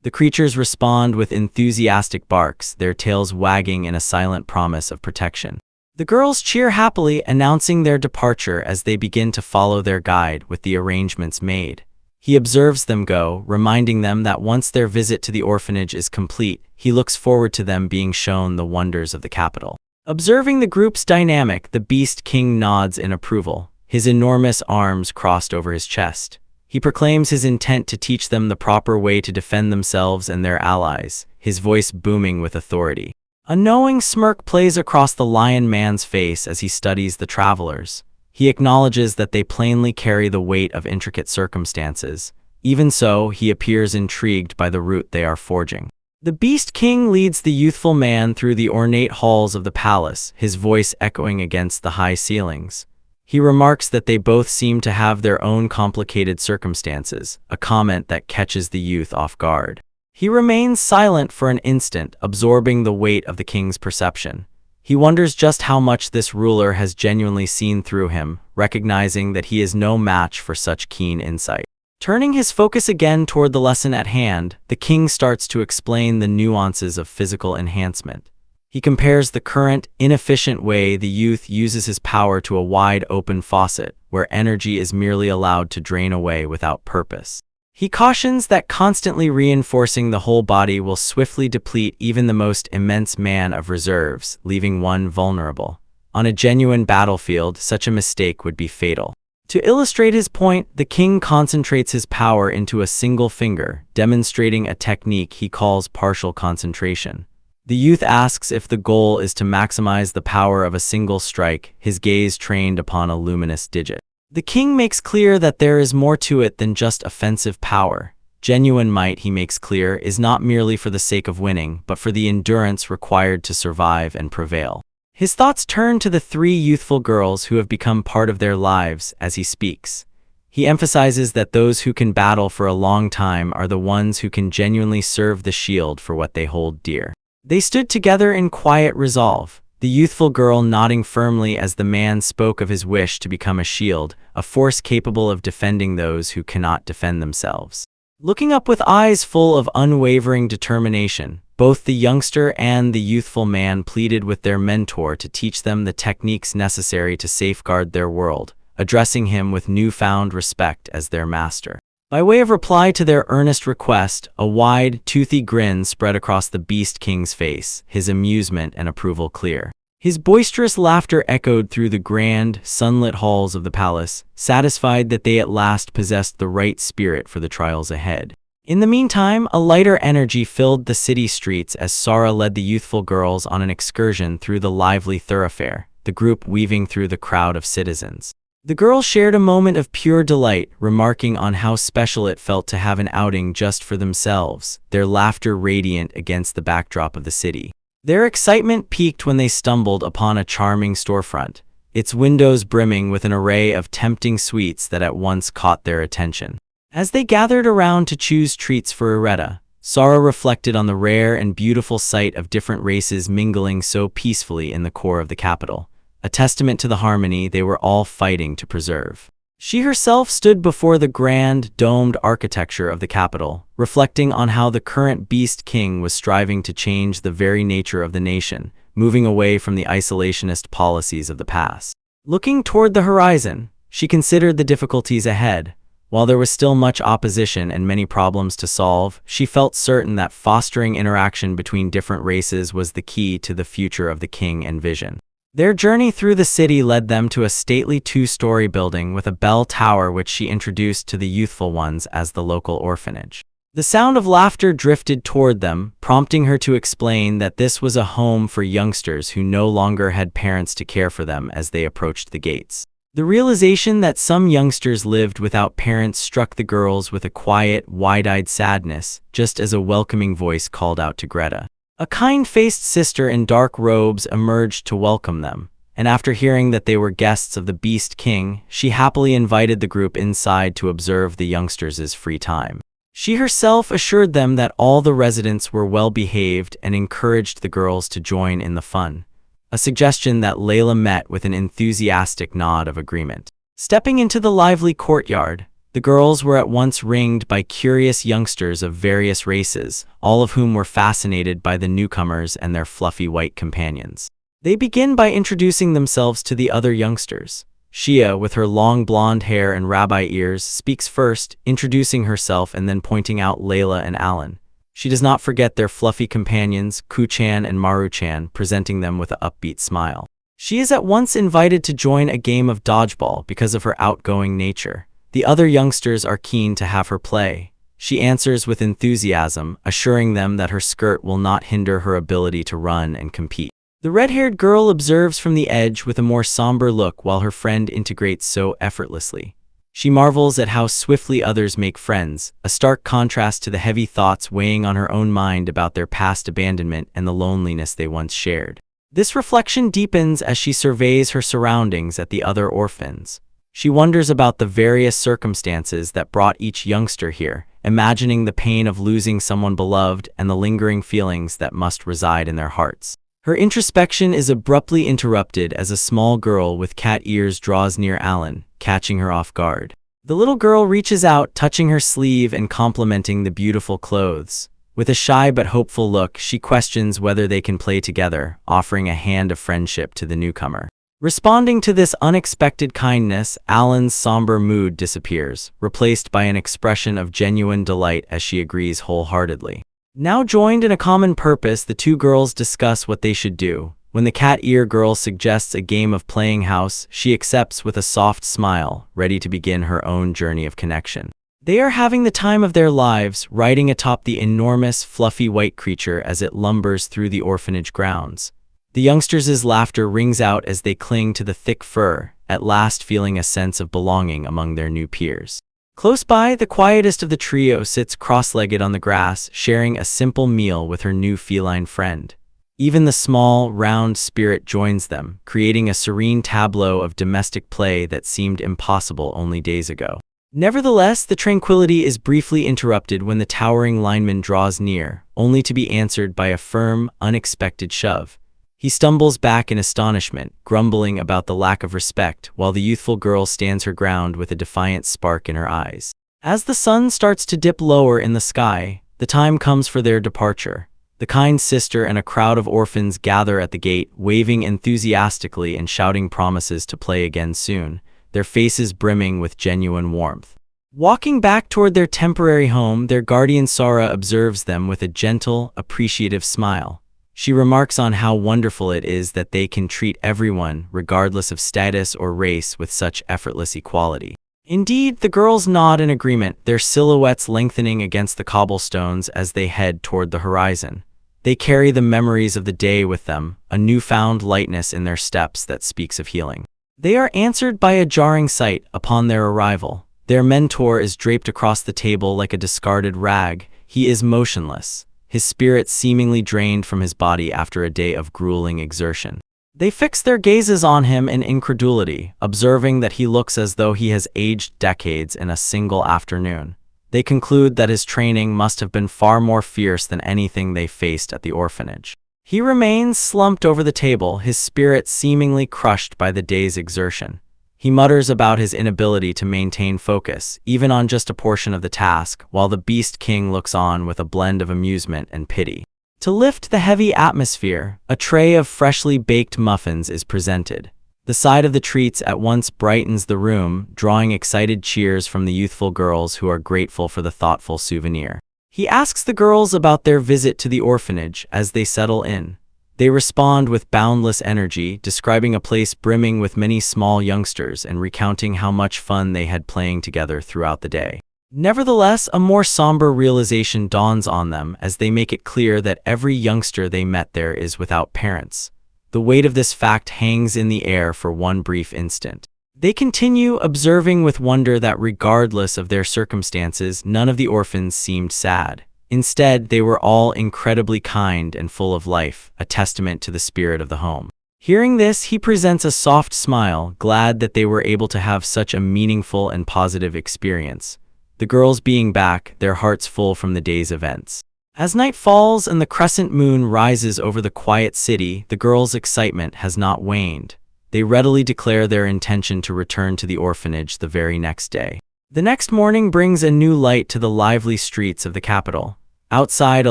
The creatures respond with enthusiastic barks, their tails wagging in a silent promise of protection. The girls cheer happily, announcing their departure as they begin to follow their guide with the arrangements made. He observes them go, reminding them that once their visit to the orphanage is complete, he looks forward to them being shown the wonders of the capital. Observing the group's dynamic, the Beast King nods in approval, his enormous arms crossed over his chest. He proclaims his intent to teach them the proper way to defend themselves and their allies, his voice booming with authority. A knowing smirk plays across the lion man's face as he studies the travelers. He acknowledges that they plainly carry the weight of intricate circumstances. Even so, he appears intrigued by the route they are forging. The Beast King leads the youthful man through the ornate halls of the palace, his voice echoing against the high ceilings. He remarks that they both seem to have their own complicated circumstances, a comment that catches the youth off guard. He remains silent for an instant, absorbing the weight of the king's perception. He wonders just how much this ruler has genuinely seen through him, recognizing that he is no match for such keen insight. Turning his focus again toward the lesson at hand, the king starts to explain the nuances of physical enhancement. He compares the current, inefficient way the youth uses his power to a wide open faucet, where energy is merely allowed to drain away without purpose. He cautions that constantly reinforcing the whole body will swiftly deplete even the most immense man of reserves, leaving one vulnerable. On a genuine battlefield, such a mistake would be fatal. To illustrate his point, the king concentrates his power into a single finger, demonstrating a technique he calls partial concentration. The youth asks if the goal is to maximize the power of a single strike, his gaze trained upon a luminous digit. The king makes clear that there is more to it than just offensive power. Genuine might, he makes clear, is not merely for the sake of winning, but for the endurance required to survive and prevail. His thoughts turn to the three youthful girls who have become part of their lives as he speaks. He emphasizes that those who can battle for a long time are the ones who can genuinely serve the shield for what they hold dear. They stood together in quiet resolve, the youthful girl nodding firmly as the man spoke of his wish to become a shield, a force capable of defending those who cannot defend themselves. Looking up with eyes full of unwavering determination, both the youngster and the youthful man pleaded with their mentor to teach them the techniques necessary to safeguard their world, addressing him with newfound respect as their master. By way of reply to their earnest request, a wide, toothy grin spread across the Beast King's face, his amusement and approval clear. His boisterous laughter echoed through the grand, sunlit halls of the palace, satisfied that they at last possessed the right spirit for the trials ahead. In the meantime, a lighter energy filled the city streets as Sara led the youthful girls on an excursion through the lively thoroughfare, the group weaving through the crowd of citizens. The girls shared a moment of pure delight, remarking on how special it felt to have an outing just for themselves, their laughter radiant against the backdrop of the city. Their excitement peaked when they stumbled upon a charming storefront, its windows brimming with an array of tempting sweets that at once caught their attention. As they gathered around to choose treats for Ireta, Sara reflected on the rare and beautiful sight of different races mingling so peacefully in the core of the capital, a testament to the harmony they were all fighting to preserve. She herself stood before the grand, domed architecture of the capital, reflecting on how the current Beast King was striving to change the very nature of the nation, moving away from the isolationist policies of the past. Looking toward the horizon, she considered the difficulties ahead. While there was still much opposition and many problems to solve, she felt certain that fostering interaction between different races was the key to the future of the king and vision. Their journey through the city led them to a stately two-story building with a bell tower which she introduced to the youthful ones as the local orphanage. The sound of laughter drifted toward them, prompting her to explain that this was a home for youngsters who no longer had parents to care for them as they approached the gates. The realization that some youngsters lived without parents struck the girls with a quiet, wide-eyed sadness, just as a welcoming voice called out to Greta. A kind-faced sister in dark robes emerged to welcome them, and after hearing that they were guests of the Beast King, she happily invited the group inside to observe the youngsters' free time. She herself assured them that all the residents were well-behaved and encouraged the girls to join in the fun, a suggestion that Layla met with an enthusiastic nod of agreement. Stepping into the lively courtyard, the girls were at once ringed by curious youngsters of various races, all of whom were fascinated by the newcomers and their fluffy white companions. They begin by introducing themselves to the other youngsters, Shia, with her long blonde hair and rabbi ears, speaks first, introducing herself and then pointing out Layla and Alan. She does not forget their fluffy companions, Kuchan and Maruchan, presenting them with an upbeat smile. She is at once invited to join a game of dodgeball because of her outgoing nature. The other youngsters are keen to have her play. She answers with enthusiasm, assuring them that her skirt will not hinder her ability to run and compete. The red-haired girl observes from the edge with a more somber look while her friend integrates so effortlessly. She marvels at how swiftly others make friends, a stark contrast to the heavy thoughts weighing on her own mind about their past abandonment and the loneliness they once shared. This reflection deepens as she surveys her surroundings at the other orphans. She wonders about the various circumstances that brought each youngster here, imagining the pain of losing someone beloved and the lingering feelings that must reside in their hearts. Her introspection is abruptly interrupted as a small girl with cat ears draws near Alan, catching her off guard. The little girl reaches out, touching her sleeve and complimenting the beautiful clothes. With a shy but hopeful look, she questions whether they can play together, offering a hand of friendship to the newcomer. Responding to this unexpected kindness, Alan's somber mood disappears, replaced by an expression of genuine delight as she agrees wholeheartedly. Now joined in a common purpose, the two girls discuss what they should do. When the cat ear girl suggests a game of playing house, she accepts with a soft smile, ready to begin her own journey of connection. They are having the time of their lives, riding atop the enormous, fluffy white creature as it lumbers through the orphanage grounds. The youngsters' laughter rings out as they cling to the thick fur, at last feeling a sense of belonging among their new peers. Close by, the quietest of the trio sits cross-legged on the grass, sharing a simple meal with her new feline friend. Even the small, round spirit joins them, creating a serene tableau of domestic play that seemed impossible only days ago. Nevertheless, the tranquility is briefly interrupted when the towering lineman draws near, only to be answered by a firm, unexpected shove. He stumbles back in astonishment, grumbling about the lack of respect, while the youthful girl stands her ground with a defiant spark in her eyes. As the sun starts to dip lower in the sky, the time comes for their departure. The kind sister and a crowd of orphans gather at the gate, waving enthusiastically and shouting promises to play again soon, their faces brimming with genuine warmth. Walking back toward their temporary home, their guardian Sara observes them with a gentle, appreciative smile. She remarks on how wonderful it is that they can treat everyone, regardless of status or race, with such effortless equality. Indeed, the girls nod in agreement, their silhouettes lengthening against the cobblestones as they head toward the horizon. They carry the memories of the day with them, a newfound lightness in their steps that speaks of healing. They are answered by a jarring sight upon their arrival. Their mentor is draped across the table like a discarded rag. He is motionless, his spirit seemingly drained from his body after a day of grueling exertion. They fix their gazes on him in incredulity, observing that he looks as though he has aged decades in a single afternoon. They conclude that his training must have been far more fierce than anything they faced at the orphanage. He remains slumped over the table, his spirit seemingly crushed by the day's exertion. He mutters about his inability to maintain focus, even on just a portion of the task, while the Beast King looks on with a blend of amusement and pity. To lift the heavy atmosphere, a tray of freshly baked muffins is presented. The sight of the treats at once brightens the room, drawing excited cheers from the youthful girls who are grateful for the thoughtful souvenir. He asks the girls about their visit to the orphanage as they settle in. They respond with boundless energy, describing a place brimming with many small youngsters and recounting how much fun they had playing together throughout the day. Nevertheless, a more somber realization dawns on them as they make it clear that every youngster they met there is without parents. The weight of this fact hangs in the air for one brief instant. They continue, observing with wonder that regardless of their circumstances, none of the orphans seemed sad. Instead, they were all incredibly kind and full of life, a testament to the spirit of the home. Hearing this, he presents a soft smile, glad that they were able to have such a meaningful and positive experience. The girls being back, their hearts full from the day's events. As night falls and the crescent moon rises over the quiet city, the girls' excitement has not waned. They readily declare their intention to return to the orphanage the very next day. The next morning brings a new light to the lively streets of the capital. Outside a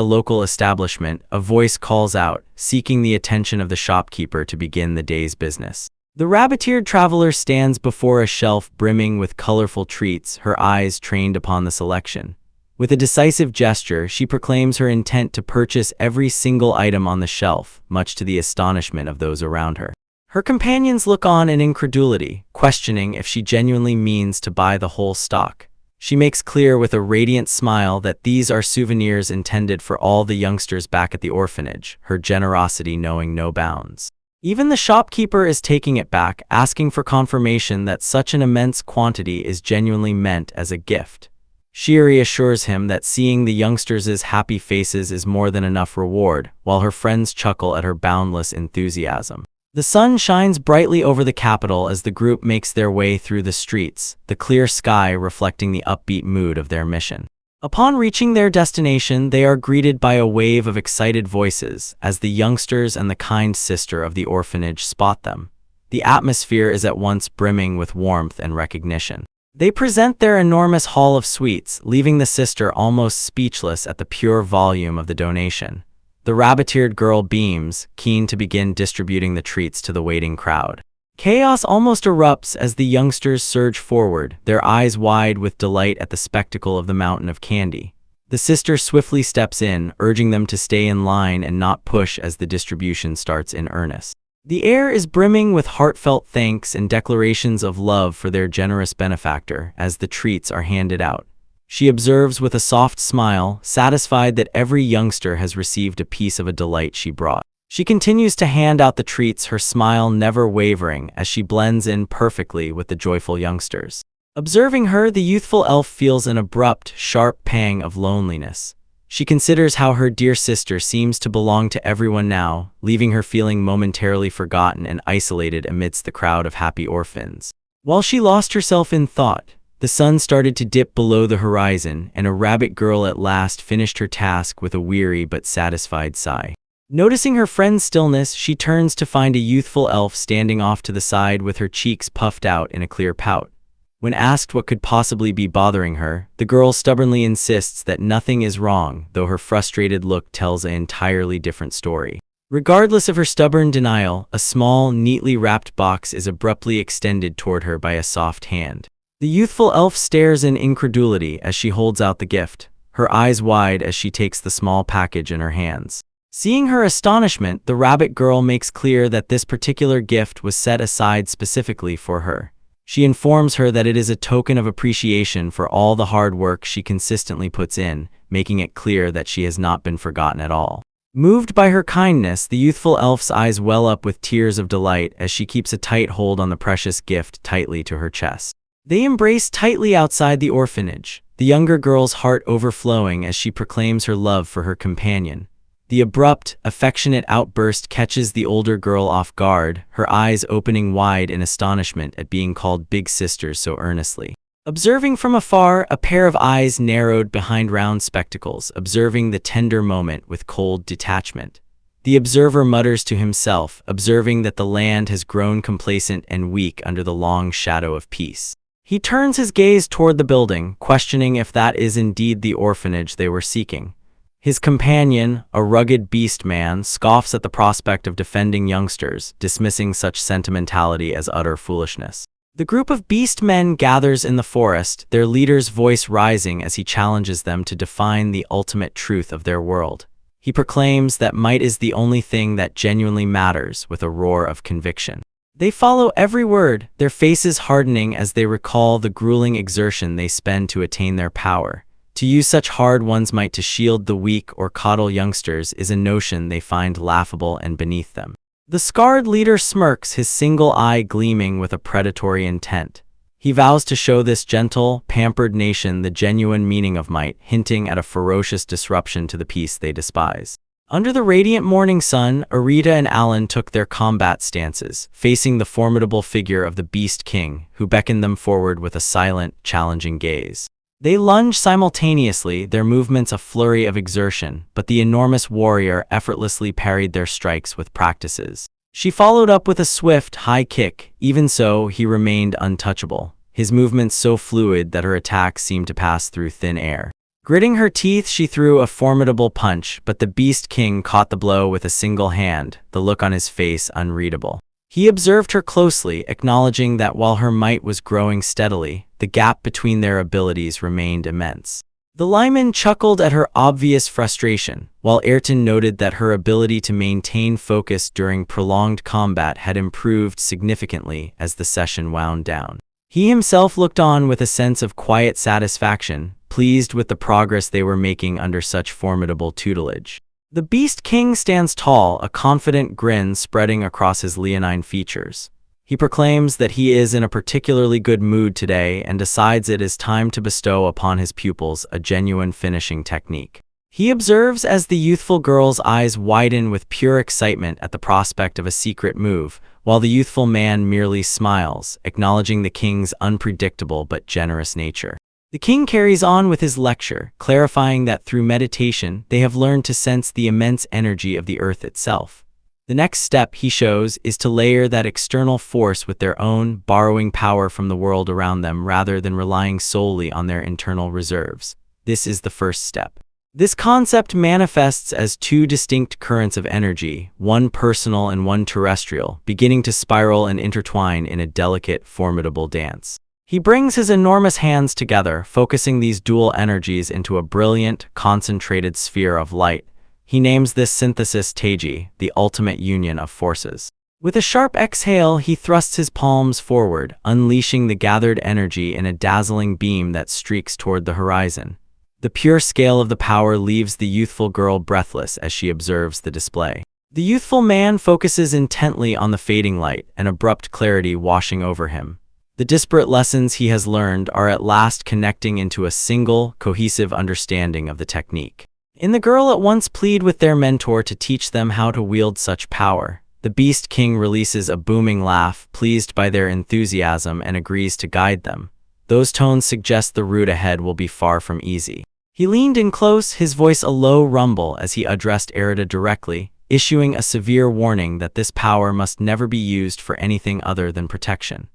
local establishment, a voice calls out, seeking the attention of the shopkeeper to begin the day's business. The rabbit-eared traveler stands before a shelf brimming with colorful treats, her eyes trained upon the selection. With a decisive gesture, she proclaims her intent to purchase every single item on the shelf, much to the astonishment of those around her. Her companions look on in incredulity, questioning if she genuinely means to buy the whole stock. She makes clear with a radiant smile that these are souvenirs intended for all the youngsters back at the orphanage, her generosity knowing no bounds. Even the shopkeeper is taking it back, asking for confirmation that such an immense quantity is genuinely meant as a gift. She reassures him that seeing the youngsters' happy faces is more than enough reward, while her friends chuckle at her boundless enthusiasm. The sun shines brightly over the capital as the group makes their way through the streets, the clear sky reflecting the upbeat mood of their mission. Upon reaching their destination, they are greeted by a wave of excited voices as the youngsters and the kind sister of the orphanage spot them. The atmosphere is at once brimming with warmth and recognition. They present their enormous haul of sweets, leaving the sister almost speechless at the pure volume of the donation. The rabbit-eared girl beams, keen to begin distributing the treats to the waiting crowd. Chaos almost erupts as the youngsters surge forward, their eyes wide with delight at the spectacle of the mountain of candy. The sister swiftly steps in, urging them to stay in line and not push as the distribution starts in earnest. The air is brimming with heartfelt thanks and declarations of love for their generous benefactor as the treats are handed out. She observes with a soft smile, satisfied that every youngster has received a piece of a delight she brought. She continues to hand out the treats, her smile never wavering as she blends in perfectly with the joyful youngsters. Observing her, the youthful elf feels an abrupt, sharp pang of loneliness. She considers how her dear sister seems to belong to everyone now, leaving her feeling momentarily forgotten and isolated amidst the crowd of happy orphans. While she lost herself in thought, the sun started to dip below the horizon, and a rabbit girl at last finished her task with a weary but satisfied sigh. Noticing her friend's stillness, she turns to find a youthful elf standing off to the side with her cheeks puffed out in a clear pout. When asked what could possibly be bothering her, the girl stubbornly insists that nothing is wrong, though her frustrated look tells an entirely different story. Regardless of her stubborn denial, a small, neatly wrapped box is abruptly extended toward her by a soft hand. The youthful elf stares in incredulity as she holds out the gift, her eyes wide as she takes the small package in her hands. Seeing her astonishment, the rabbit girl makes clear that this particular gift was set aside specifically for her. She informs her that it is a token of appreciation for all the hard work she consistently puts in, making it clear that she has not been forgotten at all. Moved by her kindness, the youthful elf's eyes well up with tears of delight as she keeps a tight hold on the precious gift tightly to her chest. They embrace tightly outside the orphanage, the younger girl's heart overflowing as she proclaims her love for her companion. The abrupt, affectionate outburst catches the older girl off guard, her eyes opening wide in astonishment at being called big sisters so earnestly. Observing from afar, a pair of eyes narrowed behind round spectacles, observing the tender moment with cold detachment. The observer mutters to himself, observing that the land has grown complacent and weak under the long shadow of peace. He turns his gaze toward the building, questioning if that is indeed the orphanage they were seeking. His companion, a rugged beast man, scoffs at the prospect of defending youngsters, dismissing such sentimentality as utter foolishness. The group of beast men gathers in the forest, their leader's voice rising as he challenges them to define the ultimate truth of their world. He proclaims that might is the only thing that genuinely matters with a roar of conviction. They follow every word, their faces hardening as they recall the grueling exertion they spend to attain their power. To use such hard-won might to shield the weak or coddle youngsters is a notion they find laughable and beneath them. The scarred leader smirks, his single eye gleaming with a predatory intent. He vows to show this gentle, pampered nation the genuine meaning of might, hinting at a ferocious disruption to the peace they despise. Under the radiant morning sun, Arita and Alan took their combat stances, facing the formidable figure of the Beast King, who beckoned them forward with a silent, challenging gaze. They lunged simultaneously, their movements a flurry of exertion, but the enormous warrior effortlessly parried their strikes with practices. She followed up with a swift, high kick. Even so, he remained untouchable, his movements so fluid that her attacks seemed to pass through thin air. Gritting her teeth, she threw a formidable punch, but the Beast King caught the blow with a single hand, the look on his face unreadable. He observed her closely, acknowledging that while her might was growing steadily, the gap between their abilities remained immense. The lineman chuckled at her obvious frustration, while Ayrton noted that her ability to maintain focus during prolonged combat had improved significantly as the session wound down. He himself looked on with a sense of quiet satisfaction, pleased with the progress they were making under such formidable tutelage. The Beast King stands tall, a confident grin spreading across his leonine features. He proclaims that he is in a particularly good mood today and decides it is time to bestow upon his pupils a genuine finishing technique. He observes as the youthful girl's eyes widen with pure excitement at the prospect of a secret move, while the youthful man merely smiles, acknowledging the king's unpredictable but generous nature. The king carries on with his lecture, clarifying that through meditation they have learned to sense the immense energy of the earth itself. The next step, he shows, is to layer that external force with their own, borrowing power from the world around them rather than relying solely on their internal reserves. This is the first step. This concept manifests as two distinct currents of energy, one personal and one terrestrial, beginning to spiral and intertwine in a delicate, formidable dance. He brings his enormous hands together, focusing these dual energies into a brilliant, concentrated sphere of light. He names this synthesis Taiji, the ultimate union of forces. With a sharp exhale, he thrusts his palms forward, unleashing the gathered energy in a dazzling beam that streaks toward the horizon. The pure scale of the power leaves the youthful girl breathless as she observes the display. The youthful man focuses intently on the fading light, an abrupt clarity washing over him. The disparate lessons he has learned are at last connecting into a single, cohesive understanding of the technique. The girl at once plead with their mentor to teach them how to wield such power. The Beast King releases a booming laugh, pleased by their enthusiasm, and agrees to guide them. Those tones suggest the route ahead will be far from easy. He leaned in close, his voice a low rumble as he addressed Arita directly, issuing a severe warning that this power must never be used for anything other than protection.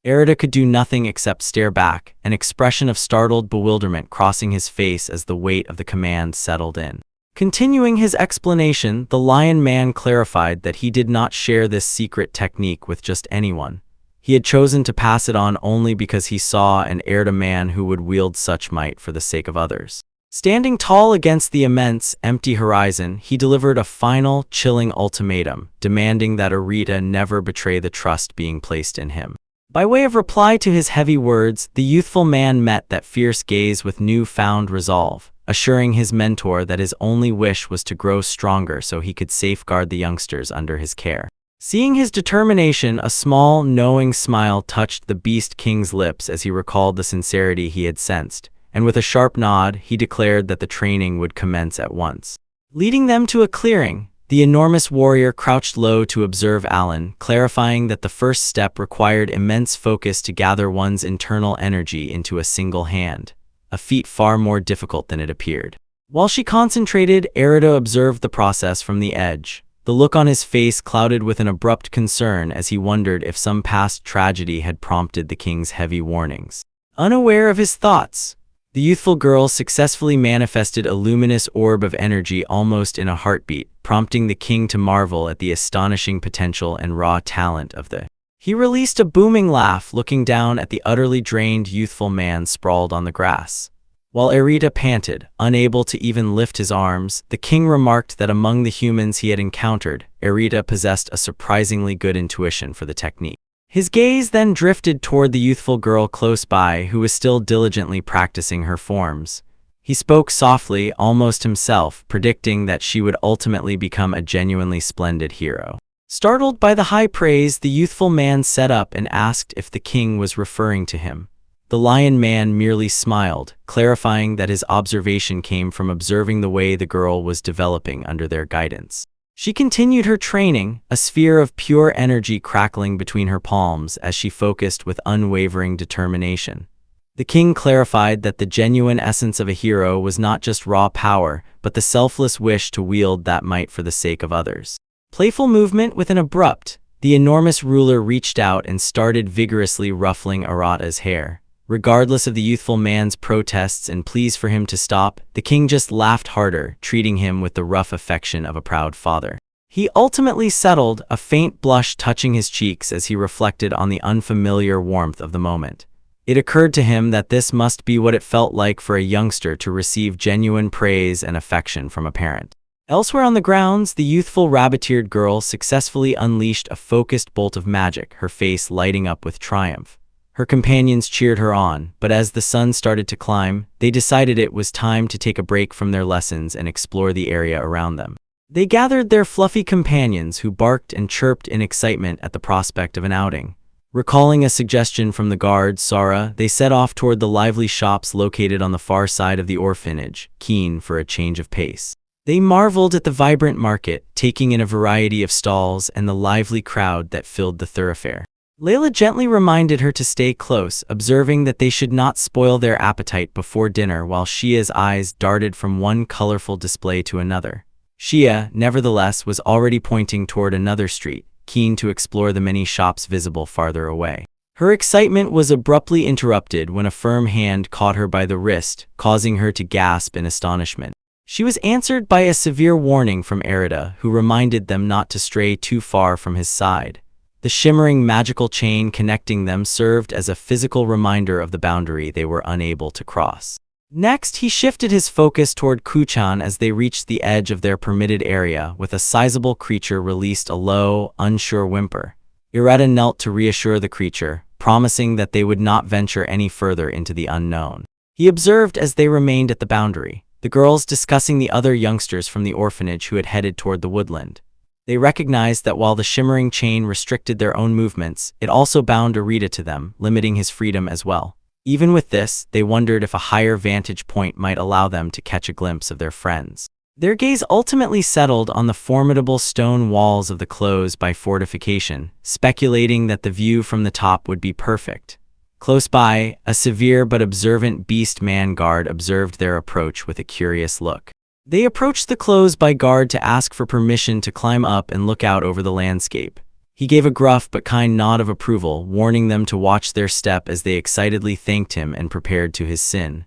Arita could do nothing except stare back, an expression of startled bewilderment crossing his face as the weight of the command settled in. Continuing his explanation, the Lion Man clarified that he did not share this secret technique with just anyone. He had chosen to pass it on only because he saw and aired a man who would wield such might for the sake of others. Standing tall against the immense, empty horizon, he delivered a final, chilling ultimatum, demanding that Arita never betray the trust being placed in him. By way of reply to his heavy words, the youthful man met that fierce gaze with new-found resolve, assuring his mentor that his only wish was to grow stronger so he could safeguard the youngsters under his care. Seeing his determination, a small, knowing smile touched the Beast King's lips as he recalled the sincerity he had sensed, and with a sharp nod, he declared that the training would commence at once. Leading them to a clearing, the enormous warrior crouched low to observe Alan, clarifying that the first step required immense focus to gather one's internal energy into a single hand, a feat far more difficult than it appeared. While she concentrated, Arita observed the process from the edge, the look on his face clouded with an abrupt concern as he wondered if some past tragedy had prompted the king's heavy warnings. Unaware of his thoughts, the youthful girl successfully manifested a luminous orb of energy almost in a heartbeat, prompting the king to marvel at the astonishing potential and raw talent of the. He released a booming laugh, looking down at the utterly drained youthful man sprawled on the grass. While Arita panted, unable to even lift his arms, the king remarked that among the humans he had encountered, Arita possessed a surprisingly good intuition for the technique. His gaze then drifted toward the youthful girl close by who was still diligently practicing her forms. He spoke softly, almost himself, predicting that she would ultimately become a genuinely splendid hero. Startled by the high praise, the youthful man sat up and asked if the king was referring to him. The Lion Man merely smiled, clarifying that his observation came from observing the way the girl was developing under their guidance. She continued her training, a sphere of pure energy crackling between her palms as she focused with unwavering determination. The king clarified that the genuine essence of a hero was not just raw power, but the selfless wish to wield that might for the sake of others. Playful movement with an abrupt, the enormous ruler reached out and started vigorously ruffling Arata's hair. Regardless of the youthful man's protests and pleas for him to stop, the king just laughed harder, treating him with the rough affection of a proud father. He ultimately settled, a faint blush touching his cheeks as he reflected on the unfamiliar warmth of the moment. It occurred to him that this must be what it felt like for a youngster to receive genuine praise and affection from a parent. Elsewhere on the grounds, the youthful rabbit-eared girl successfully unleashed a focused bolt of magic, her face lighting up with triumph. Her companions cheered her on, but as the sun started to climb, they decided it was time to take a break from their lessons and explore the area around them. They gathered their fluffy companions who barked and chirped in excitement at the prospect of an outing. Recalling a suggestion from the guard, Sara, they set off toward the lively shops located on the far side of the orphanage, keen for a change of pace. They marveled at the vibrant market, taking in a variety of stalls and the lively crowd that filled the thoroughfare. Layla gently reminded her to stay close, observing that they should not spoil their appetite before dinner while Shia's eyes darted from one colorful display to another. Shia, nevertheless, was already pointing toward another street, keen to explore the many shops visible farther away. Her excitement was abruptly interrupted when a firm hand caught her by the wrist, causing her to gasp in astonishment. She was answered by a severe warning from Erida, who reminded them not to stray too far from his side. The shimmering magical chain connecting them served as a physical reminder of the boundary they were unable to cross. Next, he shifted his focus toward Kuchan as they reached the edge of their permitted area, with a sizable creature released a low, unsure whimper. Erida knelt to reassure the creature, promising that they would not venture any further into the unknown. He observed as they remained at the boundary, the girls discussing the other youngsters from the orphanage who had headed toward the woodland. They recognized that while the shimmering chain restricted their own movements, it also bound Erida to them, limiting his freedom as well. Even with this, they wondered if a higher vantage point might allow them to catch a glimpse of their friends. Their gaze ultimately settled on the formidable stone walls of the close-by fortification, speculating that the view from the top would be perfect. Close by, a severe but observant beast-man guard observed their approach with a curious look. They approached the close-by guard to ask for permission to climb up and look out over the landscape. He gave a gruff but kind nod of approval, warning them to watch their step as they excitedly thanked him and prepared to his sin.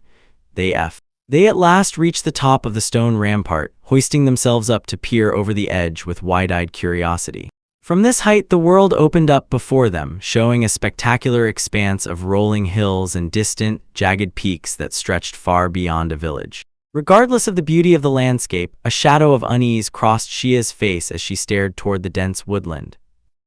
They at last reached the top of the stone rampart, hoisting themselves up to peer over the edge with wide-eyed curiosity. From this height, the world opened up before them, showing a spectacular expanse of rolling hills and distant, jagged peaks that stretched far beyond a village. Regardless of the beauty of the landscape, a shadow of unease crossed Shia's face as she stared toward the dense woodland.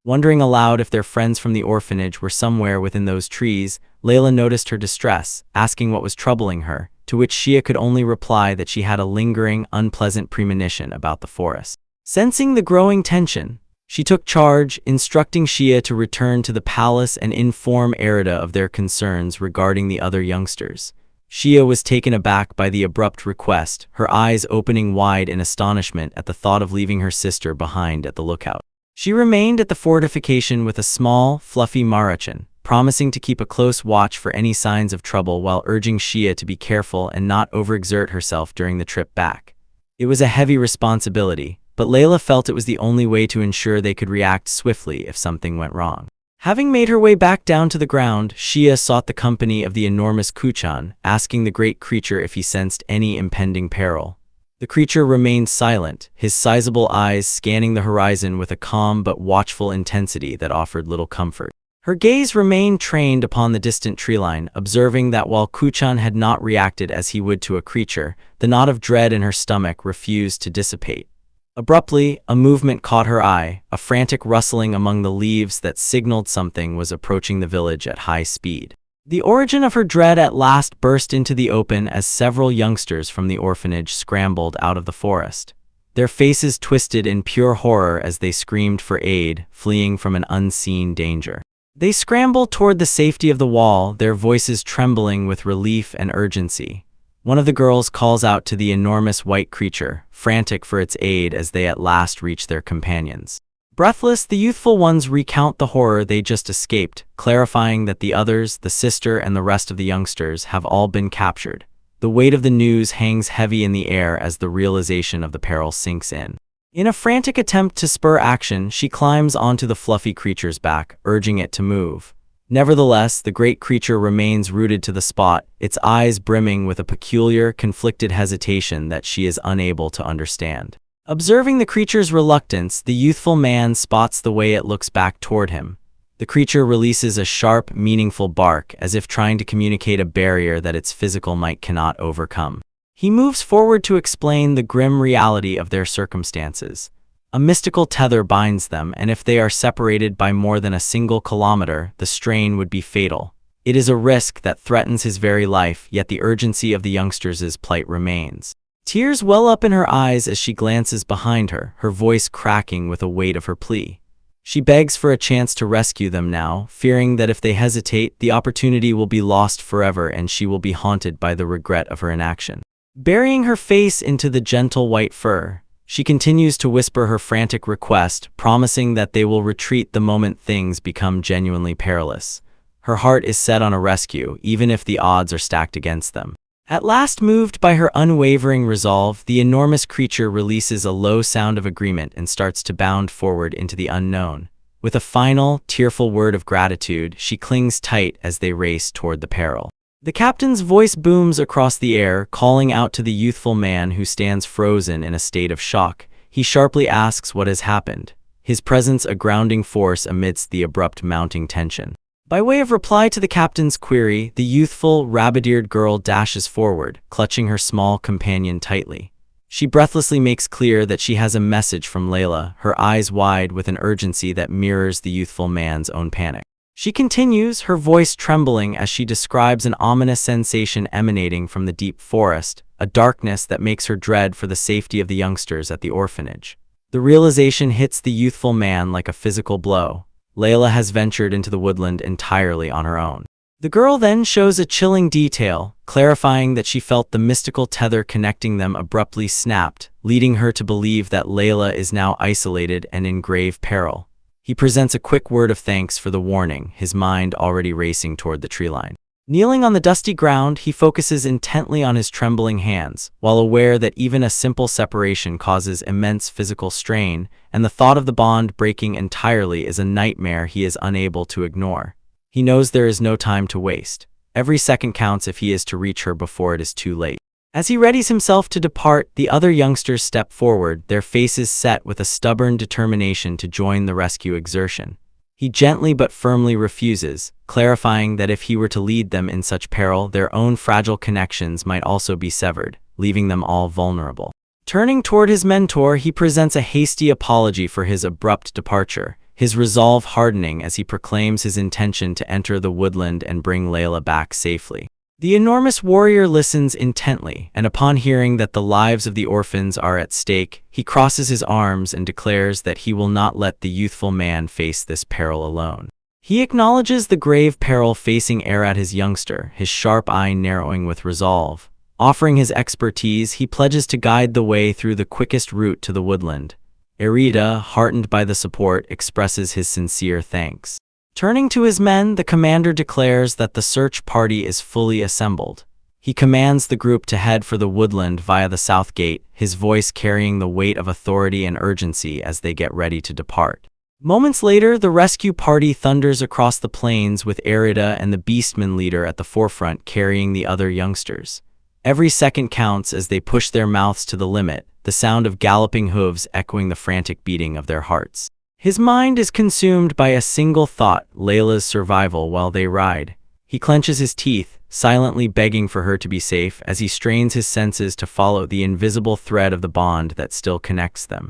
Wondering aloud if their friends from the orphanage were somewhere within those trees, Layla noticed her distress, asking what was troubling her, to which Shia could only reply that she had a lingering, unpleasant premonition about the forest. Sensing the growing tension, she took charge, instructing Shia to return to the palace and inform Erida of their concerns regarding the other youngsters. Shia was taken aback by the abrupt request, her eyes opening wide in astonishment at the thought of leaving her sister behind at the lookout. She remained at the fortification with a small, fluffy Maruchan, promising to keep a close watch for any signs of trouble while urging Shia to be careful and not overexert herself during the trip back. It was a heavy responsibility, but Layla felt it was the only way to ensure they could react swiftly if something went wrong. Having made her way back down to the ground, Shia sought the company of the enormous Kuchan, asking the great creature if he sensed any impending peril. The creature remained silent, his sizable eyes scanning the horizon with a calm but watchful intensity that offered little comfort. Her gaze remained trained upon the distant treeline, observing that while Kuchan had not reacted as he would to a creature, the knot of dread in her stomach refused to dissipate. Abruptly, a movement caught her eye, a frantic rustling among the leaves that signaled something was approaching the village at high speed. The origin of her dread at last burst into the open as several youngsters from the orphanage scrambled out of the forest. Their faces twisted in pure horror as they screamed for aid, fleeing from an unseen danger. They scrambled toward the safety of the wall, their voices trembling with relief and urgency. One of the girls calls out to the enormous white creature, frantic for its aid as they at last reach their companions. Breathless, the youthful ones recount the horror they just escaped, clarifying that the others, the sister and the rest of the youngsters, have all been captured. The weight of the news hangs heavy in the air as the realization of the peril sinks in. In a frantic attempt to spur action, she climbs onto the fluffy creature's back, urging it to move. Nevertheless, the great creature remains rooted to the spot, its eyes brimming with a peculiar, conflicted hesitation that she is unable to understand. Observing the creature's reluctance, the youthful man spots the way it looks back toward him. The creature releases a sharp, meaningful bark, as if trying to communicate a barrier that its physical might cannot overcome. He moves forward to explain the grim reality of their circumstances. A mystical tether binds them, and if they are separated by more than a single kilometer, the strain would be fatal. It is a risk that threatens his very life, yet the urgency of the youngsters' plight remains. Tears well up in her eyes as she glances behind her, her voice cracking with the weight of her plea. She begs for a chance to rescue them now, fearing that if they hesitate, the opportunity will be lost forever and she will be haunted by the regret of her inaction. Burying her face into the gentle white fur, she continues to whisper her frantic request, promising that they will retreat the moment things become genuinely perilous. Her heart is set on a rescue, even if the odds are stacked against them. At last, moved by her unwavering resolve, the enormous creature releases a low sound of agreement and starts to bound forward into the unknown. With a final, tearful word of gratitude, she clings tight as they race toward the peril. The captain's voice booms across the air, calling out to the youthful man who stands frozen in a state of shock. He sharply asks what has happened, his presence a grounding force amidst the abrupt mounting tension. By way of reply to the captain's query, the youthful, rabbit-eared girl dashes forward, clutching her small companion tightly. She breathlessly makes clear that she has a message from Layla, her eyes wide with an urgency that mirrors the youthful man's own panic. She continues, her voice trembling as she describes an ominous sensation emanating from the deep forest, a darkness that makes her dread for the safety of the youngsters at the orphanage. The realization hits the youthful man like a physical blow. Layla has ventured into the woodland entirely on her own. The girl then shows a chilling detail, clarifying that she felt the mystical tether connecting them abruptly snapped, leading her to believe that Layla is now isolated and in grave peril. He presents a quick word of thanks for the warning, his mind already racing toward the tree line. Kneeling on the dusty ground, he focuses intently on his trembling hands, while aware that even a simple separation causes immense physical strain, and the thought of the bond breaking entirely is a nightmare he is unable to ignore. He knows there is no time to waste. Every second counts if he is to reach her before it is too late. As he readies himself to depart, the other youngsters step forward, their faces set with a stubborn determination to join the rescue exertion. He gently but firmly refuses, clarifying that if he were to lead them in such peril, their own fragile connections might also be severed, leaving them all vulnerable. Turning toward his mentor, he presents a hasty apology for his abrupt departure, his resolve hardening as he proclaims his intention to enter the woodland and bring Layla back safely. The enormous warrior listens intently, and upon hearing that the lives of the orphans are at stake, he crosses his arms and declares that he will not let the youthful man face this peril alone. He acknowledges the grave peril facing at his youngster, his sharp eye narrowing with resolve. Offering his expertise, he pledges to guide the way through the quickest route to the woodland. Erida, heartened by the support, expresses his sincere thanks. Turning to his men, the commander declares that the search party is fully assembled. He commands the group to head for the woodland via the south gate, his voice carrying the weight of authority and urgency as they get ready to depart. Moments later, the rescue party thunders across the plains with Erida and the beastman leader at the forefront carrying the other youngsters. Every second counts as they push their mouths to the limit, the sound of galloping hooves echoing the frantic beating of their hearts. His mind is consumed by a single thought, Layla's survival while they ride. He clenches his teeth, silently begging for her to be safe as he strains his senses to follow the invisible thread of the bond that still connects them.